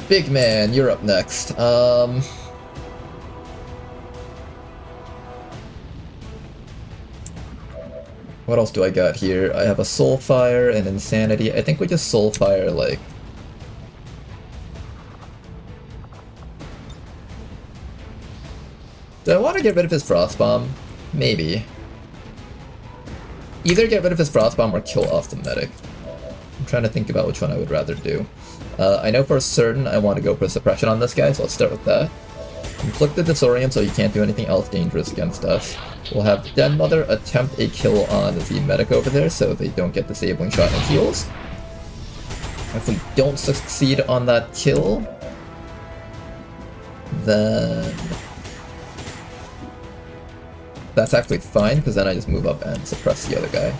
Big man, you're up next. What else do I got here? I have a Soulfire and Insanity. I think we just Soulfire, like... Do I want to get rid of his Frost Bomb? Maybe. Either get rid of his Frost Bomb or kill off the medic. I'm trying to think about which one I would rather do. I know for certain I want to go for suppression on this guy, so let's start with that. Inflict the Disorient so you can't do anything else dangerous against us. We'll have Den Mother attempt a kill on the medic over there so they don't get disabling shot and heals. If we don't succeed on that kill, then... that's actually fine, because then I just move up and suppress the other guy.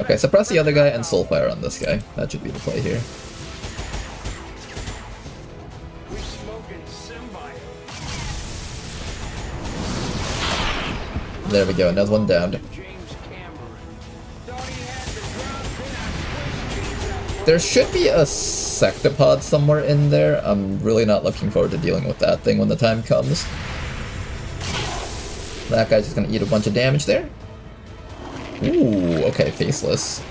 Okay, suppress the other guy and Soulfire on this guy. That should be the play here. There we go, another one downed. There should be a Sectopod somewhere in there. I'm really not looking forward to dealing with that thing when the time comes. That guy's just gonna eat a bunch of damage there. Ooh, okay, faceless.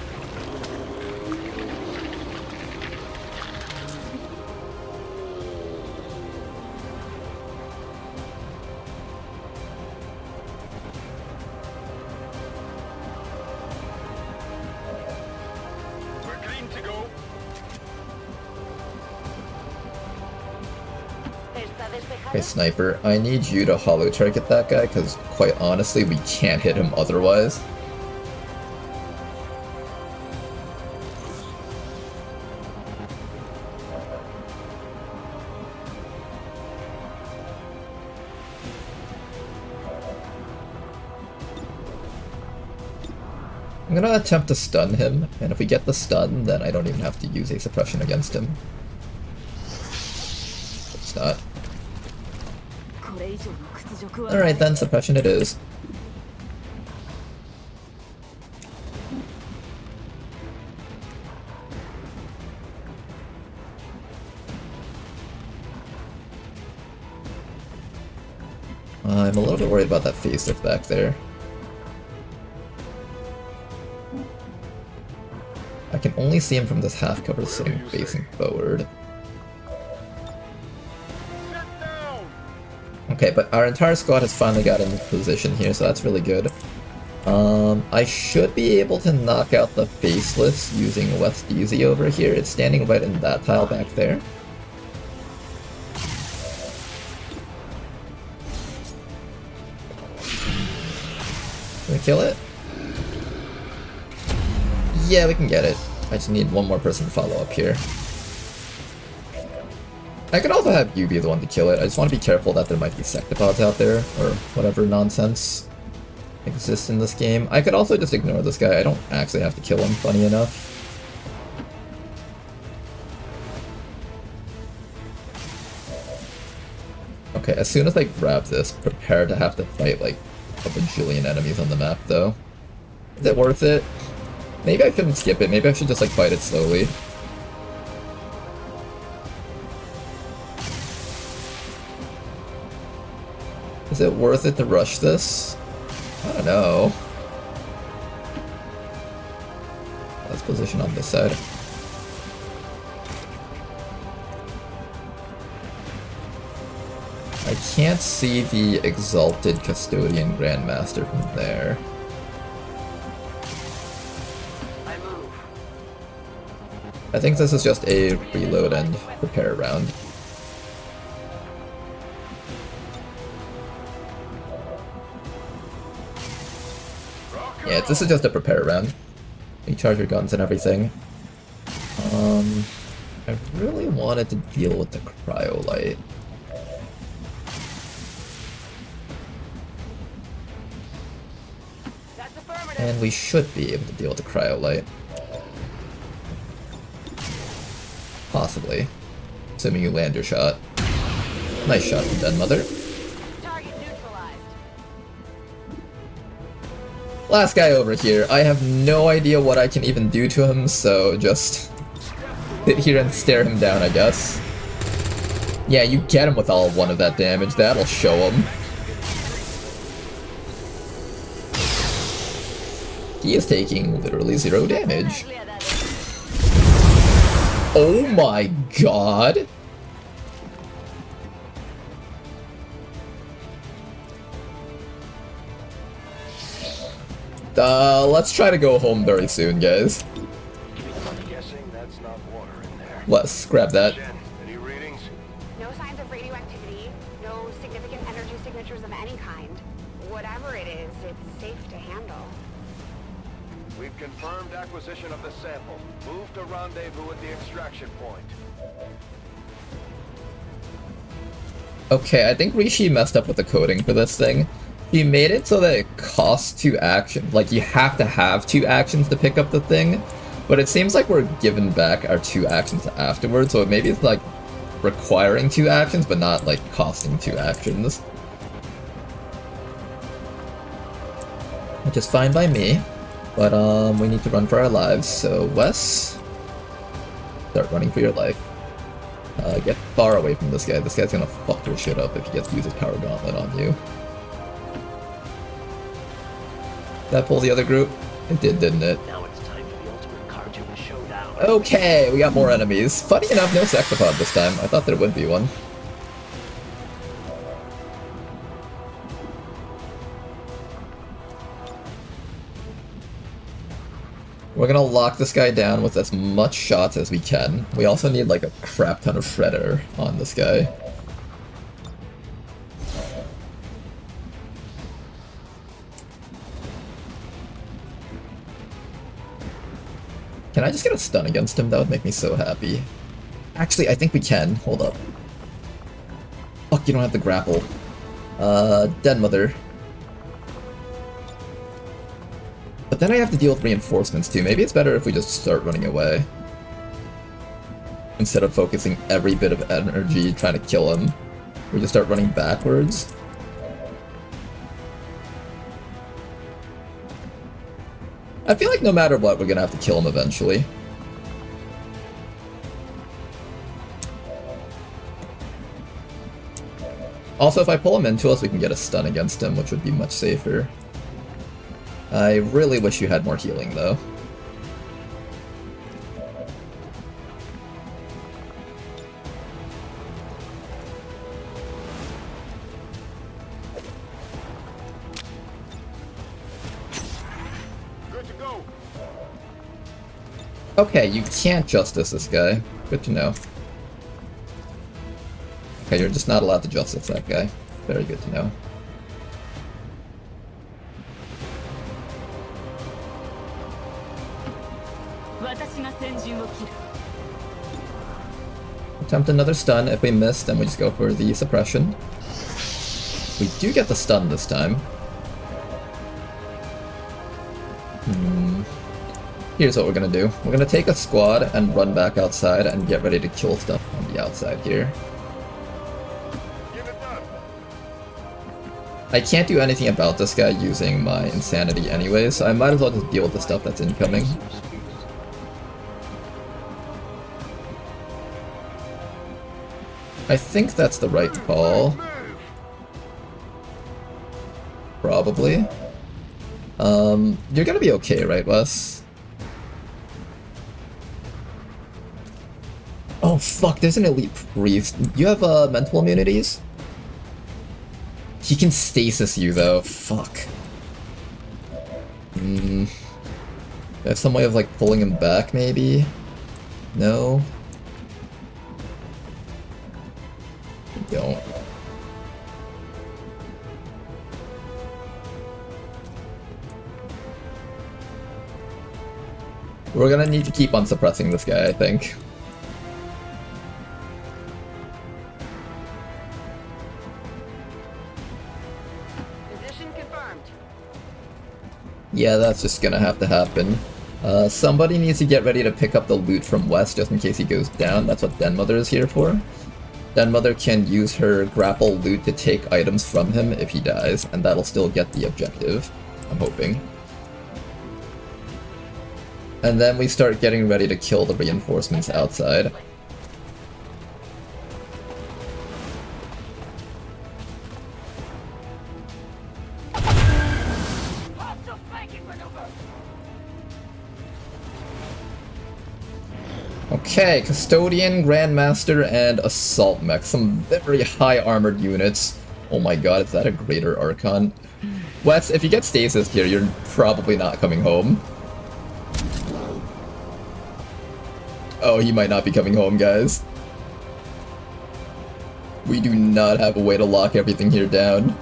Okay, Sniper, I need you to holo-target that guy, because quite honestly, we can't hit him otherwise. I'm gonna attempt to stun him, and if we get the stun, then I don't even have to use a suppression against him. It's not. Alright then, suppression it is. I'm a little bit worried about that facelift back there. I can only see him from this half cover sitting facing forward. Okay, but our entire squad has finally got in position here, so that's really good. I should be able to knock out the faceless using West Easy over here. It's standing right in that tile back there. Can we kill it? Yeah, we can get it. I just need one more person to follow up here. I could also have you be the one to kill it. I just want to be careful that there might be sectopods out there, or whatever nonsense exists in this game. I could also just ignore this guy. I don't actually have to kill him, funny enough. Okay, as soon as I grab this, prepare to have to fight like a bajillion enemies on the map, though. Is it worth it? Maybe I shouldn't skip it. Maybe I should just like fight it slowly. Is it worth it to rush this? I don't know. Let's position on this side. I can't see the Exalted Custodian Grandmaster from there. I think this is just a reload and prepare round. Yeah, this is just a prepare round. Recharge your guns and everything. I really wanted to deal with the cryolite. And we should be able to deal with the cryolite. Possibly. Assuming you land your shot. Nice shot from Den Mother. Last guy over here. I have no idea what I can even do to him, so just sit here and stare him down, I guess. Yeah, you get him with all one of that damage. That'll show him. He is taking literally 0 damage. Oh my god! Let's try to go home very soon, guys. Let's grab that. Any readings? No signs of radioactivity, no significant energy signatures of any kind. Whatever it is, it's safe to handle. We've confirmed acquisition of the sample. Move to rendezvous at the extraction point. Okay, I think Rishi messed up with the coding for this thing. He made it so that it costs 2 actions. Like, you have to have 2 actions to pick up the thing. But it seems like we're giving back our 2 actions afterwards, so maybe it's like requiring 2 actions, but not like costing 2 actions. Which is fine by me. But we need to run for our lives, so Wes, start running for your life. Get far away from this guy. This guy's gonna fuck your shit up if he gets to use his power gauntlet on you. That pull the other group? It did, didn't it? Now it's time for the ultimate cartoon showdown. Okay, we got more enemies. Funny enough, no sectopod this time. I thought there would be one. We're gonna lock this guy down with as much shots as we can. We also need like a crap ton of shredder on this guy. Can I just get a stun against him? That would make me so happy. Actually, I think we can. Hold up. Fuck, you don't have the grapple. Den Mother. But then I have to deal with reinforcements too. Maybe it's better if we just start running away. Instead of focusing every bit of energy trying to kill him. We just start running backwards. I feel like no matter what, we're gonna have to kill him eventually. Also, if I pull him into us, we can get a stun against him, which would be much safer. I really wish you had more healing, though. Good to go. Okay, you can't justice this guy. Good to know. Okay, you're just not allowed to justice that guy. Very good to know. Attempt another stun. If we miss, then we just go for the suppression. We do get the stun this time. Here's what we're gonna do. We're gonna take a squad and run back outside and get ready to kill stuff on the outside here. I can't do anything about this guy using my insanity anyway, so I might as well just deal with the stuff that's incoming. I think that's the right call. Probably. You're gonna be okay, right, Wes? Oh fuck, there's an elite priest. You have mental immunities? He can stasis you though, fuck. There's some way of like pulling him back maybe? No? Don't. We're gonna need to keep on suppressing this guy, I think. Position confirmed. Yeah, that's just gonna have to happen. Somebody needs to get ready to pick up the loot from West just in case he goes down. That's what Den Mother is here for. Den Mother can use her grapple loot to take items from him if he dies, and that'll still get the objective, I'm hoping. And then we start getting ready to kill the reinforcements outside. Okay, Custodian, Grandmaster, and Assault Mech. Some very high armored units. Oh my god, is that a Greater Archon? Wes, if you get stasis here, you're probably not coming home. Oh, he might not be coming home, guys. We do not have a way to lock everything here down.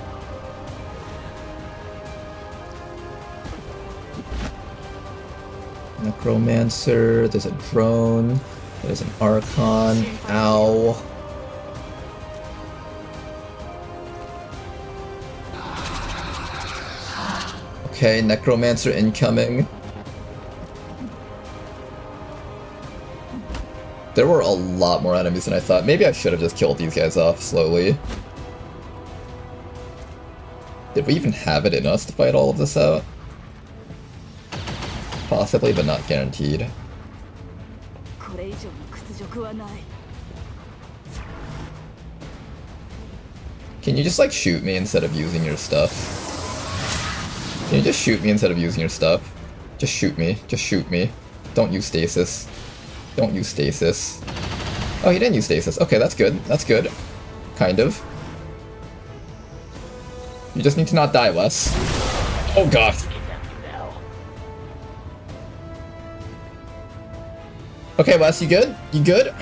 Necromancer, there's a drone, there's an Archon, ow. Okay, Necromancer incoming. There were a lot more enemies than I thought. Maybe I should have just killed these guys off slowly. Did we even have it in us to fight all of this out? Possibly, but not guaranteed. Can you just like shoot me instead of using your stuff? Can you just shoot me instead of using your stuff? Just shoot me. Just shoot me. Don't use stasis. Don't use stasis. Oh, he didn't use stasis. Okay, that's good. That's good. Kind of. You just need to not die, Wes. Oh god. Okay, Wes, you good? You good?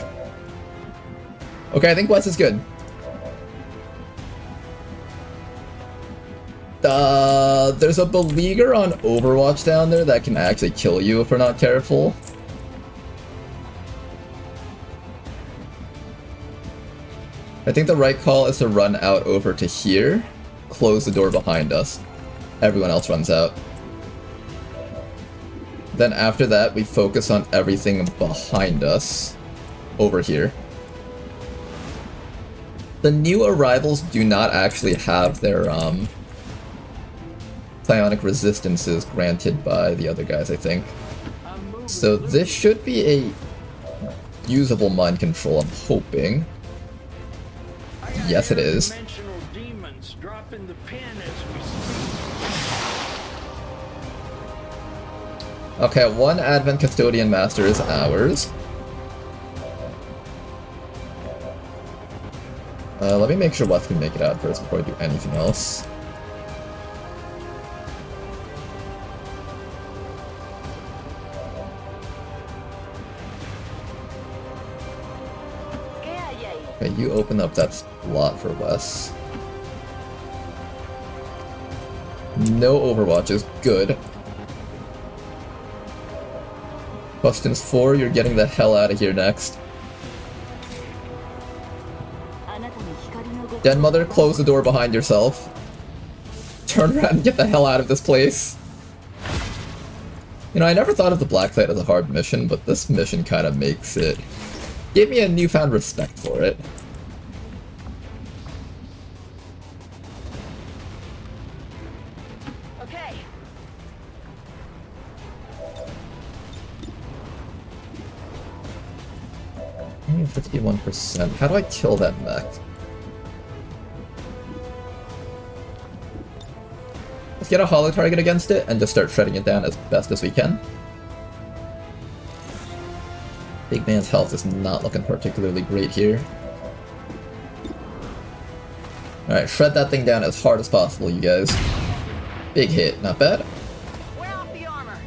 Okay, I think Wes is good. There's a beleaguer on Overwatch down there that can actually kill you if we're not careful. I think the right call is to run out over to here, close the door behind us. Everyone else runs out. Then after that, we focus on everything behind us over here. The new arrivals do not actually have their psionic resistances granted by the other guys, I think. So this should be a usable mind control, I'm hoping. Yes, it is. Dimensional demons dropping the pin as we speak. Okay, one Advent Custodian Master is ours. Let me make sure Wes can make it out first before I do anything else. Okay, you open up that slot for Wes. No Overwatches, good. Questions 4, you're getting the hell out of here next. Den Mother, close the door behind yourself. Turn around and get the hell out of this place. You know, I never thought of the Black Site as a hard mission, but this mission kind of makes it... Gave me a newfound respect for it. Okay. Only 51%. How do I kill that mech? Let's get a holo target against it and just start shredding it down as best as we can. Big man's health is not looking particularly great here. Alright, shred that thing down as hard as possible, you guys. Big hit, not bad. Wear off the armor.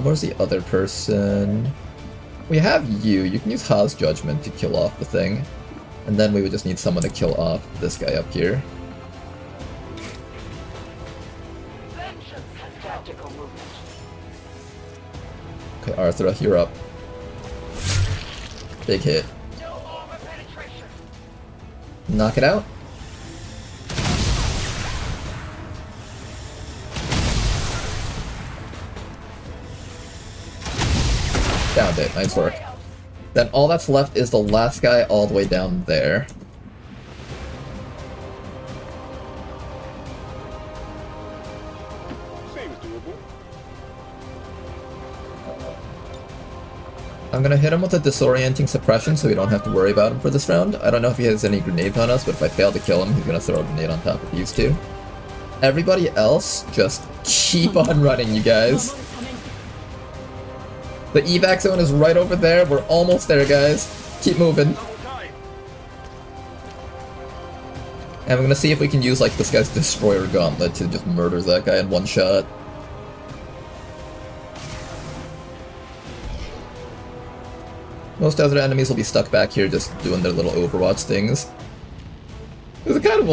Where's the other person? We have you. You can use Ha's Judgment to kill off the thing. And then we would just need someone to kill off this guy up here. Okay, Arthur, you're up. Big hit. Knock it out. Downed it, nice work. Then all that's left is the last guy all the way down there. I'm gonna hit him with a disorienting suppression so we don't have to worry about him for this round. I don't know if he has any grenades on us, but if I fail to kill him, he's gonna throw a grenade on top of these two. Everybody else, just keep on running, you guys. The evac zone is right over there. We're almost there, guys. Keep moving. And we're gonna see if we can use, like, this guy's Destroyer Gauntlet to just murder that guy in one shot. Most other enemies will be stuck back here just doing their little Overwatch things. It's kind of,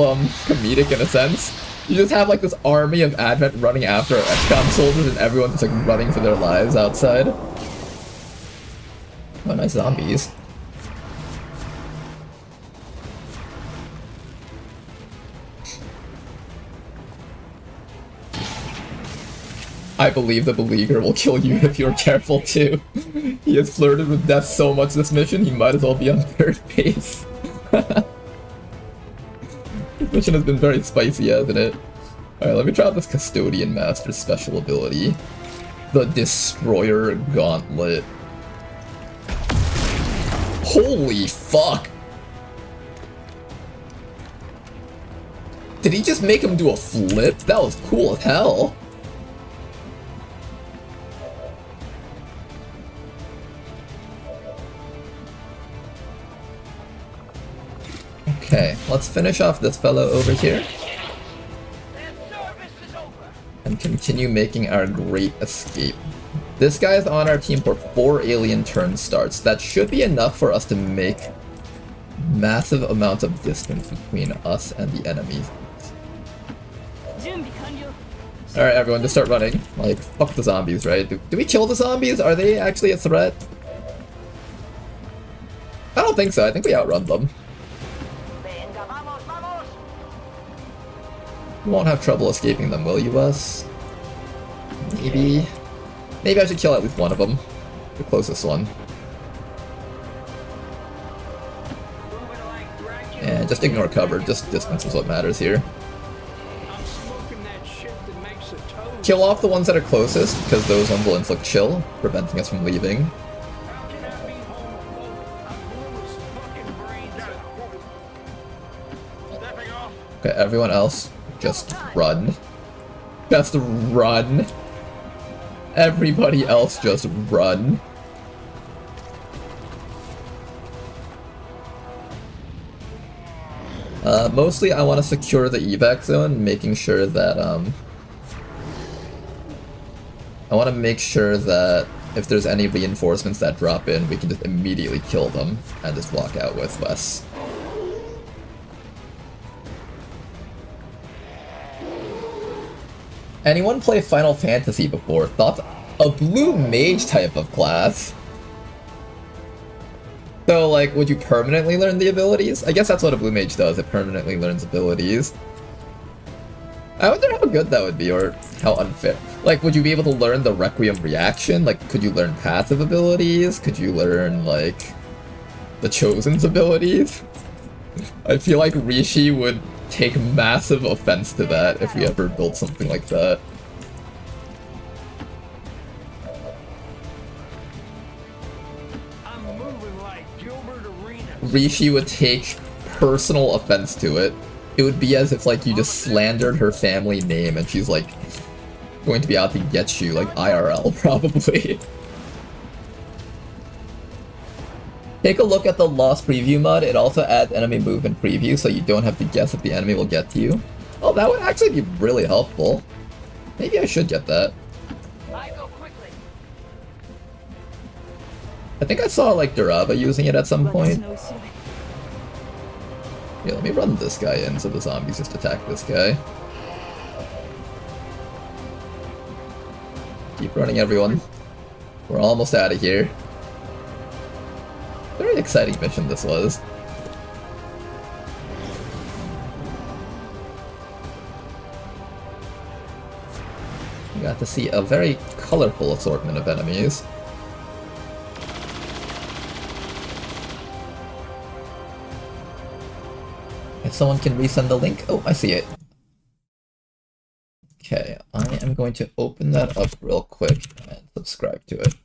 comedic in a sense. You just have, like, this army of Advent running after XCOM soldiers and everyone's just, like, running for their lives outside. Oh, nice zombies. I believe the Beleaguer will kill you if you're careful too. He has flirted with death so much this mission, he might as well be on third base. This mission has been very spicy, hasn't it? Alright, let me try out this Custodian Master's special ability. The Destroyer Gauntlet. Holy fuck! Did he just make him do a flip? That was cool as hell. Okay, let's finish off this fellow over here. And continue making our great escape. This guy is on our team for 4 alien turn starts. That should be enough for us to make massive amounts of distance between us and the enemies. Alright everyone, just start running. Like, fuck the zombies, right? Do we kill the zombies? Are they actually a threat? I don't think so, I think we outrun them. You won't have trouble escaping them, will you, Wes? Maybe... Maybe I should kill at least one of them. The closest one. And just ignore cover, just distance is what matters here. kill off the ones that are closest, because those ones will inflict chill, preventing us from leaving. Okay, everyone else, just run. Just run. Everybody else just run. Mostly I want to secure the evac zone, making sure that, I want to make sure that if there's any reinforcements that drop in, we can just immediately kill them and just walk out with less. Anyone play Final Fantasy before? Thoughts? A blue mage type of class? So, like, would you permanently learn the abilities? I guess that's what a blue mage does, it permanently learns abilities. I wonder how good that would be, or how unfair. Like, would you be able to learn the Requiem reaction? Like, could you learn passive abilities? Could you learn, like, the Chosen's abilities? I feel like Rishi would take massive offense to that if we ever built something like that. Rishi would take personal offense to it. It would be as if, like, you just slandered her family name and she's, like, going to be out to get you, like, IRL, probably. Take a look at the Lost Preview mod. It also adds enemy movement preview, so you don't have to guess if the enemy will get to you. Oh, that would actually be really helpful. Maybe I should get that. I think I saw, like, Durava using it at some point. Yeah, let me run this guy in so the zombies just attack this guy. Keep running, everyone. We're almost out of here. Very exciting mission this was. We got to see a very colorful assortment of enemies. If someone can resend the link. Oh, I see it. Okay, I am going to open that up real quick and subscribe to it.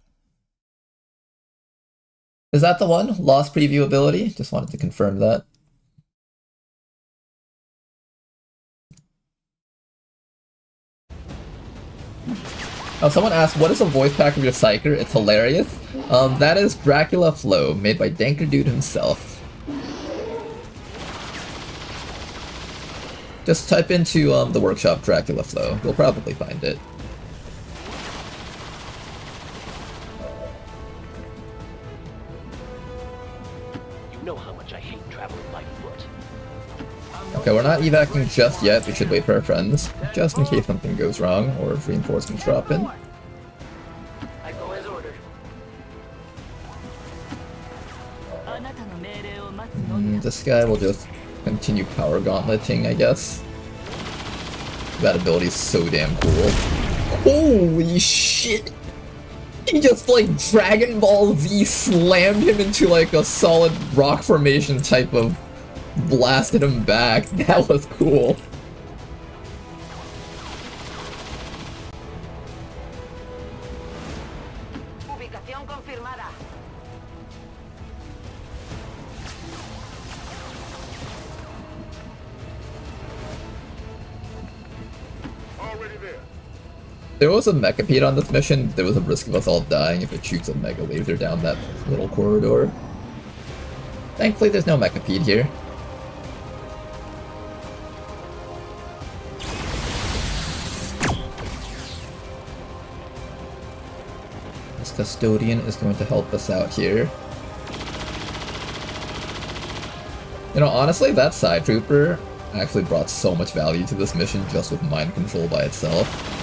Is that the one? Lost preview ability? Just wanted to confirm that. Oh, someone asked, what is the voice pack of your Psyker? It's hilarious. That is Dracula Flow, made by Danker Dude himself. Just type into the workshop Dracula Flow. You'll probably find it. You know how much I hate traveling by foot. Okay, we're not evacuating just yet. We should wait for our friends, just in case something goes wrong or if reinforcements drop in. I go as ordered. This guy will just continue power gauntleting, I guess. That ability is so damn cool. Holy shit! He just, like, Dragon Ball Z slammed him into, like, a solid rock formation type of blasted him back. That was cool. Ubicación confirmada. There was a Mechapede on this mission. There was a risk of us all dying if it shoots a Mega Laser down that little corridor. Thankfully, there's no Mechapede here. This Custodian is going to help us out here. You know, honestly, that Side Trooper actually brought so much value to this mission just with mind control by itself.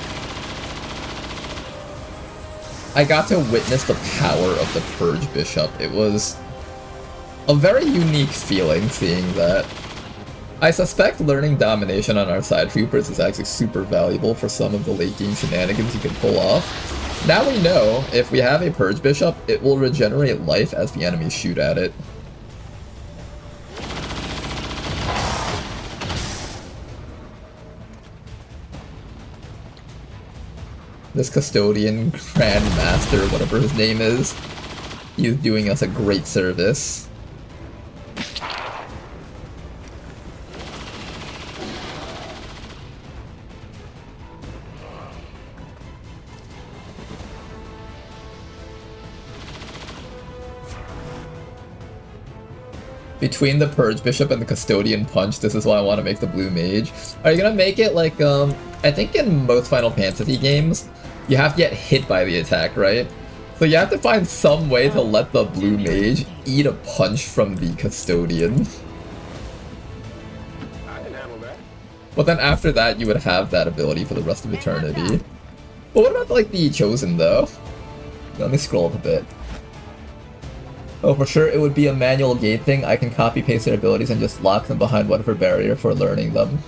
I got to witness the power of the Purge Bishop. It was a very unique feeling seeing that. I suspect learning domination on our Side Troopers is actually super valuable for some of the late game shenanigans you can pull off. Now we know, if we have a Purge Bishop, it will regenerate life as the enemies shoot at it. This custodian, Grand Master, whatever his name is, he's doing us a great service. Between the Purge Bishop and the Custodian Punch, this is why I want to make the Blue Mage. Are you gonna make it like, I think in most Final Fantasy games, you have to get hit by the attack, right? So you have to find some way to let the Blue Mage eat a punch from the Custodian. I can handle that. But then after that, you would have that ability for the rest of eternity. But what about, like, the Chosen, though? Let me scroll up a bit. Oh, for sure, it would be a manual gate thing. I can copy-paste their abilities and just lock them behind whatever barrier for learning them.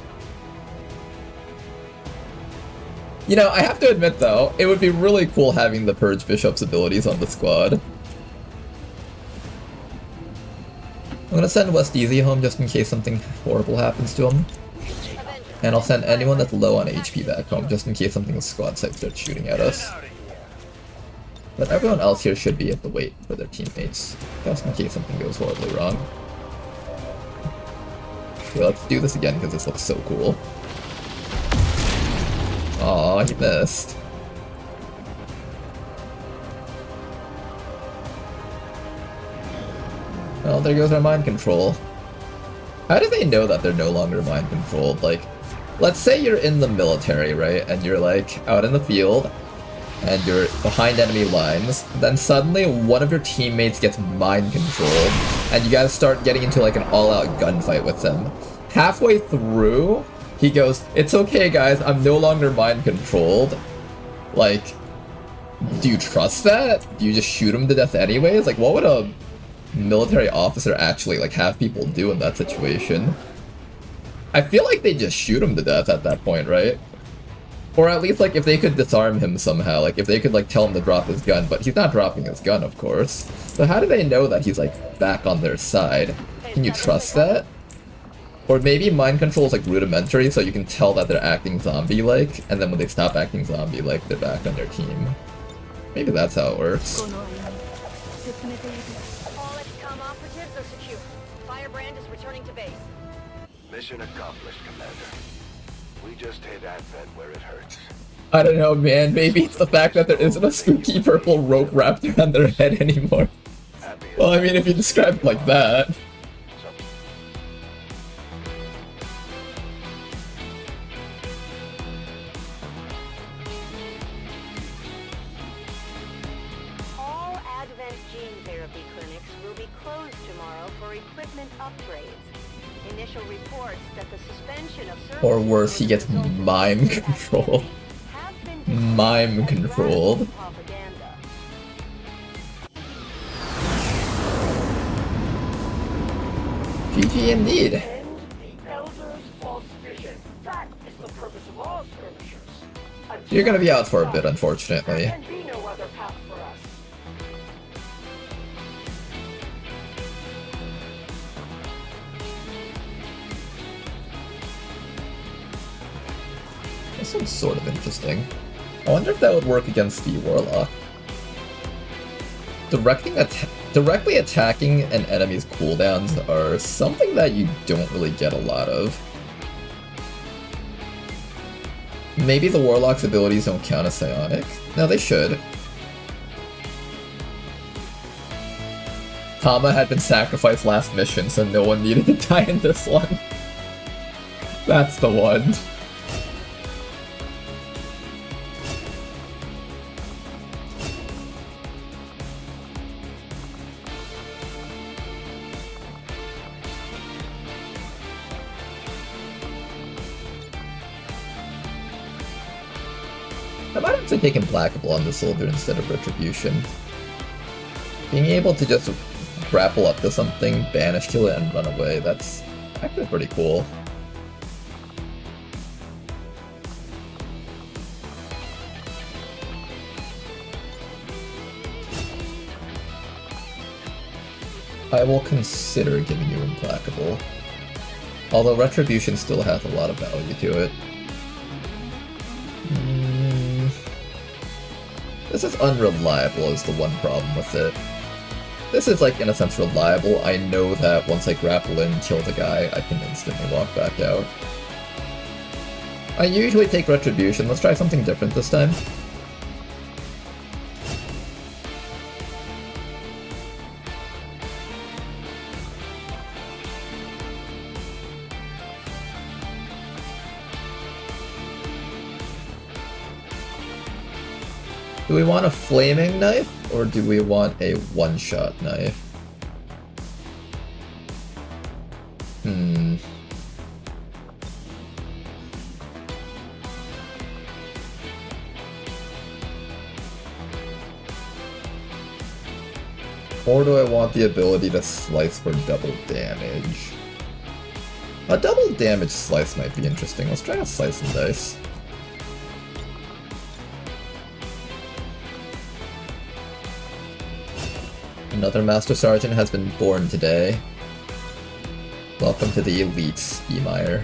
You know, I have to admit, though, it would be really cool having the Purge Bishop's abilities on the squad. I'm gonna send West Easy home just in case something horrible happens to him. And I'll send anyone that's low on HP back home just in case something in the squad side starts shooting at us. But everyone else here should be able to wait for their teammates, just in case something goes horribly wrong. Okay, let's do this again because this looks so cool. Aw, he missed. Well, there goes our mind control. How do they know that they're no longer mind controlled? Like, let's say you're in the military, right? And you're like out in the field, and you're behind enemy lines, then suddenly one of your teammates gets mind controlled, and you guys start getting into like an all-out gunfight with them. Halfway through, he goes, "It's okay guys, I'm no longer mind controlled." Like, do you trust that? Do you just shoot him to death anyways? Like, what would a military officer actually like have people do in that situation? I feel like they just shoot him to death at that point, right? Or at least, like, if they could disarm him somehow, like, if they could, like, tell him to drop his gun, but he's not dropping his gun, of course. So how do they know that he's, like, back on their side? Can you trust that? Or maybe mind control is, like, rudimentary, so you can tell that they're acting zombie-like, and then when they stop acting zombie-like, they're back on their team. Maybe that's how it works. All XCOM operatives are secure. Firebrand is returning to base. Mission accomplished, Commander. We just hit Advent where it hurts. I don't know, man. Maybe it's the fact that there isn't a spooky purple rope wrapped around their head anymore. Well, I mean, if you describe it like that. All Advent gene therapy clinics will be closed tomorrow for equipment upgrades. Initial reports that the suspension of service Or worse, he gets mime controlled. Mime controlled. GG indeed. The Elder's false vision. That is the purpose of all skirmishers. You're gonna be out for a bit, unfortunately. There can be no other path for us. This one's sort of interesting. I wonder if that would work against the Warlock. Directly attacking an enemy's cooldowns are something that you don't really get a lot of. Maybe the Warlock's abilities don't count as psionic? No, they should. Tama had been sacrificed last mission, so no one needed to die in this one. That's the one. I might have to take Implacable on the soldier instead of Retribution. Being able to just grapple up to something, banish kill it, and run away, that's actually pretty cool. I will consider giving you Implacable. Although Retribution still has a lot of value to it. This is unreliable is the one problem with it. This is, like, in a sense, reliable. I know that once I grapple in and kill the guy, I can instantly walk back out. I usually take Retribution. Let's try something different this time. Do we want a flaming knife, or do we want a one-shot knife? Or do I want the ability to slice for double damage? A double damage slice might be interesting. Let's try a slice and dice. Another Master Sergeant has been born today. Welcome to the elites, Emire.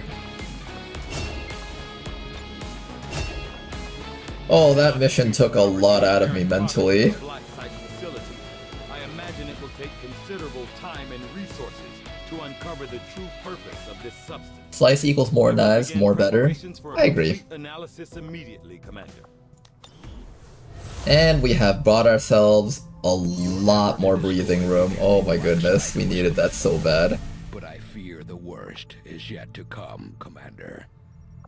Oh, that mission took a lot out of me mentally. I imagine it will take considerable time and resources to uncover the true purpose of this substance. Slice equals more knives, more better. I agree. Analysis immediately, Commander. And we have bought ourselves a lot more breathing room. Oh my goodness, we needed that so bad. But I fear the worst is yet to come, Commander.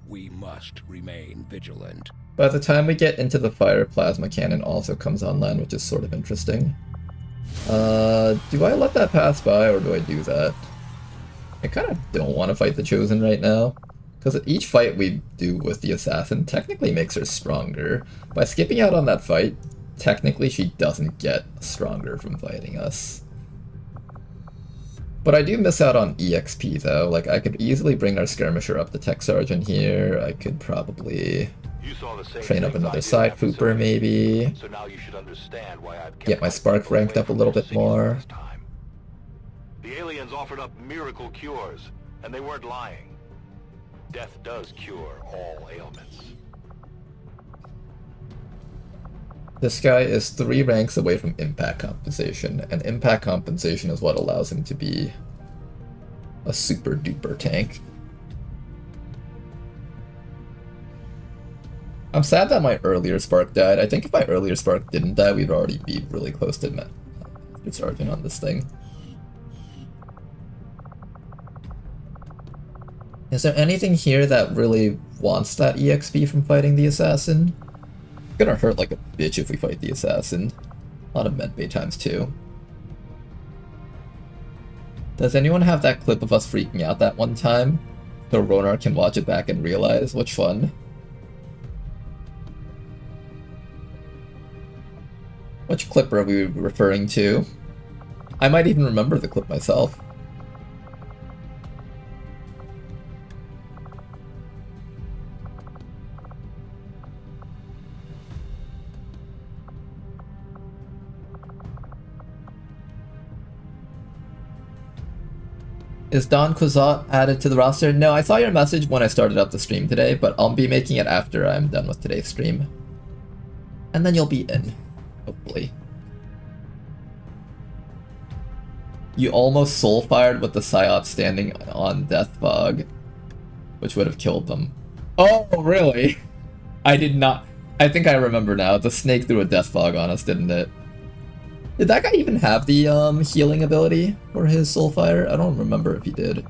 We must remain vigilant. By the time we get into the fire, plasma cannon also comes online, which is sort of interesting. Do I let that pass by, or do I do that? I kind of don't want to fight the Chosen right now, because each fight we do with the Assassin technically makes her stronger. By skipping out on that fight, technically she doesn't get stronger from fighting us. But I do miss out on EXP though. Like, I could easily bring our Skirmisher up to Tech Sergeant here. I could probably train up another side Fooper maybe. So now you should understand why I've Get my Spark ranked up a little bit more. The aliens offered up miracle cures, and they weren't lying. Death does cure all ailments. This guy is 3 ranks away from impact compensation, and impact compensation is what allows him to be a super duper tank. I'm sad that my earlier Spark died. I think if my earlier Spark didn't die, we'd already be really close to Master Sergeant on this thing. Is there anything here that really wants that EXP from fighting the Assassin? It's gonna hurt like a bitch if we fight the Assassin. A lot of medbay times 2. Does anyone have that clip of us freaking out that one time? So Ronar can watch it back and realize which one? Which clip are we referring to? I might even remember the clip myself. Is Don Quixote added to the roster? No, I saw your message when I started up the stream today, but I'll be making it after I'm done with today's stream. And then you'll be in, hopefully. You almost soul-fired with the Psyop standing on Death Fog, which would have killed them. Oh, really? I did not. I think I remember now. The snake threw a Death Fog on us, didn't it? Did that guy even have the healing ability for his Soulfire? I don't remember if he did.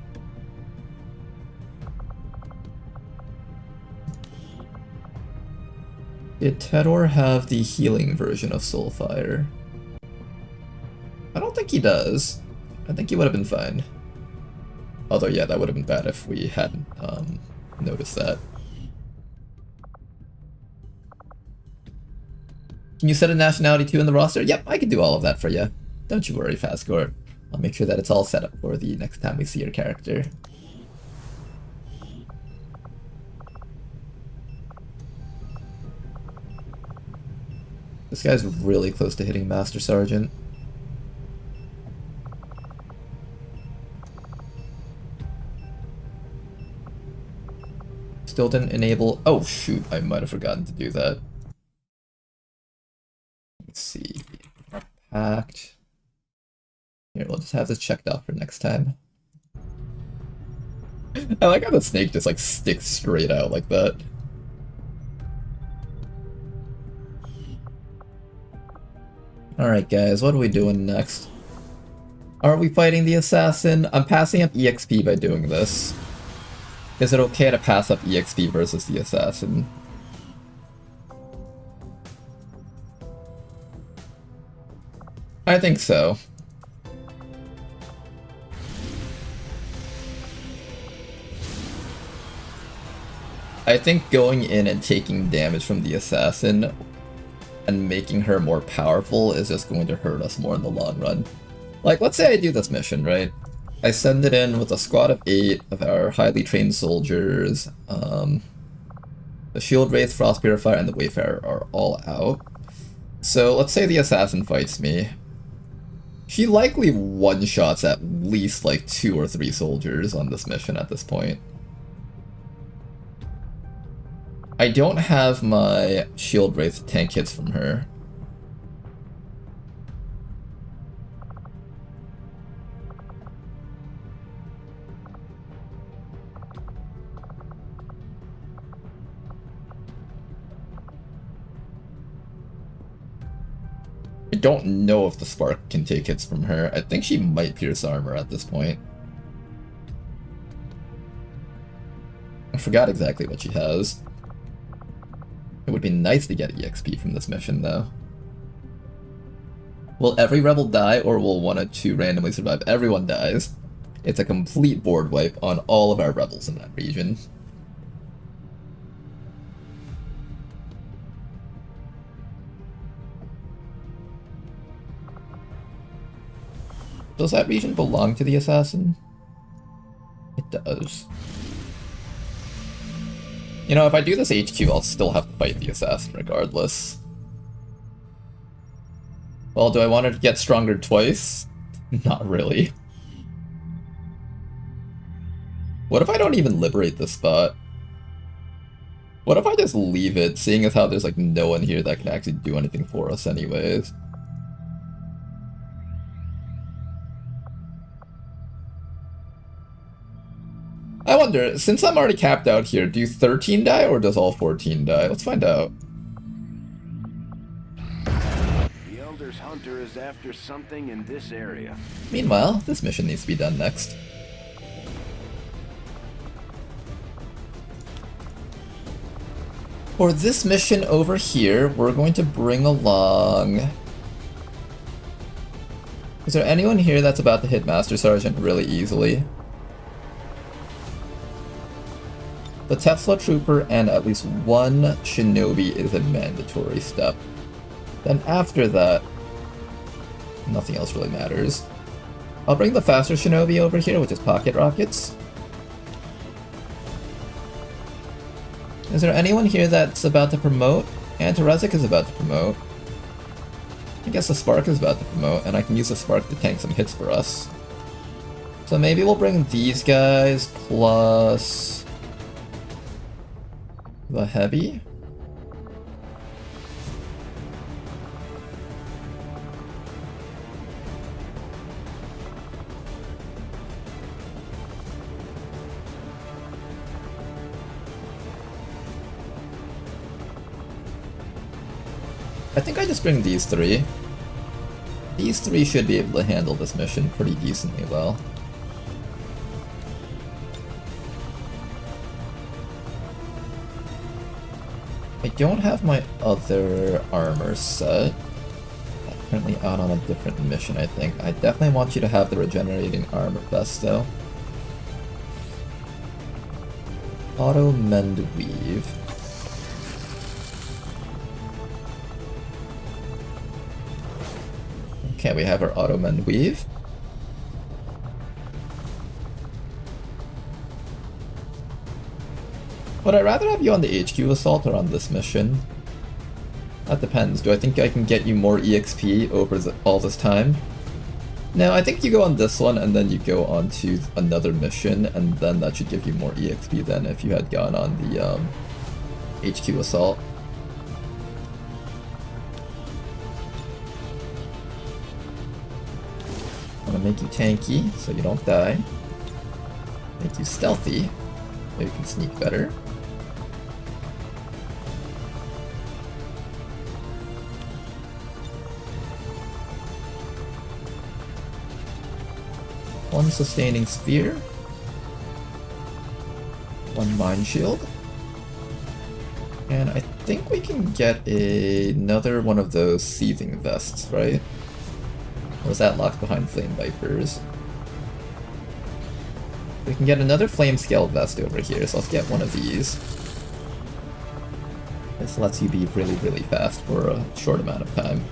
Did Tedor have the healing version of Soulfire? I don't think he does. I think he would have been fine. Although, yeah, that would have been bad if we hadn't noticed that. Can you set a nationality too in the roster? Yep, I can do all of that for you. Don't you worry, Fastcore. I'll make sure that it's all set up for the next time we see your character. This guy's really close to hitting Master Sergeant. Still didn't enable... Oh shoot, I might have forgotten to do that. Let's see. Packed. Here, we'll just have this checked out for next time. I like how the snake just like sticks straight out like that. Alright guys, what are we doing next? Are we fighting the assassin? I'm passing up EXP by doing this. Is it okay to pass up EXP versus the assassin? I think so. I think going in and taking damage from the assassin and making her more powerful is just going to hurt us more in the long run. Like, let's say I do this mission, right? I send it in with a squad of 8 of our highly trained soldiers. The Shield Wraith, Frost Purifier, and the Wayfarer are all out. So let's say the assassin fights me. She likely one-shots at least like 2 or 3 soldiers on this mission at this point. I don't have my Shield Wraith tank hits from her. I don't know if the Spark can take hits from her. I think she might pierce armor at this point. I forgot exactly what she has. It would be nice to get EXP from this mission, though. Will every rebel die, or will 1 or 2 randomly survive? Everyone dies. It's a complete board wipe on all of our rebels in that region. Does that region belong to the assassin? It does. You know, if I do this HQ, I'll still have to fight the assassin regardless. Well, do I want to get stronger twice? Not really. What if I don't even liberate this spot? What if I just leave it, seeing as how there's like no one here that can actually do anything for us anyways? I wonder, since I'm already capped out here, do 13 die or does all 14 die? Let's find out. The Elder's Hunter is after something in this area. Meanwhile, this mission needs to be done next. For this mission over here, we're going to bring along... Is there anyone here that's about to hit Master Sergeant really easily? The Tesla Trooper and at least 1 Shinobi is a mandatory step. Then after that, nothing else really matters. I'll bring the faster Shinobi over here, which is Pocket Rockets. Is there anyone here that's about to promote? Antarezic is about to promote. I guess the Spark is about to promote, and I can use the Spark to tank some hits for us. So maybe we'll bring these guys, plus... the Heavy? I think I just bring these 3. These 3 should be able to handle this mission pretty decently well. I don't have my other armor set. I'm currently out on a different mission, I think. I definitely want you to have the regenerating armor vest, though. Auto Mend Weave. Okay, we have our Auto Mend Weave. Would I rather have you on the HQ assault or on this mission? That depends. Do I think I can get you more EXP over all this time? No, I think you go on this one and then you go on to another mission, and then that should give you more EXP than if you had gone on the HQ assault. gonna make you tanky so you don't die. Make you stealthy so you can sneak better. One sustaining spear. One mind shield. And I think we can get another one of those seething vests, right? Or is that locked behind flame vipers? We can get another flame scale vest over here, so let's get one of these. This lets you be really, really fast for a short amount of time.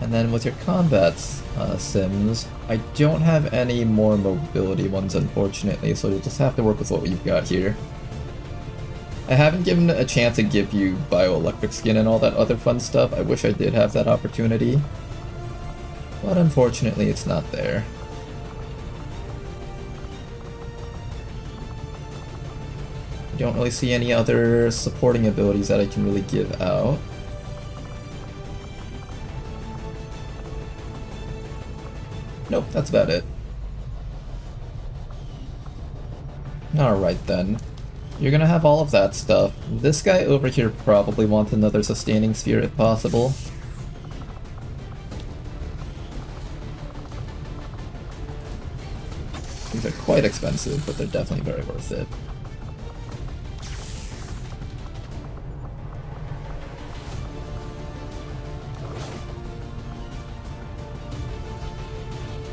And then with your combat sims, I don't have any more mobility ones, unfortunately, so you'll just have to work with what we've got here. I haven't given a chance to give you bioelectric skin and all that other fun stuff. I wish I did have that opportunity. But unfortunately, it's not there. I don't really see any other supporting abilities that I can really give out. Nope, that's about it. Alright then. You're gonna have all of that stuff. This guy over here probably wants another sustaining sphere if possible. These are quite expensive, but they're definitely very worth it.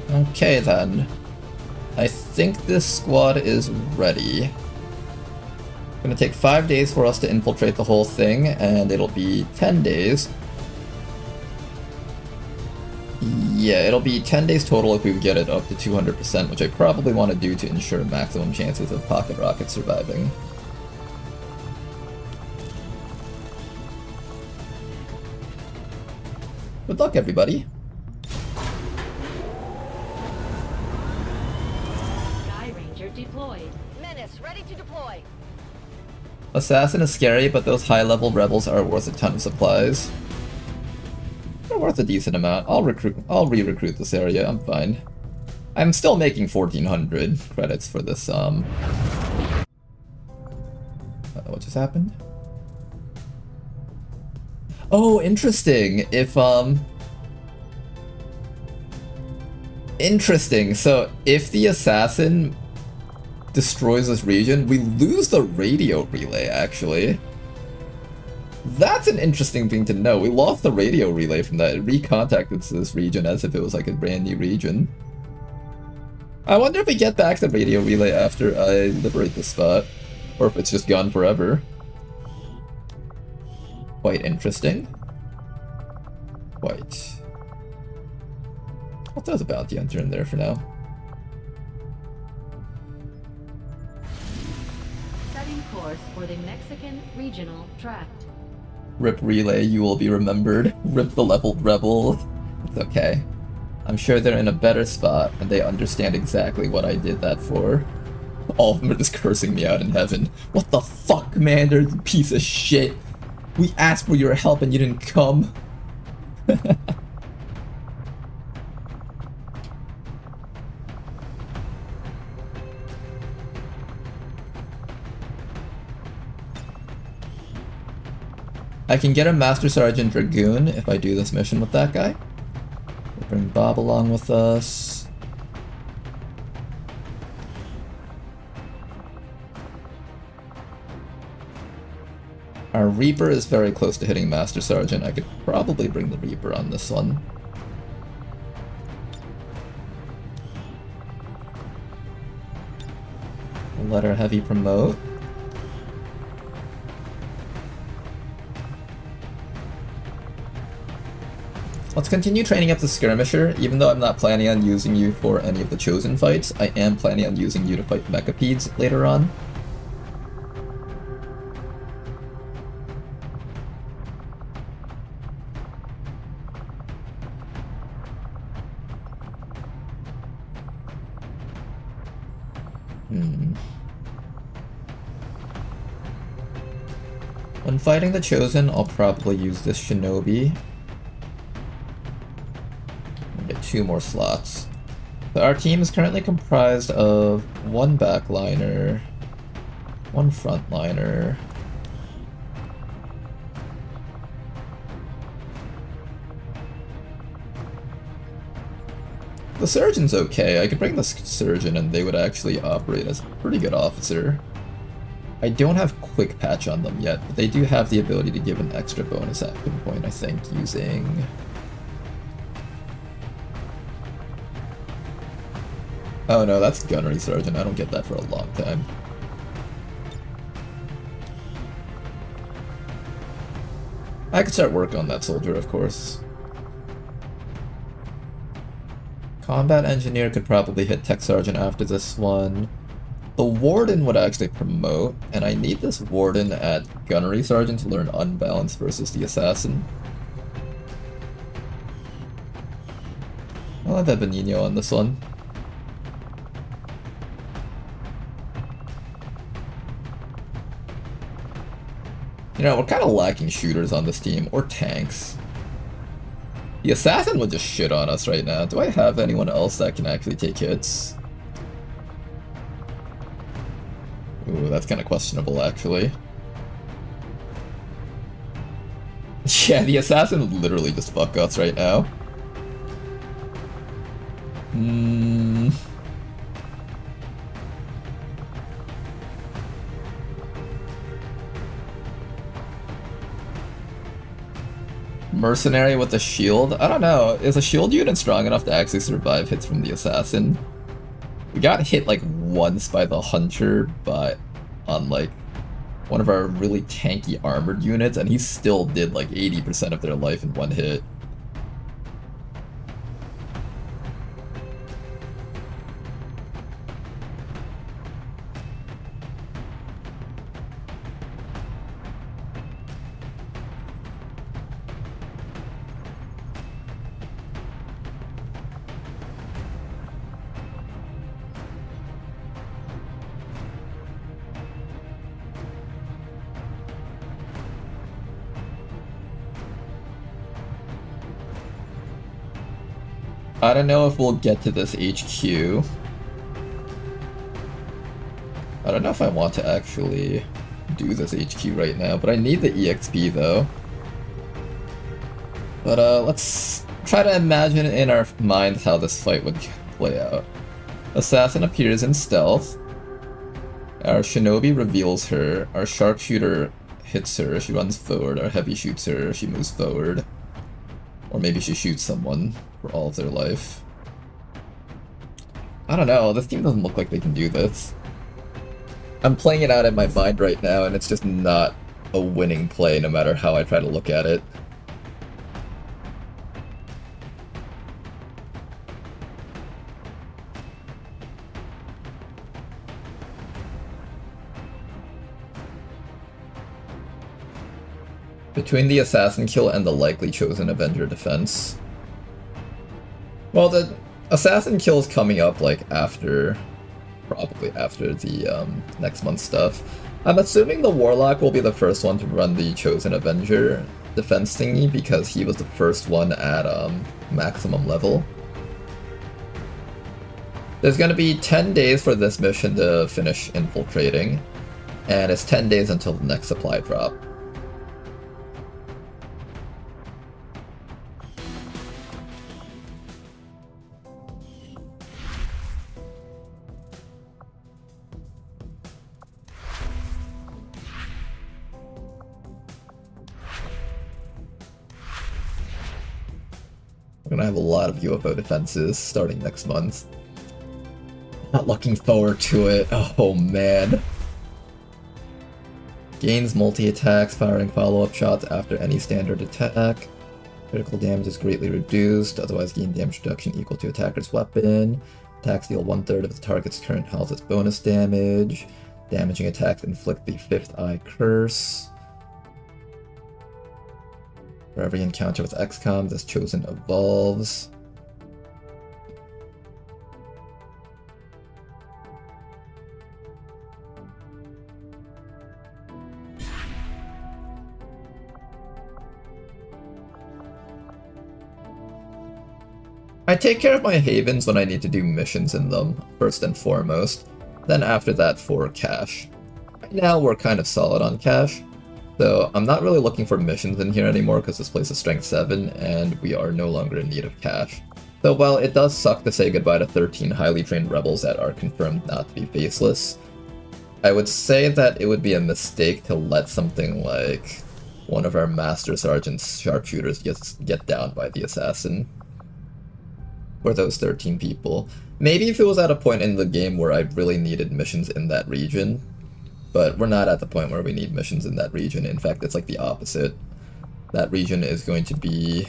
Okay then. I think this squad is ready. It's gonna take 5 days for us to infiltrate the whole thing, and it'll be 10 days. Yeah, it'll be 10 days total if we get it up to 200%, which I probably want to do to ensure maximum chances of Pocket Rocket surviving. Good luck, everybody. Sky Ranger deployed. Menace, ready to deploy. Assassin is scary, but those high-level rebels are worth a ton of supplies. They're worth a decent amount. I'll re-recruit this area, I'm fine. I'm still making 1,400 credits for this, what just happened? Oh, interesting! Interesting, so if the assassin destroys this region, we lose the radio relay, actually. That's an interesting thing to know. We lost the radio relay from that. It recontacted this region as if it was like a brand new region. I wonder if we get back the radio relay after I liberate the spot, or if it's just gone forever. Quite interesting. Quite. I'll throw the bounty hunter in there for now. Setting course for the Mexican Regional Tract. Rip relay, you will be remembered. Rip the leveled rebel. It's okay. I'm sure they're in a better spot, and they understand exactly what I did that for. All of them are just cursing me out in heaven. What the fuck, Commander, you piece of shit! We asked for your help and you didn't come! I can get a Master Sergeant Dragoon if I do this mission with that guy. We'll bring Bob along with us. Our Reaper is very close to hitting Master Sergeant. I could probably bring the Reaper on this one. We'll let our Heavy promote. Let's continue training up the Skirmisher. Even though I'm not planning on using you for any of the Chosen fights, I am planning on using you to fight Mechapedes later on. When fighting the Chosen, I'll probably use this Shinobi. Get 2 more slots. So our team is currently comprised of 1 backliner, 1 frontliner, the surgeon's okay. I could bring the surgeon and they would actually operate as a pretty good officer. I don't have quick patch on them yet, but they do have the ability to give an extra bonus action point, I think, using... Oh no, that's gunnery sergeant. I don't get that for a long time. I could start work on that soldier, of course. Combat engineer could probably hit tech sergeant after this one. The warden would actually promote, and I need this warden at gunnery sergeant to learn unbalance versus the assassin. I'll have Benigno on this one. You know, we're kind of lacking shooters on this team, or tanks. The assassin would just shit on us right now. Do I have anyone else that can actually take hits? Ooh, that's kind of questionable, actually. Yeah, the assassin would literally just fuck us right now. Mercenary with a shield? I don't know. Is a shield unit strong enough to actually survive hits from the assassin? We got hit like once by the hunter, but on like one of our really tanky armored units, and he still did like 80% of their life in one hit. I don't know if we'll get to this HQ. I don't know if I want to actually do this HQ right now, but I need the EXP though. But let's try to imagine in our minds how this fight would play out. Assassin appears in stealth. Our shinobi reveals her. Our sharpshooter hits her, she runs forward. Our heavy shoots her, she moves forward. Or maybe she shoots someone for all of their life. I don't know, this team doesn't look like they can do this. I'm playing it out in my mind right now, and it's just not a winning play no matter how I try to look at it. Between the assassin kill and the likely chosen Avenger defense. Well, the assassin kill is coming up like after, probably after the next month's stuff. I'm assuming the Warlock will be the first one to run the chosen Avenger defense thingy because he was the first one at maximum level. There's going to be 10 days for this mission to finish infiltrating, and it's 10 days until the next supply drop. We're gonna have a lot of UFO defenses starting next month. Not looking forward to it. Oh man. Gains multi-attacks, firing follow-up shots after any standard attack. Critical damage is greatly reduced, otherwise gain damage reduction equal to attacker's weapon. Attacks deal 1/3 of the target's current health as bonus damage. Damaging attacks inflict the 5th Eye Curse. For every encounter with XCOM, this chosen evolves. I take care of my havens when I need to do missions in them, first and foremost. Then after that for cash. Right now we're kind of solid on cash, so I'm not really looking for missions in here anymore because this place is strength 7 and we are no longer in need of cash. So while it does suck to say goodbye to 13 highly trained rebels that are confirmed not to be faceless, I would say that it would be a mistake to let something like one of our Master Sergeant's sharpshooters get down by the assassin. For those 13 people. Maybe if it was at a point in the game where I really needed missions in that region, but we're not at the point where we need missions in that region. In fact, it's like the opposite. That region is going to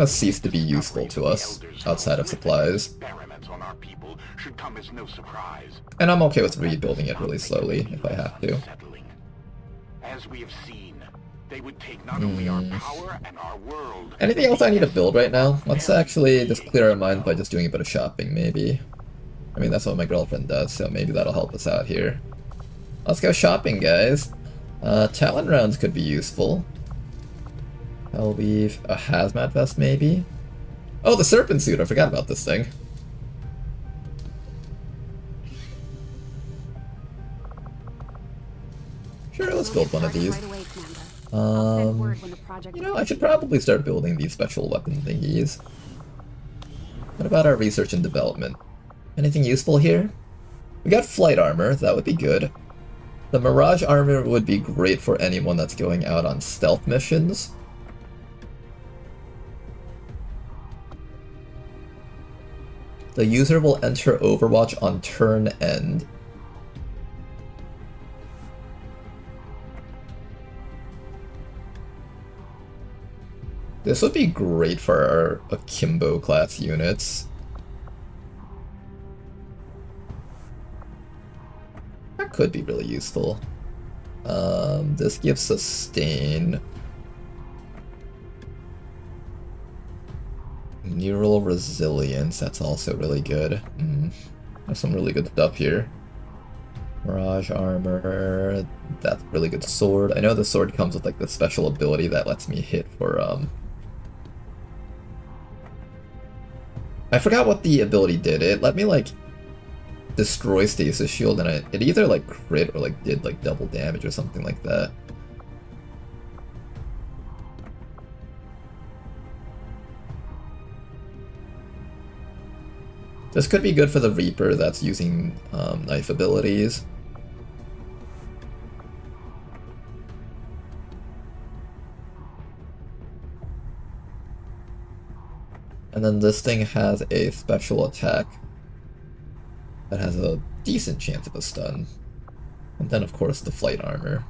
cease to be useful to us outside of supplies. Experiments on our people should come as no surprise. And I'm okay with rebuilding it really slowly if I have to. As we have seen, they would take not only our power and our world. Anything else I need to build right now? Let's actually just clear our mind by just doing a bit of shopping, maybe. I mean, that's what my girlfriend does, so maybe that'll help us out here. Let's go shopping, guys. Talon rounds could be useful. I'll leave a hazmat vest, maybe? Oh, the serpent suit! I forgot about this thing. Sure, let's build one of these. You know, I should probably start building these special weapon thingies. What about our research and development? Anything useful here? We got flight armor, that would be good. The Mirage armor would be great for anyone that's going out on stealth missions. The user will enter Overwatch on turn end. This would be great for our Akimbo class units. That could be really useful. This gives sustain. Neural resilience, that's also really good. There's some really good stuff here. Mirage armor, that's really good sword. I know the sword comes with like the special ability that lets me hit for I forgot what the ability did. It let me like destroy stasis shield and it either like crit or like did like double damage or something like that. This could be good for the Reaper that's using knife abilities. And then this thing has a special attack that has a decent chance of a stun. And then of course the flight armor.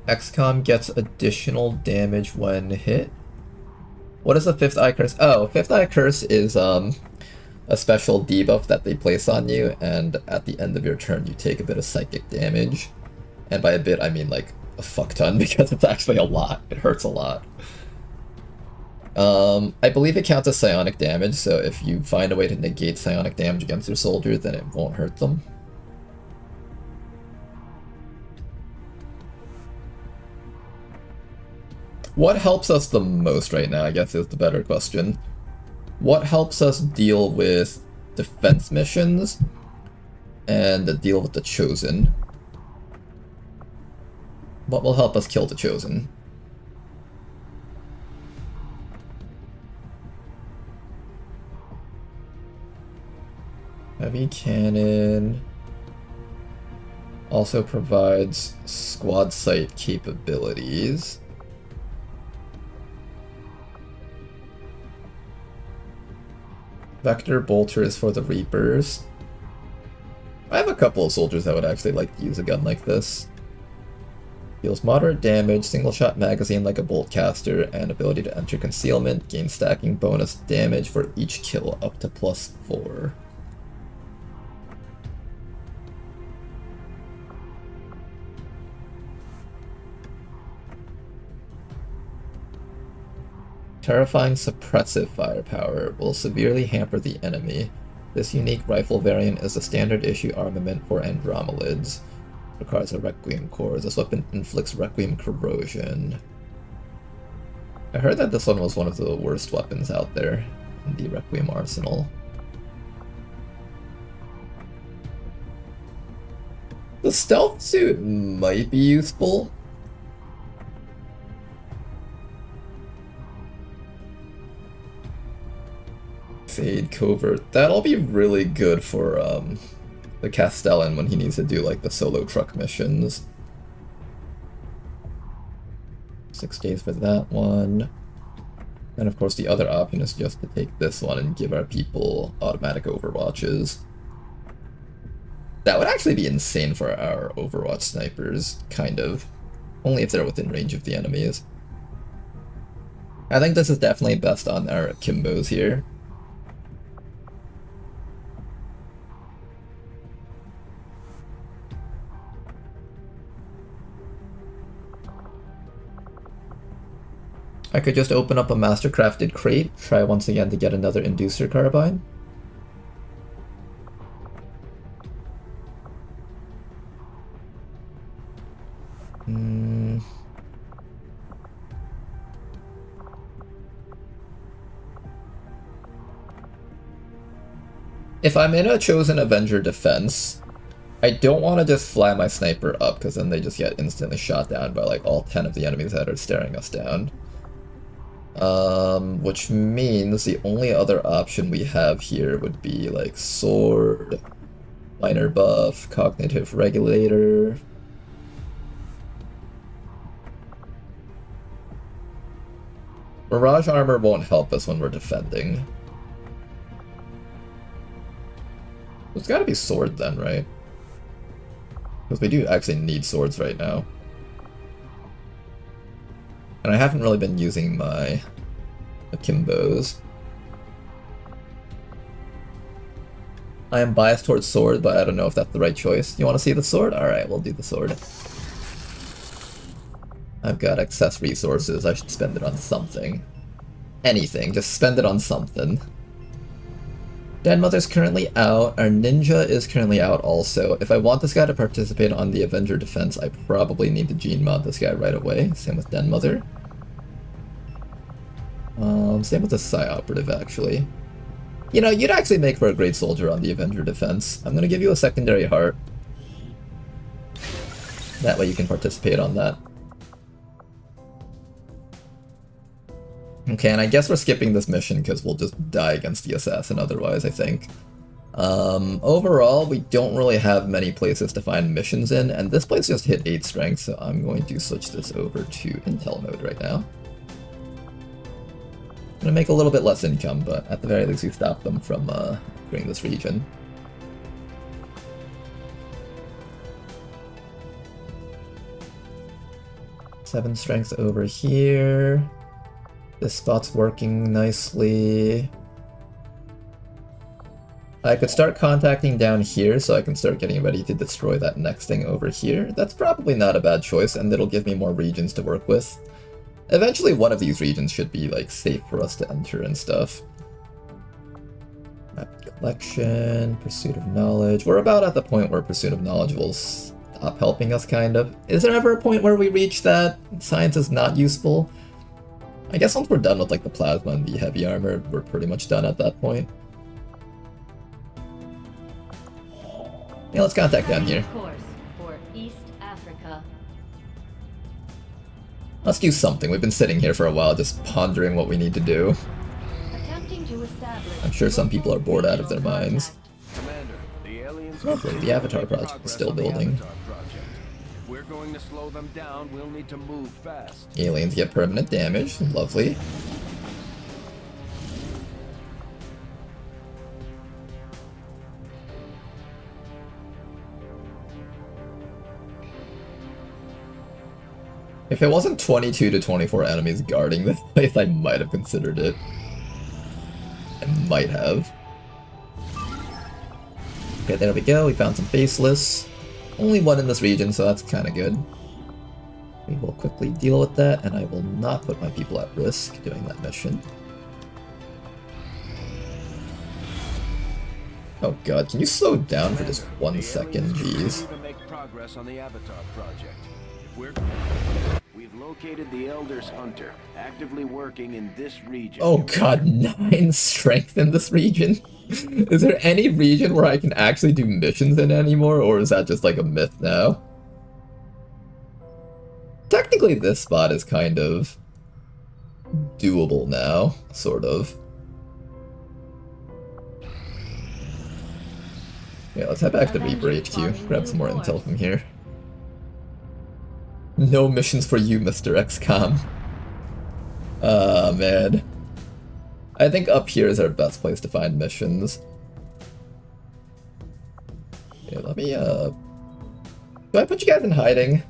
XCOM gets additional damage when hit. What is the Fifth Eye Curse? Oh, Fifth Eye Curse is a special debuff that they place on you, and at the end of your turn you take a bit of psychic damage. And by a bit I mean like a fuck ton, because it's actually a lot. It hurts a lot. I believe it counts as psionic damage, so if you find a way to negate psionic damage against your soldier, then it won't hurt them. What helps us the most right now, I guess, is the better question. What helps us deal with defense missions and deal with the Chosen? What will help us kill the Chosen? Heavy cannon also provides squad sight capabilities. Vector bolter is for the Reapers. I have a couple of soldiers that would actually like to use a gun like this. Deals moderate damage, single shot magazine like a bolt caster, and ability to enter concealment, gain stacking bonus damage for each kill up to +4. Terrifying suppressive firepower will severely hamper the enemy. This unique rifle variant is a standard issue armament for Andromelids. Requires a Requiem core. This weapon inflicts Requiem corrosion. I heard that this one was one of the worst weapons out there in the Requiem arsenal. The stealth suit might be useful. Fade covert. That'll be really good for the Castellan when he needs to do like the solo truck missions. 6 days for that one. And of course the other option is just to take this one and give our people automatic overwatches. That would actually be insane for our overwatch snipers, kind of. Only if they're within range of the enemies. I think this is definitely best on our Kimbos here. I could just open up a master-crafted crate, try once again to get another inducer carbine. If I'm in a chosen Avenger defense, I don't want to just fly my sniper up, because then they just get instantly shot down by like all 10 of the enemies that are staring us down. Which means the only other option we have here would be like sword, minor buff, cognitive regulator. Mirage armor won't help us when we're defending. It's gotta be sword then, right? Because we do actually need swords right now. And I haven't really been using my Akimbos. I am biased towards sword, but I don't know if that's the right choice. You want to see the sword? Alright, we'll do the sword. I've got excess resources, I should spend it on something. Anything, just spend it on something. Den Mother's currently out, our ninja is currently out also. If I want this guy to participate on the Avenger defense, I probably need to gene mod this guy right away. Same with Den Mother. Same with the Psi Operative, actually. You know, you'd actually make for a great soldier on the Avenger defense. I'm gonna give you a secondary heart. That way you can participate on that. Okay, and I guess we're skipping this mission because we'll just die against the assassin otherwise, I think. Overall, we don't really have many places to find missions in, and this place just hit 8 strength, so I'm going to switch this over to Intel mode right now. Gonna make a little bit less income, but at the very least we stop them from entering this region. Seven strength over here. This spot's working nicely. I could start contacting down here so I can start getting ready to destroy that next thing over here. That's probably not a bad choice, and it'll give me more regions to work with. Eventually one of these regions should be like safe for us to enter and stuff. Map collection, pursuit of knowledge. We're about at the point where pursuit of knowledge will stop helping us, kind of. Is there ever a point where we reach that science is not useful? I guess once we're done with like the plasma and the heavy armor, we're pretty much done at that point. Yeah, let's contact down here. Course for East Africa. Let's do something. We've been sitting here for a while just pondering what we need to do. Attempting to establish. I'm sure some people are bored out of their minds. Commander, the aliens Lovely, the Avatar project is still building. If we're going to slow them down, we'll need to move fast. Aliens get permanent damage. Lovely. If it wasn't 22 to 24 enemies guarding this place, I might have considered it. I might have. Okay, there we go. We found some faceless. Only one in this region, so that's kind of good. We will quickly deal with that, and I will not put my people at risk doing that mission. Oh god, can you slow down for just 1 second, jeez. To make progress on the Avatar project. We've located the Elder's Hunter, actively working in this region. Oh god, 9 strength in this region? Is there any region where I can actually do missions in anymore, or is that just like a myth now? Technically this spot is kind of doable now, sort of. Yeah, let's head back to Reaper HQ, grab some more intel from here. No missions for you, Mr. XCOM. Ah, man. I think up here is our best place to find missions. Yeah, let me, do I put you guys in hiding?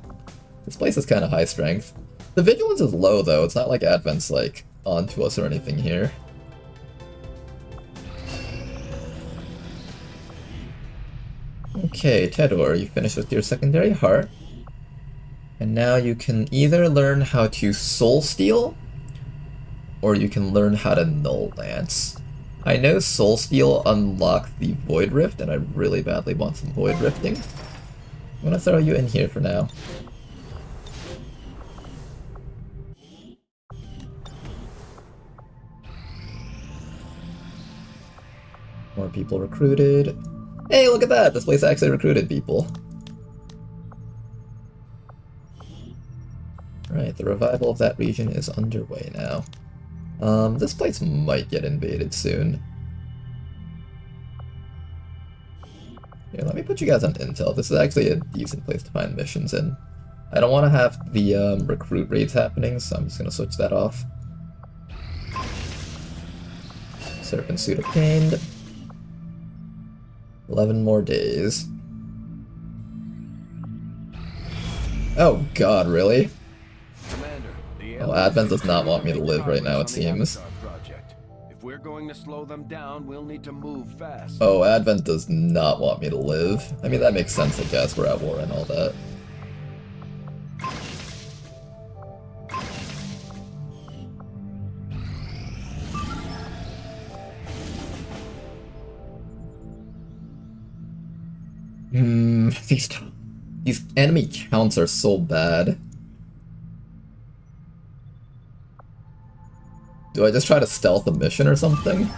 This place is kind of high strength. The vigilance is low, though. It's not like Advent's, like, onto us or anything here. Okay, Tedor, you finished with your secondary heart. And now you can either learn how to soul steal, or you can learn how to null lance. I know soul steal unlocks the void rift, and I really badly want some void rifting. I'm gonna throw you in here for now. More people recruited. Hey, look at that! This place actually recruited people. Right, the revival of that region is underway now. This place might get invaded soon. Yeah, let me put you guys on intel. This is actually a decent place to find missions in. I don't want to have the recruit raids happening, so I'm just going to switch that off. Serpent Suit obtained. 11 more days. Oh god, really? Oh, Advent does not want me to live right now, it seems. If we're going to slow them down, we'll need to move fast. Oh, Advent does not want me to live. I mean, that makes sense, I guess. We're at war and all that. These enemy counts are so bad. Do I just try to stealth a mission or something?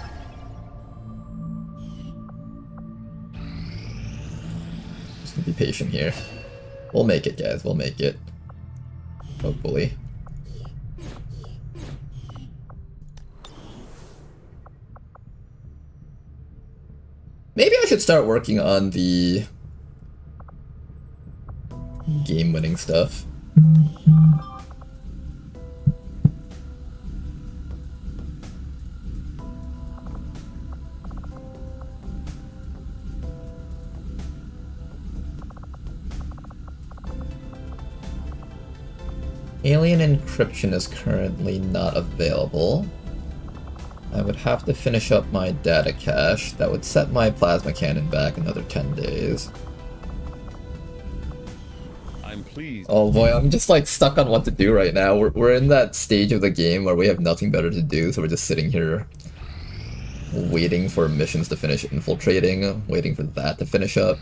Just gonna be patient here. We'll make it, guys. We'll make it. Hopefully. Maybe I should start working on the game-winning stuff. Alien encryption is currently not available. I would have to finish up my data cache. That would set my plasma cannon back another 10 days. I'm pleased. Oh boy, I'm just like stuck on what to do right now. We're in that stage of the game where we have nothing better to do, so we're just sitting here waiting for missions to finish infiltrating, waiting for that to finish up.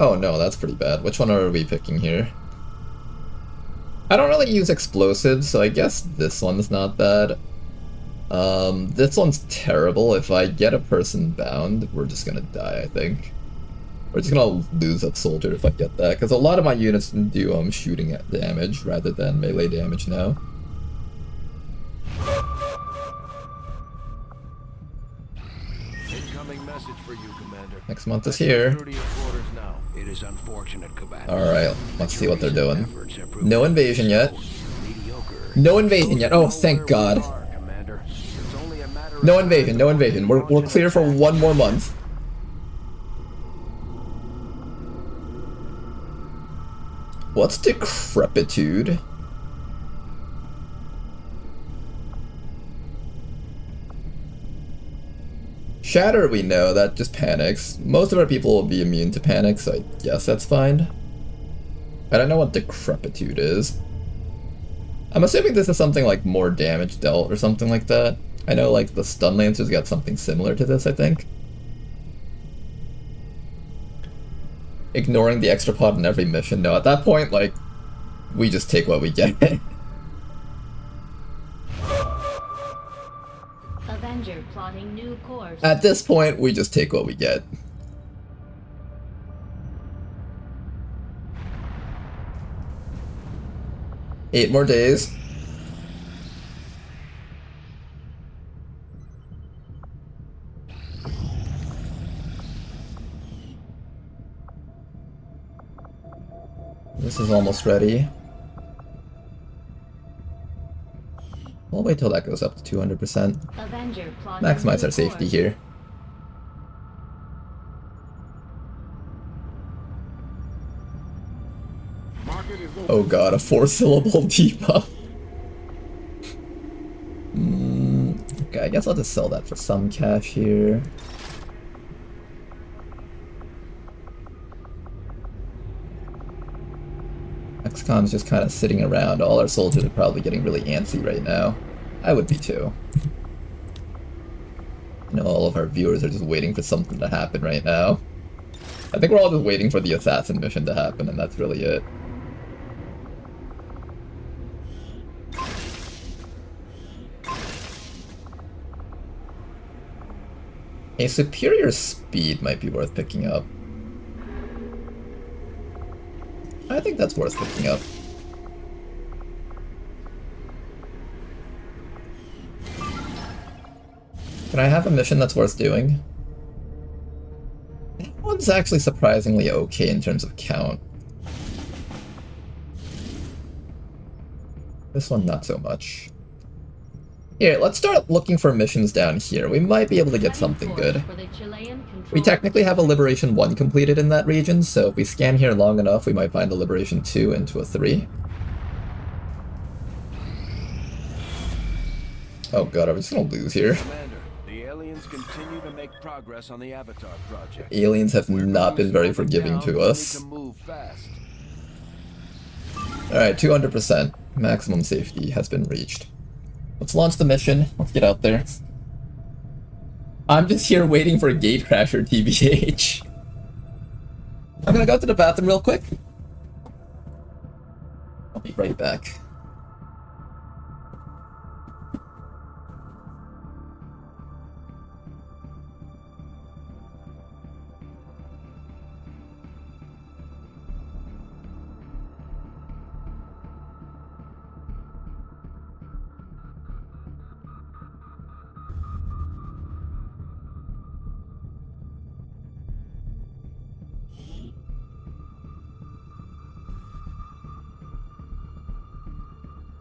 Oh no, that's pretty bad. Which one are we picking here? I don't really use explosives, so I guess this one's not bad. This one's terrible. If I get a person bound, we're just gonna die, I think. We're just gonna lose a soldier if I get that, because a lot of my units do shooting damage rather than melee damage now. Incoming message for you, Commander. Next month is here. It is unfortunate, Commander. Alright, let's see what they're doing. No invasion yet. No invasion yet. Oh, thank God. No invasion, no invasion. We're clear for 1 more month. What's decrepitude? Shatter, we know, that just panics. Most of our people will be immune to panic, so I guess that's fine. I don't know what decrepitude is. I'm assuming this is something like more damage dealt or something like that. I know like the stun lancers got something similar to this, I think. Ignoring the extra pod in every mission. No, at that point, like, we just take what we get. Avenger plotting new course. At this point, we just take what we get. Eight more days. This is almost ready. We'll wait till that goes up to 200%. Maximize our safety here. Oh god, a 4-syllable debuff. Okay, I guess I'll just sell that for some cash here. XCOM's just kind of sitting around. All our soldiers are probably getting really antsy right now. I would be too. I know all of our viewers are just waiting for something to happen right now. I think we're all just waiting for the assassin mission to happen, and that's really it. A superior speed might be worth picking up. I think that's worth picking up. Can I have a mission that's worth doing? That one's actually surprisingly okay in terms of count. This one, not so much. Here, let's start looking for missions down here. We might be able to get something good. We technically have a Liberation 1 completed in that region, so if we scan here long enough, we might find a Liberation 2 into a 3. Oh god, are we just gonna lose here? Commander, the aliens continue to make progress on the Avatar project. Aliens have not been very forgiving to us. Alright, 200%. Maximum safety has been reached. Let's launch the mission. Let's get out there. I'm just here waiting for a gatecrasher, TBH. I'm gonna go to the bathroom real quick. I'll be right back.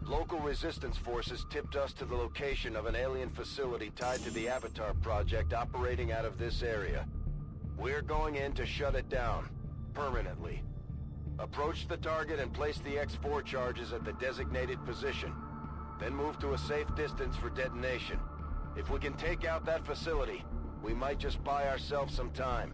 Local resistance forces tipped us to the location of an alien facility tied to the Avatar project operating out of this area. We're going in to shut it down, permanently. Approach the target and place the X4 charges at the designated position. Then move to a safe distance for detonation. If we can take out that facility, we might just buy ourselves some time.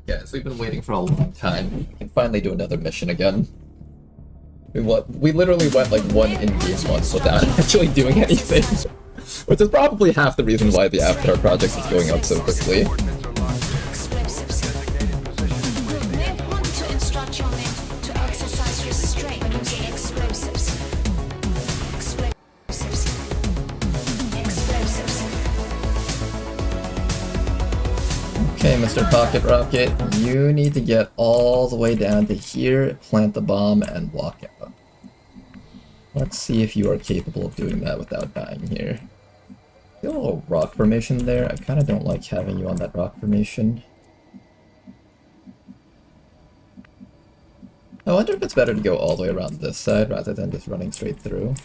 Guys, we've been waiting for a long time. We can finally do another mission again. We literally went like one in-game once without actually doing anything. Which is probably half the reason why the Avatar project is going up so quickly. Okay, Mr. Pocket Rocket, you need to get all the way down to here, plant the bomb, and walk out. Let's see if you are capable of doing that without dying here. A little rock formation there. I kind of don't like having you on that rock formation. I wonder if it's better to go all the way around this side rather than just running straight through.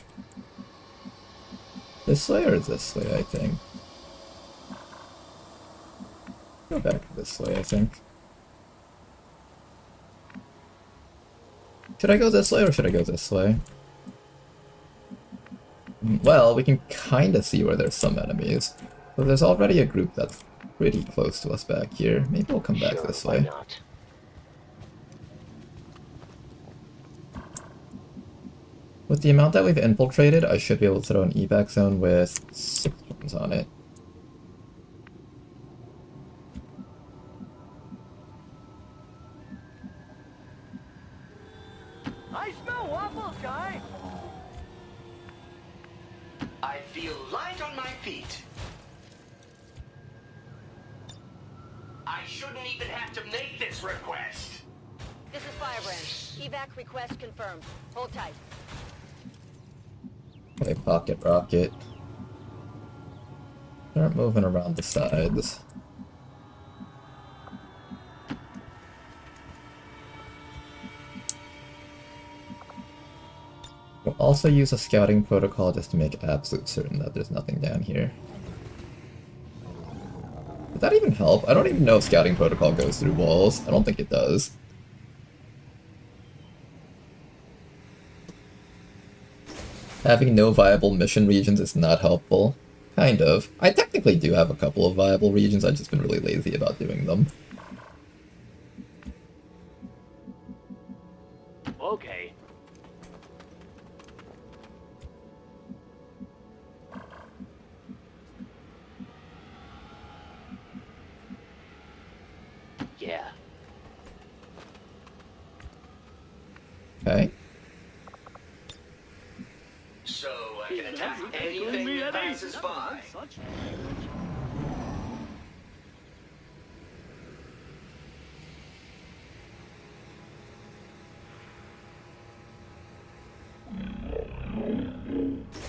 This way or this way, I think. Go back this way, I think. Should I go this way or should I go this way? Well, we can kind of see where there's some enemies. But there's already a group that's pretty close to us back here. Maybe we'll come back this way. Not? With the amount that we've infiltrated, I should be able to throw an evac zone with 6 turns on it. I smell waffles, guy. I feel light on my feet. I shouldn't even have to make this request. This is Firebrand. Evac request confirmed. Hold tight. Okay, Pocket Rocket. Start moving around the sides. We'll also use a scouting protocol just to make absolute certain that there's nothing down here. Does that even help? I don't even know if scouting protocol goes through walls. I don't think it does. Having no viable mission regions is not helpful. Kind of. I technically do have a couple of viable regions, I've just been really lazy about doing them. Okay. Yeah. Okay. So I can attack anything that passes by.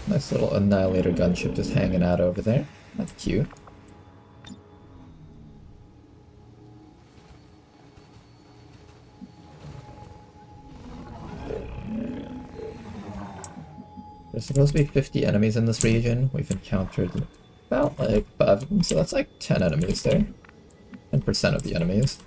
Nice little Annihilator gunship just hanging out over there. That's cute. There's supposed to be 50 enemies in this region. We've encountered about like 5 of them, so that's like 10 enemies there. 10% of the enemies.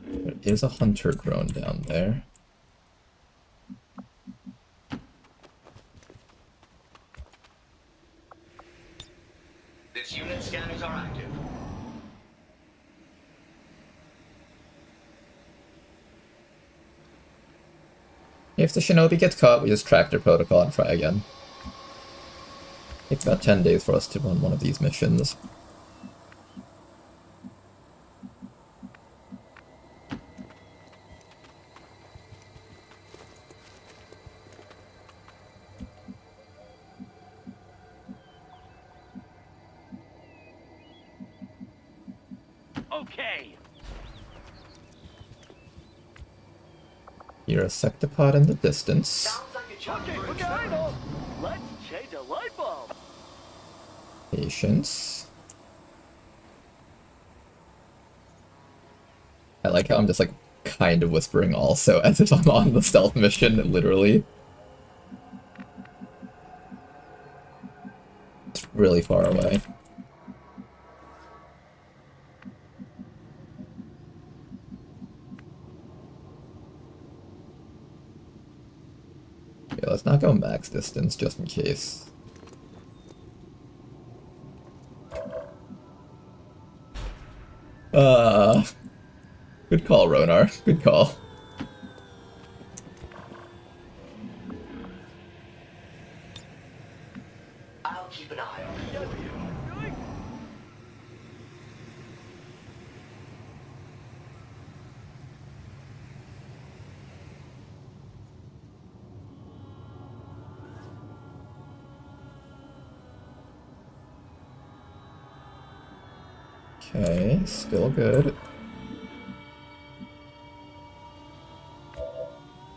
There is a hunter drone down there. This unit scanners are active. If the shinobi gets caught, we just track their protocol and try again. Takes about 10 days for us to run one of these missions. Okay. Hear a sectopod in the distance. Okay, idle. Let's change a light bulb. Patience. I like how I'm just like kind of whispering also as if I'm on the stealth mission, literally. It's really far away. Okay, let's not go max distance just in case. Good call, Ronar. Good call. I'll keep an eye on it for you. Okay, still good.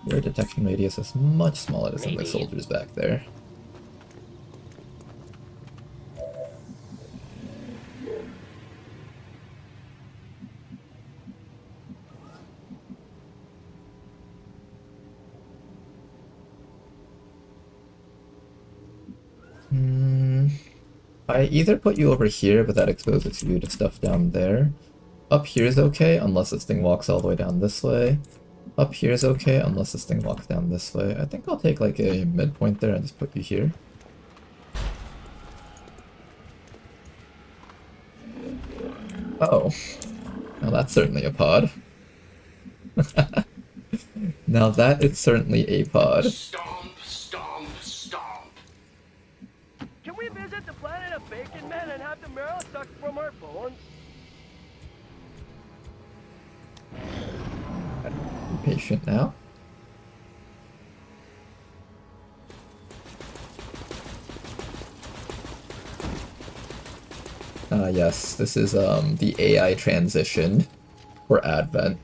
Your detection radius is much smaller than some of the soldiers back there. I either put you over here, but that exposes you to stuff down there. Up here is okay, unless this thing walks all the way down this way. Up here is okay, unless this thing walks down this way. I think I'll take like a midpoint there and just put you here. Oh. Now that's certainly a pod. Now that is certainly a pod. Stomp, stomp, stomp. Can we visit the planet of Bacon Men and have the marrow sucked from our bones? Be patient now. Yes, this is the AI transition for Advent.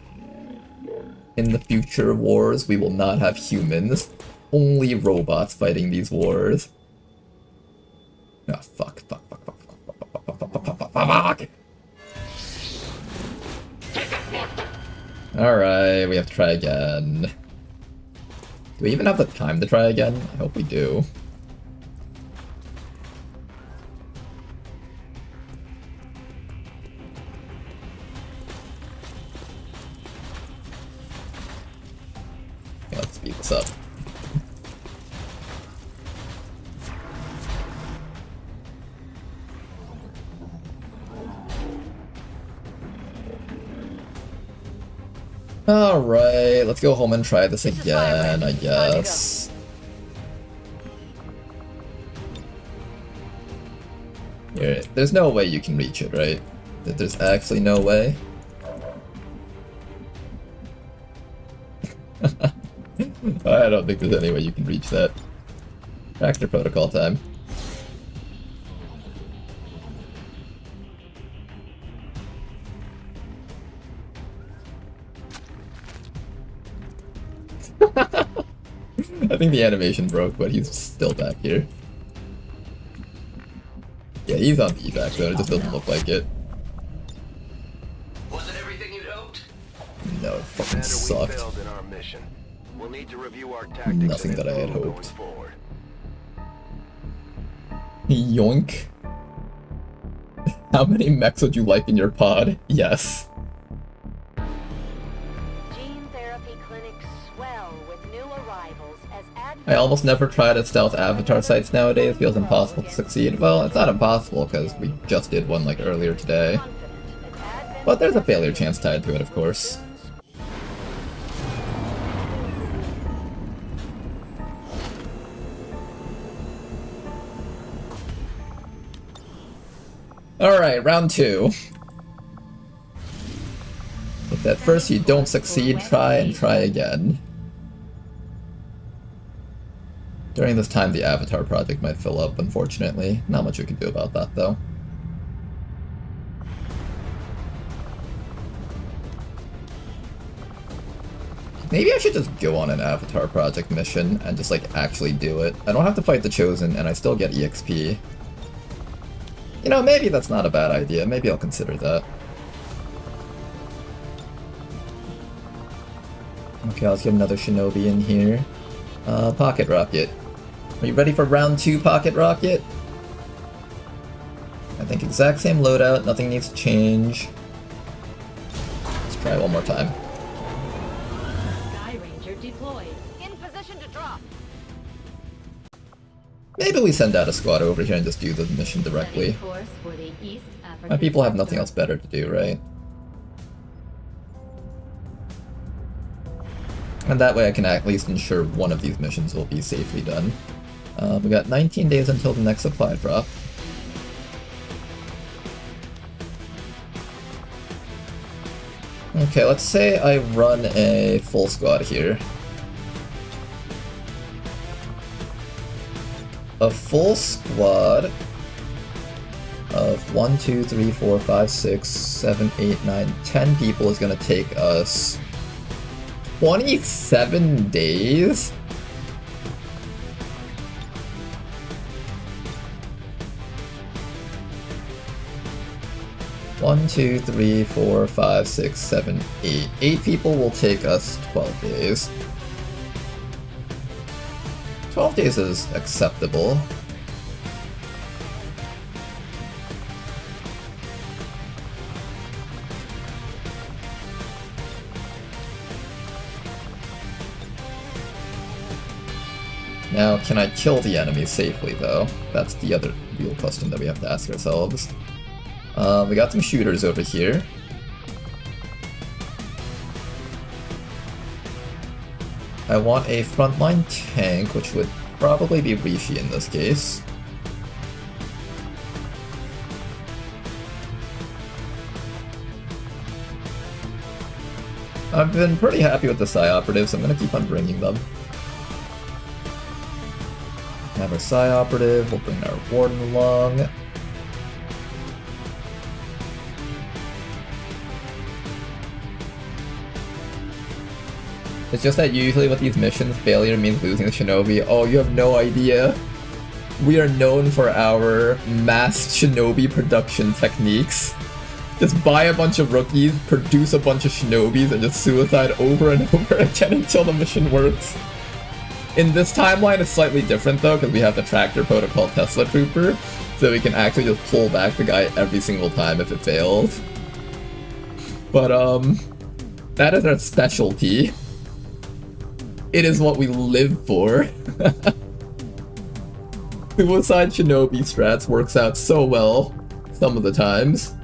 In the future wars, we will not have humans, only robots fighting these wars. Ah, fuck, fuck, fuck, fuck, fuck, fuck, fuck, fuck, fuck, fuck, fuck, fuck. Alright, we have to try again. Do we even have the time to try again? I hope we do. Okay, let's speed this up. Alright, let's go home and try this again, I guess. Here, there's no way you can reach it, right? There's actually no way. I don't think there's any way you can reach that. Reactor protocol time. I think the animation broke, but he's still back here. Yeah, he's on the evac zone, it just doesn't look like it. Was it everything you'd hoped? No, it fucking Commander, we sucked. failed in our mission. We'll need to review our tactics Nothing and that I had improve going hoped. forward. Yoink. How many mechs would you like in your pod? Yes. Gene therapy clinics swell with new arrivals as I almost never try to stealth avatar sites nowadays. It feels impossible to succeed. Well, it's not impossible because we just did one like earlier today. But there's a failure chance tied to it, of course. Alright, round 2. If at first you don't succeed, try and try again. During this time, the Avatar project might fill up, unfortunately. Not much we can do about that, though. Maybe I should just go on an Avatar project mission and just, like, actually do it. I don't have to fight the Chosen, and I still get EXP. You know, maybe that's not a bad idea. Maybe I'll consider that. Okay, let's get another Shinobi in here. Pocket Rocket. Are you ready for round 2, Pocket Rocket? I think exact same loadout, nothing needs to change. Let's try one more time. Sky Ranger deployed. In position to drop. Maybe we send out a squad over here and just do the mission directly. Course for the East African My people have sector. nothing else better to do, right? And that way I can at least ensure one of these missions will be safely done. We got 19 days until the next supply drop. Okay, let's say I run a full squad here. A full squad of 1, 2, 3, 4, 5, 6, 7, 8, 9, 10 people is gonna take us 27 days? One, 2, 3, 4, 5, 6, 7, 8. 8 people will take us 12 days. 12 days is acceptable. Now, can I kill the enemy safely, though? That's the other real question that we have to ask ourselves. We got some shooters over here. I want a frontline tank, which would probably be Rishi in this case. I've been pretty happy with the Psy operatives, so I'm gonna keep on bringing them. Have our Psy operative, we'll bring our warden along. It's just that usually with these missions, failure means losing the Shinobi. Oh, you have no idea. We are known for our mass Shinobi production techniques. Just buy a bunch of rookies, produce a bunch of Shinobis, and just suicide over and over again until the mission works. In this timeline, it's slightly different though, because we have the Tractor Protocol Tesla Trooper, so we can actually just pull back the guy every single time if it fails. But, that is our specialty. It is what we live for. Suicide Shinobi strats works out so well some of the times.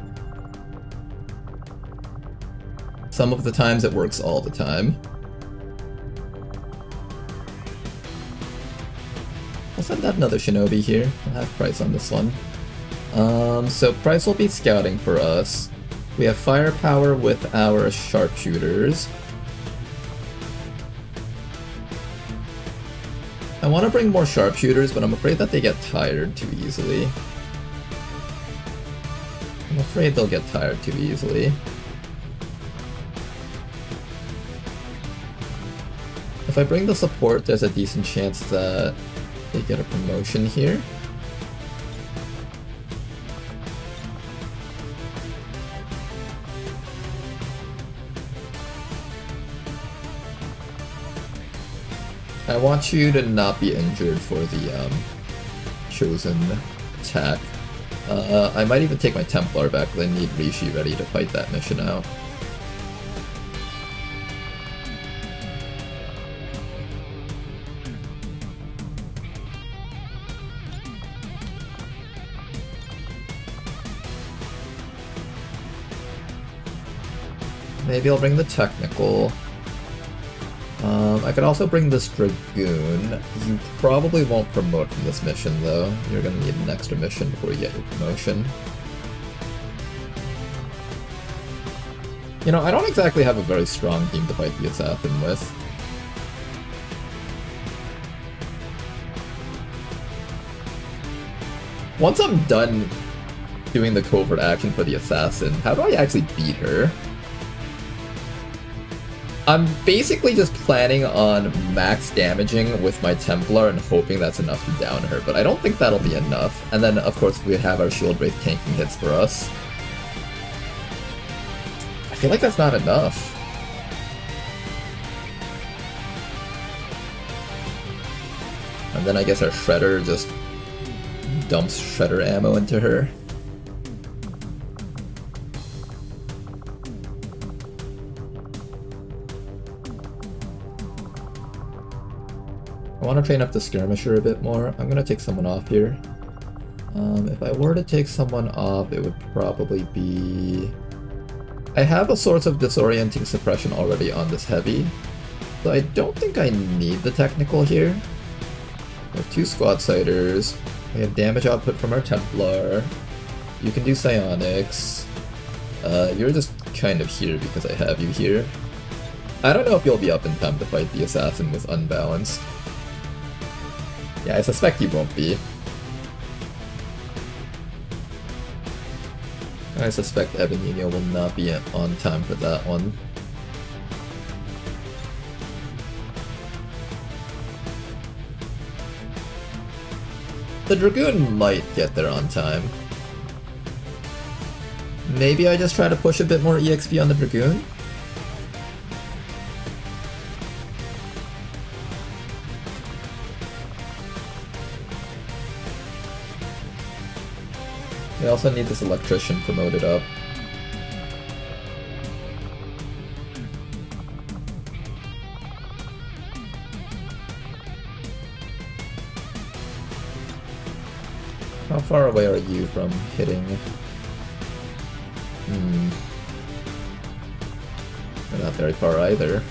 Some of the times it works all the time. I'll send out another Shinobi here. I'll have Price on this one. So Price will be scouting for us. We have firepower with our sharpshooters. I want to bring more sharpshooters, but I'm afraid that they get tired too easily. I'm afraid they'll get tired too easily. If I bring the support, there's a decent chance that they get a promotion here. I want you to not be injured for the chosen attack. I might even take my Templar back, because I need Rishi ready to fight that mission out. Maybe I'll bring the technical. I could also bring this Dragoon. You probably won't promote from this mission though. You're gonna need an extra mission before you get your promotion. You know, I don't exactly have a very strong team to fight the assassin with. Once I'm done doing the covert action for the assassin, how do I actually beat her? I'm basically just planning on max damaging with my Templar and hoping that's enough to down her, but I don't think that'll be enough. And then, of course, we have our Shield Wraith tanking hits for us. I feel like that's not enough. And then I guess our Shredder just dumps Shredder ammo into her. I want to train up the Skirmisher a bit more. I'm going to take someone off here. If I were to take someone off, it would probably be... I have a source of disorienting suppression already on this heavy, so I don't think I need the technical here. We have 2 squad sighters. We have damage output from our Templar. You can do psionics. You're just kind of here because I have you here. I don't know if you'll be up in time to fight the assassin with unbalanced. Yeah, I suspect you won't be. I suspect Ebenino will not be on time for that one. The Dragoon might get there on time. Maybe I just try to push a bit more EXP on the Dragoon? We also need this electrician promoted up. How far away are you from hitting? We're not very far either.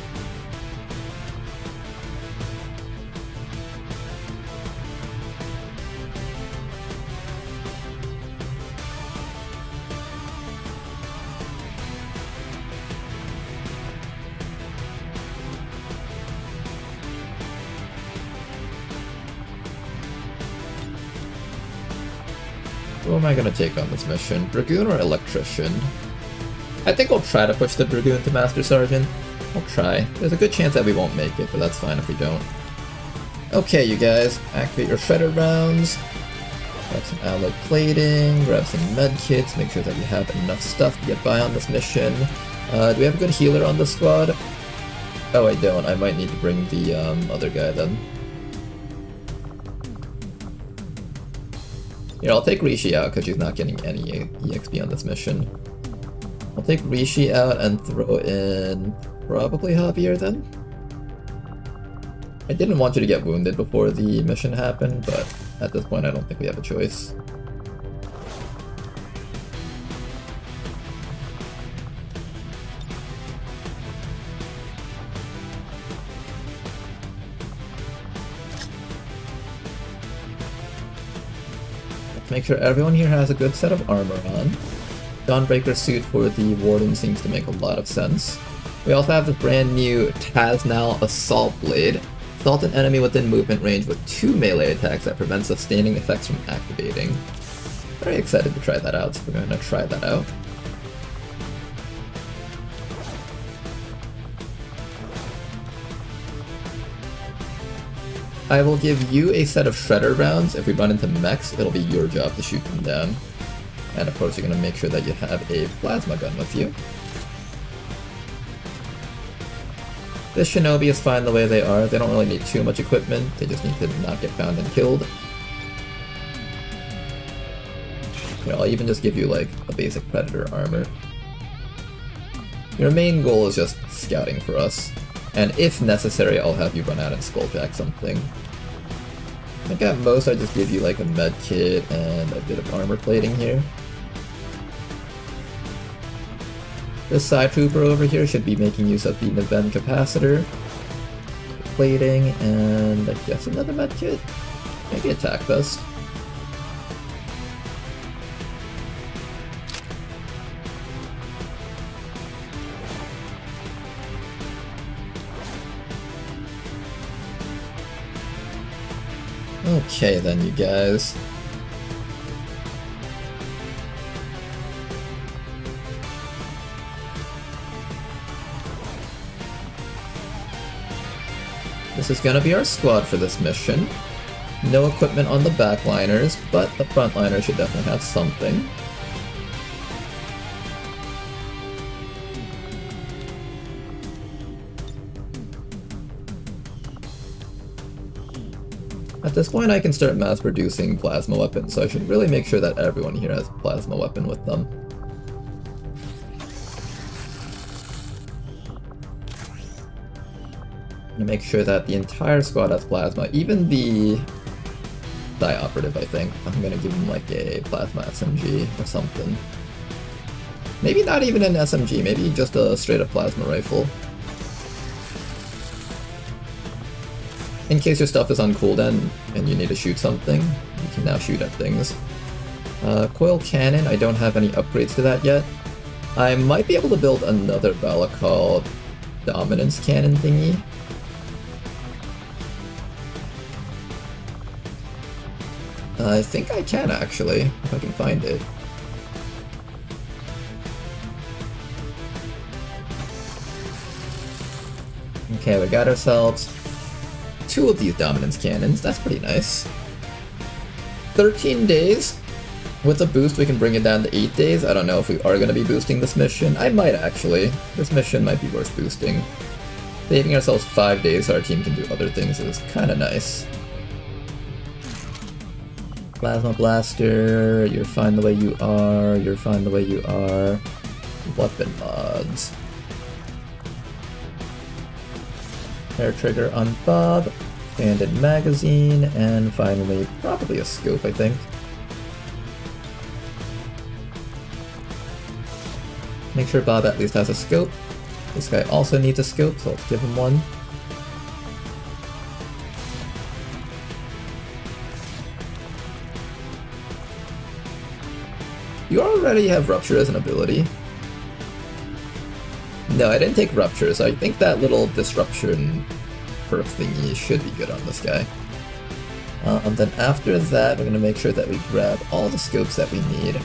Who am I gonna take on this mission? Dragoon or Electrician? I think we'll try to push the Dragoon to Master Sergeant. We'll try. There's a good chance that we won't make it, but that's fine if we don't. Okay, you guys, activate your shredder rounds. Grab some alloy plating, grab some med kits, make sure that you have enough stuff to get by on this mission. Do we have a good healer on this squad? Oh, I don't. I might need to bring the other guy then. Here, I'll take Rishi out because she's not getting any EXP on this mission. I'll take Rishi out and throw in probably Javier then. I didn't want you to get wounded before the mission happened, but at this point I don't think we have a choice. Make sure everyone here has a good set of armor on. Dawnbreaker suit for the Warden seems to make a lot of sense. We also have the brand new Taznal Assault Blade. Assault an enemy within movement range with 2 melee attacks that prevent sustaining effects from activating. Very excited to try that out, so we're going to try that out. I will give you a set of shredder rounds. If we run into mechs, it'll be your job to shoot them down. And of course, you're going to make sure that you have a plasma gun with you. This shinobi is fine the way they are. They don't really need too much equipment. They just need to not get found and killed. Here, I'll even just give you like a basic predator armor. Your main goal is just scouting for us. And if necessary, I'll have you run out and skulljack something. I think at most I just give you like a med kit and a bit of armor plating here. This side trooper over here should be making use of the Neven capacitor, plating, and I guess another med kit? Maybe attack vest. Okay then, you guys. This is gonna be our squad for this mission. No equipment on the backliners, but the frontliners should definitely have something. At this point I can start mass producing plasma weapons, so I should really make sure that everyone here has a plasma weapon with them. I'm gonna make sure that the entire squad has plasma, even the operative, I think. I'm gonna give him like a plasma SMG or something. Maybe not even an SMG, maybe just a straight up plasma rifle. In case your stuff is on cooldown and you need to shoot something, you can now shoot at things. Coil cannon, I don't have any upgrades to that yet. I might be able to build another Balakal dominance cannon thingy. I think I can actually, if I can find it. Okay, we got ourselves 2 of these dominance cannons. That's pretty nice. 13 days. With a boost, we can bring it down to 8 days. I don't know if we are going to be boosting this mission. I might actually. This mission might be worth boosting. Saving ourselves 5 days so our team can do other things is kind of nice. Plasma Blaster, you're fine the way you are, you're fine the way you are. Weapon mods. Hair trigger on Bob, Banded magazine, and finally, probably a scope, I think. Make sure Bob at least has a scope. This guy also needs a scope, so let's give him one. You already have Rupture as an ability. No, I didn't take Rupture, so I think that little Disruption perk thingy should be good on this guy. Then after that, we're going to make sure that we grab all the scopes that we need.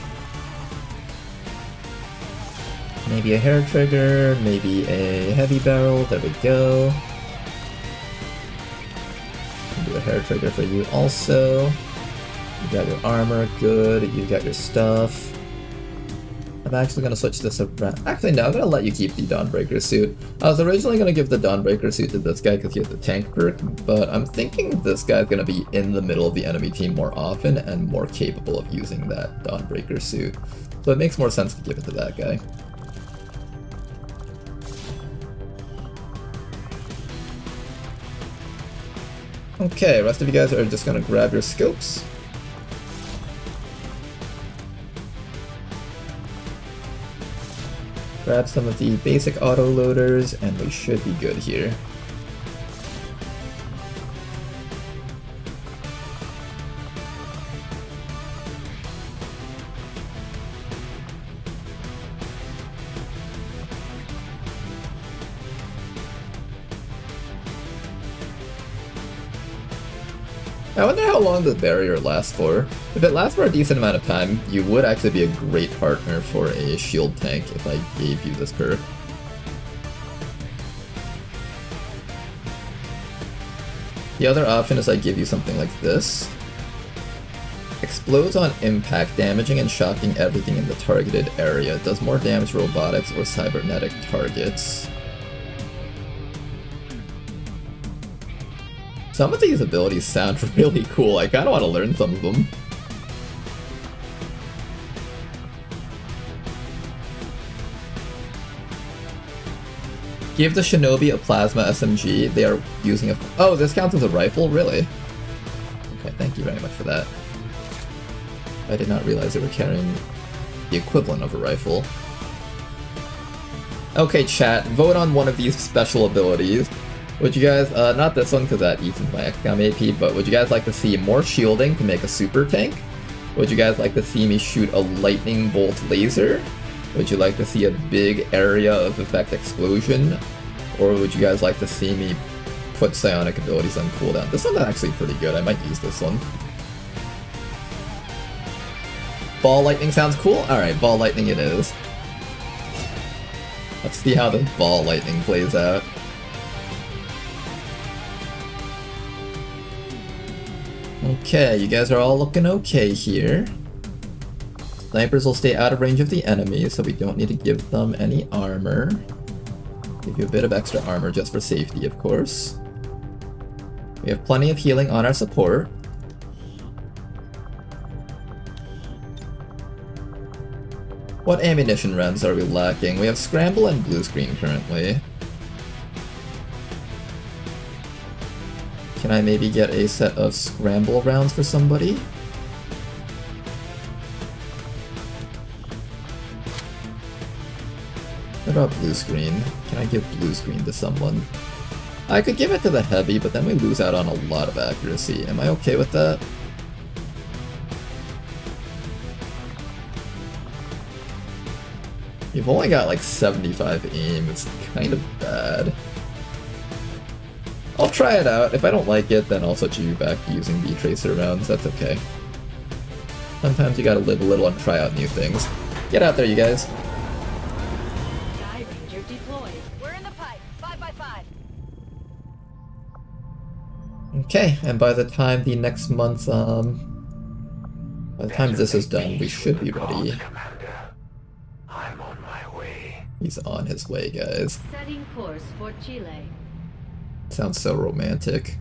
Maybe a hair trigger, maybe a heavy barrel, there we go. Do a hair trigger for you also. You got your armor, good, you got your stuff. I'm actually going to switch this around. Actually, no, I'm going to let you keep the Dawnbreaker suit. I was originally going to give the Dawnbreaker suit to this guy because he has the tank perk, but I'm thinking this guy's going to be in the middle of the enemy team more often and more capable of using that Dawnbreaker suit. So it makes more sense to give it to that guy. Okay, rest of you guys are just going to grab your scopes. Grab some of the basic auto loaders, and we should be good here. I wonder how long the barrier lasts for. If it lasts for a decent amount of time, you would actually be a great partner for a shield tank if I gave you this perk. The other option is I give you something like this. Explodes on impact, damaging and shocking everything in the targeted area. Does more damage to robotics or cybernetic targets. Some of these abilities sound really cool. I kind of want to learn some of them. Give the Shinobi a plasma SMG. They are using a... Oh, this counts as a rifle? Really? Okay, thank you very much for that. I did not realize they were carrying the equivalent of a rifle. Okay, chat. Vote on one of these special abilities. Would you guys, not this one because that eats into my XCOM AP, but would you guys like to see more shielding to make a super tank? Would you guys like to see me shoot a lightning bolt laser? Would you like to see a big area of effect explosion? Or would you guys like to see me put psionic abilities on cooldown? This one's actually pretty good, I might use this one. Ball lightning sounds cool? Alright, ball lightning it is. Let's see how the ball lightning plays out. Okay, you guys are all looking okay here. Snipers will stay out of range of the enemy, so we don't need to give them any armor. Give you a bit of extra armor just for safety, of course. We have plenty of healing on our support. What ammunition rounds are we lacking? We have scramble and blue screen currently. Can I maybe get a set of scramble rounds for somebody? What about blue screen? Can I give blue screen to someone? I could give it to the heavy, but then we lose out on a lot of accuracy. Am I okay with that? You've only got like 75 aim, it's kind of bad. I'll try it out. If I don't like it, then I'll switch you back to using V-Tracer rounds. That's okay. Sometimes you gotta live a little and try out new things. Get out there, you guys. Sky Ranger deployed. We're in the pipe. 5x5. Okay, and by the time the next month, by the time this is done, we should be ready. I'm on my way. He's on his way, guys. Setting course for Chile. Sounds so romantic.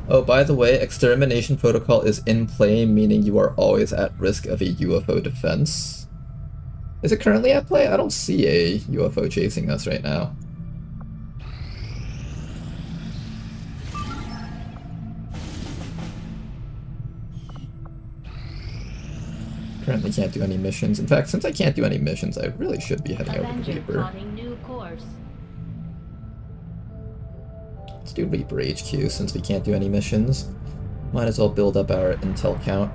Oh, by the way, extermination protocol is in play, meaning you are always at risk of a UFO defense. Is it currently at play? I don't see a UFO chasing us right now. Currently can't do any missions. In fact, since I can't do any missions, I really should be heading over to Reaper. Plotting new course. Let's do Reaper HQ since we can't do any missions. Might as well build up our intel count.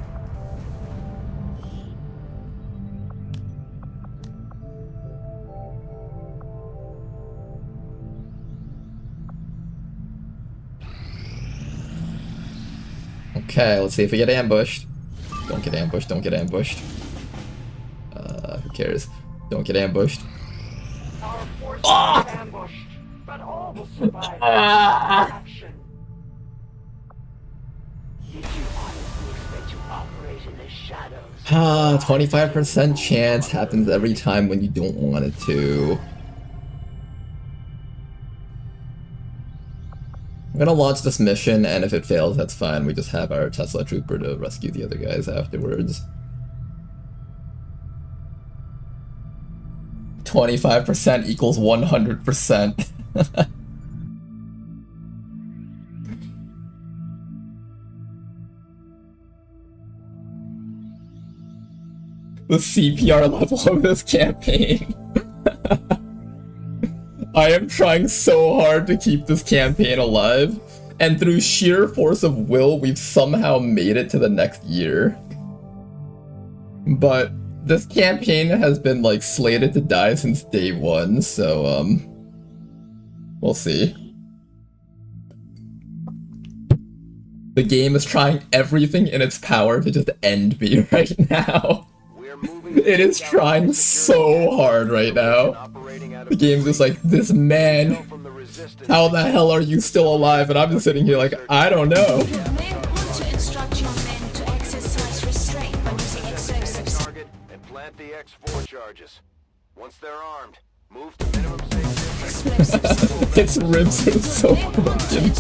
Okay, let's see if we get ambushed. Don't get ambushed, don't get ambushed. Who cares? Don't get ambushed. Our forces are ambushed, but all will survive action. Did you honestly expect to operate in the shadows? 25% chance happens every time when you don't want it to. I'm gonna launch this mission, and if it fails, that's fine. We just have our Tesla Trooper to rescue the other guys afterwards. 25% equals 100%. The CPR level of this campaign. I am trying so hard to keep this campaign alive, and through sheer force of will, we've somehow made it to the next year. But this campaign has been, like, slated to die since day one, so, we'll see. The game is trying everything in its power to just end me right now. It is trying so hard right now. The game's just like, this man, how the hell are you still alive? And I'm just sitting here like, I don't know. You may want to instruct your men to exercise restraint by using explosives. Target and plant the X4 charges. Once they're armed, move to minimum safe distance. Its ribs are so broken.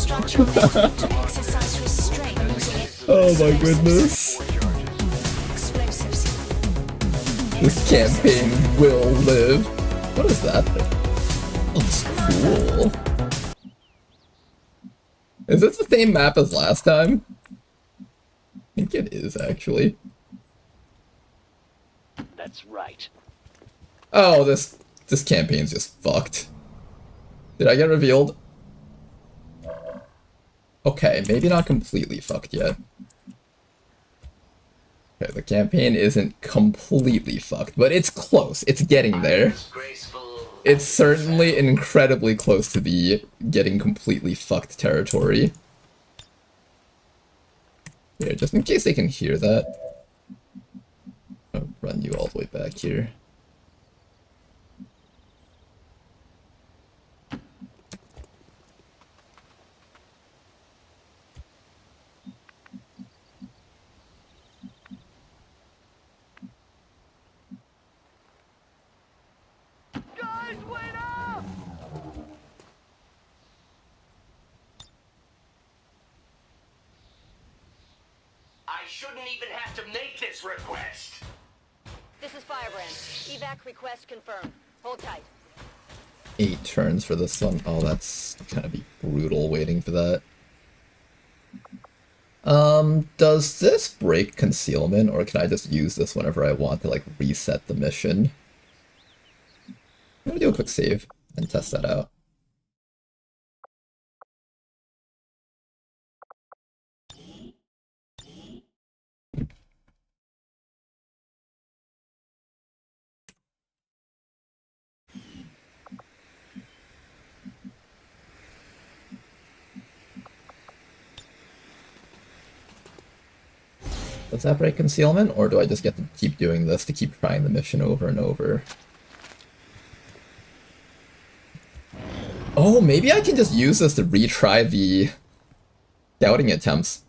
Oh my goodness. This campaign will live. What is that thing? Looks cool. Is this the same map as last time? I think it is, actually. That's right. Oh, this campaign's just fucked. Did I get revealed? Okay, maybe not completely fucked yet. Okay, the campaign isn't completely fucked, but it's close. It's getting there. It's certainly incredibly close to the getting completely fucked territory. Here, just in case they can hear that, I'll run you all the way back here. I shouldn't even have to make this request. This is Firebrand. Evac request confirmed. Hold tight. 8 turns for this one. Oh, that's gonna be brutal waiting for that. Does this break concealment, or can I just use this whenever I want to, like, reset the mission? I'm gonna do a quick save and test that out. Does that break concealment, or do I just get to keep doing this to keep trying the mission over and over? Oh, maybe I can just use this to retry the scouting attempts.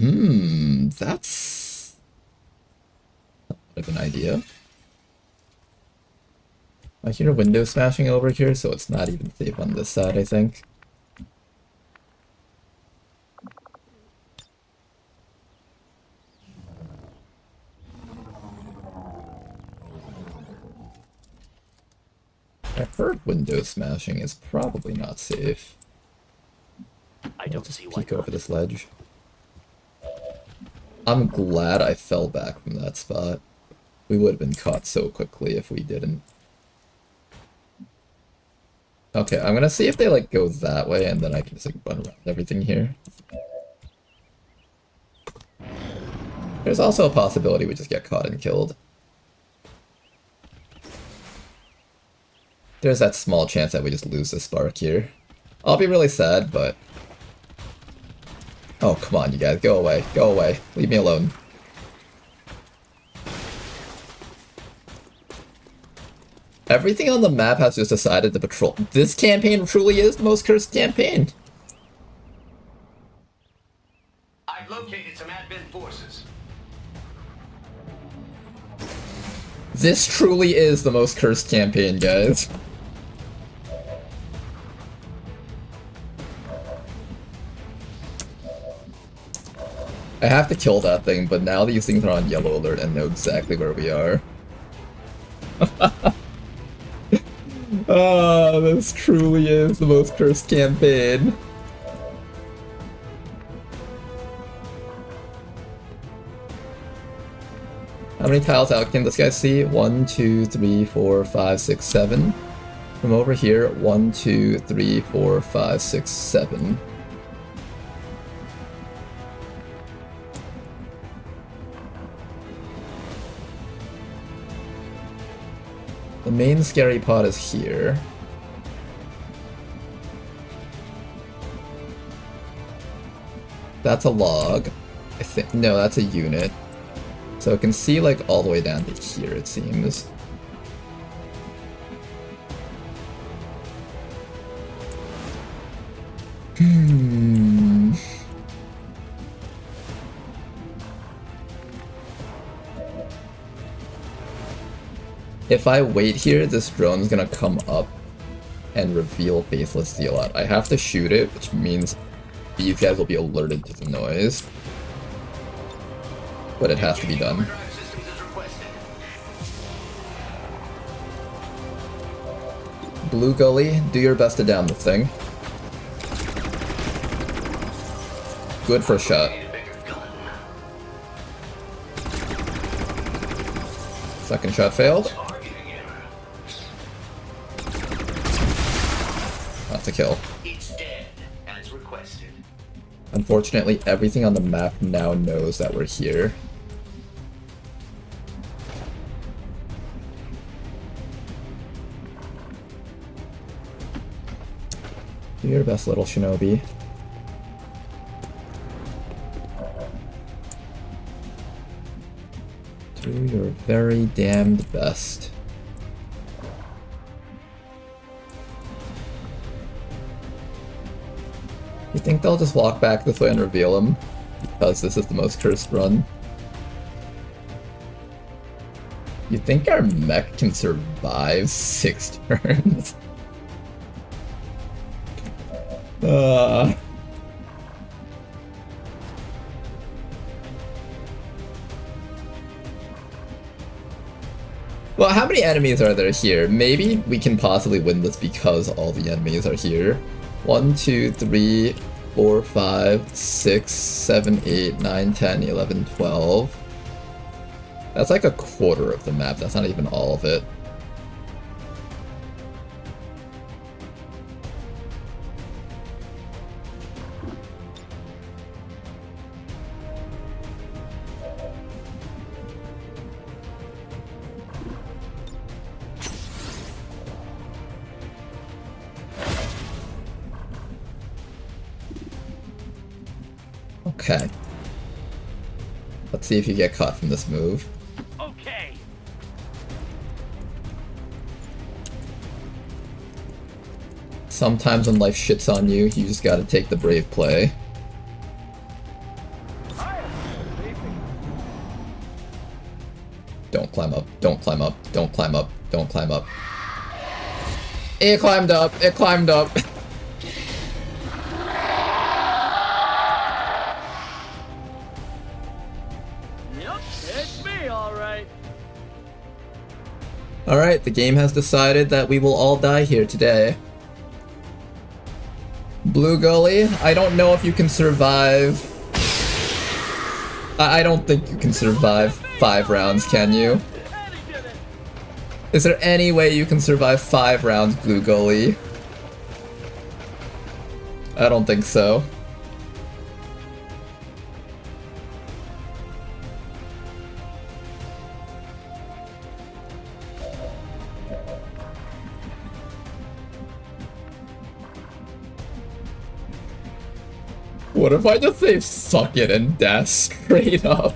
That's a bit of an idea. I hear window smashing over here, so it's not even safe on this side, I think. I heard window smashing is probably not safe. I don't see why Peek over this ledge. I'm glad I fell back from that spot. We would have been caught so quickly if we didn't. Okay, I'm gonna see if they like go that way, and then I can just like run around everything here. There's also a possibility we just get caught and killed. There's that small chance that we just lose the spark here. I'll be really sad, but... Oh, come on, you guys. Go away. Go away. Leave me alone. Everything on the map has just decided to patrol. This campaign truly is the most cursed campaign. I've located some advent forces. This truly is the most cursed campaign, guys. I have to kill that thing, but now these things are on yellow alert and know exactly where we are. Ah, this truly is the most cursed campaign. How many tiles out can this guy see? 1, 2, 3, 4, 5, 6, 7. From over here, 1, 2, 3, 4, 5, 6, 7. The main scary pod is here. That's a log. I think no, that's a unit. So it can see like all the way down to here, it seems. If I wait here, this drone's gonna come up and reveal Faithless Seal out. I have to shoot it, which means these guys will be alerted to the noise. But it has to be done. Blue Gully, do your best to down the thing. Good first shot. Second shot failed. That's a kill. It's dead, as requested. Unfortunately, everything on the map now knows that we're here. Do your best, little shinobi. Do your very damned best. You think they'll just walk back this way and reveal him? Because this is the most cursed run? You think our mech can survive 6 turns? Well, how many enemies are there here? Maybe we can possibly win this because all the enemies are here. 1, 2, 3, 4, 5, 6, 7, 8, 9, 10, 11, 12. That's like a quarter of the map. That's not even all of it. Okay. Let's see if you get caught from this move. Sometimes when life shits on you, you just gotta take the brave play. Don't climb up, don't climb up, don't climb up, don't climb up. It climbed up, it climbed up. Yep, it's me, alright. Alright, the game has decided that we will all die here today. Blue Gully, I don't know if you can survive. I don't think you can survive 5 rounds, can you? Is there any way you can survive 5 rounds, Blue Gully? I don't think so. What if I just say suck it and dash straight up?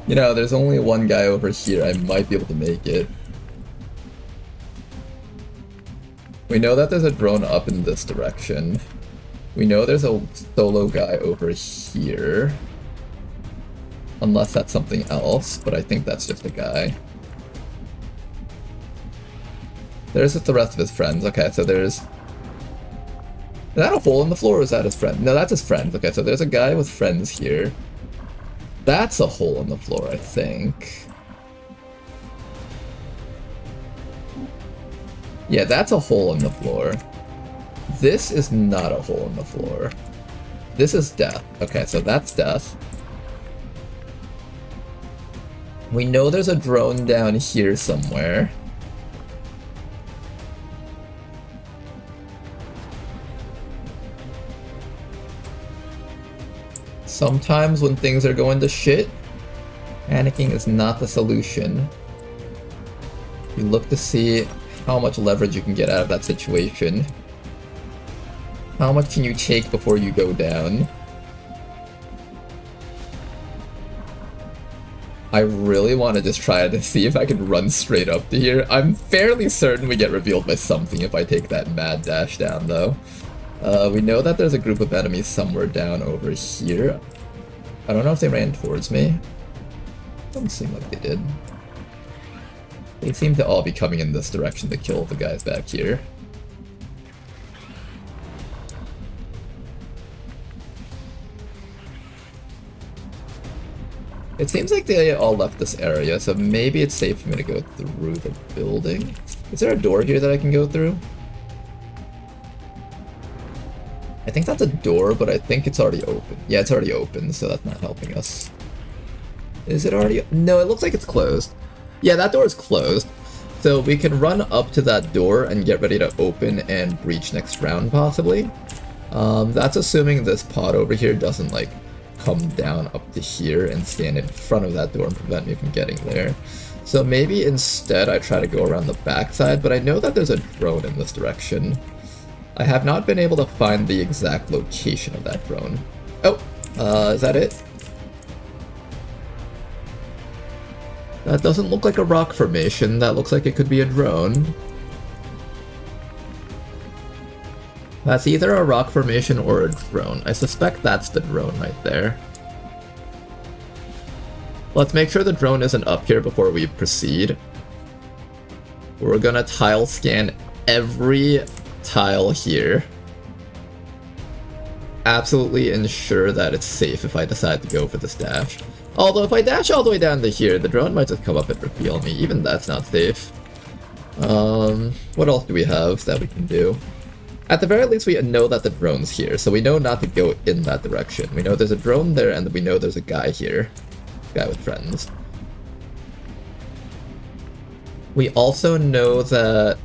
You know, there's only one guy over here. I might be able to make it. We know that there's a drone up in this direction. We know there's a solo guy over here. Unless that's something else, but I think that's just a guy. There's the rest of his friends. Okay, so there's... Is that a hole in the floor or is that his friend? No, that's his friend. Okay, so there's a guy with friends here. That's a hole in the floor, I think. Yeah, that's a hole in the floor. This is not a hole in the floor. This is death. Okay, so that's death. We know there's a drone down here somewhere. Sometimes when things are going to shit, panicking is not the solution. You look to see how much leverage you can get out of that situation. How much can you take before you go down? I really want to just try to see if I can run straight up to here. I'm fairly certain we get revealed by something if I take that mad dash down, though. We know that there's a group of enemies somewhere down over here. I don't know if they ran towards me. Doesn't seem like they did. They seem to all be coming in this direction to kill the guys back here. It seems like they all left this area, so maybe it's safe for me to go through the building. Is there a door here that I can go through? I think that's a door, but I think it's already open. Yeah, it's already open, so that's not helping us. Is it already? No, it looks like it's closed. Yeah, that door is closed. So we can run up to that door and get ready to open and breach next round, possibly. That's assuming this pod over here doesn't, like, come down up to here and stand in front of that door and prevent me from getting there. So maybe instead I try to go around the backside, but I know that there's a drone in this direction. I have not been able to find the exact location of that drone. Oh, is that it? That doesn't look like a rock formation. That looks like it could be a drone. That's either a rock formation or a drone. I suspect that's the drone right there. Let's make sure the drone isn't up here before we proceed. We're gonna tile scan every tile here. Absolutely ensure that it's safe if I decide to go for this dash. Although if I dash all the way down to here, the drone might just come up and reveal me. Even that's not safe. What else do we have that we can do? At the very least, we know that the drone's here, so we know not to go in that direction. We know there's a drone there, and we know there's a guy here. Guy with friends. We also know that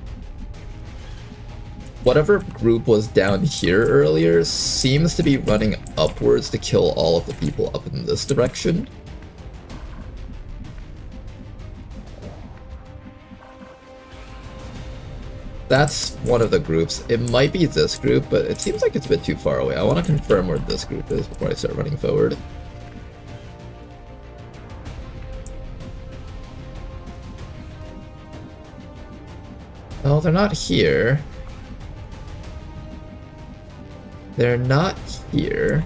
whatever group was down here earlier seems to be running upwards to kill all of the people up in this direction. That's one of the groups. It might be this group, but it seems like it's a bit too far away. I want to confirm where this group is before I start running forward. Oh, they're not here. They're not here.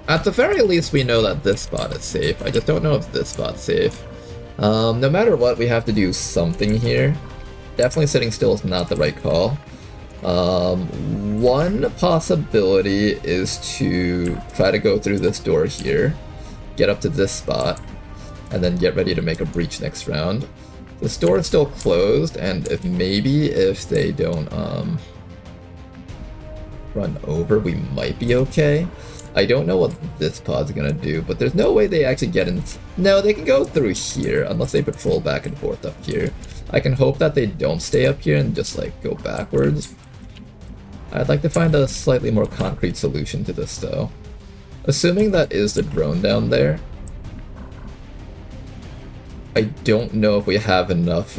At the very least, we know that this spot is safe. I just don't know if this spot's safe. No matter what, we have to do something here. Definitely sitting still is not the right call. One possibility is to try to go through this door here, get up to this spot, and then get ready to make a breach next round. This door is still closed, and if they don't run over, we might be okay. I don't know what this pod's gonna do, but there's no way they actually get in. No, they can go through here, unless they patrol back and forth up here. I can hope that they don't stay up here and just, like, go backwards. I'd like to find a slightly more concrete solution to this, though. Assuming that is the drone down there, I don't know if we have enough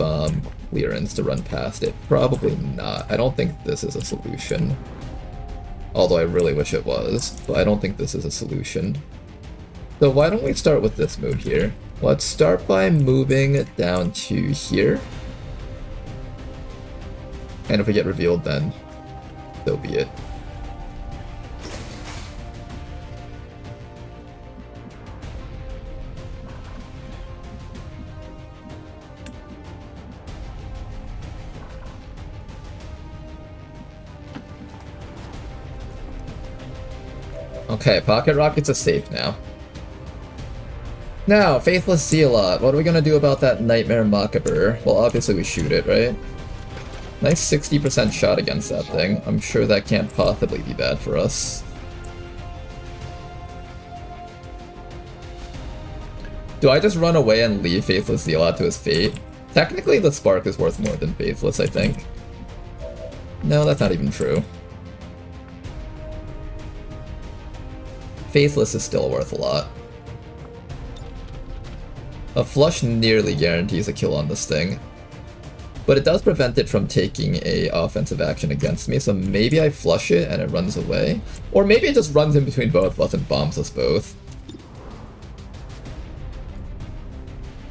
clearance to run past it. Probably not. I don't think this is a solution. Although I really wish it was, but I don't think this is a solution. So why don't we start with this move here? Let's start by moving down to here. And if we get revealed, then so be it. Okay, Pocket Rockets are safe now. Now, Faithless Zealot. What are we gonna do about that Nightmare Macabre? Well, obviously we shoot it, right? Nice 60% shot against that thing. I'm sure that can't possibly be bad for us. Do I just run away and leave Faithless Zealot to his fate? Technically, the Spark is worth more than Faithless, I think. No, that's not even true. Faithless is still worth a lot. A flush nearly guarantees a kill on this thing. But it does prevent it from taking a offensive action against me, so maybe I flush it and it runs away. Or maybe it just runs in between both of us and bombs us both.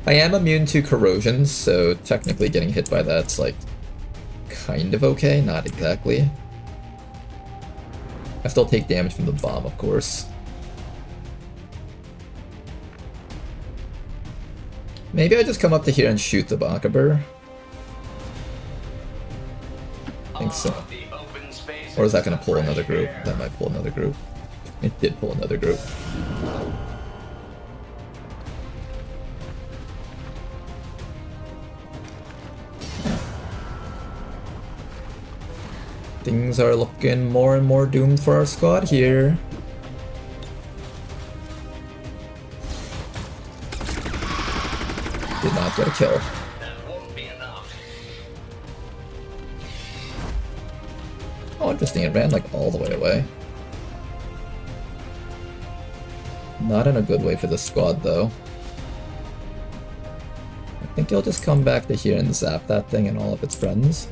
I am immune to corrosion, so technically getting hit by that's like kind of okay, not exactly. I still take damage from the bomb, of course. Maybe I just come up to here and shoot the Macabre. I think so. Or is that going to pull another group? That might pull another group. It did pull another group. Things are looking more and more doomed for our squad here. Did not get a kill. Oh, interesting, it ran like all the way away. Not in a good way for the squad, though. I think he'll just come back to here and zap that thing and all of its friends.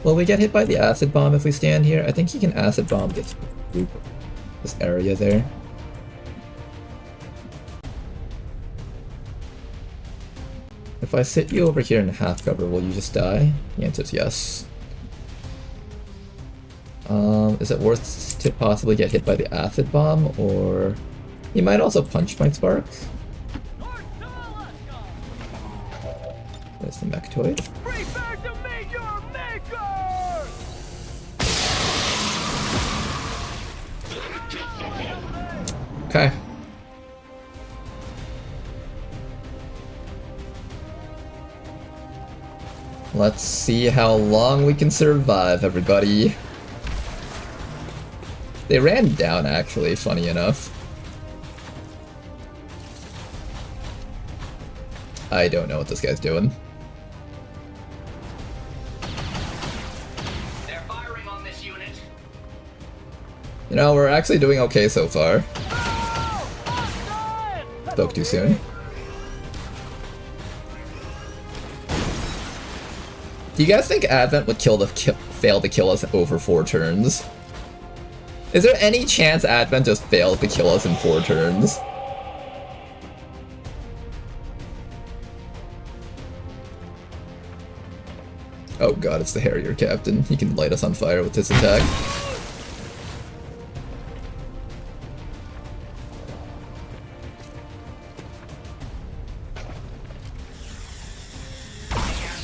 Will we get hit by the acid bomb if we stand here? I think he can acid bomb this group, this area there. If I sit you over here in half cover, will you just die? The answer is yes. Is it worth to possibly get hit by the acid bomb, or he might also punch my spark? There's the Mechtoid. Okay. Let's see how long we can survive, everybody. They ran down, actually, funny enough. I don't know what this guy's doing. They're firing on this unit. You know, we're actually doing okay so far. Spoke too soon. Do you guys think Advent would fail to kill us over 4 turns? Is there any chance Advent just failed to kill us in 4 turns? Oh god, it's the Harrier Captain. He can light us on fire with his attack.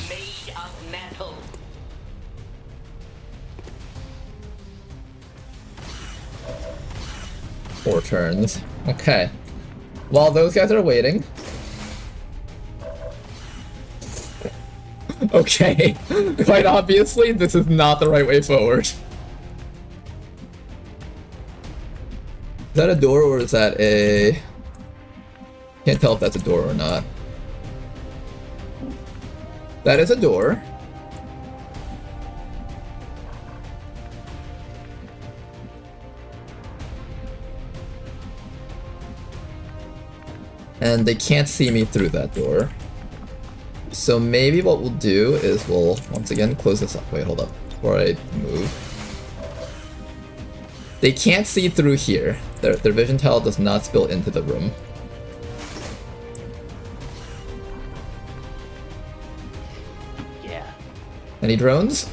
Made of metal. 4 turns. Okay. While those guys are waiting... Okay. Quite obviously, this is not the right way forward. Is that a door or is that a... Can't tell if that's a door or not. That is a door. And they can't see me through that door. So maybe what we'll do is we'll, once again, close this up. Wait, hold up. Before I move. They can't see through here. Their vision tile does not spill into the room. Yeah. Any drones?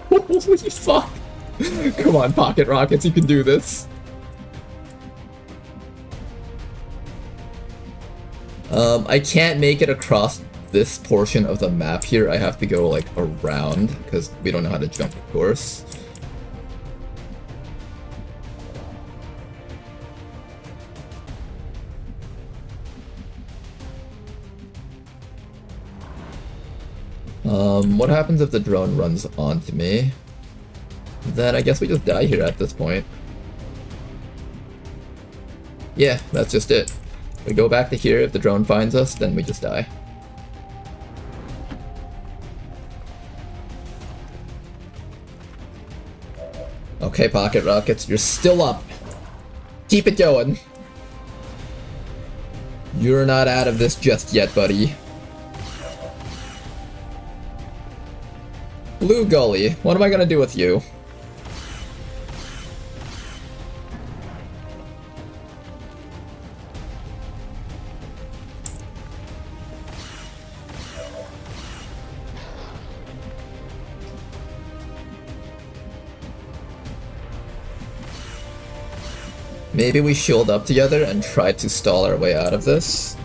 Holy fuck! Come on, Pocket Rockets, you can do this. I can't make it across this portion of the map here. I have to go, like, around, because we don't know how to jump, of course. What happens if the drone runs onto me? Then I guess we just die here at this point. Yeah, that's just it. We go back to here, if the drone finds us, then we just die. Okay, Pocket Rockets, you're still up. Keep it going. You're not out of this just yet, buddy. Blue Gully, what am I gonna do with you? Maybe we shield up together and try to stall our way out of this.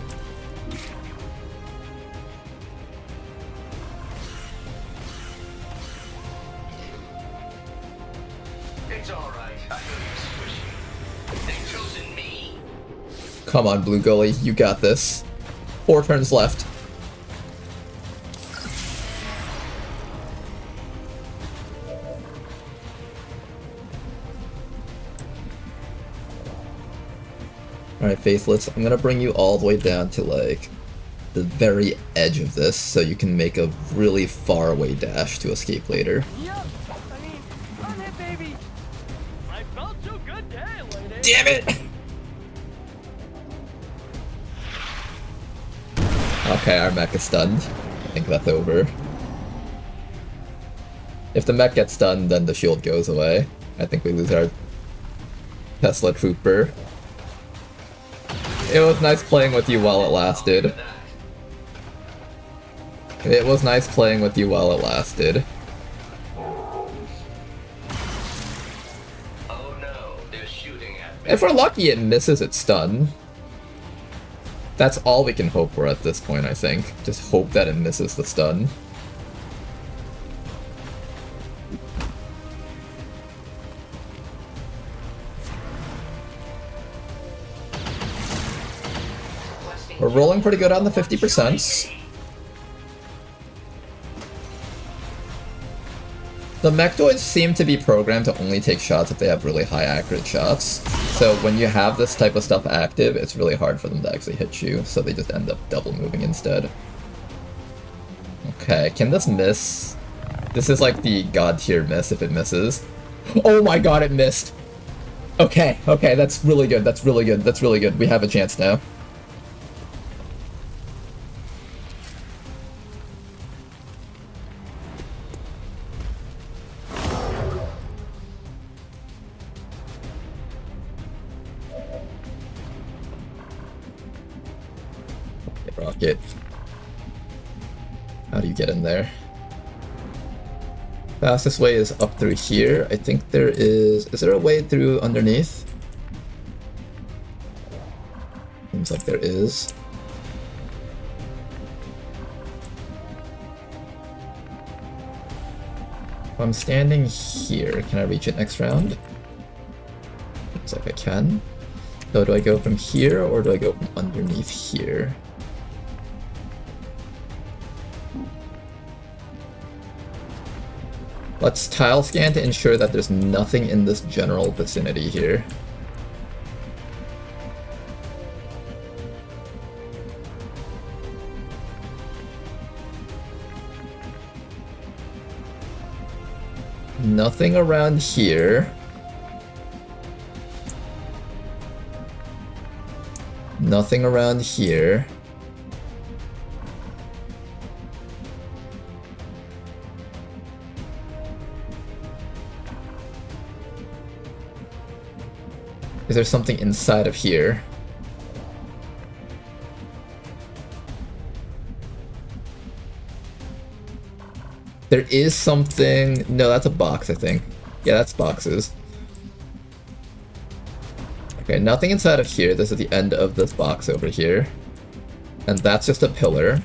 It's all right. I know you're squishy. They've chosen me. Come on, Blue Gully, you got this. 4 turns left. Alright, Faithless, I'm gonna bring you all the way down to, like, the very edge of this, so you can make a really far away dash to escape later. Yep. I mean, run it, baby. I felt so good day, lady. Damn it! Okay, our mech is stunned. I think that's over. If the mech gets stunned, then the shield goes away. I think we lose our Tesla Trooper. It was nice playing with you while it lasted. It was nice playing with you while it lasted. Oh no, they're shooting at me. If we're lucky, it misses its stun. That's all we can hope for at this point, I think. Just hope that it misses the stun. We're rolling pretty good on the 50%. The mechtoids seem to be programmed to only take shots if they have really high accurate shots. So when you have this type of stuff active, it's really hard for them to actually hit you, so they just end up double moving instead. Okay, can this miss? This is like the god tier miss if it misses. Oh my god, it missed! Okay, okay, that's really good, that's really good, that's really good. We have a chance now. it. How do you get in there? Fastest way is up through here. I think there is... Is there a way through underneath? Seems like there is. If I'm standing here, can I reach it next round? Looks like I can. So do I go from here or do I go from underneath here? Let's tile scan to ensure that there's nothing in this general vicinity here. Nothing around here. Nothing around here. Is there something inside of here? There is something... No, that's a box, I think. Yeah, that's boxes. Okay, nothing inside of here. This is the end of this box over here. And that's just a pillar.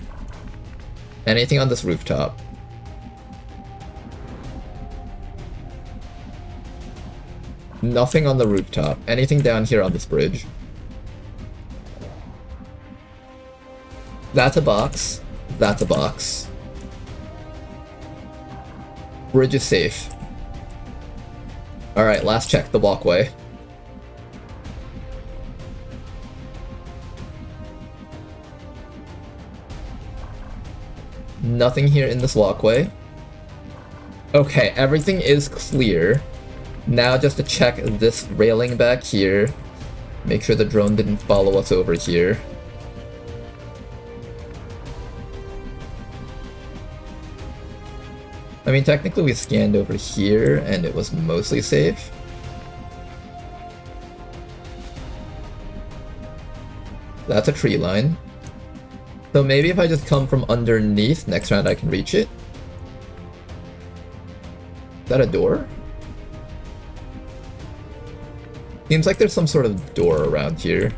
Anything on this rooftop? Nothing on the rooftop. Anything down here on this bridge? That's a box. That's a box. Bridge is safe. Alright, last check, the walkway. Nothing here in this walkway. Okay, everything is clear. Now just to check this railing back here. Make sure the drone didn't follow us over here. I mean, technically we scanned over here and it was mostly safe. That's a tree line. So maybe if I just come from underneath, next round I can reach it. Is that a door? Seems like there's some sort of door around here.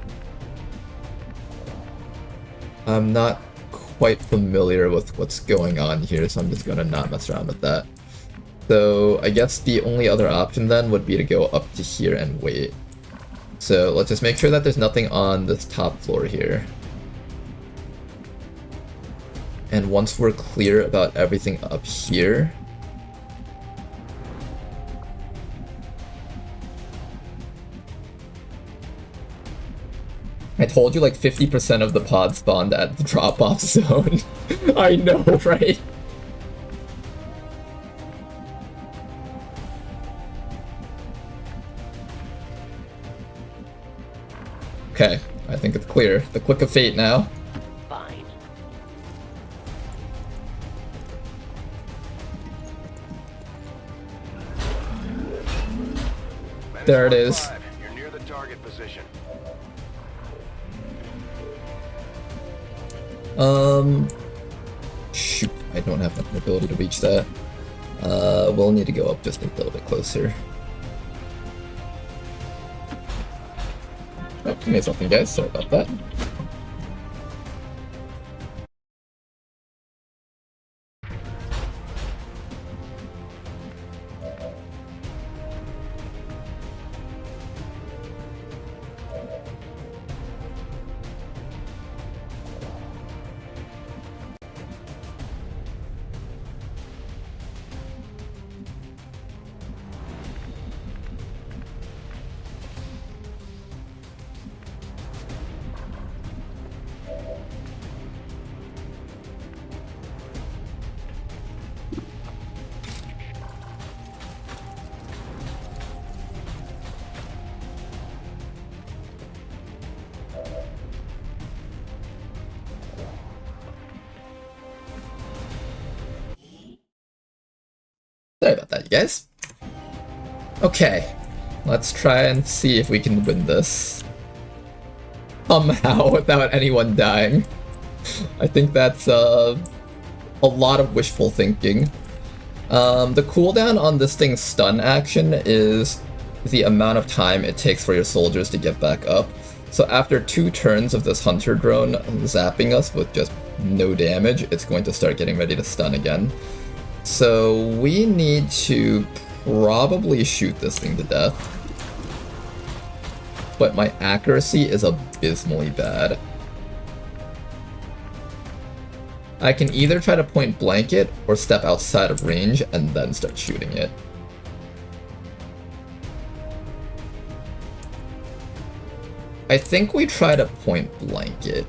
I'm not quite familiar with what's going on here, so I'm just gonna not mess around with that. So I guess the only other option then would be to go up to here and wait. So let's just make sure that there's nothing on this top floor here. And once we're clear about everything up here, I told you like 50% of the pod spawned at the drop-off zone. I know, right? Okay, I think it's clear. The click of fate now. Fine. There it is. You're near the target position. Shoot, I don't have the ability to reach that. We'll need to go up just a little bit closer. Oh, I made something, guys. Sorry about that. Sorry about that, you guys. Okay, let's try and see if we can win this. Somehow, without anyone dying. I think that's a lot of wishful thinking. The cooldown on this thing's stun action is the amount of time it takes for your soldiers to get back up. So after 2 turns of this hunter drone zapping us with just no damage, it's going to start getting ready to stun again. So we need to probably shoot this thing to death. But my accuracy is abysmally bad. I can either try to point blank it or step outside of range and then start shooting it. I think we try to point blank it.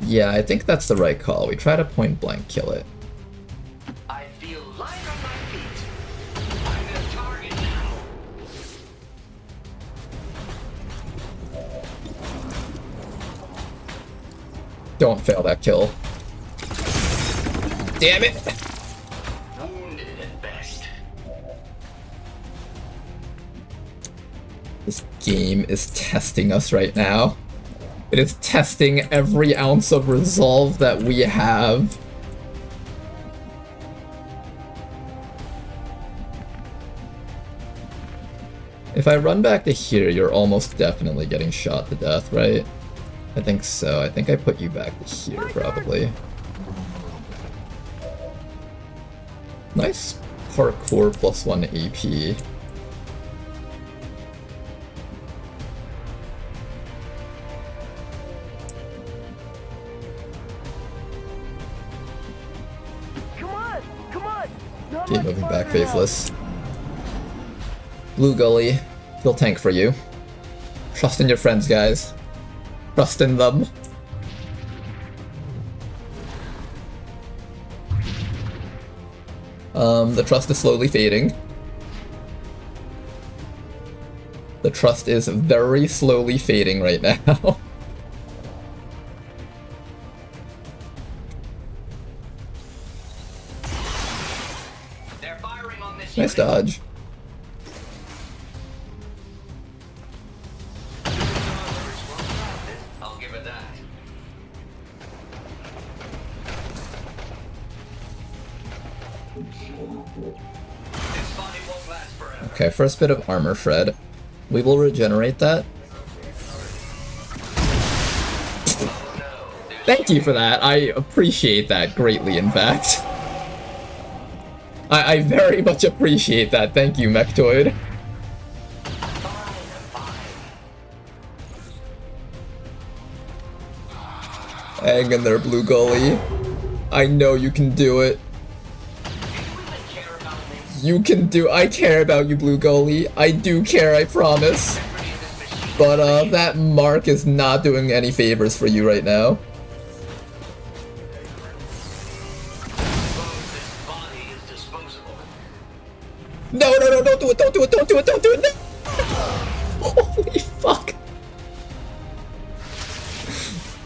Yeah, I think that's the right call. We try to point blank kill it. I feel light on my feet. I'm in a target now. Don't fail that kill. Damn it! Wounded at best. This game is testing us right now. It is testing every ounce of resolve that we have. If I run back to here, you're almost definitely getting shot to death, right? I think so. I think I put you back to here, probably. Nice parkour +1 AP. Keep moving back, Faithless. Blue Gully, he'll tank for you. Trust in your friends, guys. Trust in them. The trust is slowly fading. The trust is very slowly fading right now. Nice dodge. I'll give it that. This body won't last forever. Okay, first bit of armor shred. We will regenerate that. Thank you for that. I appreciate that greatly, in fact. I very much appreciate that. Thank you, Mechtoid. Hang in there, Blue Gully. I know you can do it. You can do- I care about you, Blue Gully. I do care, I promise. But, that mark is not doing any favors for you right now. No, no, no, don't do it, don't do it, don't do it, don't do it, no! Holy fuck!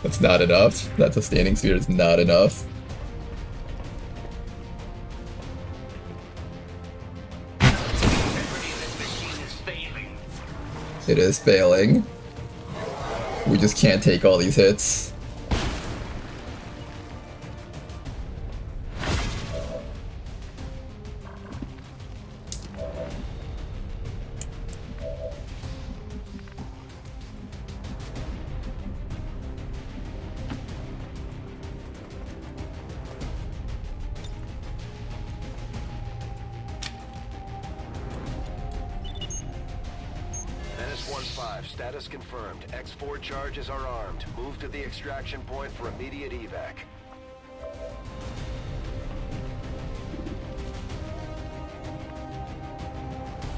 That's not enough. That sustaining sphere is not enough. It is failing. We just can't take all these hits. Status confirmed. X4 charges are armed. Move to the extraction point for immediate evac.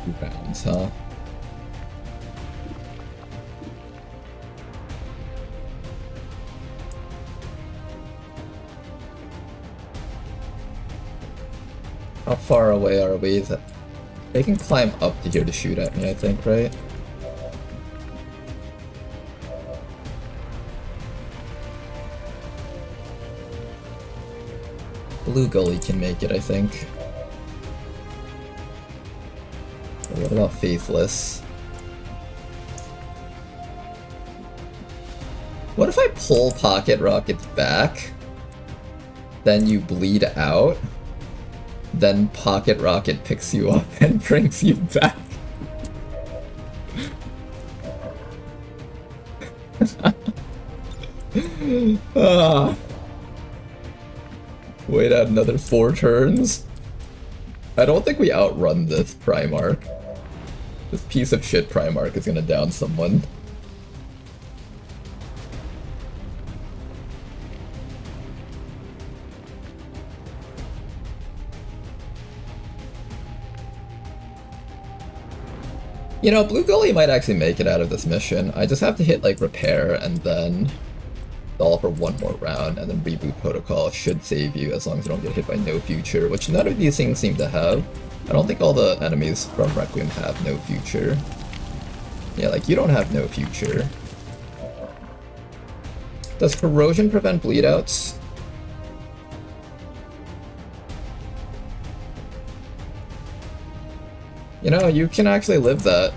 £2, huh? How far away are we? They can climb up to here to shoot at me, I think, right? Blue Gully can make it, I think. What about Faithless? What if I pull Pocket Rocket back, then you bleed out, then Pocket Rocket picks you up and brings you back? Wait out another 4 turns? I don't think we outrun this Primarch. This piece of shit Primarch is gonna down someone. You know, Blue Gully might actually make it out of this mission. I just have to hit, like, Repair and then stall for 1 more round, and then Reboot Protocol should save you as long as you don't get hit by No Future, which none of these things seem to have. I don't think all the enemies from Requiem have No Future. Yeah, like, you don't have No Future. Does Corrosion prevent bleedouts? You know, you can actually live that.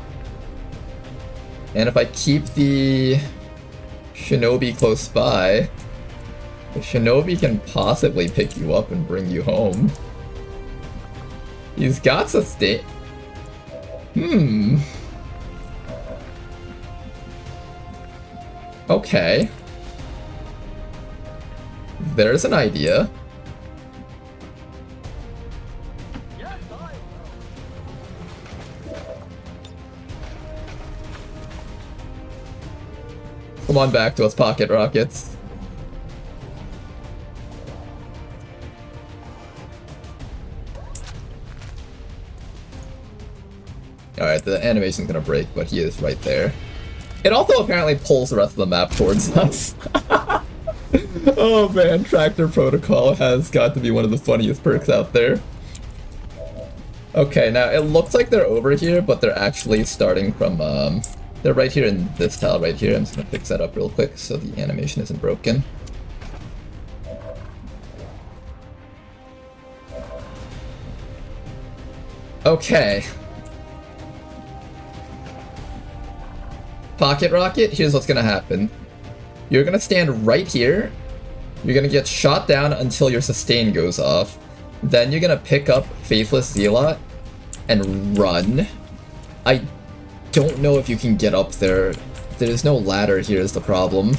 And if I keep the Shinobi close by, the Shinobi can possibly pick you up and bring you home. He's got sustain. Okay. There's an idea. Come on back to us, Pocket Rockets. Alright, the animation's gonna break, but he is right there. It also apparently pulls the rest of the map towards us. Oh man, Tractor Protocol has got to be one of the funniest perks out there. Okay, now it looks like they're over here, but they're actually starting from, they're right here in this tile right here. I'm just gonna fix that up real quick so the animation isn't broken. Okay. Pocket Rocket, here's what's gonna happen. You're gonna stand right here. You're gonna get shot down until your sustain goes off. Then you're gonna pick up Faithless Zealot and run. I don't know if you can get up there. There's no ladder here is the problem.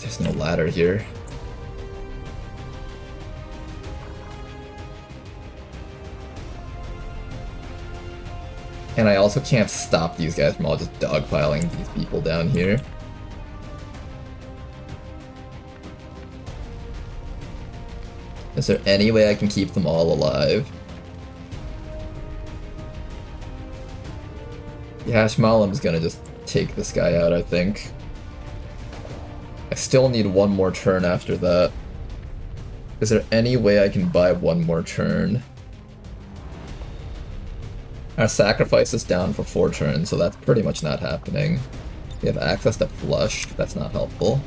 There's no ladder here. And I also can't stop these guys from all just dogpiling these people down here. Is there any way I can keep them all alive? Yash Malam's gonna just take this guy out, I think. I still need 1 more turn after that. Is there any way I can buy 1 more turn? Our sacrifice is down for 4 turns, so that's pretty much not happening. We have access to Flush, that's not helpful.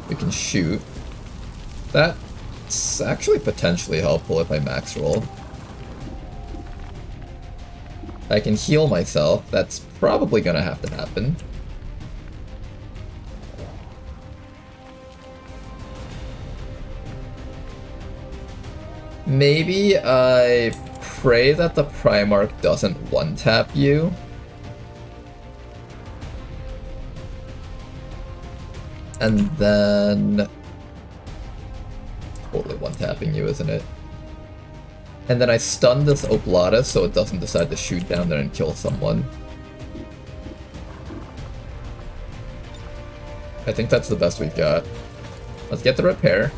We can shoot. That's actually potentially helpful if I max roll. I can heal myself, that's probably gonna have to happen. Maybe I pray that the Primarch doesn't one-tap you. And then... totally one-tapping you, isn't it? And then I stun this Oplata so it doesn't decide to shoot down there and kill someone. I think that's the best we've got. Let's get the repair.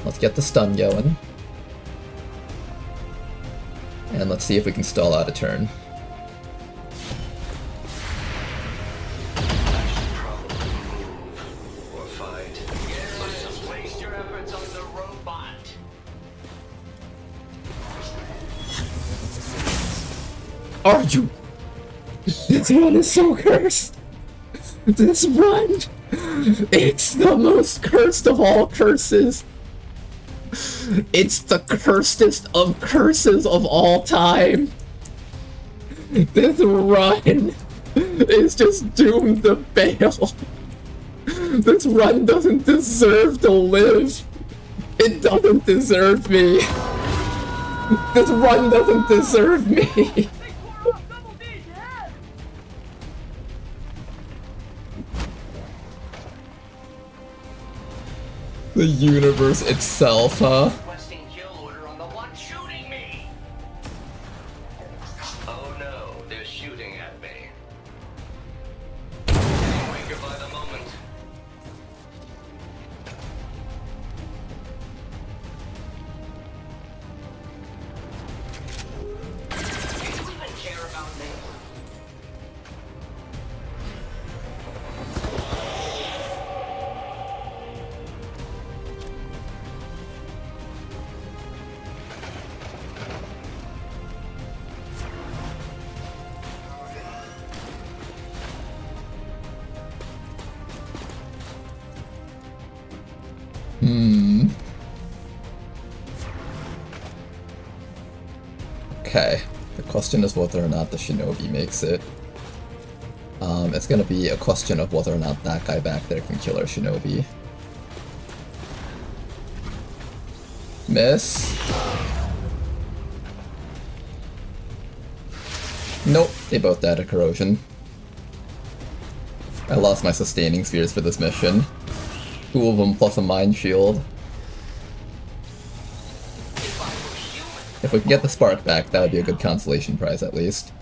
Let's get the stun going. And let's see if we can stall out a turn. Are you? This run is so cursed! This run! It's the most cursed of all curses! It's the cursedest of curses of all time! This run is just doomed to fail. This run doesn't deserve to live. It doesn't deserve me. This run doesn't deserve me. The universe itself, huh? Requesting kill order on the one shooting me. Oh no, they're shooting at me. Getting weaker by the moment. Do you even care about me? Okay. The question is whether or not the shinobi makes it. It's gonna be a question of whether or not that guy back there can kill our shinobi. Miss? Nope, they both died of corrosion. I lost my sustaining spheres for this mission. 2 of them plus a mind shield. If we can get the spark back, that would be a good consolation prize at least.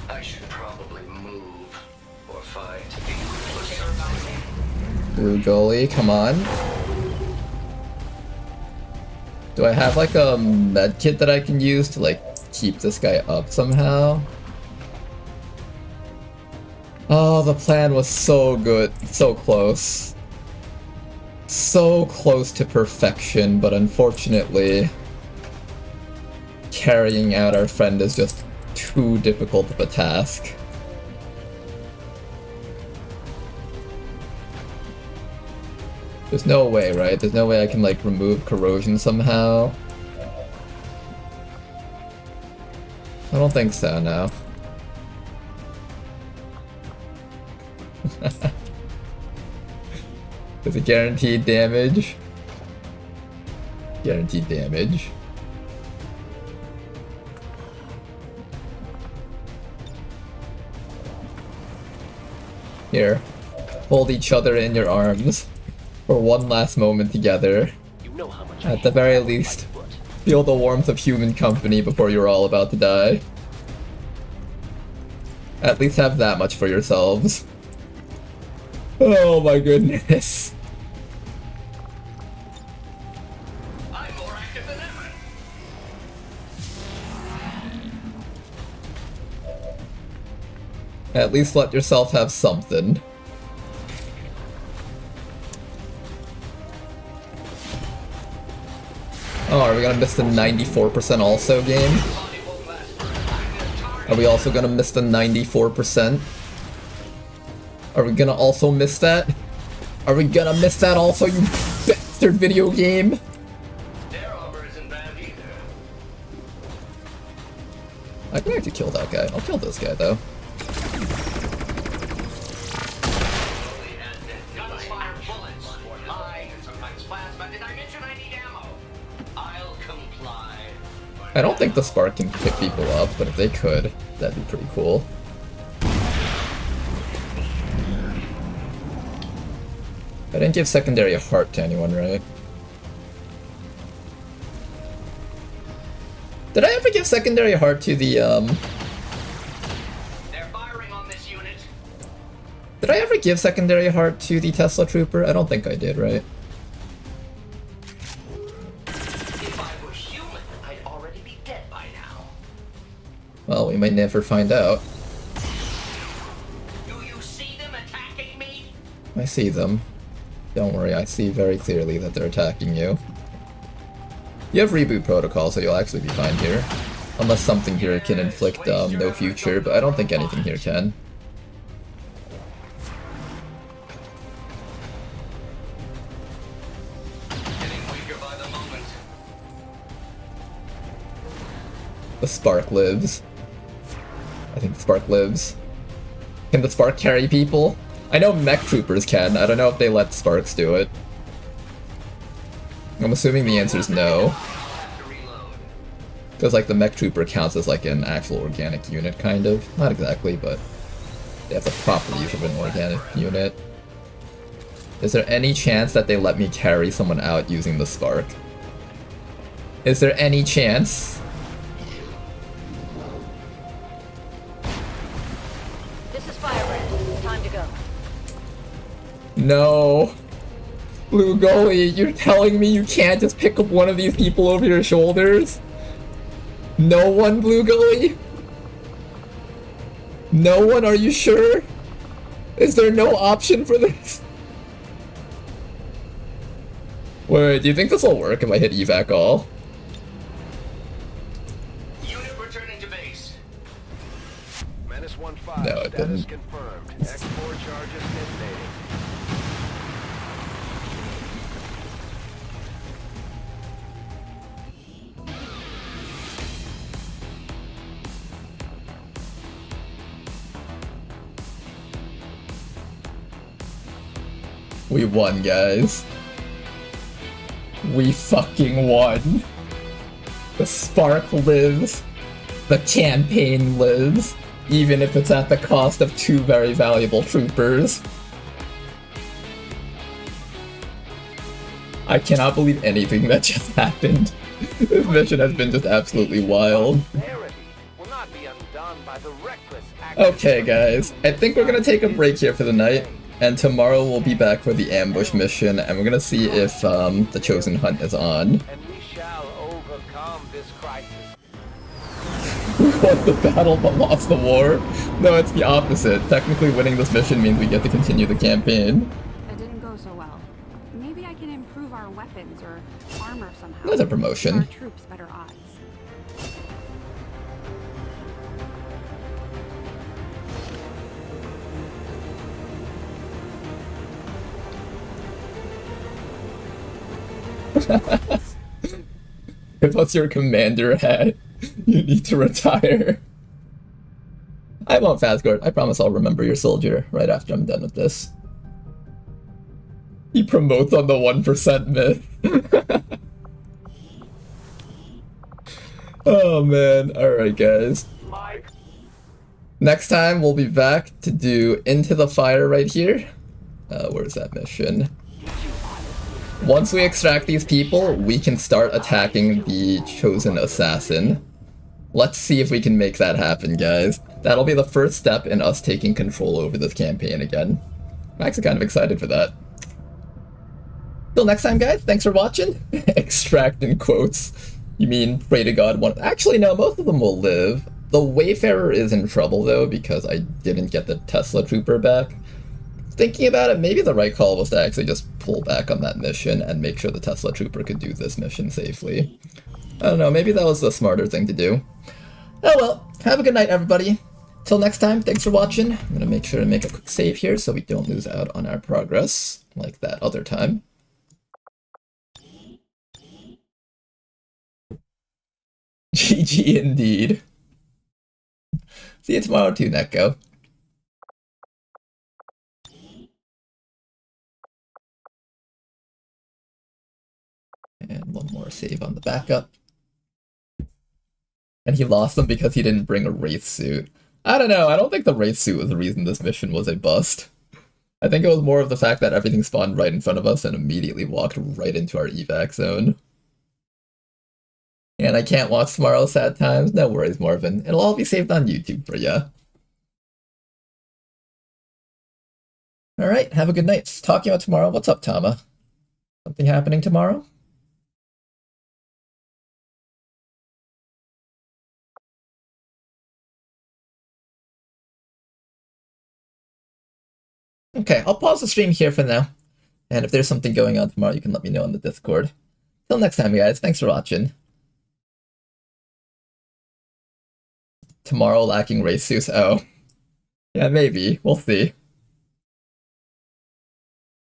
I should probably move or fight. Blue goalie, come on. Do I have like a med kit that I can use to like keep this guy up somehow? Oh, the plan was so good, so close. So close to perfection, but unfortunately, carrying out our friend is just too difficult of a task. There's no way, right? There's no way I can, like, remove corrosion somehow? I don't think so, no. Is it guaranteed damage? Guaranteed damage. Here. Hold each other in your arms for one last moment together. You know how much At the very least, feel the warmth of human company before you're all about to die. At least have that much for yourselves. Oh my goodness. I'm more active than ever. At least let yourself have something. Oh, are we gonna miss the 94% also game? Are we also gonna miss the 94%? Are we gonna also miss that? Are we gonna miss that also, you bastard video game? Their armor isn't bad either. I can actually kill that guy. I'll kill this guy though. Gunfire bullets. Mine. Sometimes plasma. Did I mention I need ammo? I'll comply. I don't think the spark can pick people up, but if they could, that'd be pretty cool. I didn't give secondary a heart to anyone, right? Did I ever give secondary a heart to the, They're firing on this unit. Did I ever give secondary a heart to the Tesla Trooper? I don't think I did, right? If I were human, I'd already be dead by now. Well, we might never find out. Do you see them attacking me? I see them. Don't worry, I see very clearly that they're attacking you. You have reboot protocol, so you'll actually be fine here. Unless something here can inflict no future, but I don't think anything here can. Getting weaker by the moment. The spark lives. I think the spark lives. Can the spark carry people? I know mech troopers can. I don't know if they let sparks do it. I'm assuming the answer is no. Because like the mech trooper counts as like an actual organic unit, kind of. Not exactly, but they have the properties of an organic unit. Is there any chance that they let me carry someone out using the spark? Is there any chance? This is Firebrand. Time to go. No. Blue Goalie, you're telling me you can't just pick up one of these people over your shoulders? No one, Blue Goalie? No one, are you sure? Is there no option for this? Wait, do you think this will work if I hit evac all? Unit returning to base. Menace 1-5, No, it status didn't. confirmed. X4 charges detonating. We won, guys. We fucking won. The spark lives. The campaign lives. Even if it's at the cost of 2 very valuable troopers. I cannot believe anything that just happened. This mission has been just absolutely wild. Okay, guys. I think we're gonna take a break here for the night. And tomorrow we'll be back for the ambush mission, and we're gonna see if the Chosen Hunt is on. We won the battle but lost the war? No, it's the opposite. Technically winning this mission means we get to continue the campaign. That didn't go so well. Maybe I can improve our weapons or armor somehow. That's a promotion. Give our troops better odds. If that's your commander hat, you need to retire. I won't fast guard. I promise I'll remember your soldier right after I'm done with this. He promotes on the 1% myth. Oh man. Alright guys. Next time we'll be back to do Into the Fire right here. Where's that mission? Once we extract these people, we can start attacking the Chosen Assassin. Let's see if we can make that happen, guys. That'll be the first step in us taking control over this campaign again. I'm actually kind of excited for that. Till next time, guys, thanks for watching. Extract in quotes. You mean pray to God one? Actually, no, most of them will live. The Wayfarer is in trouble, though, because I didn't get the Tesla Trooper back. Thinking about it, maybe the right call was to actually just pull back on that mission and make sure the Tesla Trooper could do this mission safely. I don't know, maybe that was the smarter thing to do. Oh well, have a good night everybody. Till next time, thanks for watching. I'm gonna make sure to make a quick save here so we don't lose out on our progress, like that other time. GG indeed. See you tomorrow too, Neko. And one more save on the backup. And he lost them because he didn't bring a Wraith suit. I don't know, I don't think the Wraith suit was the reason this mission was a bust. I think it was more of the fact that everything spawned right in front of us and immediately walked right into our evac zone. And I can't watch tomorrow's sad times. No worries, Marvin. It'll all be saved on YouTube for ya. Alright, have a good night. Talking about tomorrow. What's up, Tama? Something happening tomorrow? Okay, I'll pause the stream here for now. And if there's something going on tomorrow, you can let me know on the Discord. Till next time, guys. Thanks for watching. Tomorrow lacking race suits. Oh. Yeah, maybe. We'll see.